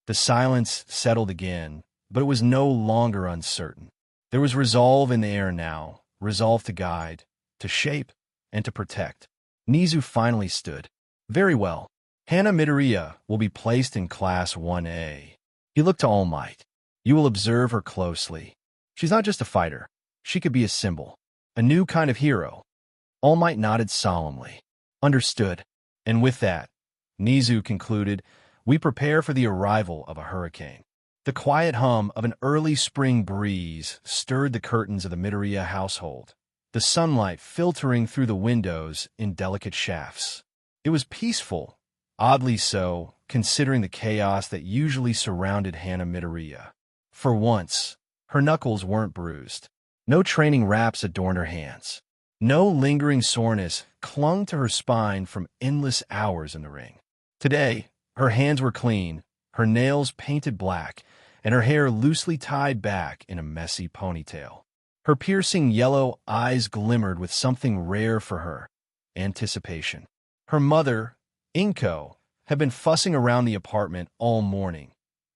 The silence settled again, but it was no longer uncertain. There was resolve in the air now, resolve to guide, to shape, and to protect. Nizu finally stood. Very well. Hana Midoriya will be placed in Class 1A. He looked to All Might. You will observe her closely. She's not just a fighter. She could be a symbol. A new kind of hero. All Might nodded solemnly. Understood. And with that, Nizu concluded, we prepare for the arrival of a hurricane. The quiet hum of an early spring breeze stirred the curtains of the Midoriya household, the sunlight filtering through the windows in delicate shafts. It was peaceful, oddly so, considering the chaos that usually surrounded Hana Midoriya. For once, her knuckles weren't bruised. No training wraps adorned her hands. No lingering soreness clung to her spine from endless hours in the ring. Today, her hands were clean, her nails painted black, and her hair loosely tied back in a messy ponytail. Her piercing yellow eyes glimmered with something rare for her, anticipation. Her mother, Inko, had been fussing around the apartment all morning,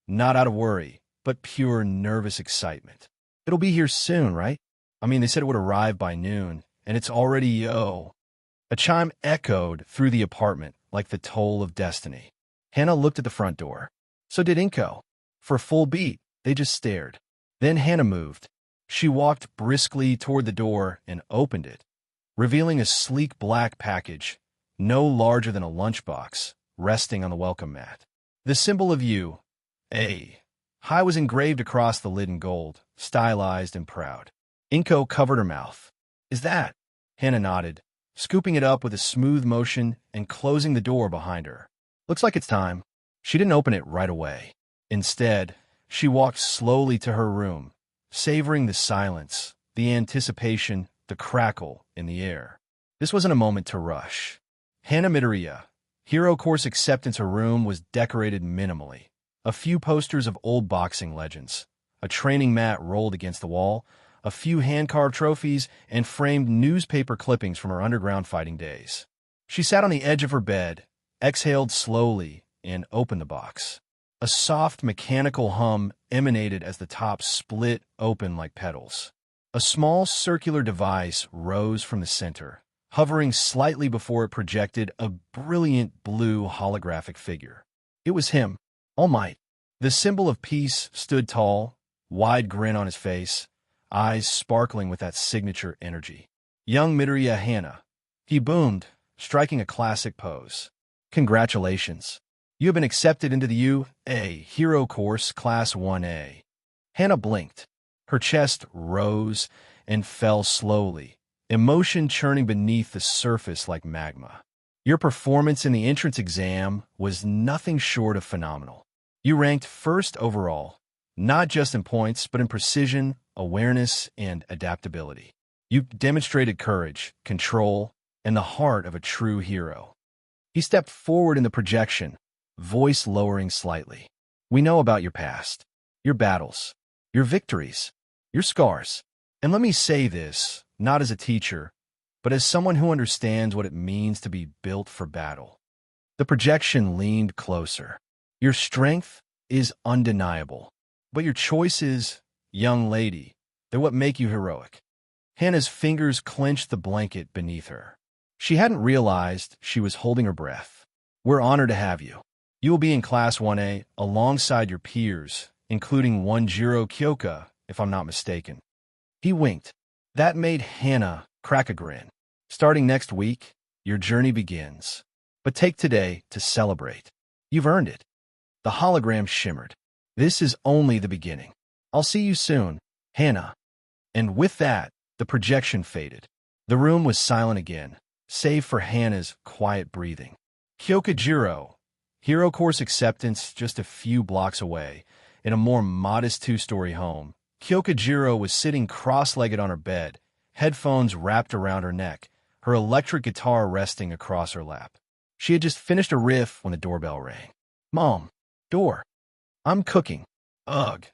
not out of worry, but pure nervous excitement. It'll be here soon, right? I mean, they said it would arrive by noon, and it's already yo. A chime echoed through the apartment like the toll of destiny. Hana looked at the front door. So did Inko. For a full beat, they just stared. Then Hana moved. She walked briskly toward the door and opened it, revealing a sleek black package, no larger than a lunchbox, resting on the welcome mat. The symbol of U.A. High was engraved across the lid in gold, stylized and proud. Inko covered her mouth. Is that? Hana nodded, scooping it up with a smooth motion and closing the door behind her. Looks like it's time. She didn't open it right away. Instead, she walked slowly to her room, savoring the silence, the anticipation, the crackle in the air. This wasn't a moment to rush. Hana Midoriya, Hero Course Acceptance. Her room was decorated minimally. A few posters of old boxing legends, a training mat rolled against the wall, a few hand-carved trophies, and framed newspaper clippings from her underground fighting days. She sat on the edge of her bed, exhaled slowly, and opened the box. A soft mechanical hum emanated as the top split open like petals. A small circular device rose from the center, hovering slightly before it projected a brilliant blue holographic figure. It was him, All Might. The symbol of peace stood tall, wide grin on his face, eyes sparkling with that signature energy. Young Midoriya Hana. He boomed, striking a classic pose. Congratulations. You have been accepted into the U.A. Hero Course Class 1A. Hana blinked. Her chest rose and fell slowly, emotion churning beneath the surface like magma. Your performance in the entrance exam was nothing short of phenomenal. You ranked first overall, not just in points, but in precision, awareness, and adaptability. You demonstrated courage, control, and the heart of a true hero. He stepped forward in the projection, voice lowering slightly. We know about your past, your battles, your victories, your scars. And let me say this, not as a teacher, but as someone who understands what it means to be built for battle. The projection leaned closer. Your strength is undeniable, but your choices, young lady, they're what make you heroic. Hana's fingers clenched the blanket beneath her. She hadn't realized she was holding her breath. We're honored to have you. You will be in Class 1A alongside your peers, including one Jiro Kyoka, if I'm not mistaken. He winked. That made Hana crack a grin. Starting next week, your journey begins. But take today to celebrate. You've earned it. The hologram shimmered. This is only the beginning. I'll see you soon, Hana. And with that, the projection faded. The room was silent again, save for Hana's quiet breathing. Kyoka Jiro, Hero Course Acceptance just a few blocks away, in a more modest two-story home. Kyoka Jiro was sitting cross-legged on her bed, headphones wrapped around her neck, her electric guitar resting across her lap. She had just finished a riff when the doorbell rang. Mom, door. I'm cooking. Ugh,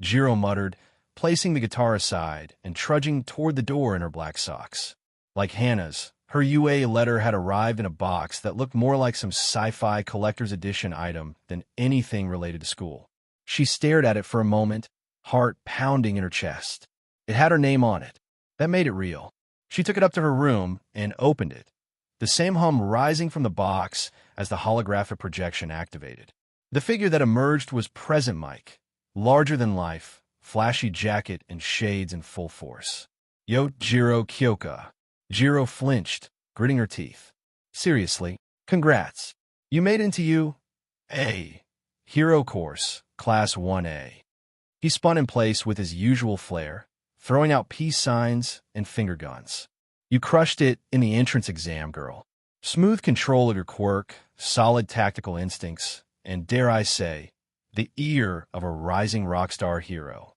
Jiro muttered, placing the guitar aside and trudging toward the door in her black socks. Like Hana's, her UA letter had arrived in a box that looked more like some sci-fi collector's edition item than anything related to school. She stared at it for a moment, heart pounding in her chest. It had her name on it. That made it real. She took it up to her room and opened it, the same hum rising from the box as the holographic projection activated. The figure that emerged was Present Mike, larger than life, flashy jacket and shades in full force. Yo, Jiro Kyoka. Jiro flinched, gritting her teeth. Seriously, congrats. You made it into U.A. Hero Course, Class 1A. He spun in place with his usual flair, throwing out peace signs and finger guns. You crushed it in the entrance exam, girl. Smooth control of your quirk, solid tactical instincts, and dare I say, the ear of a rising rockstar hero.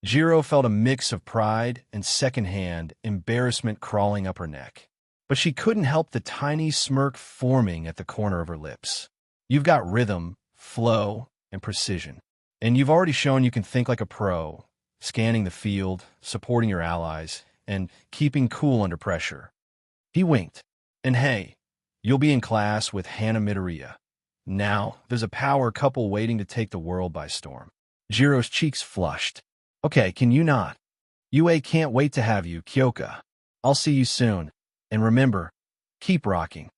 Jiro felt a mix of pride and secondhand embarrassment crawling up her neck. But she couldn't help the tiny smirk forming at the corner of her lips. You've got rhythm, flow, and precision. And you've already shown you can think like a pro, scanning the field, supporting your allies, and keeping cool under pressure. He winked. And hey, you'll be in class with Hana Midoriya. Now, there's a power couple waiting to take the world by storm. Jiro's cheeks flushed. Okay, can you not? UA can't wait to have you, Kyoka. I'll see you soon. And remember, keep rocking.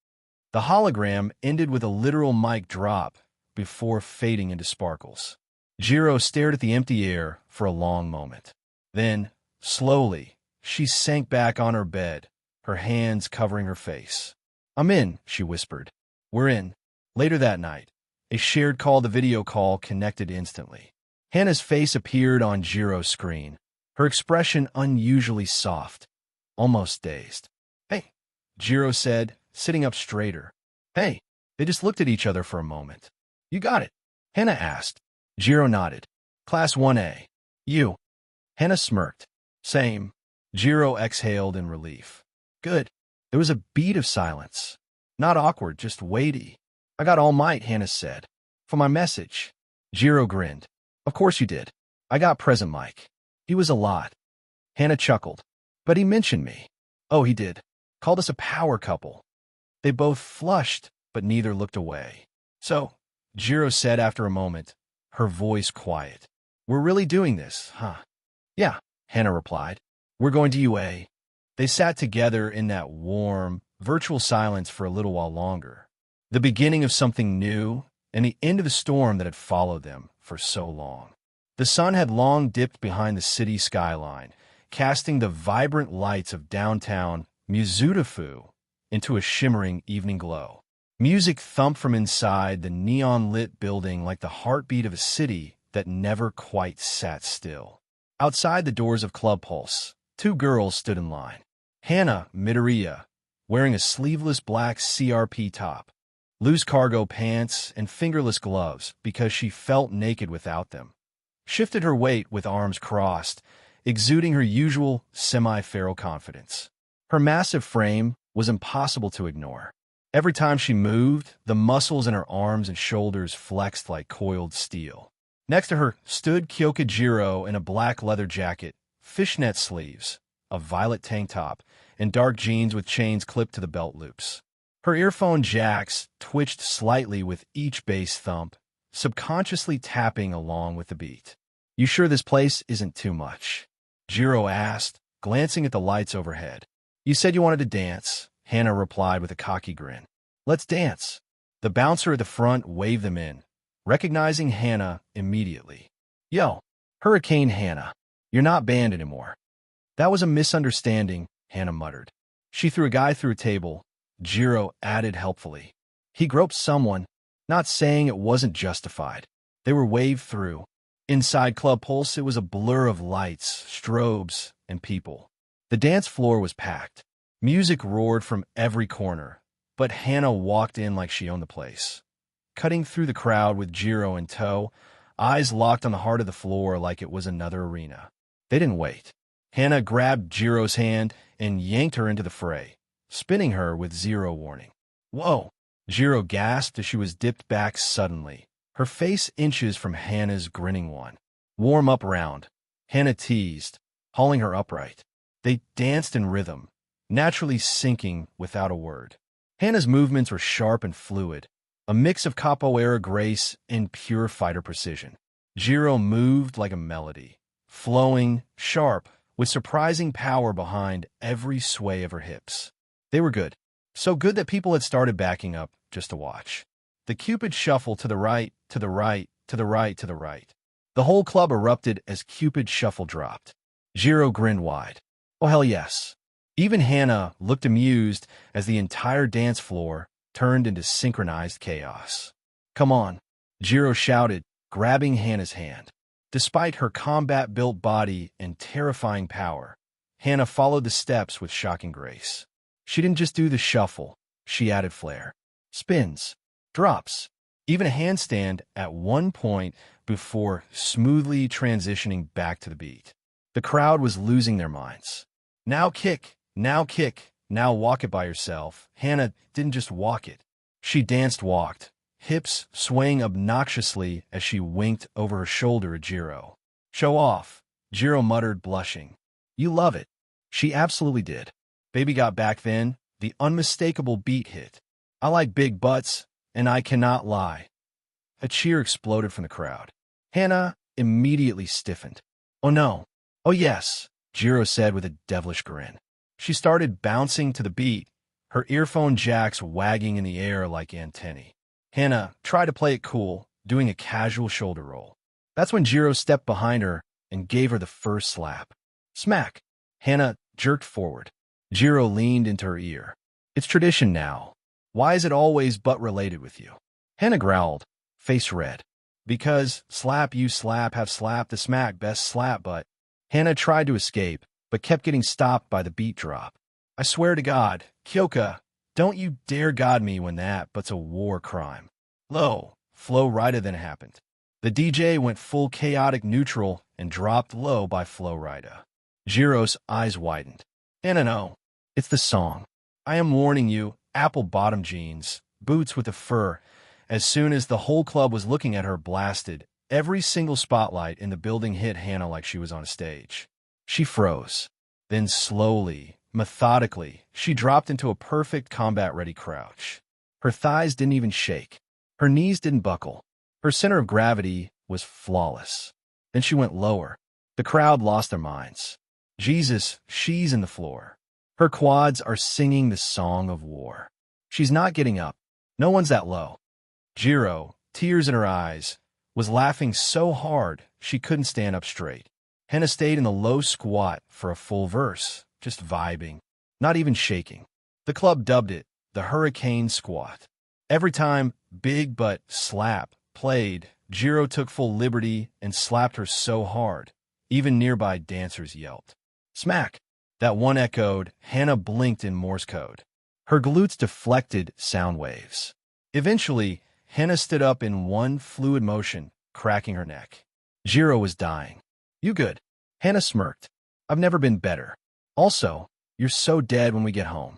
The hologram ended with a literal mic drop before fading into sparkles. Jiro stared at the empty air for a long moment. Then, slowly, she sank back on her bed, her hands covering her face. "I'm in," she whispered. "We're in." Later that night, a shared call, the video call, connected instantly. Hana's face appeared on Jiro's screen, her expression unusually soft, almost dazed. "Hey," Jiro said, sitting up straighter. "Hey." They just looked at each other for a moment. "You got it?" Hana asked. Jiro nodded. "Class 1A. You?" Hana smirked. "Same." Jiro exhaled in relief. "Good." There was a beat of silence. Not awkward, just weighty. "I got All Might," Hana said. "For my message." Jiro grinned. "Of course you did. I got Present Mike. He was a lot." Hana chuckled. "But he mentioned me." "Oh, he did. Called us a power couple." They both flushed, but neither looked away. "So," Jiro said after a moment, her voice quiet, "we're really doing this, huh?" "Yeah," Hana replied. "We're going to UA." They sat together in that warm, virtual silence for a little while longer. The beginning of something new, and the end of the storm that had followed them for so long. The sun had long dipped behind the city skyline, casting the vibrant lights of downtown Mizudafu into a shimmering evening glow. Music thumped from inside the neon-lit building like the heartbeat of a city that never quite sat still. Outside the doors of Club Pulse, two girls stood in line. Hana Midoriya, wearing a sleeveless black CRP top, loose cargo pants, and fingerless gloves because she felt naked without them, shifted her weight with arms crossed, exuding her usual semi-feral confidence. Her massive frame was impossible to ignore. Every time she moved, the muscles in her arms and shoulders flexed like coiled steel. Next to her stood Kyoka Jiro in a black leather jacket, fishnet sleeves, a violet tank top, and dark jeans with chains clipped to the belt loops. Her earphone jacks twitched slightly with each bass thump, subconsciously tapping along with the beat. "You sure this place isn't too much?" Jiro asked, glancing at the lights overhead. "You said you wanted to dance," Hana replied with a cocky grin. "Let's dance." The bouncer at the front waved them in, recognizing Hana immediately. "Yo, Hurricane Hana, you're not banned anymore." "That was a misunderstanding," Hana muttered. She threw a guy through a table. Jiro added helpfully. "He groped someone," not saying it wasn't justified. They were waved through. Inside Club Pulse, it was a blur of lights, strobes, and people. The dance floor was packed. Music roared from every corner, but Hana walked in like she owned the place. Cutting through the crowd with Jiro in tow, eyes locked on the heart of the floor like it was another arena. They didn't wait. Hana grabbed Jiro's hand and yanked her into the fray, spinning her with zero warning. "Whoa!" Jiro gasped as she was dipped back suddenly, her face inches from Hana's grinning one. "Warm up round," Hana teased, hauling her upright. They danced in rhythm, naturally syncing without a word. Hana's movements were sharp and fluid, a mix of Capoeira grace and pure fighter precision. Jiro moved like a melody, flowing, sharp, with surprising power behind every sway of her hips. They were good. So good that people had started backing up just to watch. The Cupid shuffle to the right, to the right, to the right, to the right. The whole club erupted as Cupid shuffle dropped. Jiro grinned wide. Oh, hell yes. Even Hana looked amused as the entire dance floor turned into synchronized chaos. "Come on," Jiro shouted, grabbing Hana's hand. Despite her combat-built body and terrifying power, Hana followed the steps with shocking grace. She didn't just do the shuffle, she added flair. Spins, drops, even a handstand at one point before smoothly transitioning back to the beat. The crowd was losing their minds. Now kick, now kick, now walk it by yourself. Hana didn't just walk it. She danced-walked, hips swaying obnoxiously as she winked over her shoulder at Jiro. "Show off," Jiro muttered, blushing. "You love it." She absolutely did. Baby got back then, the unmistakable beat hit. "I like big butts, and I cannot lie." A cheer exploded from the crowd. Hana immediately stiffened. "Oh no. Oh yes," Jiro said with a devilish grin. She started bouncing to the beat, her earphone jacks wagging in the air like antennae. Hana tried to play it cool, doing a casual shoulder roll. That's when Jiro stepped behind her and gave her the first slap. Smack! Hana jerked forward. Jiro leaned into her ear. It's tradition now. Why is it always butt-related with you? Hana growled, face red. Because slap you slap have slap the smack best slap but. Hana tried to escape, but kept getting stopped by the beat drop. I swear to God, Kyoka, don't you dare God me when that but's a war crime. Low, flow righter than happened. The DJ went full chaotic neutral and dropped low by flow righter. Jiro's eyes widened. No, it's the song. I am warning you, apple-bottom jeans, boots with the fur. As soon as the whole club was looking at her blasted, every single spotlight in the building hit Hana like she was on a stage. She froze. Then slowly, methodically, she dropped into a perfect combat-ready crouch. Her thighs didn't even shake. Her knees didn't buckle. Her center of gravity was flawless. Then she went lower. The crowd lost their minds. Jesus, she's in the floor. Her quads are singing the song of war. She's not getting up. No one's that low. Jiro, tears in her eyes, was laughing so hard she couldn't stand up straight. Hana stayed in the low squat for a full verse, just vibing, not even shaking. The club dubbed it the Hurricane Squat. Every time Big But Slap played, Jiro took full liberty and slapped her so hard, even nearby dancers yelped. Smack! That one echoed. Hana blinked in Morse code. Her glutes deflected sound waves. Eventually, Hana stood up in one fluid motion, cracking her neck. Jiro was dying. You good? Hana smirked. I've never been better. Also, you're so dead when we get home.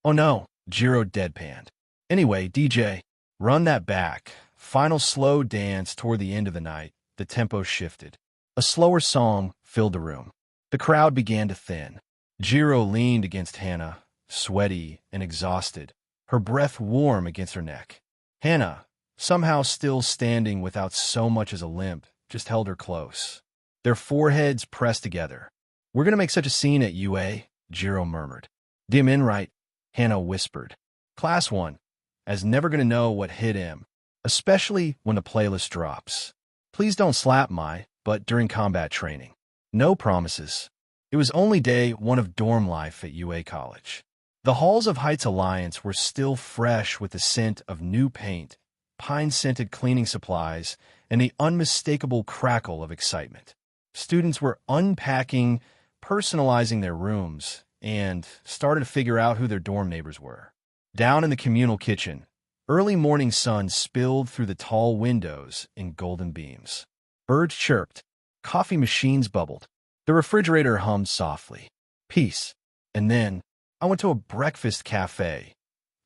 Oh no, Jiro deadpanned. Anyway, DJ, run that back. Final slow dance toward the end of the night. The tempo shifted. A slower song filled the room. The crowd began to thin. Jiro leaned against Hana, sweaty and exhausted, her breath warm against her neck. Hana, somehow still standing without so much as a limp, just held her close. Their foreheads pressed together. We're going to make such a scene at UA, Jiro murmured. Dim in right, Hana whispered. Class 1, as never going to know what hit him, especially when the playlist drops. Please don't slap but during combat training. No promises. It was only day 1 of dorm life at UA College. The halls of Heights Alliance were still fresh with the scent of new paint, pine-scented cleaning supplies, and the unmistakable crackle of excitement. Students were unpacking, personalizing their rooms, and started to figure out who their dorm neighbors were. Down in the communal kitchen, early morning sun spilled through the tall windows in golden beams. Birds chirped, coffee machines bubbled. The refrigerator hummed softly. Peace. And then, I went to a breakfast cafe.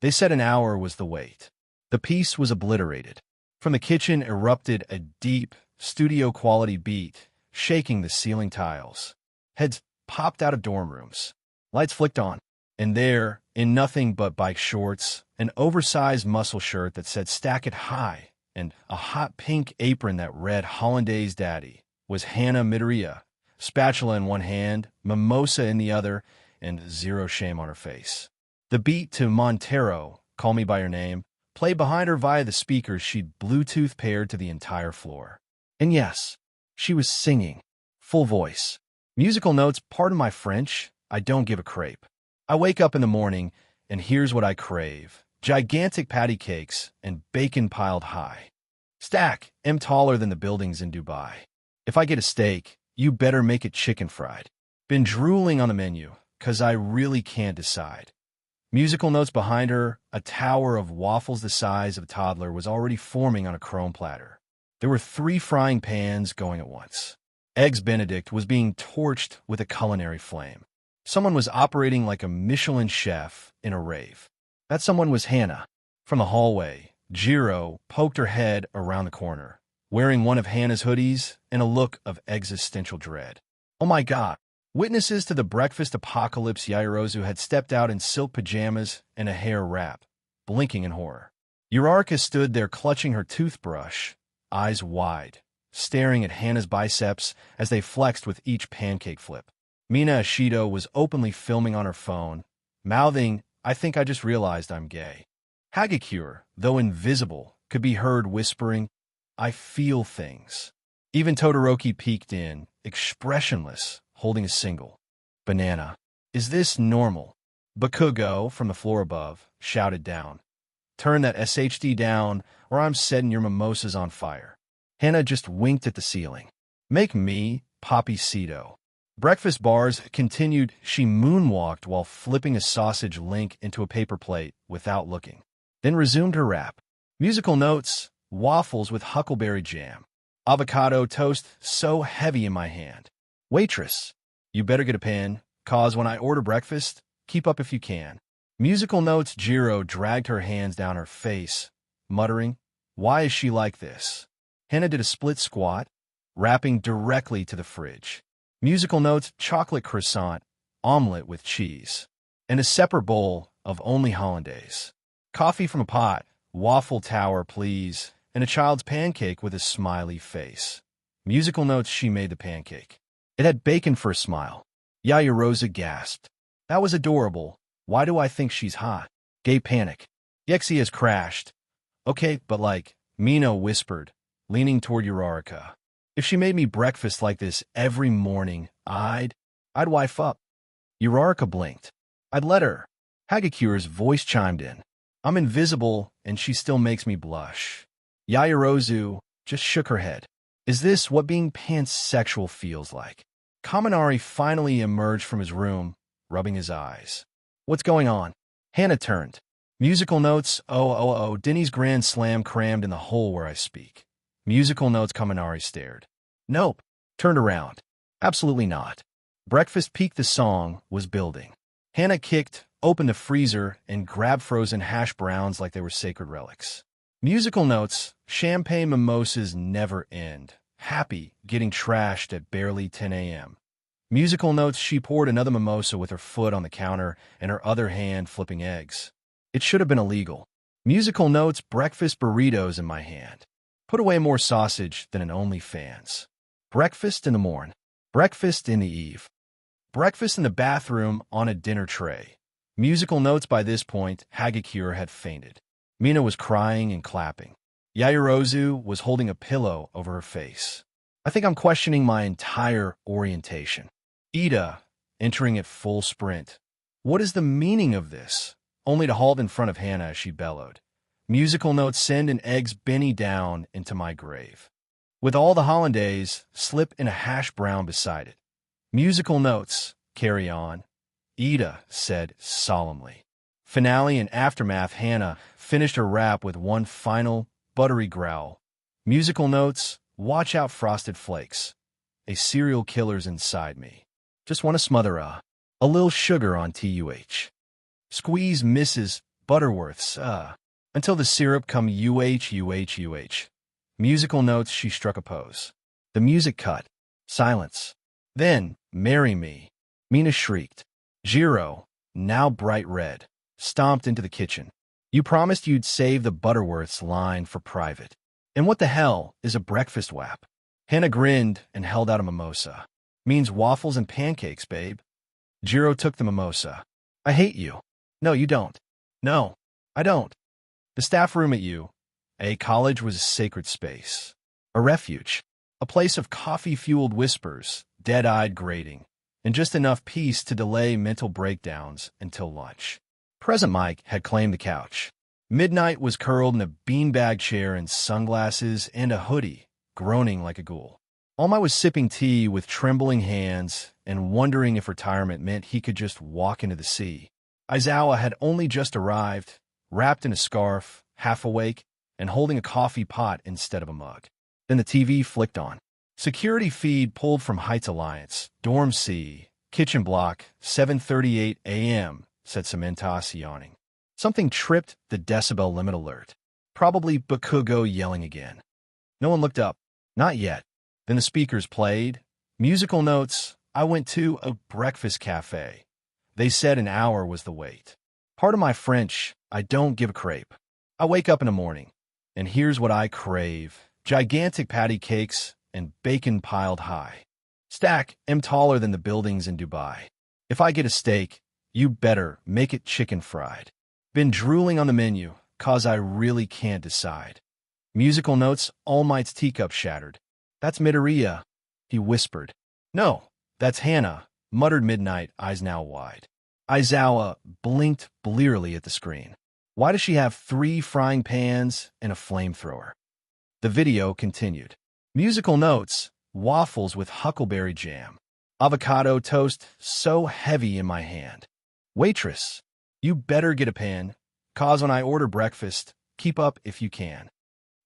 They said an hour was the wait. The peace was obliterated. From the kitchen erupted a deep, studio-quality beat, shaking the ceiling tiles. Heads popped out of dorm rooms. Lights flicked on. And there, in nothing but bike shorts, an oversized muscle shirt that said "Stack It High," and a hot pink apron that read "Hollandaise Daddy," was Hana Midoriya, spatula in one hand, mimosa in the other, and zero shame on her face. The beat to Montero, Call Me By Your Name, played behind her via the speakers she'd Bluetooth paired to the entire floor. And yes, she was singing, full voice. Musical notes, pardon my French, I don't give a crepe. I wake up in the morning, and here's what I crave. Gigantic patty cakes and bacon piled high. Stack, am taller than the buildings in Dubai. If I get a steak, you better make it chicken fried. Been drooling on the menu, 'cause I really can't decide. Musical notes behind her, a tower of waffles the size of a toddler was already forming on a chrome platter. There were 3 frying pans going at once. Eggs Benedict was being torched with a culinary flame. Someone was operating like a Michelin chef in a rave. That someone was Hana. From the hallway, Jiro poked her head around the corner, wearing one of Hana's hoodies and a look of existential dread. Oh my God! Witnesses to the breakfast apocalypse, Yairozu had stepped out in silk pajamas and a hair wrap, blinking in horror. Uraraka stood there clutching her toothbrush, eyes wide, staring at Hana's biceps as they flexed with each pancake flip. Mina Ashido was openly filming on her phone, mouthing, I think I just realized I'm gay. Hagakure, though invisible, could be heard whispering, "I feel things." Even Todoroki peeked in, expressionless, holding a single banana. "Is this normal?" Bakugo, from the floor above, shouted down. "Turn that SHD down, or I'm setting your mimosas on fire." Hana just winked at the ceiling. "Make me Papi-cito." Breakfast bars continued. She moonwalked while flipping a sausage link into a paper plate without looking, then resumed her rap. Musical notes, waffles with huckleberry jam. Avocado toast so heavy in my hand. Waitress, you better get a pen, cause when I order breakfast, keep up if you can. Musical notes. Jiro dragged her hands down her face, muttering, "Why is she like this?" Hana did a split squat, rapping directly to the fridge. Musical notes. Chocolate croissant, omelet with cheese, and a separate bowl of only hollandaise. Coffee from a pot, waffle tower please, and a child's pancake with a smiley face. Musical notes. She made the pancake. It had bacon for a smile. Yayarosa gasped. "That was adorable. Why do I think she's hot?" Gay panic. "Yexi has crashed." "Okay, but like," Mino whispered, leaning toward Uraraka. "If she made me breakfast like this every morning, I'd wife up." Uraraka blinked. "I'd let her." Hagakura's voice chimed in. "I'm invisible, and she still makes me blush." Yayarozu just shook her head. "Is this what being pansexual feels like?" Kaminari finally emerged from his room, rubbing his eyes. "What's going on?" Hana turned. Musical notes. Oh, Denny's Grand Slam crammed in the hole where I speak. Musical notes. Kaminari stared. "Nope." Turned around. "Absolutely not." Breakfast peaked. The song was building. Hana kicked, opened the freezer, and grabbed frozen hash browns like they were sacred relics. Musical notes. Champagne mimosas never end. Happy, getting trashed at barely 10 a.m. Musical notes. She poured another mimosa with her foot on the counter and her other hand flipping eggs. It should have been illegal. Musical notes. Breakfast burritos in my hand. Put away more sausage than an OnlyFans. Breakfast in the morn. Breakfast in the eve. Breakfast in the bathroom on a dinner tray. Musical notes. By this point, Hagakure had fainted. Mina was crying and clapping. Yayarozu was holding a pillow over her face. "I think I'm questioning my entire orientation." Ida, entering at full sprint. "What is the meaning of this?" Only to halt in front of Hana as she bellowed. Musical notes. Send an eggs Benny down into my grave. With all the hollandaise, slip in a hash brown beside it. Musical notes. Carry on. Ida said solemnly. Finale and aftermath. Hana finished her rap with one final, buttery growl. Musical notes. Watch out, frosted flakes. A serial killer's inside me. Just want to smother a little sugar on TUH. Squeeze Mrs. Butterworth's, until the syrup come UH. Musical notes. She struck a pose. The music cut. Silence. Then, "Marry me," Mina shrieked. Jiro, now bright red, stomped into the kitchen. "You promised you'd save the Butterworth's line for private. And what the hell is a breakfast wrap?" Hana grinned and held out a mimosa. "Means waffles and pancakes, babe." Jiro took the mimosa. "I hate you." "No, you don't." "No, I don't." The staff room at college was a sacred space. A refuge. A place of coffee-fueled whispers, dead-eyed grating, and just enough peace to delay mental breakdowns until lunch. Present Mike had claimed the couch. Midnight was curled in a beanbag chair in sunglasses and a hoodie, groaning like a ghoul. Alma was sipping tea with trembling hands and wondering if retirement meant he could just walk into the sea. Aizawa had only just arrived, wrapped in a scarf, half awake, and holding a coffee pot instead of a mug. Then the TV flicked on. Security feed pulled from Heights Alliance, Dorm C, kitchen block, 7:38 a.m., said Cementas, yawning. Something tripped the decibel limit alert. Probably Bakugo yelling again. No one looked up. Not yet. Then the speakers played. Musical notes. I went to a breakfast cafe. They said an hour was the wait. Part of my French, I don't give a crepe. I wake up in the morning, and here's what I crave. Gigantic patty cakes and bacon piled high. Stack am taller than the buildings in Dubai. If I get a steak, you better make it chicken fried. Been drooling on the menu, cause I really can't decide. Musical notes, All Might's teacup shattered. That's Midoriya, he whispered. No, that's Hana, muttered Midnight, eyes now wide. Aizawa blinked blearily at the screen. Why does she have 3 frying pans and a flamethrower? The video continued. Musical notes, waffles with huckleberry jam. Avocado toast so heavy in my hand. Waitress, you better get a pan, 'cause when I order breakfast, keep up if you can.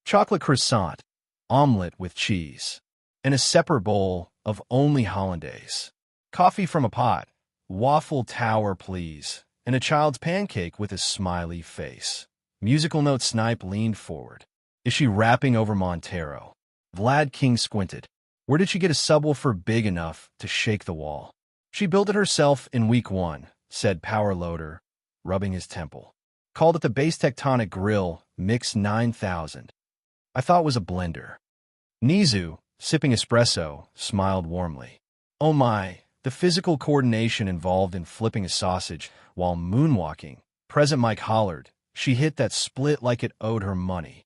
Chocolate croissant, omelet with cheese, and a separate bowl of only hollandaise. Coffee from a pot, waffle tower please, and a child's pancake with a smiley face. Musical note Snipe leaned forward. Is she rapping over Montero? Vlad King squinted. Where did she get a subwoofer big enough to shake the wall? She built it herself in week 1, said Power Loader, rubbing his temple. Called it the Base Tectonic Grill Mix 9000. I thought it was a blender. Nizu, sipping espresso, smiled warmly. Oh my, the physical coordination involved in flipping a sausage while moonwalking. Present Mike hollered. She hit that split like it owed her money.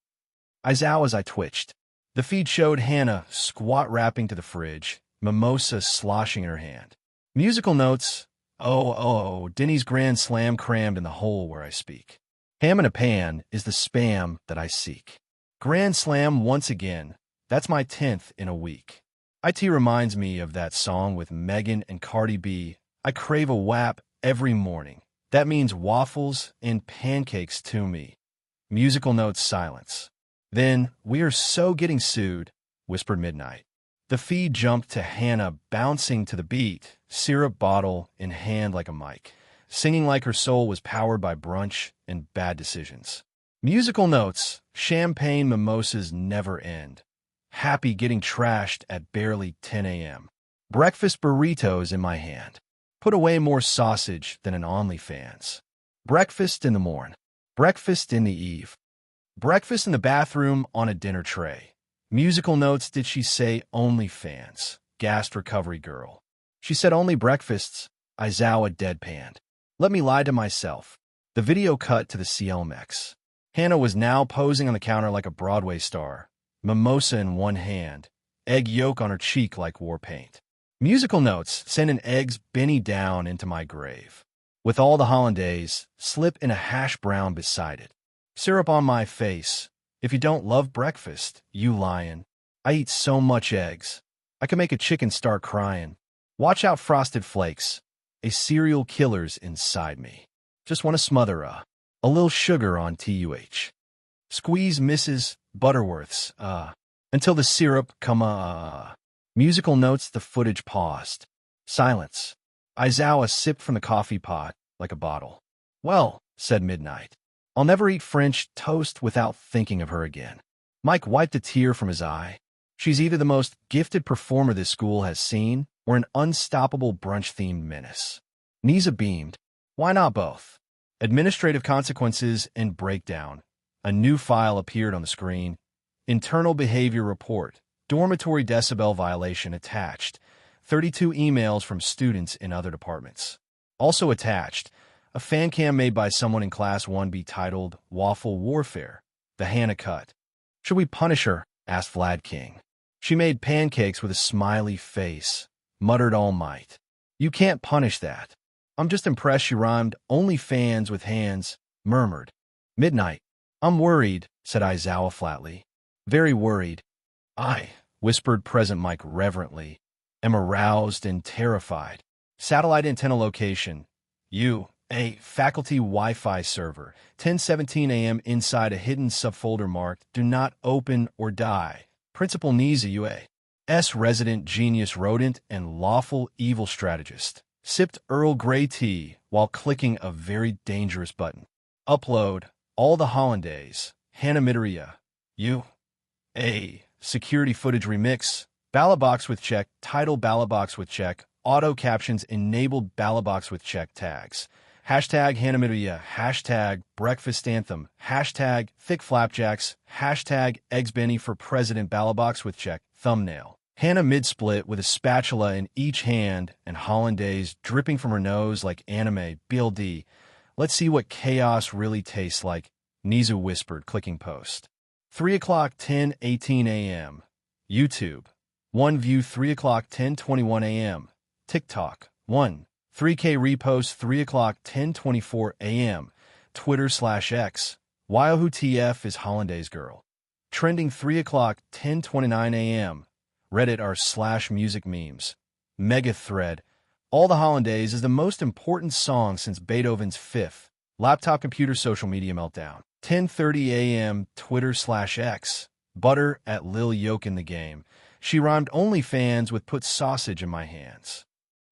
Aizawa, I twitched. The feed showed Hana squat rapping to the fridge, mimosa sloshing in her hand. Musical notes, oh, Denny's Grand Slam crammed in the hole where I speak. Ham in a pan is the spam that I seek. Grand Slam once again, that's my 10th in a week. IT reminds me of that song with Megan and Cardi B. I crave a WAP every morning. That means waffles and pancakes to me. Musical notes silence. Then, we are so getting sued, whispered Midnight. The feed jumped to Hana bouncing to the beat, syrup bottle in hand like a mic, singing like her soul was powered by brunch and bad decisions. Musical notes, champagne mimosas never end. Happy getting trashed at barely 10 a.m. Breakfast burritos in my hand. Put away more sausage than an OnlyFans. Breakfast in the morn. Breakfast in the eve. Breakfast in the bathroom on a dinner tray. Musical notes, did she say OnlyFans? Gasped recovery girl. She said only breakfasts. Aizawa deadpanned. Let me lie to myself. The video cut to the CLMX. Hana was now posing on the counter like a Broadway star. Mimosa in one hand, egg yolk on her cheek like war paint. Musical notes, sending eggs Benny down into my grave. With all the hollandaise, slip in a hash brown beside it. Syrup on my face. If you don't love breakfast, you lying. I eat so much eggs. I can make a chicken start crying. Watch out, Frosted Flakes. A serial killer's inside me. Just want to smother a little sugar on TUH. Squeeze Mrs. Butterworth's, until the syrup come, Musical notes, the footage paused. Silence. Aizawa sipped from the coffee pot like a bottle. Well, said Midnight, I'll never eat French toast without thinking of her again. Mike wiped a tear from his eye. She's either the most gifted performer this school has seen or an unstoppable brunch-themed menace. Niza beamed. Why not both? Administrative consequences and breakdown. A new file appeared on the screen. Internal behavior report. Dormitory decibel violation attached. 32 emails from students in other departments. Also attached, a fan cam made by someone in Class 1B titled Waffle Warfare, the Hana cut. Should we punish her? Asked Vlad King. She made pancakes with a smiley face, muttered All Might. You can't punish that. I'm just impressed she rhymed only fans with hands, murmured. Midnight. I'm worried, said Aizawa flatly. Very worried. I, whispered Present Mike reverently, am aroused and terrified. Satellite antenna location. A faculty Wi-Fi server. 10:17 a.m. inside a hidden subfolder marked Do Not Open or Die. Principal Niza U.A.S. resident genius rodent and lawful evil strategist. Sipped Earl Grey tea while clicking a very dangerous button. Upload. All the hollandaise. Hana Midoriya. A. Security footage remix. Ballabox with check. Title Ballabox with check. Auto captions enabled. Ballabox with check tags. Hashtag Hana Midoriya. Hashtag breakfast anthem. Hashtag thick flapjacks. Hashtag eggs Benny for president. Ballabox with check. Thumbnail. Hana mid-split with a spatula in each hand and hollandaise dripping from her nose like anime. BLD. Let's see what chaos really tastes like, Nizu whispered, clicking post. 3 o'clock 10:18 a.m. YouTube. 1 view 3 o'clock 10:21 a.m. TikTok. 1. 3K repost 3 o'clock 10:24 a.m. Twitter/X. Wahoo TF is Hollandaise girl. Trending 3 o'clock 10:29 a.m. Reddit r/music memes. Mega thread. All the Hollandaise is the most important song since Beethoven's Fifth. Laptop computer social media meltdown. 10:30 a.m. Twitter/X. Butter at Lil Yoke in the game. She rhymed OnlyFans with put sausage in my hands.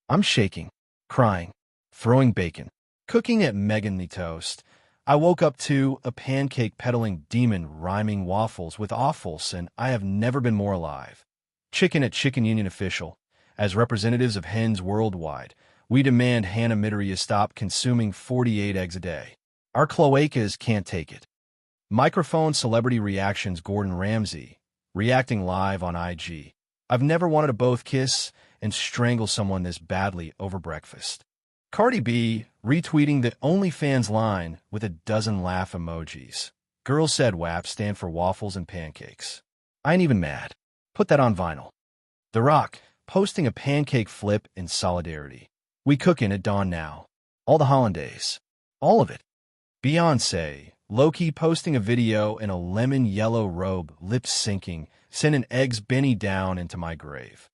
I'm shaking, crying, throwing bacon, cooking at Megan the Toast. I woke up to a pancake-peddling demon rhyming waffles with offals, and I have never been more alive. Chicken at Chicken Union official. As representatives of hens worldwide, we demand Hana Midoriya stop consuming 48 eggs a day. Our cloacas can't take it. Microphone celebrity reactions. Gordon Ramsay, reacting live on IG. I've never wanted to both kiss and strangle someone this badly over breakfast. Cardi B, retweeting the OnlyFans line with a dozen laugh emojis. Girl said WAP stand for waffles and pancakes. I ain't even mad. Put that on vinyl. The Rock, posting a pancake flip in solidarity. We cooking at dawn now. All the Hollandaise. All of it. Beyonce, low-key posting a video in a lemon yellow robe, lips syncing, sending eggs Benny down into my grave.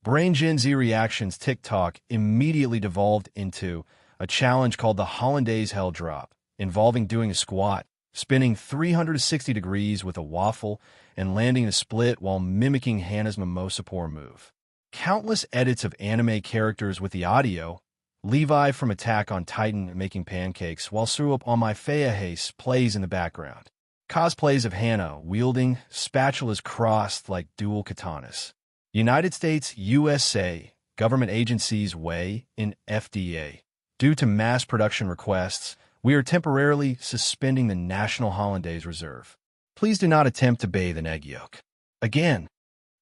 Brain Gen Z reactions. TikTok immediately devolved into a challenge called the Hollandaise Hell Drop, involving doing a squat, spinning 360 degrees with a waffle, and landing a split while mimicking Hannah's mimosa pour move. Countless edits of anime characters with the audio. Levi from Attack on Titan making pancakes while threw up on my Haze plays in the background. Cosplays of Hannah wielding spatulas crossed like dual katanas. United States, USA, government agencies weigh in FDA. Due to mass production requests, we are temporarily suspending the National Hollandaise Reserve. Please do not attempt to bathe in egg yolk. Again.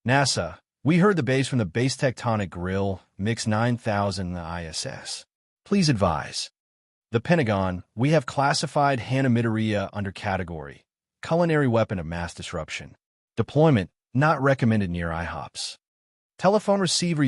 NASA, we heard the bass from the Base Tectonic Grill, Mix 9000 the ISS. Please advise. The Pentagon, we have classified Hana Midoriya under category culinary weapon of mass disruption. Deployment, not recommended near IHOPs. Telephone receiver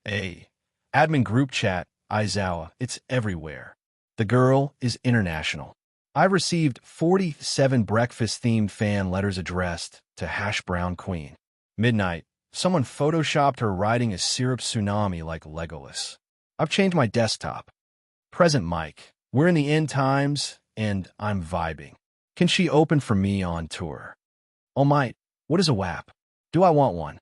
A. Admin group chat, Aizawa, it's everywhere. The girl is international. I received 47 breakfast-themed fan letters addressed to Hash Brown Queen. Midnight, someone photoshopped her riding a syrup tsunami like Legolas. I've changed my desktop. Present mic, we're in the end times, and I'm vibing. Can she open for me on tour? Oh might, what is a WAP? Do I want one?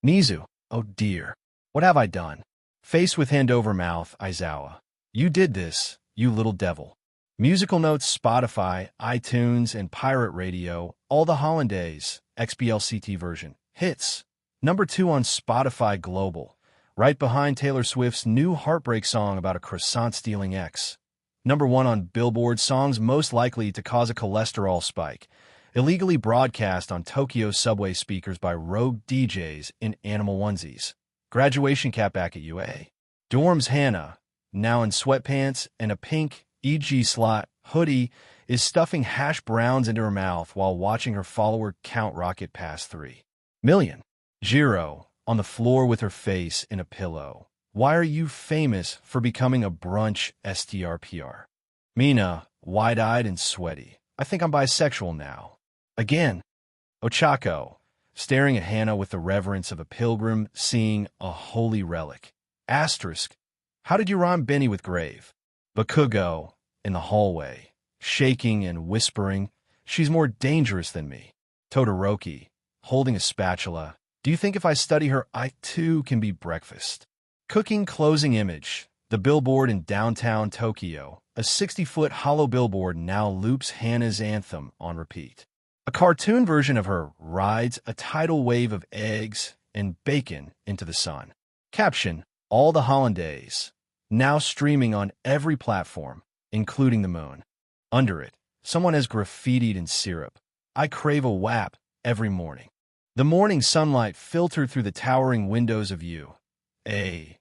Nizu, oh dear. What have I done? Face with hand over mouth, Aizawa. You did this, you little devil. Musical notes. Spotify, iTunes, and Pirate Radio, all the Hollandaise, XBLCT version. Hits. Number 2 on Spotify Global, right behind Taylor Swift's new heartbreak song about a croissant-stealing ex. Number 1 on Billboard songs most likely to cause a cholesterol spike, illegally broadcast on Tokyo subway speakers by rogue DJs in animal onesies. Graduation cap back at UA. Dorms. Hannah, now in sweatpants and a pink EG slot hoodie, is stuffing hash browns into her mouth while watching her follower count rocket past 3 million. Jiro, on the floor with her face in a pillow. Why are you famous for becoming a brunch STRPR? Mina, wide-eyed and sweaty. I think I'm bisexual now. Again. Ochako, staring at Hannah with the reverence of a pilgrim seeing a holy relic. Asterisk, how did you rhyme Benny with grave? Bakugo, in the hallway, shaking and whispering, she's more dangerous than me. Todoroki, holding a spatula. Do you think if I study her, I too can be breakfast? Cooking. Closing image. The billboard in downtown Tokyo. A 60-foot hollow billboard now loops Hannah's anthem on repeat. A cartoon version of her rides a tidal wave of eggs and bacon into the sun. Caption, all the Hollandaise. Now streaming on every platform, including the moon. Under it, someone has graffitied in syrup. I crave a WAP every morning. The morning sunlight filtered through the towering windows of UA.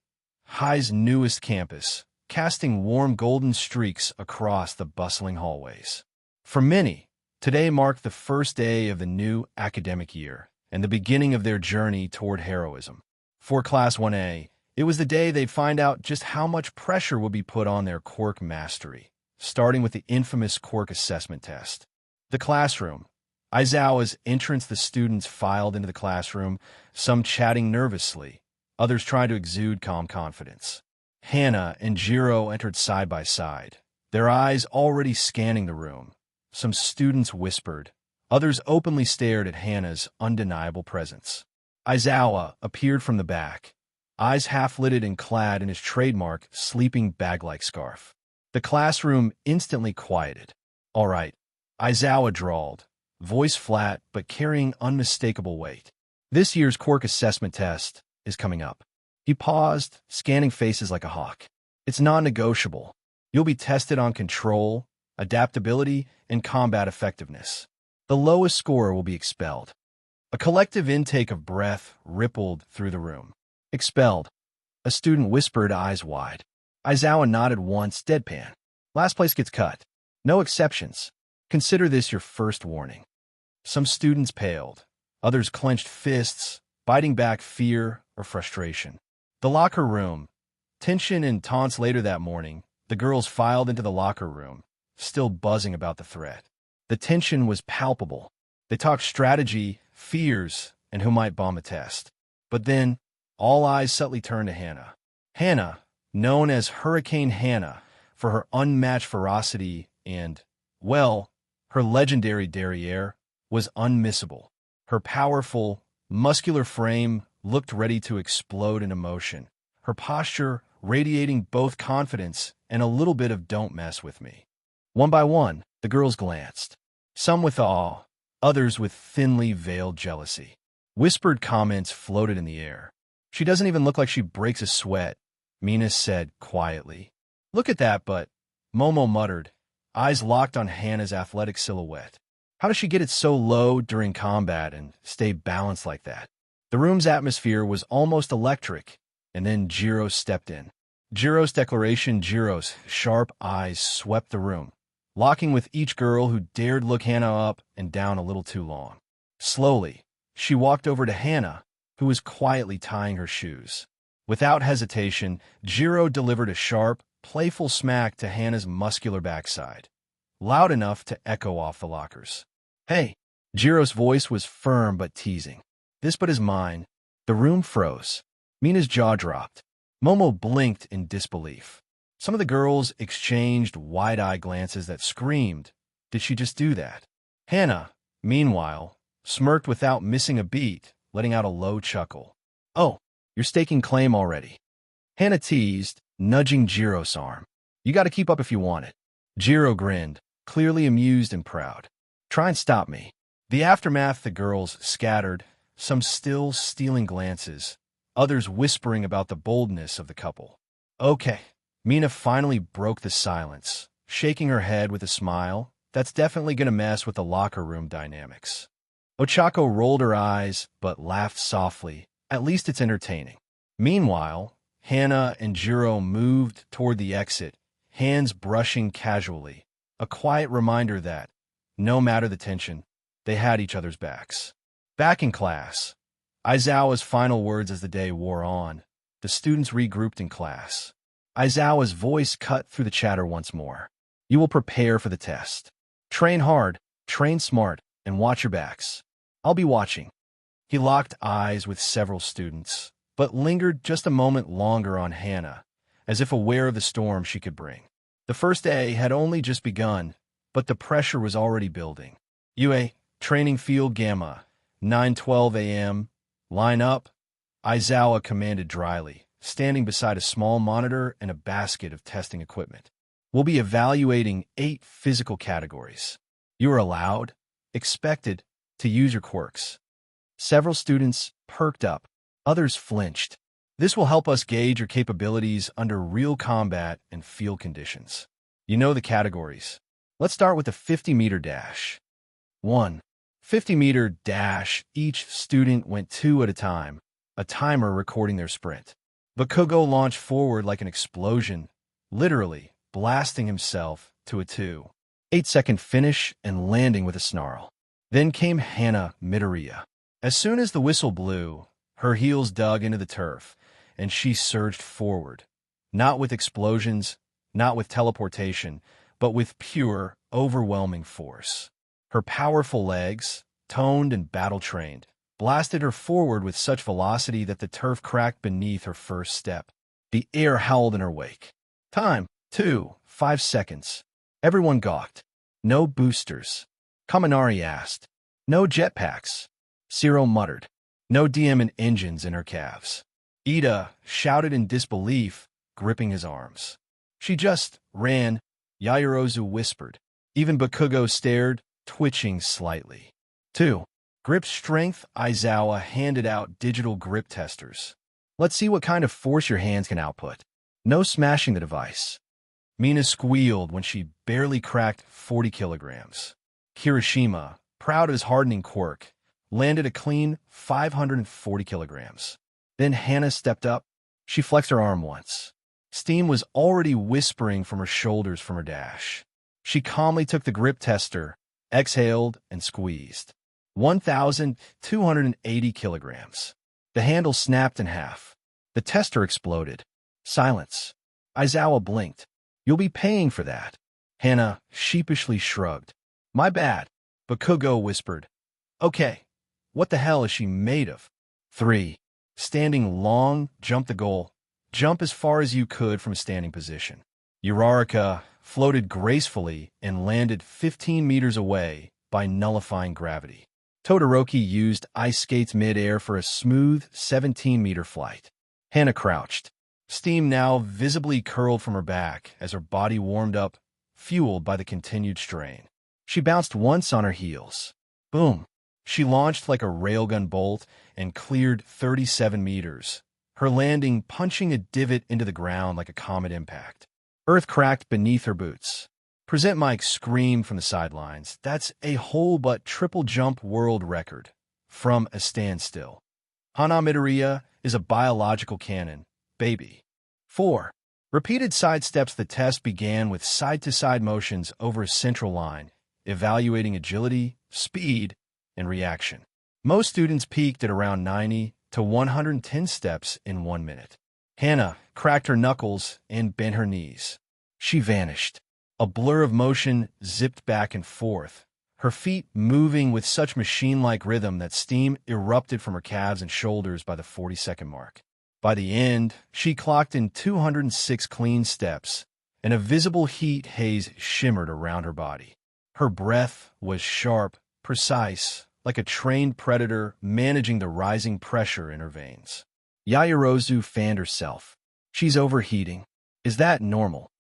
High's newest campus, casting warm golden streaks across the bustling hallways. For many, Today marked the first day of the new academic year and the beginning of their journey toward heroism. For Class 1A, it was the day they'd find out just how much pressure would be put on their quirk mastery, starting with the infamous quirk assessment test. The classroom. Aizawa's entrance, the students filed into the classroom, some chatting nervously, others trying to exude calm confidence. Hana and Jiro entered side by side, their eyes already scanning the room. Some students whispered, others openly stared at Hana's undeniable presence. Aizawa appeared from the back, eyes half-lidded and clad in his trademark sleeping bag-like scarf. The classroom instantly quieted. "All right," Aizawa drawled, voice flat but carrying unmistakable weight. "This year's quirk assessment test is coming up." He paused, scanning faces like a hawk. "It's non-negotiable. You'll be tested on control, adaptability, and combat effectiveness. The lowest scorer will be expelled." A collective intake of breath rippled through the room. "Expelled," a student whispered, eyes wide. Aizawa nodded once, deadpan. "Last place gets cut. No exceptions. Consider this your first warning." Some students paled. Others clenched fists, biting back fear or frustration. The locker room. Tension and taunts. Later that morning, the girls filed into the locker room, still buzzing about the threat. The tension was palpable. They talked strategy, fears, and who might bomb a test. But then, all eyes subtly turned to Hana. Hana, known as Hurricane Hana for her unmatched ferocity and, well, her legendary derriere, was unmissable. Her powerful, muscular frame looked ready to explode in emotion, her posture radiating both confidence and a little bit of "don't mess with me." One by one, the girls glanced, some with awe, others with thinly veiled jealousy. Whispered comments floated in the air. "She doesn't even look like she breaks a sweat," Mina said quietly. "Look at that butt," Momo muttered, eyes locked on Hana's athletic silhouette. "How does she get it so low during combat and stay balanced like that?" The room's atmosphere was almost electric, and then Jiro stepped in. Jiro's declaration. Jiro's sharp eyes swept the room, locking with each girl who dared look Hana up and down a little too long. Slowly, she walked over to Hana, who was quietly tying her shoes. Without hesitation, Jiro delivered a sharp, playful smack to Hana's muscular backside, loud enough to echo off the lockers. "Hey!" Jiro's voice was firm but teasing. "This butt is mine." The room froze. Mina's jaw dropped. Momo blinked in disbelief. Some of the girls exchanged wide-eyed glances that screamed, "Did she just do that?" Hana, meanwhile, smirked without missing a beat, letting out a low chuckle. "Oh, you're staking claim already." Hana teased, nudging Jiro's arm. "You got to keep up if you want it." Jiro grinned, clearly amused and proud. "Try and stop me." The aftermath. The girls scattered, some still stealing glances, others whispering about the boldness of the couple. "Okay." Mina finally broke the silence, shaking her head with a smile. "That's definitely going to mess with the locker room dynamics." Ochako rolled her eyes, but laughed softly. "At least it's entertaining." Meanwhile, Hana and Jiro moved toward the exit, hands brushing casually, a quiet reminder that, no matter the tension, they had each other's backs. Back in class, Aizawa's final words as the day wore on. The students regrouped in class. Aizawa's voice cut through the chatter once more. "You will prepare for the test. Train hard, train smart, and watch your backs. I'll be watching." He locked eyes with several students, but lingered just a moment longer on Hana, as if aware of the storm she could bring. The first day had only just begun, but the pressure was already building. "UA, training field Gamma, 9:12 a.m. Line up," Aizawa commanded dryly, standing beside a small monitor and a basket of testing equipment. "We'll be evaluating 8 physical categories. You are allowed, expected, to use your quirks." Several students perked up, others flinched. "This will help us gauge your capabilities under real combat and field conditions." "You know the categories. Let's start with the 50-meter dash." 1. 50-meter dash. Each student went 2 at a time, a timer recording their sprint. Bakugo launched forward like an explosion, literally blasting himself to a 2. 8-second finish and landing with a snarl. Then came Hana Midoriya. As soon as the whistle blew, her heels dug into the turf, and she surged forward. Not with explosions, not with teleportation, but with pure, overwhelming force. Her powerful legs, toned and battle-trained, blasted her forward with such velocity that the turf cracked beneath her first step. The air howled in her wake. Time, 5 seconds. Everyone gawked. No boosters. Kaminari asked. No jetpacks. Ciro muttered. No DM engines in her calves. Ida shouted in disbelief, gripping his arms. She just ran, Yaoyorozu whispered. Even Bakugo stared, twitching slightly. 2. Grip strength. Aizawa handed out digital grip testers. Let's see what kind of force your hands can output. No smashing the device. Mina squealed when she barely cracked 40 kilograms. Kirishima, proud of his hardening quirk, landed a clean 540 kilograms. Then Hana stepped up. She flexed her arm once. Steam was already whispering from her shoulders from her dash. She calmly took the grip tester, exhaled, and squeezed. 1,280 kilograms. The handle snapped in half. The tester exploded. Silence. Aizawa blinked. You'll be paying for that. Hana sheepishly shrugged. My bad. Bakugo whispered. Okay. What the hell is she made of? 3. Standing long, jump the goal. Jump as far as you could from a standing position. Uraraka floated gracefully and landed 15 meters away by nullifying gravity. Todoroki used ice skates mid-air for a smooth 17-meter flight. Hana crouched. Steam now visibly curled from her back as her body warmed up, fueled by the continued strain. She bounced once on her heels. Boom! She launched like a railgun bolt and cleared 37 meters, her landing punching a divot into the ground like a comet impact. Earth cracked beneath her boots. Present Mike screamed from the sidelines. That's a whole but triple jump world record. From a standstill. Hana Midoriya is a biological cannon, baby. 4. Repeated sidesteps. The test began with side-to-side motions over a central line, evaluating agility, speed, and reaction. Most students peaked at around 90 to 110 steps in 1 minute. Hana cracked her knuckles and bent her knees. She vanished. A blur of motion zipped back and forth, her feet moving with such machine-like rhythm that steam erupted from her calves and shoulders by the 40-second mark. By the end, she clocked in 206 clean steps, and a visible heat haze shimmered around her body. Her breath was sharp, precise, like a trained predator managing the rising pressure in her veins. Yaoyorozu fanned herself. She's overheating. Is that normal?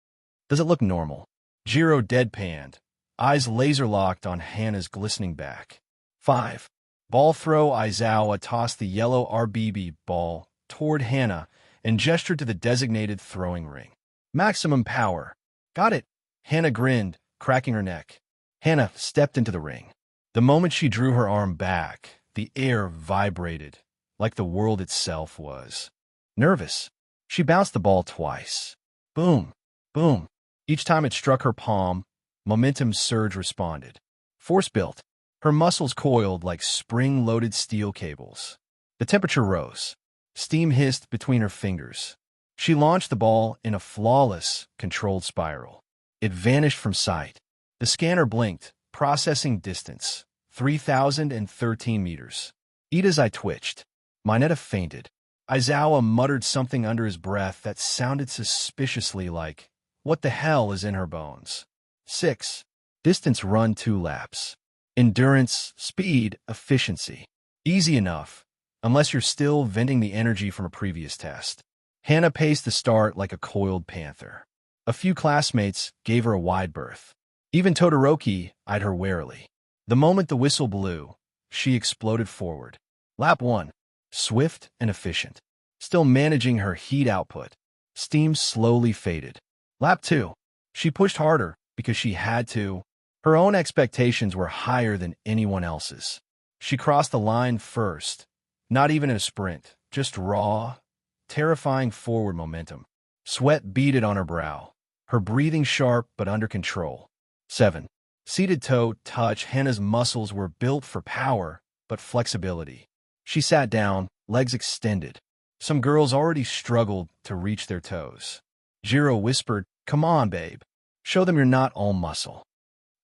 Does it look normal? Jiro deadpanned, eyes laser-locked on Hana's glistening back. 5. Ball throw. Aizawa tossed the yellow RBB ball toward Hana and gestured to the designated throwing ring. Maximum power. Got it. Hana grinned, cracking her neck. Hana stepped into the ring. The moment she drew her arm back, the air vibrated, like the world itself was. Nervous, she bounced the ball twice. Boom, boom. Each time it struck her palm, momentum surge responded. Force built. Her muscles coiled like spring-loaded steel cables. The temperature rose. Steam hissed between her fingers. She launched the ball in a flawless, controlled spiral. It vanished from sight. The scanner blinked, processing distance. 3,013 meters. Ida's eye twitched. Mineta fainted. Aizawa muttered something under his breath that sounded suspiciously like, what the hell is in her bones? 6. Distance run 2 laps. Endurance, speed, efficiency. Easy enough, unless you're still venting the energy from a previous test. Hana paced the start like a coiled panther. A few classmates gave her a wide berth. Even Todoroki eyed her warily. The moment the whistle blew, she exploded forward. Lap 1. Swift and efficient. Still managing her heat output. Steam slowly faded. Lap 2. She pushed harder because she had to. Her own expectations were higher than anyone else's. She crossed the line first, not even in a sprint, just raw, terrifying forward momentum. Sweat beaded on her brow, her breathing sharp but under control. 7. Seated toe touch, Hana's muscles were built for power, but flexibility. She sat down, legs extended. Some girls already struggled to reach their toes. Jiro whispered, "Come on, babe. Show them you're not all muscle."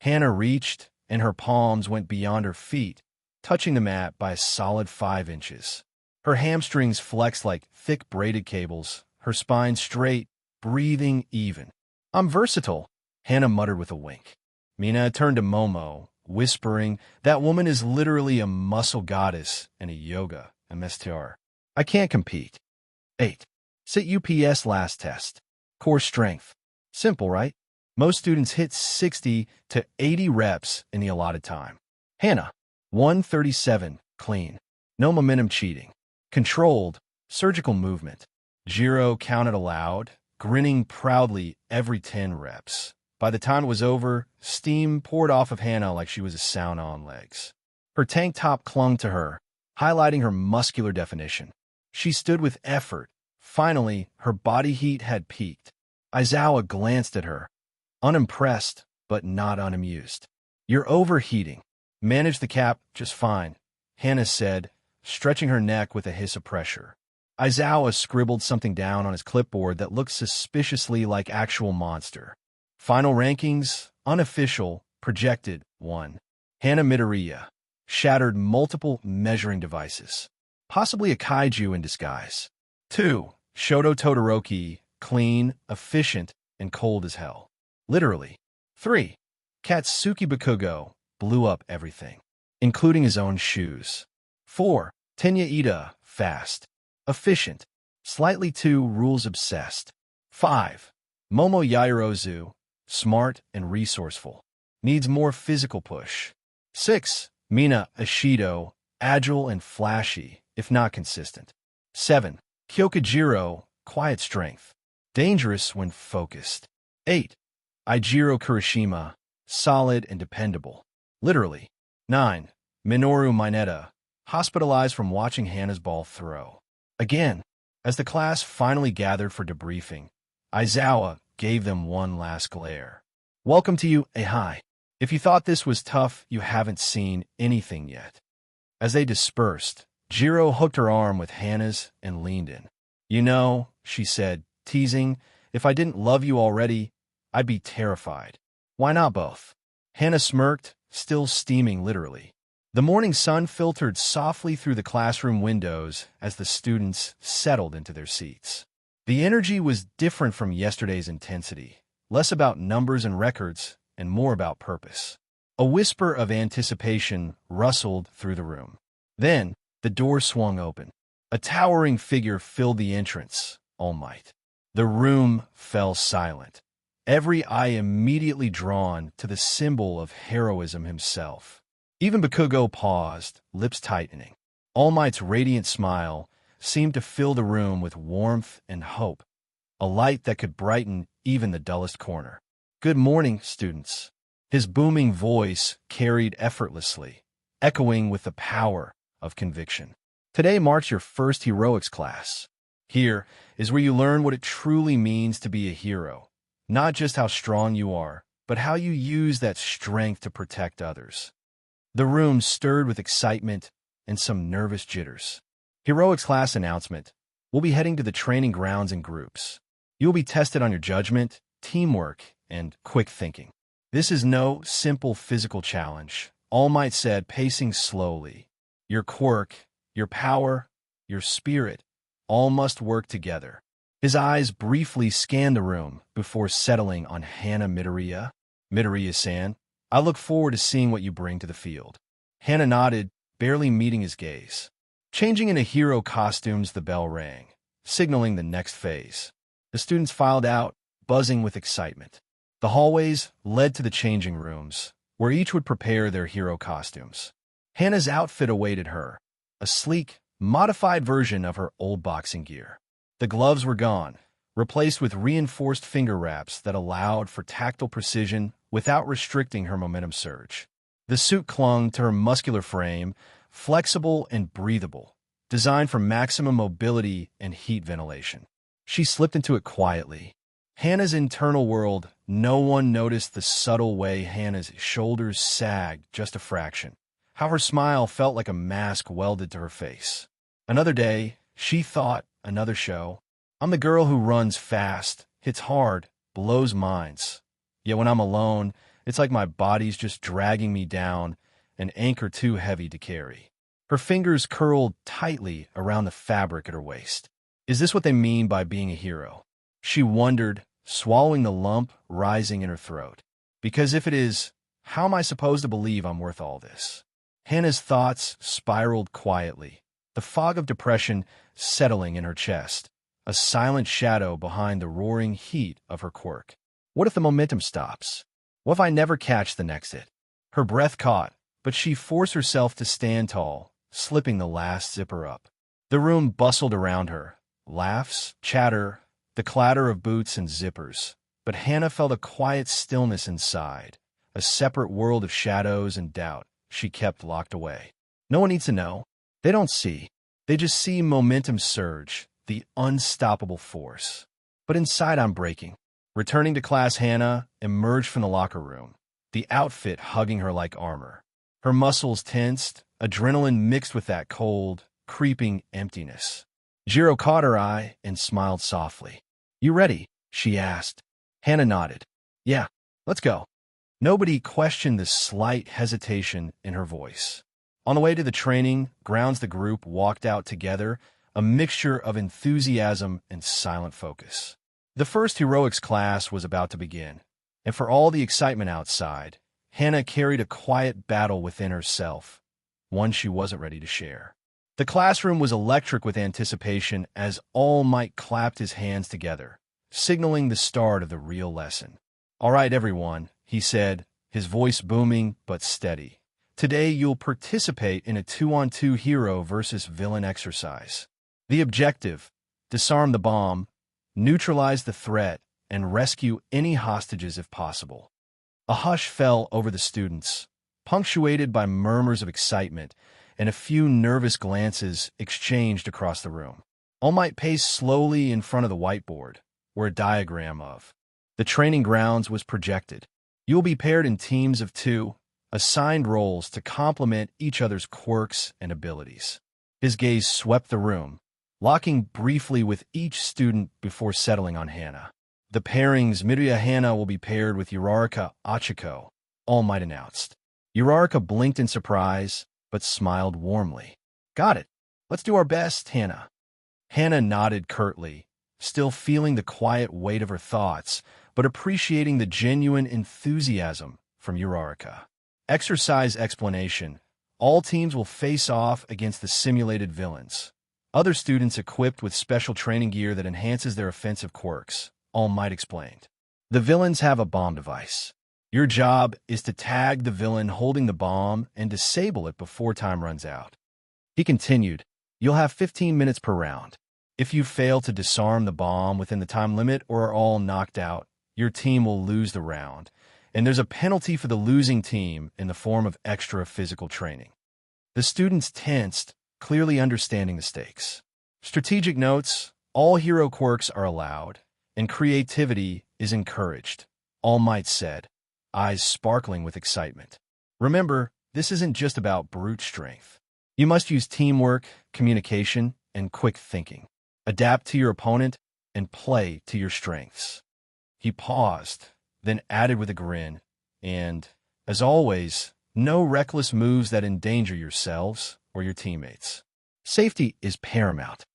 Hana reached, and her palms went beyond her feet, touching the mat by a solid 5 inches. Her hamstrings flexed like thick braided cables, her spine straight, breathing even. "I'm versatile," Hana muttered with a wink. Mina turned to Momo, whispering, "That woman is literally a muscle goddess and a yoga MSTR. I can't compete." 8. Sit UPS last test. Core strength. Simple, right? Most students hit 60 to 80 reps in the allotted time. Hana, 137, clean. No momentum cheating. Controlled, surgical movement. Jiro counted aloud, grinning proudly every 10 reps. By the time it was over, steam poured off of Hana like she was a sauna on legs. Her tank top clung to her, highlighting her muscular definition. She stood with effort. Finally, her body heat had peaked. Aizawa glanced at her, unimpressed but not unamused. "You're overheating. Manage the cap just fine," Hana said, stretching her neck with a hiss of pressure. Aizawa scribbled something down on his clipboard that looked suspiciously like actual monster. Final rankings, unofficial, projected, 1. Hana Midoriya. Shattered multiple measuring devices. Possibly a kaiju in disguise. 2. Shoto Todoroki. Clean, efficient, and cold as hell. Literally. 3. Katsuki Bakugo. Blew up everything, including his own shoes. 4. Tenya Ida. Fast. Efficient. Slightly too rules-obsessed. 5. Momo Yairozu. Smart and resourceful. Needs more physical push. 6. Mina Ishido. Agile and flashy, if not consistent. 7. Kyokujiro. Quiet strength. Dangerous when focused. 8. Eijiro Kurishima. Solid and dependable. Literally. 9. Minoru Mineta. Hospitalized from watching Hana's ball throw. Again, as the class finally gathered for debriefing, Aizawa gave them one last glare. "Welcome to you, Ahai. If you thought this was tough, you haven't seen anything yet." As they dispersed, Jiro hooked her arm with Hana's and leaned in. "You know," she said, teasing, "if I didn't love you already, I'd be terrified." "Why not both?" Hana smirked, still steaming literally. The morning sun filtered softly through the classroom windows as the students settled into their seats. The energy was different from yesterday's intensity, less about numbers and records, and more about purpose. A whisper of anticipation rustled through the room. Then, the door swung open. A towering figure filled the entrance, All Might. The room fell silent, every eye immediately drawn to the symbol of heroism himself. Even Bakugo paused, lips tightening. All Might's radiant smile seemed to fill the room with warmth and hope, a light that could brighten even the dullest corner. "Good morning, students." His booming voice carried effortlessly, echoing with the power of conviction. "Today marks your first heroics class. Here is where you learn what it truly means to be a hero. Not just how strong you are, but how you use that strength to protect others." The room stirred with excitement and some nervous jitters. Heroics class announcement. We'll be heading to the training grounds in groups. You'll be tested on your judgment, teamwork, and quick thinking. This is no simple physical challenge, All Might said, pacing slowly. Your quirk, your power, your spirit, all must work together. His eyes briefly scanned the room before settling on Hana Midoriya. "Midoriya-san, I look forward to seeing what you bring to the field." Hana nodded, barely meeting his gaze. Changing into hero costumes, the bell rang, signaling the next phase. The students filed out, buzzing with excitement. The hallways led to the changing rooms, where each would prepare their hero costumes. Hana's outfit awaited her, a sleek, modified version of her old boxing gear. The gloves were gone, replaced with reinforced finger wraps that allowed for tactile precision without restricting her momentum surge. The suit clung to her muscular frame, flexible and breathable, designed for maximum mobility and heat ventilation. She slipped into it quietly. Hana's internal world No one noticed the subtle way Hana's shoulders sagged just a fraction, how her smile felt like a mask welded to her face. Another day, she thought, another show. I'm the girl who runs fast, hits hard, blows minds. Yet when I'm alone, it's like my body's just dragging me down, an anchor too heavy to carry. Her fingers curled tightly around the fabric at her waist. Is this what they mean by being a hero? She wondered, swallowing the lump rising in her throat. Because if it is, how am I supposed to believe I'm worth all this? Hana's thoughts spiraled quietly, the fog of depression settling in her chest, a silent shadow behind the roaring heat of her quirk. What if the momentum stops? What if I never catch the next hit? Her breath caught, but she forced herself to stand tall, slipping the last zipper up. The room bustled around her. Laughs, chatter, the clatter of boots and zippers. But Hana felt a quiet stillness inside, a separate world of shadows and doubt she kept locked away. No one needs to know. They don't see. They just see momentum surge, the unstoppable force. But inside I'm breaking. Returning to class, Hana emerged from the locker room, the outfit hugging her like armor. Her muscles tensed, adrenaline mixed with that cold, creeping emptiness. Jiro caught her eye and smiled softly. You ready? She asked. Hana nodded. Yeah, let's go. Nobody questioned the slight hesitation in her voice. On the way to the training grounds, the group walked out together, a mixture of enthusiasm and silent focus. The first heroics class was about to begin, and for all the excitement outside, Hana carried a quiet battle within herself, one she wasn't ready to share. The classroom was electric with anticipation as All Might clapped his hands together, signaling the start of the real lesson. All right, everyone, he said, his voice booming but steady. Today you'll participate in a 2-on-2 hero versus villain exercise. The objective: disarm the bomb, neutralize the threat, and rescue any hostages if possible. A hush fell over the students, punctuated by murmurs of excitement and a few nervous glances exchanged across the room. All Might paced slowly in front of the whiteboard, where a diagram of the training grounds was projected. You will be paired in teams of 2, assigned roles to complement each other's quirks and abilities. His gaze swept the room, locking briefly with each student before settling on Hana. The pairings: Midoriya Hana will be paired with Uraraka Achiko, All Might announced. Uraraka blinked in surprise, but smiled warmly. Got it. Let's do our best, Hana. Hana nodded curtly, still feeling the quiet weight of her thoughts, but appreciating the genuine enthusiasm from Uraraka. Exercise explanation: all teams will face off against the simulated villains. Other students equipped with special training gear that enhances their offensive quirks, All Might explained. The villains have a bomb device. Your job is to tag the villain holding the bomb and disable it before time runs out. He continued, you'll have 15 minutes per round. If you fail to disarm the bomb within the time limit or are all knocked out, your team will lose the round, and there's a penalty for the losing team in the form of extra physical training. The students tensed, clearly understanding the stakes. Strategic notes: all hero quirks are allowed, and creativity is encouraged, All Might said, eyes sparkling with excitement. Remember, this isn't just about brute strength. You must use teamwork, communication, and quick thinking. Adapt to your opponent and play to your strengths. He paused, then added with a grin, and, as always, no reckless moves that endanger yourselves or your teammates. Safety is paramount.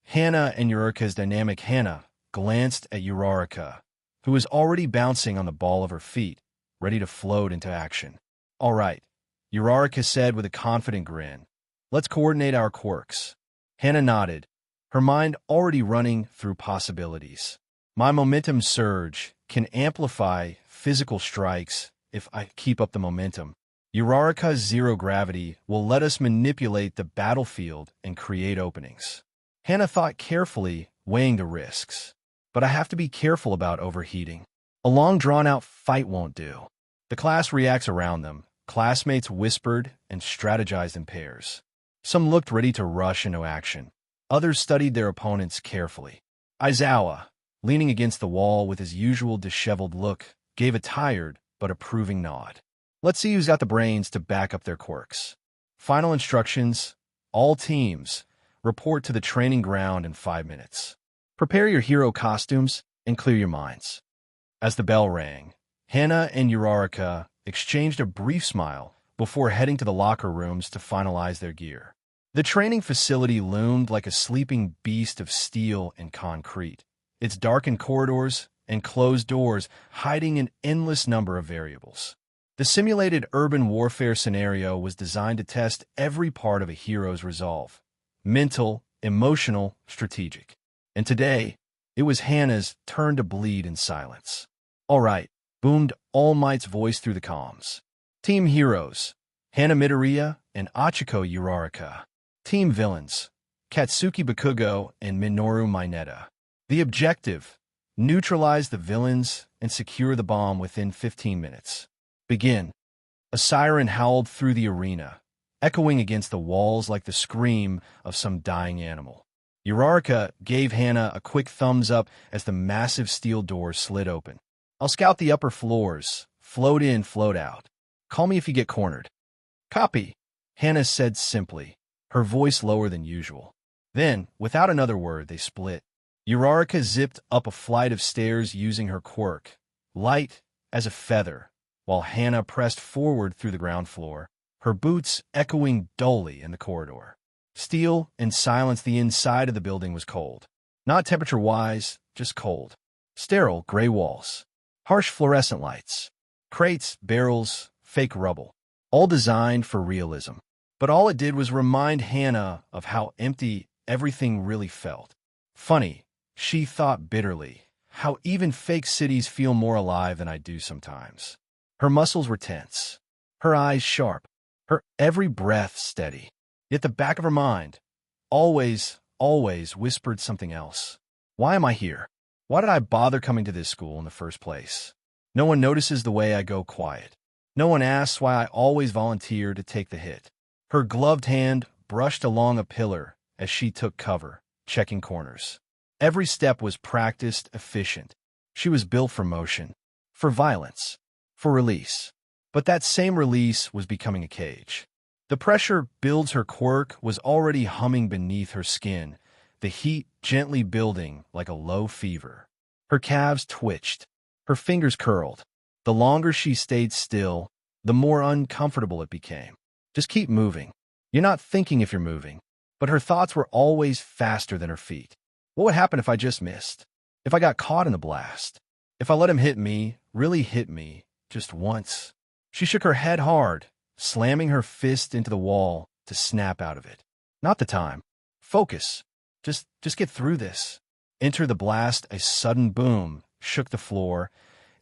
Hana and Uraraka's dynamic. Hana glanced at Uraraka, who was already bouncing on the ball of her feet, ready to float into action. All right, Uraraka said with a confident grin. Let's coordinate our quirks. Hana nodded, her mind already running through possibilities. My momentum surge can amplify physical strikes if I keep up the momentum. Uraraka's zero gravity will let us manipulate the battlefield and create openings. Hana thought carefully, weighing the risks. But I have to be careful about overheating. A long drawn-out fight won't do. The class reacts around them. Classmates whispered and strategized in pairs. Some looked ready to rush into action. Others studied their opponents carefully. Aizawa, leaning against the wall with his usual disheveled look, gave a tired but approving nod. Let's see who's got the brains to back up their quirks. Final instructions: all teams, report to the training ground in 5 minutes. Prepare your hero costumes and clear your minds. As the bell rang, Hana and Uraraka exchanged a brief smile before heading to the locker rooms to finalize their gear. The training facility loomed like a sleeping beast of steel and concrete, its darkened corridors and closed doors hiding an endless number of variables. The simulated urban warfare scenario was designed to test every part of a hero's resolve: mental, emotional, strategic. And today, it was Hana's turn to bleed in silence. "All right," boomed All Might's voice through the comms. "Team heroes, Hana Midoriya and Achiko Uraraka. Team villains, Katsuki Bakugo and Minoru Mineta. The objective: neutralize the villains and secure the bomb within 15 minutes. Begin." A siren howled through the arena, echoing against the walls like the scream of some dying animal. Uraraka gave Hana a quick thumbs up as the massive steel doors slid open. "I'll scout the upper floors. Float in, float out. Call me if you get cornered." "Copy," Hana said simply, her voice lower than usual. Then, without another word, they split. Uraraka zipped up a flight of stairs using her quirk, light as a feather, while Hana pressed forward through the ground floor, her boots echoing dully in the corridor. Steel and silence. The inside of the building was cold. Not temperature-wise, just cold. Sterile gray walls, harsh fluorescent lights, crates, barrels, fake rubble, all designed for realism. But all it did was remind Hana of how empty everything really felt. Funny, she thought bitterly, how even fake cities feel more alive than I do sometimes. Her muscles were tense, her eyes sharp, her every breath steady. Yet the back of her mind always whispered something else. Why am I here? Why did I bother coming to this school in the first place? No one notices the way I go quiet. No one asks why I always volunteer to take the hit. Her gloved hand brushed along a pillar as she took cover, checking corners. Every step was practiced, efficient. She was built for motion, for violence, for release. But that same release was becoming a cage. The pressure builds. Her quirk was already humming beneath her skin, the heat gently building like a low fever. Her calves twitched, her fingers curled. The longer she stayed still, the more uncomfortable it became. Just keep moving. You're not thinking if you're moving. But her thoughts were always faster than her feet. What would happen if I just missed? If I got caught in the blast? If I let him hit me, really hit me, just once? She shook her head hard, slamming her fist into the wall to snap out of it. Not the time. Focus. Just get through this. Enter the blast. A sudden boom shook the floor,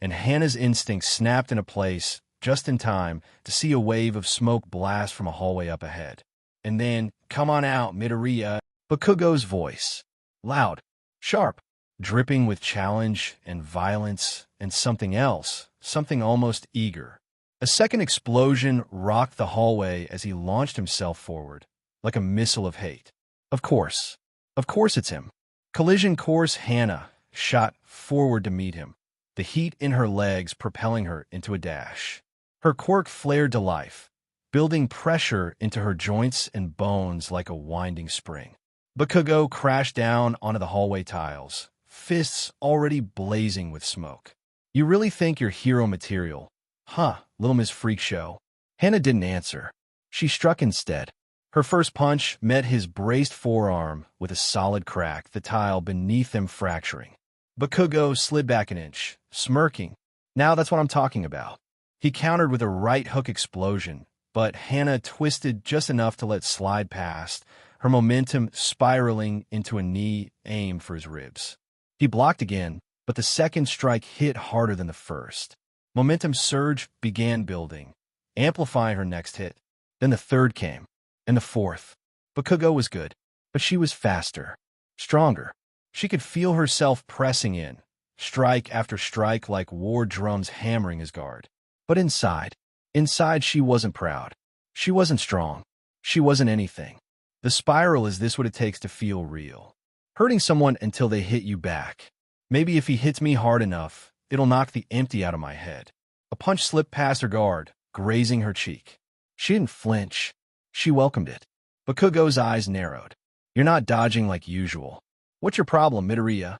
and Hana's instinct snapped into place just in time to see a wave of smoke blast from a hallway up ahead. And then, "Come on out, Midoriya," Bakugo's voice. Loud, sharp, dripping with challenge and violence and something else, something almost eager. A second explosion rocked the hallway as he launched himself forward, like a missile of hate. Of course it's him. Collision course. Hana shot forward to meet him, the heat in her legs propelling her into a dash. Her quirk flared to life, building pressure into her joints and bones like a winding spring. Bakugo crashed down onto the hallway tiles, fists already blazing with smoke. "You really think you're hero material? Huh, Little Miss Freak Show?" Hana didn't answer. She struck instead. Her first punch met his braced forearm with a solid crack, the tile beneath them fracturing. Bakugo slid back an inch, smirking. "Now that's what I'm talking about." He countered with a right hook explosion, but Hana twisted just enough to let slide past, her momentum spiraling into a knee aimed for his ribs. He blocked again, but the second strike hit harder than the first. Momentum surge began building, amplifying her next hit. Then the third came, and the fourth. Bakugo was good, but she was faster, stronger. She could feel herself pressing in, strike after strike like war drums hammering his guard. But inside she wasn't proud. She wasn't strong. She wasn't anything. The spiral: is this what it takes to feel real? Hurting someone until they hit you back. Maybe if he hits me hard enough, it'll knock the empty out of my head. A punch slipped past her guard, grazing her cheek. She didn't flinch. She welcomed it. Bakugo's eyes narrowed. You're not dodging like usual. What's your problem, Midoriya?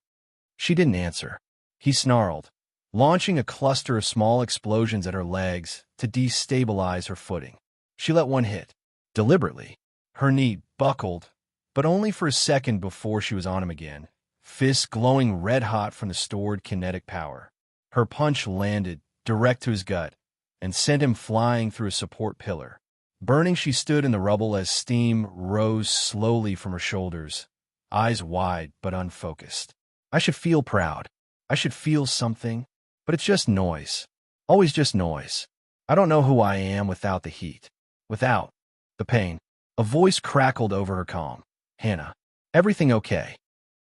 She didn't answer. He snarled, launching a cluster of small explosions at her legs to destabilize her footing. She let one hit. Deliberately. Her knee buckled, but only for a second before she was on him again, fists glowing red-hot from the stored kinetic power. Her punch landed direct to his gut and sent him flying through a support pillar. Burning, she stood in the rubble as steam rose slowly from her shoulders, eyes wide but unfocused. I should feel proud. I should feel something, but it's just noise. Always just noise. I don't know who I am without the heat. Without the pain. A voice crackled over her calm. Hana, everything okay?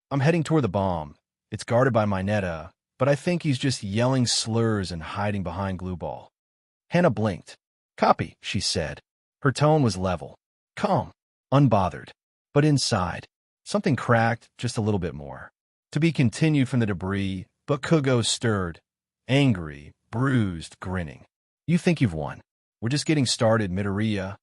I'm heading toward the bomb. It's guarded by Mineta, but I think he's just yelling slurs and hiding behind glue ball. Hana blinked. Copy, she said. Her tone was level, calm, unbothered. But inside, something cracked just a little bit more. To be continued from the debris, Bakugo stirred, angry, bruised, grinning. You think you've won. We're just getting started, Midoriya.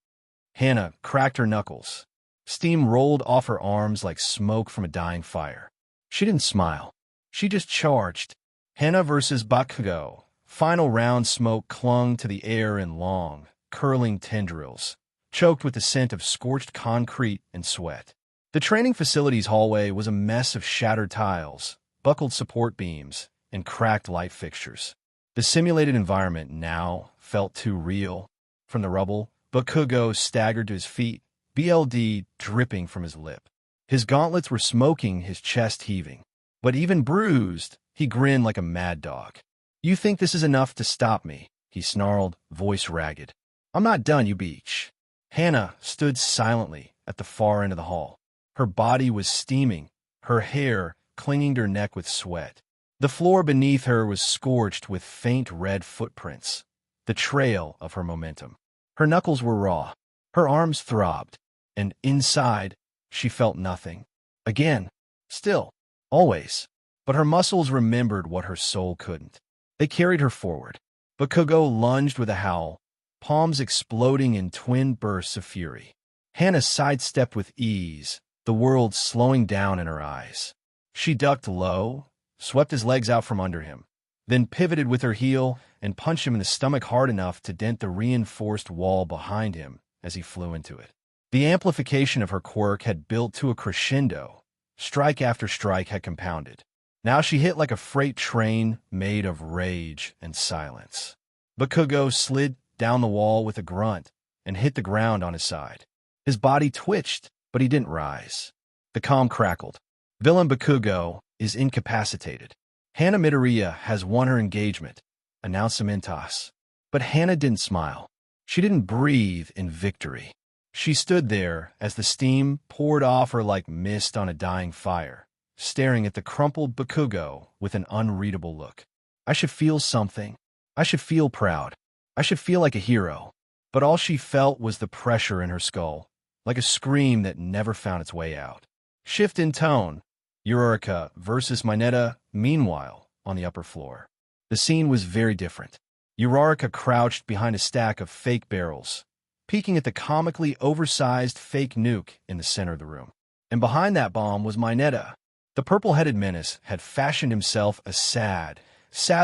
Hana cracked her knuckles. Steam rolled off her arms like smoke from a dying fire. She didn't smile. She just charged. Hana versus Bakugo. Final round smoke clung to the air in long, curling tendrils, choked with the scent of scorched concrete and sweat. The training facility's hallway was a mess of shattered tiles, buckled support beams, and cracked light fixtures. The simulated environment now felt too real. From the rubble, Bakugo staggered to his feet, BLD dripping from his lip. His gauntlets were smoking, his chest heaving. But even bruised, he grinned like a mad dog. You think this is enough to stop me? He snarled, voice ragged. I'm not done, you beach. Hana stood silently at the far end of the hall. Her body was steaming, her hair clinging to her neck with sweat. The floor beneath her was scorched with faint red footprints, the trail of her momentum. Her knuckles were raw, her arms throbbed, and inside, she felt nothing. Again, still, always. But her muscles remembered what her soul couldn't. They carried her forward. Bakugo lunged with a howl, palms exploding in twin bursts of fury. Hana sidestepped with ease, the world slowing down in her eyes. She ducked low, swept his legs out from under him, then pivoted with her heel and punched him in the stomach hard enough to dent the reinforced wall behind him as he flew into it. The amplification of her quirk had built to a crescendo. Strike after strike had compounded. Now she hit like a freight train made of rage and silence. Bakugo slid down the wall with a grunt and hit the ground on his side. His body twitched, but he didn't rise. The calm crackled. Villain Bakugo is incapacitated. Hana Midoriya has won her engagement, announced Samintas. But Hana didn't smile. She didn't breathe in victory. She stood there as the steam poured off her like mist on a dying fire, staring at the crumpled Bakugo with an unreadable look. I should feel something. I should feel proud. I should feel like a hero. But all she felt was the pressure in her skull, like a scream that never found its way out. Shift in tone. Uraraka versus Mineta, meanwhile, on the upper floor. The scene was very different. Uraraka crouched behind a stack of fake barrels, peeking at the comically oversized fake nuke in the center of the room. And behind that bomb was Mineta. The purple-headed menace had fashioned himself a sad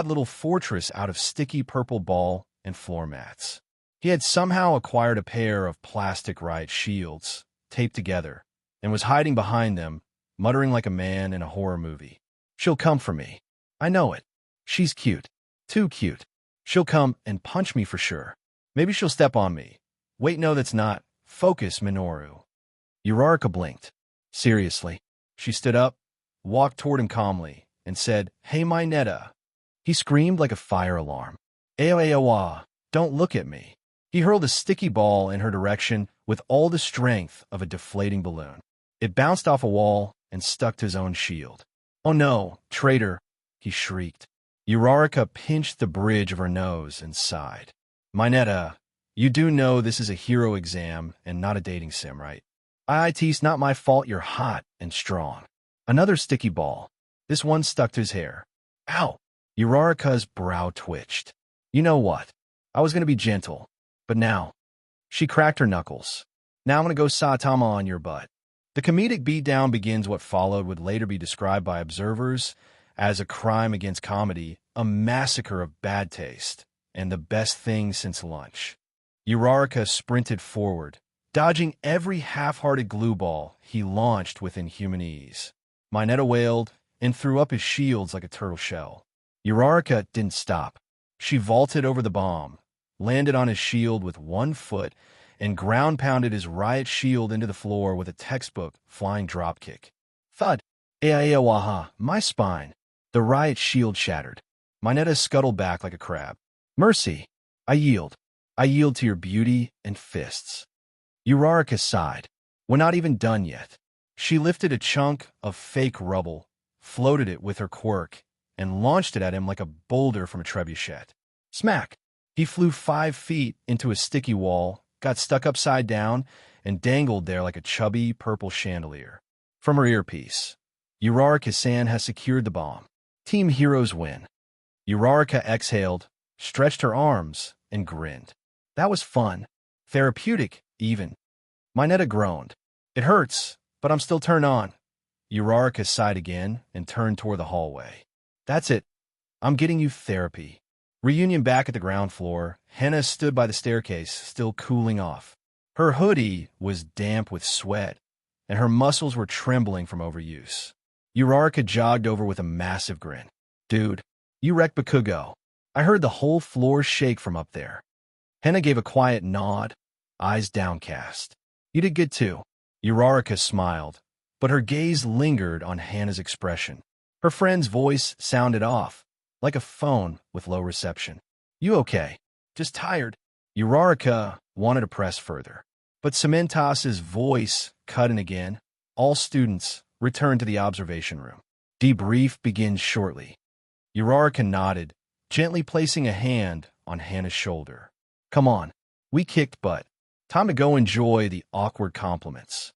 little fortress out of sticky purple ball and floor mats. He had somehow acquired a pair of plastic riot shields, taped together, and was hiding behind them, muttering like a man in a horror movie. She'll come for me. I know it. She's cute. Too cute. She'll come and punch me for sure. Maybe she'll step on me. Wait, no, that's not. Focus, Minoru. Uraraka blinked. Seriously. She stood up, walked toward him calmly, and said, Hey, Mineta. He screamed like a fire alarm. Aoaoa, don't look at me. He hurled a sticky ball in her direction with all the strength of a deflating balloon. It bounced off a wall and stuck to his own shield. Oh no, traitor, he shrieked. Uraraka pinched the bridge of her nose and sighed. Mineta, you do know this is a hero exam and not a dating sim, right? IIT's not my fault you're hot and strong. Another sticky ball. This one stuck to his hair. Ow! Uraraka's brow twitched. You know what? I was going to be gentle, but now. She cracked her knuckles. Now I'm going to go Saitama on your butt. The comedic beatdown begins. What followed would later be described by observers as a crime against comedy, a massacre of bad taste, and the best thing since lunch. Uraraka sprinted forward, dodging every half-hearted glue ball he launched with inhuman ease. Mineta wailed and threw up his shields like a turtle shell. Uraraka didn't stop. She vaulted over the bomb, landed on his shield with one foot, and ground-pounded his riot shield into the floor with a textbook flying dropkick. Thud! Waha, my spine. The riot shield shattered. Mineta scuttled back like a crab. Mercy! I yield. I yield to your beauty and fists. Uraraka sighed. We're not even done yet. She lifted a chunk of fake rubble, floated it with her quirk, and launched it at him like a boulder from a trebuchet. Smack! He flew 5 feet into a sticky wall, got stuck upside down, and dangled there like a chubby purple chandelier. From her earpiece, Uraraka-san has secured the bomb. Team heroes win. Uraraka exhaled, stretched her arms, and grinned. That was fun. Therapeutic, even. Mineta groaned. It hurts, but I'm still turned on. Uraraka sighed again and turned toward the hallway. That's it. I'm getting you therapy. Reunion back at the ground floor, Hana stood by the staircase, still cooling off. Her hoodie was damp with sweat, and her muscles were trembling from overuse. Uraraka jogged over with a massive grin. Dude, you wrecked Bakugo. I heard the whole floor shake from up there. Hana gave a quiet nod, eyes downcast. You did good too. Uraraka smiled, but her gaze lingered on Hana's expression. Her friend's voice sounded off, like a phone with low reception. You okay? Just tired. Uraraka wanted to press further, but Cementas's voice cut in again. All students return to the observation room. Debrief begins shortly. Uraraka nodded, gently placing a hand on Hana's shoulder. Come on, we kicked butt. Time to go enjoy the awkward compliments.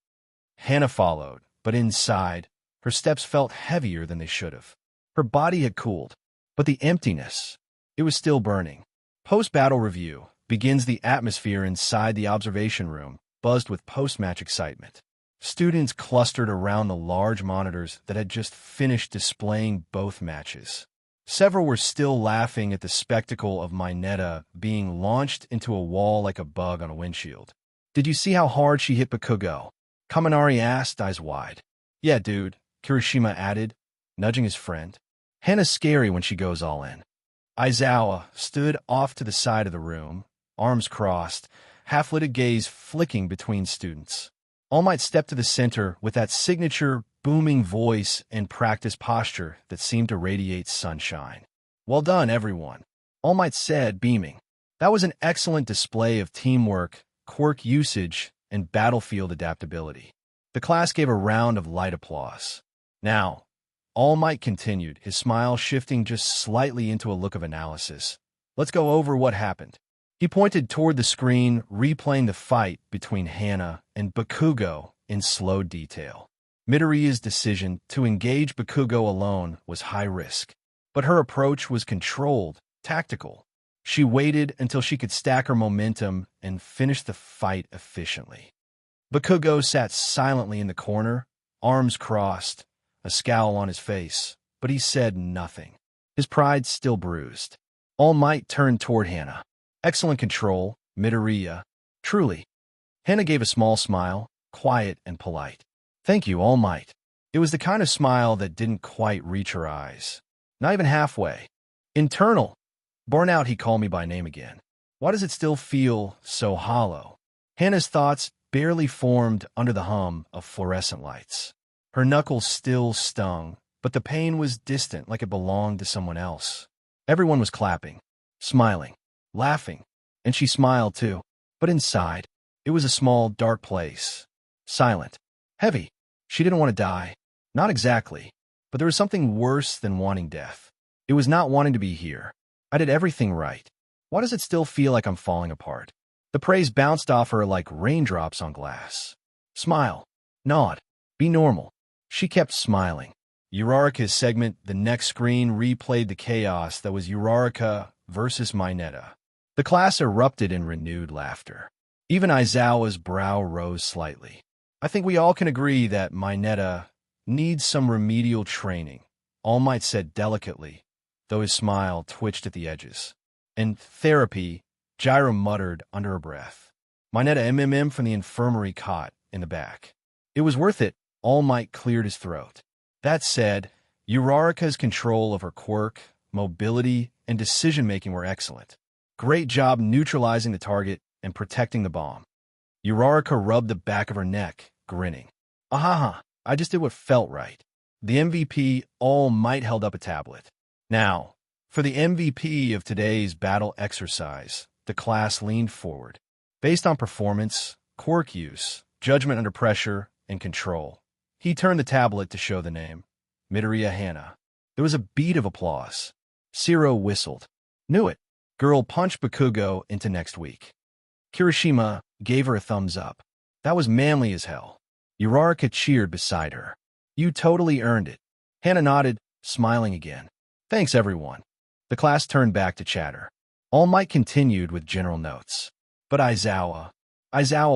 Hana followed, but inside, her steps felt heavier than they should have. Her body had cooled, but the emptiness, it was still burning. Post-battle review begins. The atmosphere inside the observation room buzzed with post-match excitement. Students clustered around the large monitors that had just finished displaying both matches. Several were still laughing at the spectacle of Mineta being launched into a wall like a bug on a windshield. Did you see how hard she hit Bakugo? Kaminari asked, eyes wide. Yeah, dude, Kirishima added, nudging his friend. Hana's scary when she goes all in. Aizawa stood off to the side of the room, arms crossed, half-lidded gaze flicking between students. All Might stepped to the center with that signature booming voice and practice posture that seemed to radiate sunshine. Well done, everyone, All Might said, beaming. That was an excellent display of teamwork, quirk usage, and battlefield adaptability. The class gave a round of light applause. Now, All Might continued, his smile shifting just slightly into a look of analysis. Let's go over what happened. He pointed toward the screen, replaying the fight between Hana and Bakugo in slow detail. Midoriya's decision to engage Bakugo alone was high risk, but her approach was controlled, tactical. She waited until she could stack her momentum and finish the fight efficiently. Bakugo sat silently in the corner, arms crossed, a scowl on his face, but he said nothing. His pride still bruised. All Might turned toward Hana. Excellent control, Midoriya. Truly. Hana gave a small smile, quiet and polite. Thank you, All Might. It was the kind of smile that didn't quite reach her eyes. Not even halfway. Internal. Burnout, he called me by name again. Why does it still feel so hollow? Hana's thoughts barely formed under the hum of fluorescent lights. Her knuckles still stung, but the pain was distant, like it belonged to someone else. Everyone was clapping, smiling, laughing, and she smiled too. But inside, it was a small, dark place. Silent. Heavy. She didn't want to die. Not exactly. But there was something worse than wanting death. It was not wanting to be here. I did everything right. Why does it still feel like I'm falling apart? The praise bounced off her like raindrops on glass. Smile. Nod. Be normal. She kept smiling. Uraraka's segment, the next screen, replayed the chaos that was Uraraka versus Mineta. The class erupted in renewed laughter. Even Aizawa's brow rose slightly. I think we all can agree that Mineta needs some remedial training, All Might said delicately, though his smile twitched at the edges. And therapy, Gyro muttered under her breath. Mineta MMM from the infirmary cot in the back. It was worth it, All Might cleared his throat. That said, Uraraka's control of her quirk, mobility, and decision-making were excellent. Great job neutralizing the target and protecting the bomb. Uraraka rubbed the back of her neck, grinning. Ahaha, I just did what felt right. The MVP, All Might, held up a tablet. Now, for the MVP of today's battle exercise, the class leaned forward. Based on performance, quirk use, judgment under pressure, and control, he turned the tablet to show the name. Midoriya Hana. There was a beat of applause. Zero whistled. Knew it. Girl punched Bakugo into next week. Kirishima gave her a thumbs up. That was manly as hell. Uraraka cheered beside her. You totally earned it. Hana nodded, smiling again. Thanks, everyone. The class turned back to chatter. All Might continued with general notes. But Aizawa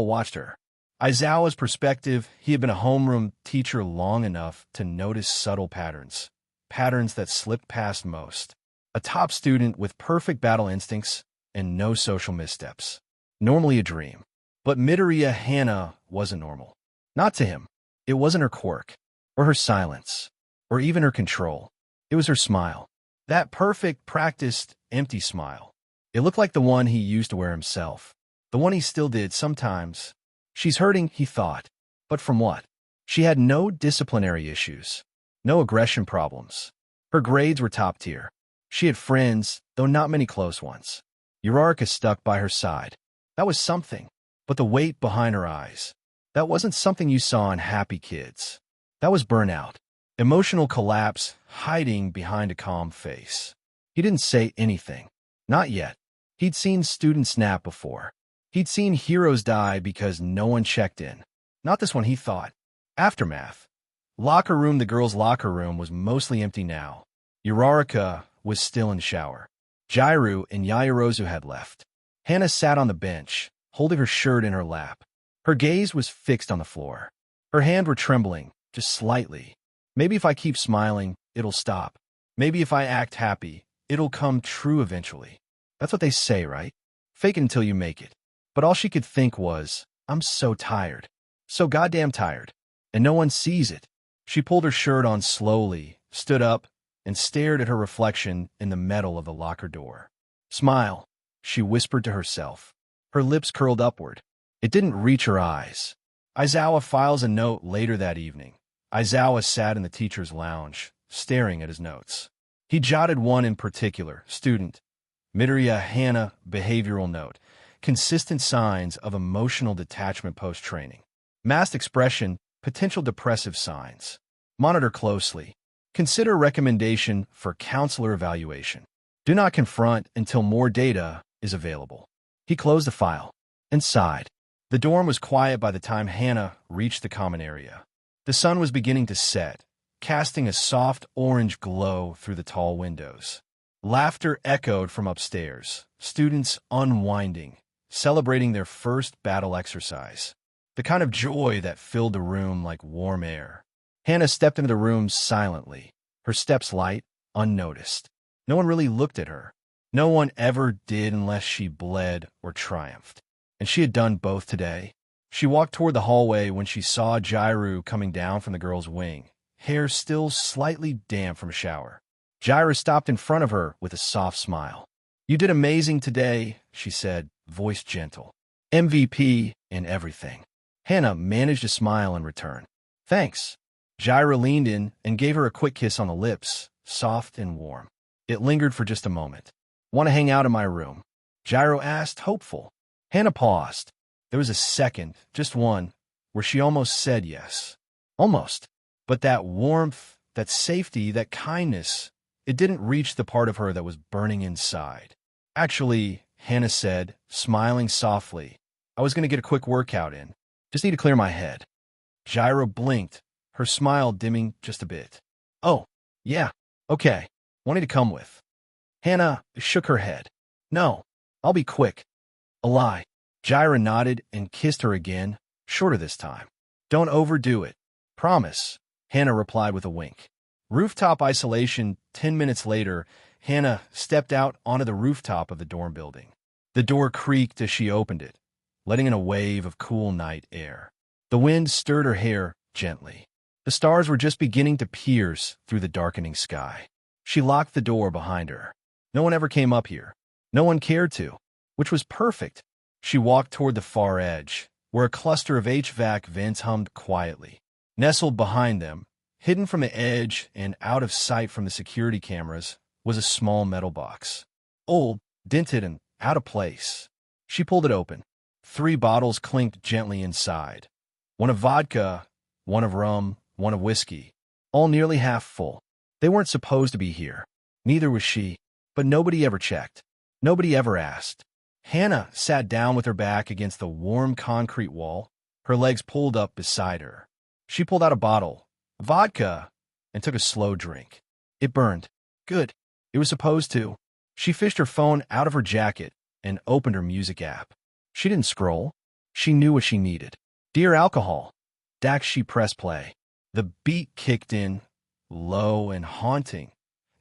watched her. Aizawa's perspective, he had been a homeroom teacher long enough to notice subtle patterns that slipped past most. A top student with perfect battle instincts and no social missteps. Normally a dream. But Midoriya Hana wasn't normal. Not to him. It wasn't her quirk, or her silence, or even her control. It was her smile. That perfect, practiced, empty smile. It looked like the one he used to wear himself. The one he still did sometimes. She's hurting, he thought. But from what? She had no disciplinary issues. No aggression problems. Her grades were top tier. She had friends, though not many close ones. Uraraka stuck by her side. That was something. But the weight behind her eyes. That wasn't something you saw in happy kids. That was burnout. Emotional collapse hiding behind a calm face. He didn't say anything. Not yet. He'd seen students snap before. He'd seen heroes die because no one checked in. Not this one, he thought. Aftermath. The girls' locker room was mostly empty now. Uraraka was still in the shower. Gyro and Yaoyorozu had left. Hana sat on the bench, holding her shirt in her lap. Her gaze was fixed on the floor. Her hands were trembling, just slightly. Maybe if I keep smiling, it'll stop. Maybe if I act happy, it'll come true eventually. That's what they say, right? Fake it until you make it. But all she could think was, I'm so tired. So goddamn tired. And no one sees it. She pulled her shirt on slowly, stood up, and stared at her reflection in the metal of the locker door. Smile, she whispered to herself. Her lips curled upward. It didn't reach her eyes. Aizawa files a note later that evening. Aizawa sat in the teacher's lounge, staring at his notes. He jotted one in particular, student. Midoriya Hana, behavioral note. Consistent signs of emotional detachment post-training. Masked expression, potential depressive signs. Monitor closely. Consider recommendation for counselor evaluation. Do not confront until more data is available. He closed the file and sighed. The dorm was quiet by the time Hana reached the common area. The sun was beginning to set, casting a soft orange glow through the tall windows. Laughter echoed from upstairs, students unwinding, celebrating their first battle exercise. The kind of joy that filled the room like warm air. Hana stepped into the room silently, her steps light, unnoticed. No one really looked at her. No one ever did unless she bled or triumphed. And she had done both today. She walked toward the hallway when she saw Gyro coming down from the girl's wing, hair still slightly damp from a shower. Gyro stopped in front of her with a soft smile. You did amazing today, she said, voice gentle. MVP in everything. Hana managed a smile in return. Thanks. Gyro leaned in and gave her a quick kiss on the lips, soft and warm. It lingered for just a moment. Want to hang out in my room? Gyro asked, hopeful. Hana paused. There was a second, just one, where she almost said yes. Almost. But that warmth, that safety, that kindness, it didn't reach the part of her that was burning inside. Actually, Hana said, smiling softly, I was going to get a quick workout in. Just need to clear my head. Gyro blinked, her smile dimming just a bit. Oh, yeah, okay. Wanting to come with. Hana shook her head. No, I'll be quick. A lie. Jaira nodded and kissed her again, shorter this time. Don't overdo it. Promise, Hana replied with a wink. Rooftop isolation. 10 minutes later, Hana stepped out onto the rooftop of the dorm building. The door creaked as she opened it, letting in a wave of cool night air. The wind stirred her hair gently. The stars were just beginning to pierce through the darkening sky. She locked the door behind her. No one ever came up here. No one cared to, which was perfect. She walked toward the far edge, where a cluster of HVAC vents hummed quietly. Nestled behind them, hidden from the edge and out of sight from the security cameras, was a small metal box. Old, dented, and out of place. She pulled it open. 3 bottles clinked gently inside. One of vodka, one of rum, one of whiskey, all nearly half full. They weren't supposed to be here. Neither was she. But nobody ever checked. Nobody ever asked. Hana sat down with her back against the warm concrete wall, her legs pulled up beside her. She pulled out a bottle, vodka, and took a slow drink. It burned. Good. It was supposed to. She fished her phone out of her jacket and opened her music app. She didn't scroll. She knew what she needed. Dear Alcohol. Dax, she pressed play. The beat kicked in, low and haunting,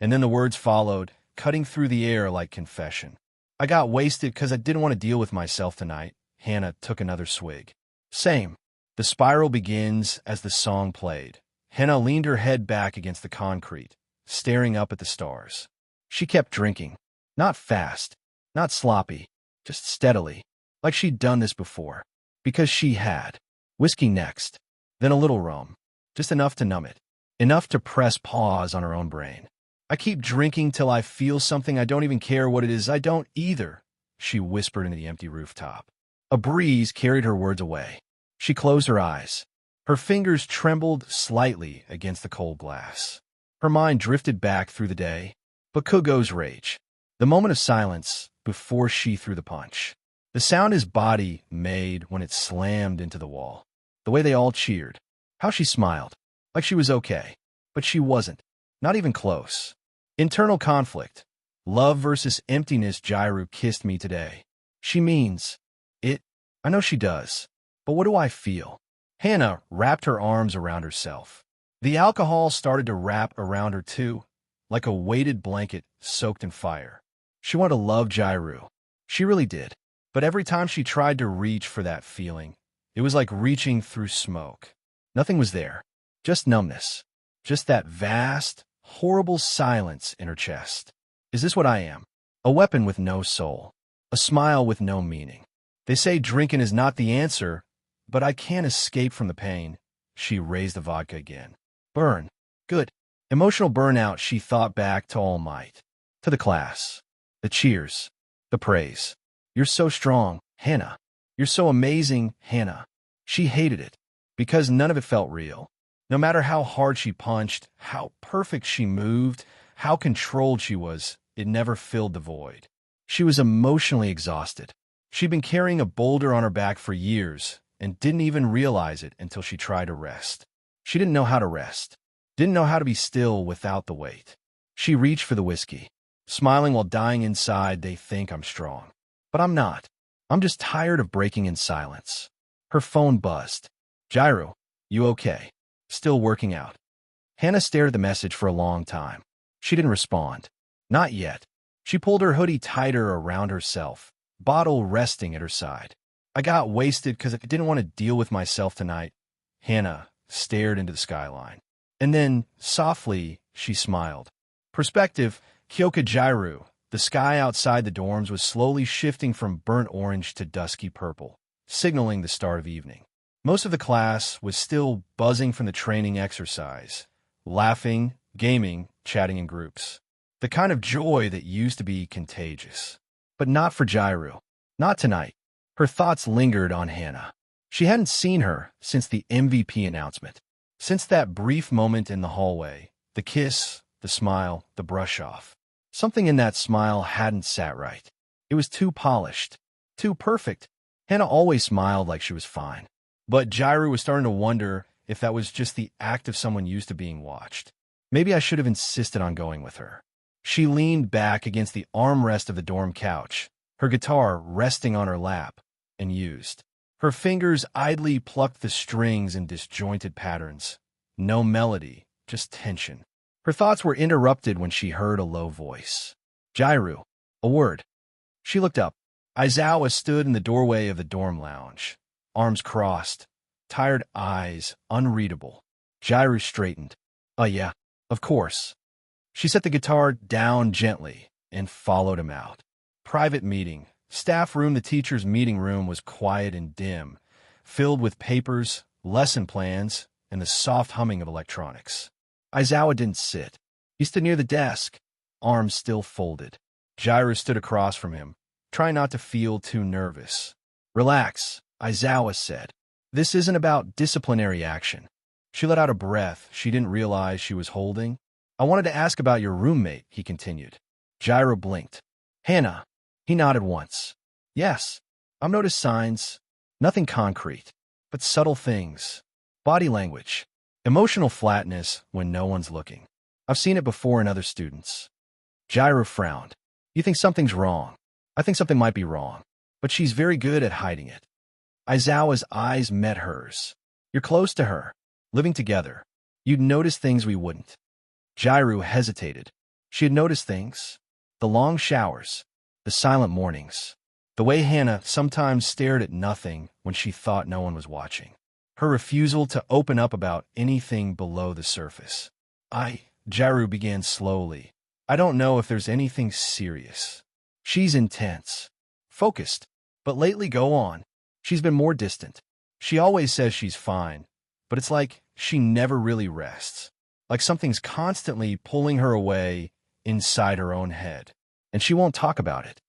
and then the words followed, cutting through the air like confession. I got wasted because I didn't want to deal with myself tonight. Hana took another swig. Same. The spiral begins as the song played. Hana leaned her head back against the concrete, staring up at the stars. She kept drinking. Not fast, not sloppy, just steadily, like she'd done this before. Because she had. Whiskey next, then a little rum. Just enough to numb it. Enough to press pause on her own brain. I keep drinking till I feel something. I don't even care what it is. I don't either, she whispered into the empty rooftop. A breeze carried her words away. She closed her eyes. Her fingers trembled slightly against the cold glass. Her mind drifted back through the day. Bakugo's rage. The moment of silence before she threw the punch. The sound his body made when it slammed into the wall. The way they all cheered. How she smiled. Like she was okay. But she wasn't. Not even close. Internal conflict. Love versus emptiness. Jairu kissed me today. She means it. I know she does. But what do I feel? Hana wrapped her arms around herself. The alcohol started to wrap around her too, like a weighted blanket soaked in fire. She wanted to love Jairu. She really did. But every time she tried to reach for that feeling, it was like reaching through smoke. Nothing was there. Just numbness. Just that vast, horrible silence in her chest. Is this what I am? A weapon with no soul. A smile with no meaning. They say drinking is not the answer, but I can't escape from the pain. She raised the vodka again. Burn. Good. Emotional burnout. She thought back to All Might. To the class. The cheers. The praise. You're so strong, Hana. You're so amazing, Hana. She hated it. Because none of it felt real. No matter how hard she punched, how perfect she moved, how controlled she was, it never filled the void. She was emotionally exhausted. She'd been carrying a boulder on her back for years and didn't even realize it until she tried to rest. She didn't know how to rest. Didn't know how to be still without the weight. She reached for the whiskey, smiling while dying inside. They think I'm strong. But I'm not. I'm just tired of breaking in silence. Her phone buzzed. Jairu, you okay? Still working out. Hana stared at the message for a long time. She didn't respond. Not yet. She pulled her hoodie tighter around herself, bottle resting at her side. I got wasted because I didn't want to deal with myself tonight. Hana stared into the skyline. And then, softly, she smiled. Perspective, Kyoka Jairu. The sky outside the dorms was slowly shifting from burnt orange to dusky purple, signaling the start of evening. Most of the class was still buzzing from the training exercise, laughing, gaming, chatting in groups. The kind of joy that used to be contagious. But not for Jairu. Not tonight. Her thoughts lingered on Hana. She hadn't seen her since the MVP announcement. Since that brief moment in the hallway, the kiss, the smile, the brush off. Something in that smile hadn't sat right. It was too polished, too perfect. Hana always smiled like she was fine. But Jairu was starting to wonder if that was just the act of someone used to being watched. Maybe I should have insisted on going with her. She leaned back against the armrest of the dorm couch, her guitar resting on her lap, and used. Her fingers idly plucked the strings in disjointed patterns. No melody, just tension. Her thoughts were interrupted when she heard a low voice. Jairu. A word. She looked up. Aizawa stood in the doorway of the dorm lounge, arms crossed, tired eyes unreadable. Jairu straightened. Yeah, of course. She set the guitar down gently and followed him out. Private meeting. Staff room. The teacher's meeting room was quiet and dim, filled with papers, lesson plans, and the soft humming of electronics. Aizawa didn't sit. He stood near the desk, arms still folded. Jairu stood across from him, trying not to feel too nervous. Relax, Aizawa said. This isn't about disciplinary action. She let out a breath she didn't realize she was holding. I wanted to ask about your roommate, he continued. Jairu blinked. Hana. He nodded once. Yes, I've noticed signs. Nothing concrete, but subtle things. Body language. Emotional flatness when no one's looking. I've seen it before in other students. Jairu frowned. You think something's wrong. I think something might be wrong, but she's very good at hiding it. Aizawa's eyes met hers. You're close to her, living together. You'd notice things we wouldn't. Jairu hesitated. She had noticed things. The long showers, the silent mornings, the way Hana sometimes stared at nothing when she thought no one was watching. Her refusal to open up about anything below the surface. Jairu began slowly. I don't know if there's anything serious. She's intense, focused, but lately go on. She's been more distant. She always says she's fine, but it's like she never really rests. Like something's constantly pulling her away inside her own head, and she won't talk about it.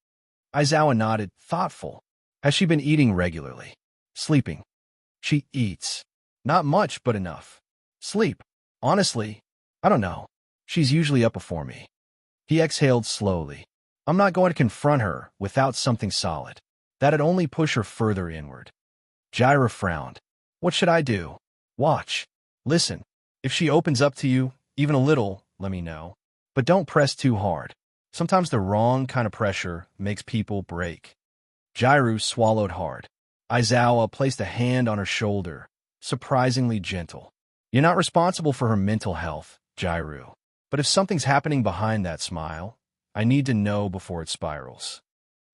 Aizawa nodded, thoughtful. Has she been eating regularly? Sleeping? She eats. Not much, but enough. Sleep? Honestly, I don't know. She's usually up before me. He exhaled slowly. I'm not going to confront her without something solid. That'd only push her further inward. Jairu frowned. What should I do? Watch. Listen. If she opens up to you, even a little, let me know. But don't press too hard. Sometimes the wrong kind of pressure makes people break. Jairu swallowed hard. Aizawa placed a hand on her shoulder, surprisingly gentle. You're not responsible for her mental health, Jairu. But if something's happening behind that smile, I need to know before it spirals.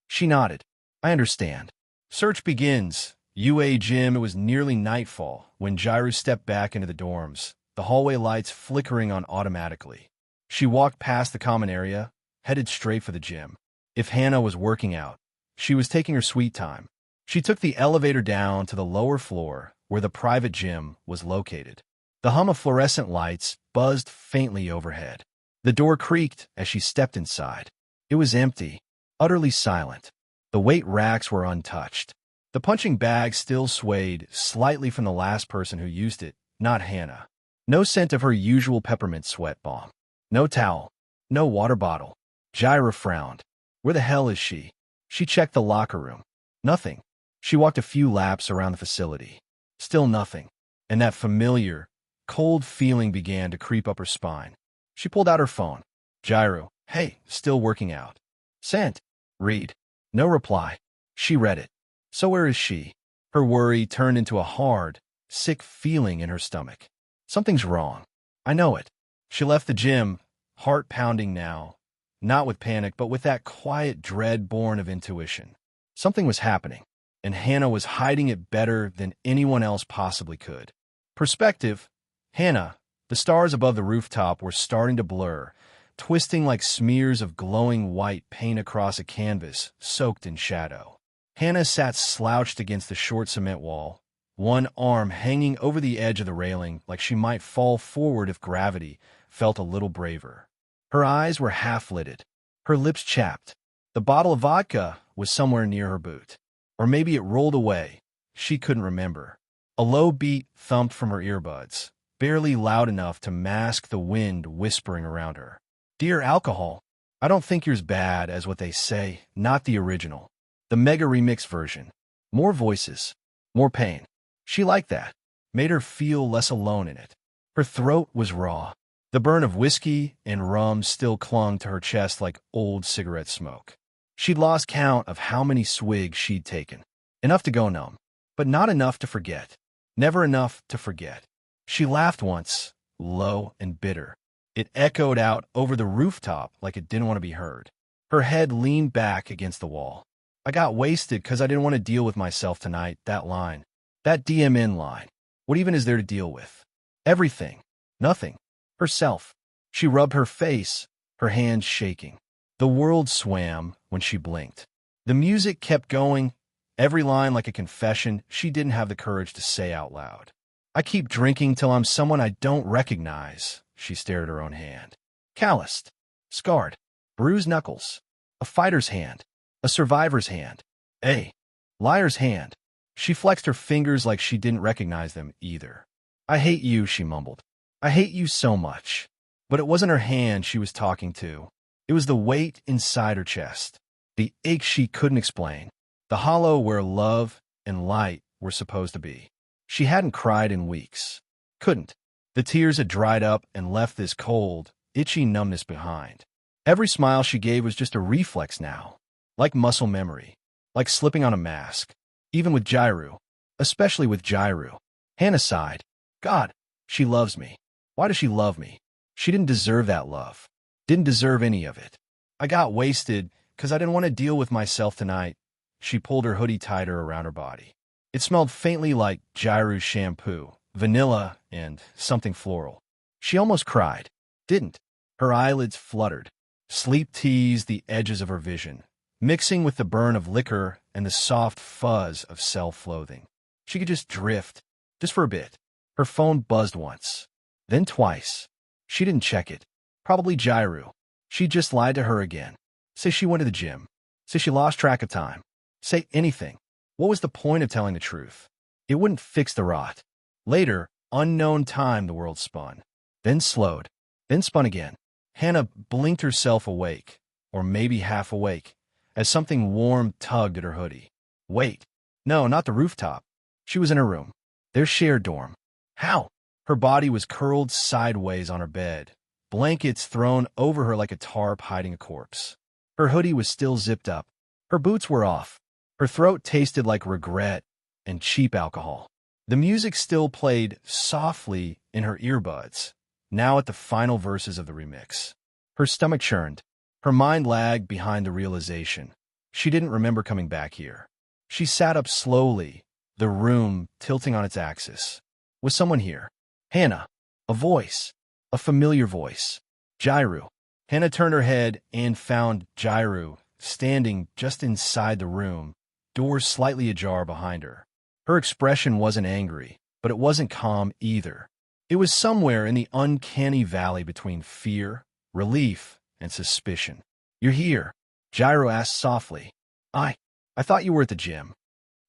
She nodded. I understand. Search begins. UA gym. It was nearly nightfall when Jairu stepped back into the dorms, the hallway lights flickering on automatically. She walked past the common area, headed straight for the gym. If Hana was working out, she was taking her sweet time. She took the elevator down to the lower floor where the private gym was located. The hum of fluorescent lights buzzed faintly overhead. The door creaked as she stepped inside. It was empty, utterly silent. The weight racks were untouched. The punching bag still swayed slightly from the last person who used it, not Hana. No scent of her usual peppermint sweat bomb. No towel. No water bottle. Jairu frowned. Where the hell is she? She checked the locker room. Nothing. She walked a few laps around the facility. Still nothing. And that familiar, cold feeling began to creep up her spine. She pulled out her phone. Jairu. Hey, still working out. Sent. Read. No reply. She read it. So where is she? Her worry turned into a hard, sick feeling in her stomach. Something's wrong. I know it. She left the gym, heart pounding now, not with panic, but with that quiet dread born of intuition. Something was happening, and Hana was hiding it better than anyone else possibly could. Perspective. Hana. The stars above the rooftop were starting to blur, twisting like smears of glowing white paint across a canvas soaked in shadow. Hana sat slouched against the short cement wall, one arm hanging over the edge of the railing like she might fall forward if gravity felt a little braver. Her eyes were half-lidded, her lips chapped. The bottle of vodka was somewhere near her boot. Or maybe it rolled away. She couldn't remember. A low beat thumped from her earbuds, barely loud enough to mask the wind whispering around her. Dear alcohol, I don't think you're as bad as what they say, not the original. The mega remix version. More voices, more pain. She liked that, made her feel less alone in it. Her throat was raw. The burn of whiskey and rum still clung to her chest like old cigarette smoke. She'd lost count of how many swigs she'd taken. Enough to go numb, but not enough to forget. Never enough to forget. She laughed once, low and bitter. It echoed out over the rooftop like it didn't want to be heard. Her head leaned back against the wall. I got wasted because I didn't want to deal with myself tonight, that line. That DMN line. What even is there to deal with? Everything. Nothing. Herself. She rubbed her face, her hands shaking. The world swam when she blinked. The music kept going, every line like a confession she didn't have the courage to say out loud. I keep drinking till I'm someone I don't recognize, she stared at her own hand. Calloused, scarred, bruised knuckles, a fighter's hand, a survivor's hand, a liar's hand. She flexed her fingers like she didn't recognize them either. I hate you, she mumbled. I hate you so much. But it wasn't her hand she was talking to. It was the weight inside her chest, the ache she couldn't explain, the hollow where love and light were supposed to be. She hadn't cried in weeks. Couldn't. The tears had dried up and left this cold, itchy numbness behind. Every smile she gave was just a reflex now, like muscle memory, like slipping on a mask, even with Gyru, especially with Gyru. Hana sighed. God, she loves me. Why does she love me? She didn't deserve that love. Didn't deserve any of it. I got wasted because I didn't want to deal with myself tonight. She pulled her hoodie tighter around her body. It smelled faintly like Gyru's shampoo, vanilla, and something floral. She almost cried. Didn't. Her eyelids fluttered. Sleep teased the edges of her vision, mixing with the burn of liquor and the soft fuzz of self-loathing. She could just drift, just for a bit. Her phone buzzed once, then twice. She didn't check it. Probably Gyru. She just lied to her again. Say she went to the gym. Say she lost track of time. Say anything. What was the point of telling the truth? It wouldn't fix the rot. Later, unknown time the world spun. Then slowed. Then spun again. Hana blinked herself awake, or maybe half awake, as something warm tugged at her hoodie. Wait. No, not the rooftop. She was in her room. Their shared dorm. How? Her body was curled sideways on her bed, blankets thrown over her like a tarp hiding a corpse. Her hoodie was still zipped up. Her boots were off. Her throat tasted like regret and cheap alcohol. The music still played softly in her earbuds, now at the final verses of the remix. Her stomach churned. Her mind lagged behind the realization. She didn't remember coming back here. She sat up slowly, the room tilting on its axis. Was someone here? Hana. A voice. A familiar voice. Gyru. Hana turned her head and found Gyru standing just inside the room, doors slightly ajar behind her. Her expression wasn't angry, but it wasn't calm either. It was somewhere in the uncanny valley between fear, relief, and suspicion. You're here, Gyru asked softly. I thought you were at the gym.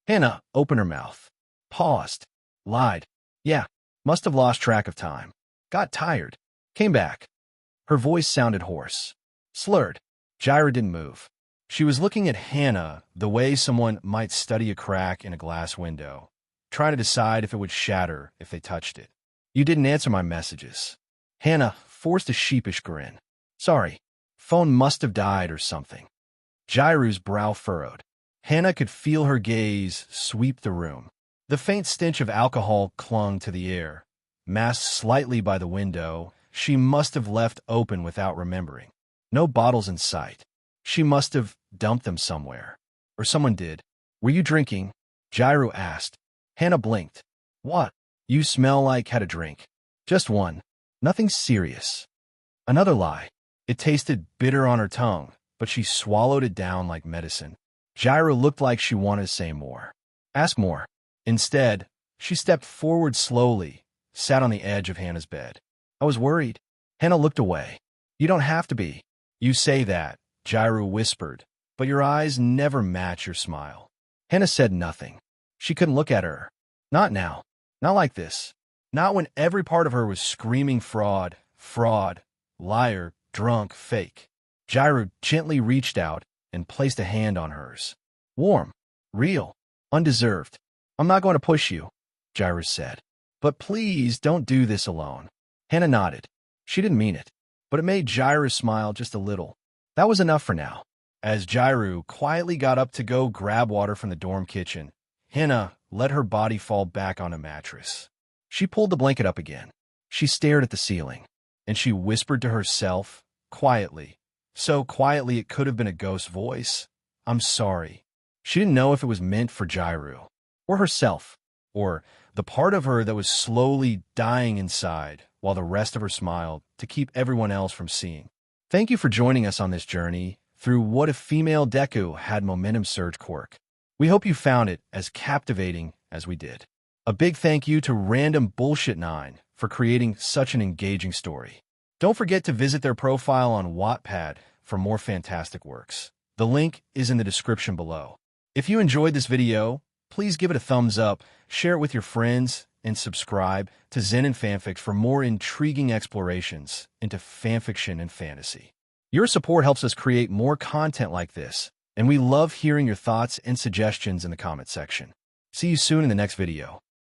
Hana opened her mouth, paused, lied. Yeah, must have lost track of time. Got tired. Came back. Her voice sounded hoarse, slurred. Gyru didn't move. She was looking at Hana the way someone might study a crack in a glass window, trying to decide if it would shatter if they touched it. You didn't answer my messages. Hana forced a sheepish grin. Sorry, phone must have died or something. Gyru's brow furrowed. Hana could feel her gaze sweep the room. The faint stench of alcohol clung to the air, masked slightly by the window she must have left open without remembering. No bottles in sight. She must have dumped them somewhere. Or someone did. Were you drinking? Gyru asked. Hana blinked. What? You smell like had a drink. Just one. Nothing serious. Another lie. It tasted bitter on her tongue, but she swallowed it down like medicine. Gyru looked like she wanted to say more. Ask more. Instead, she stepped forward slowly, sat on the edge of Hana's bed. I was worried. Hana looked away. You don't have to be. You say that, Gyru whispered, but your eyes never match your smile. Hana said nothing. She couldn't look at her. Not now. Not like this. Not when every part of her was screaming fraud, fraud, liar, drunk, fake. Gyru gently reached out and placed a hand on hers. Warm, real, undeserved. I'm not going to push you, Gyru said. But please don't do this alone. Hana nodded. She didn't mean it, but it made Jairu smile just a little. That was enough for now. As Jairu quietly got up to go grab water from the dorm kitchen, Hana let her body fall back on a mattress. She pulled the blanket up again. She stared at the ceiling, and she whispered to herself, quietly, so quietly it could have been a ghost voice, "I'm sorry." She didn't know if it was meant for Jairu, or herself, or the part of her that was slowly dying inside, while the rest of her smiled to keep everyone else from seeing. Thank you for joining us on this journey through What If Female Deku Had Momentum Surge Quirk. We hope you found it as captivating as we did. A big thank you to Random Bullshit 9 for creating such an engaging story. Don't forget to visit their profile on Wattpad for more fantastic works. The link is in the description below. If you enjoyed this video, please give it a thumbs up, share it with your friends, and subscribe to Zen and Fanfics for more intriguing explorations into fanfiction and fantasy. Your support helps us create more content like this, and we love hearing your thoughts and suggestions in the comment section. See you soon in the next video.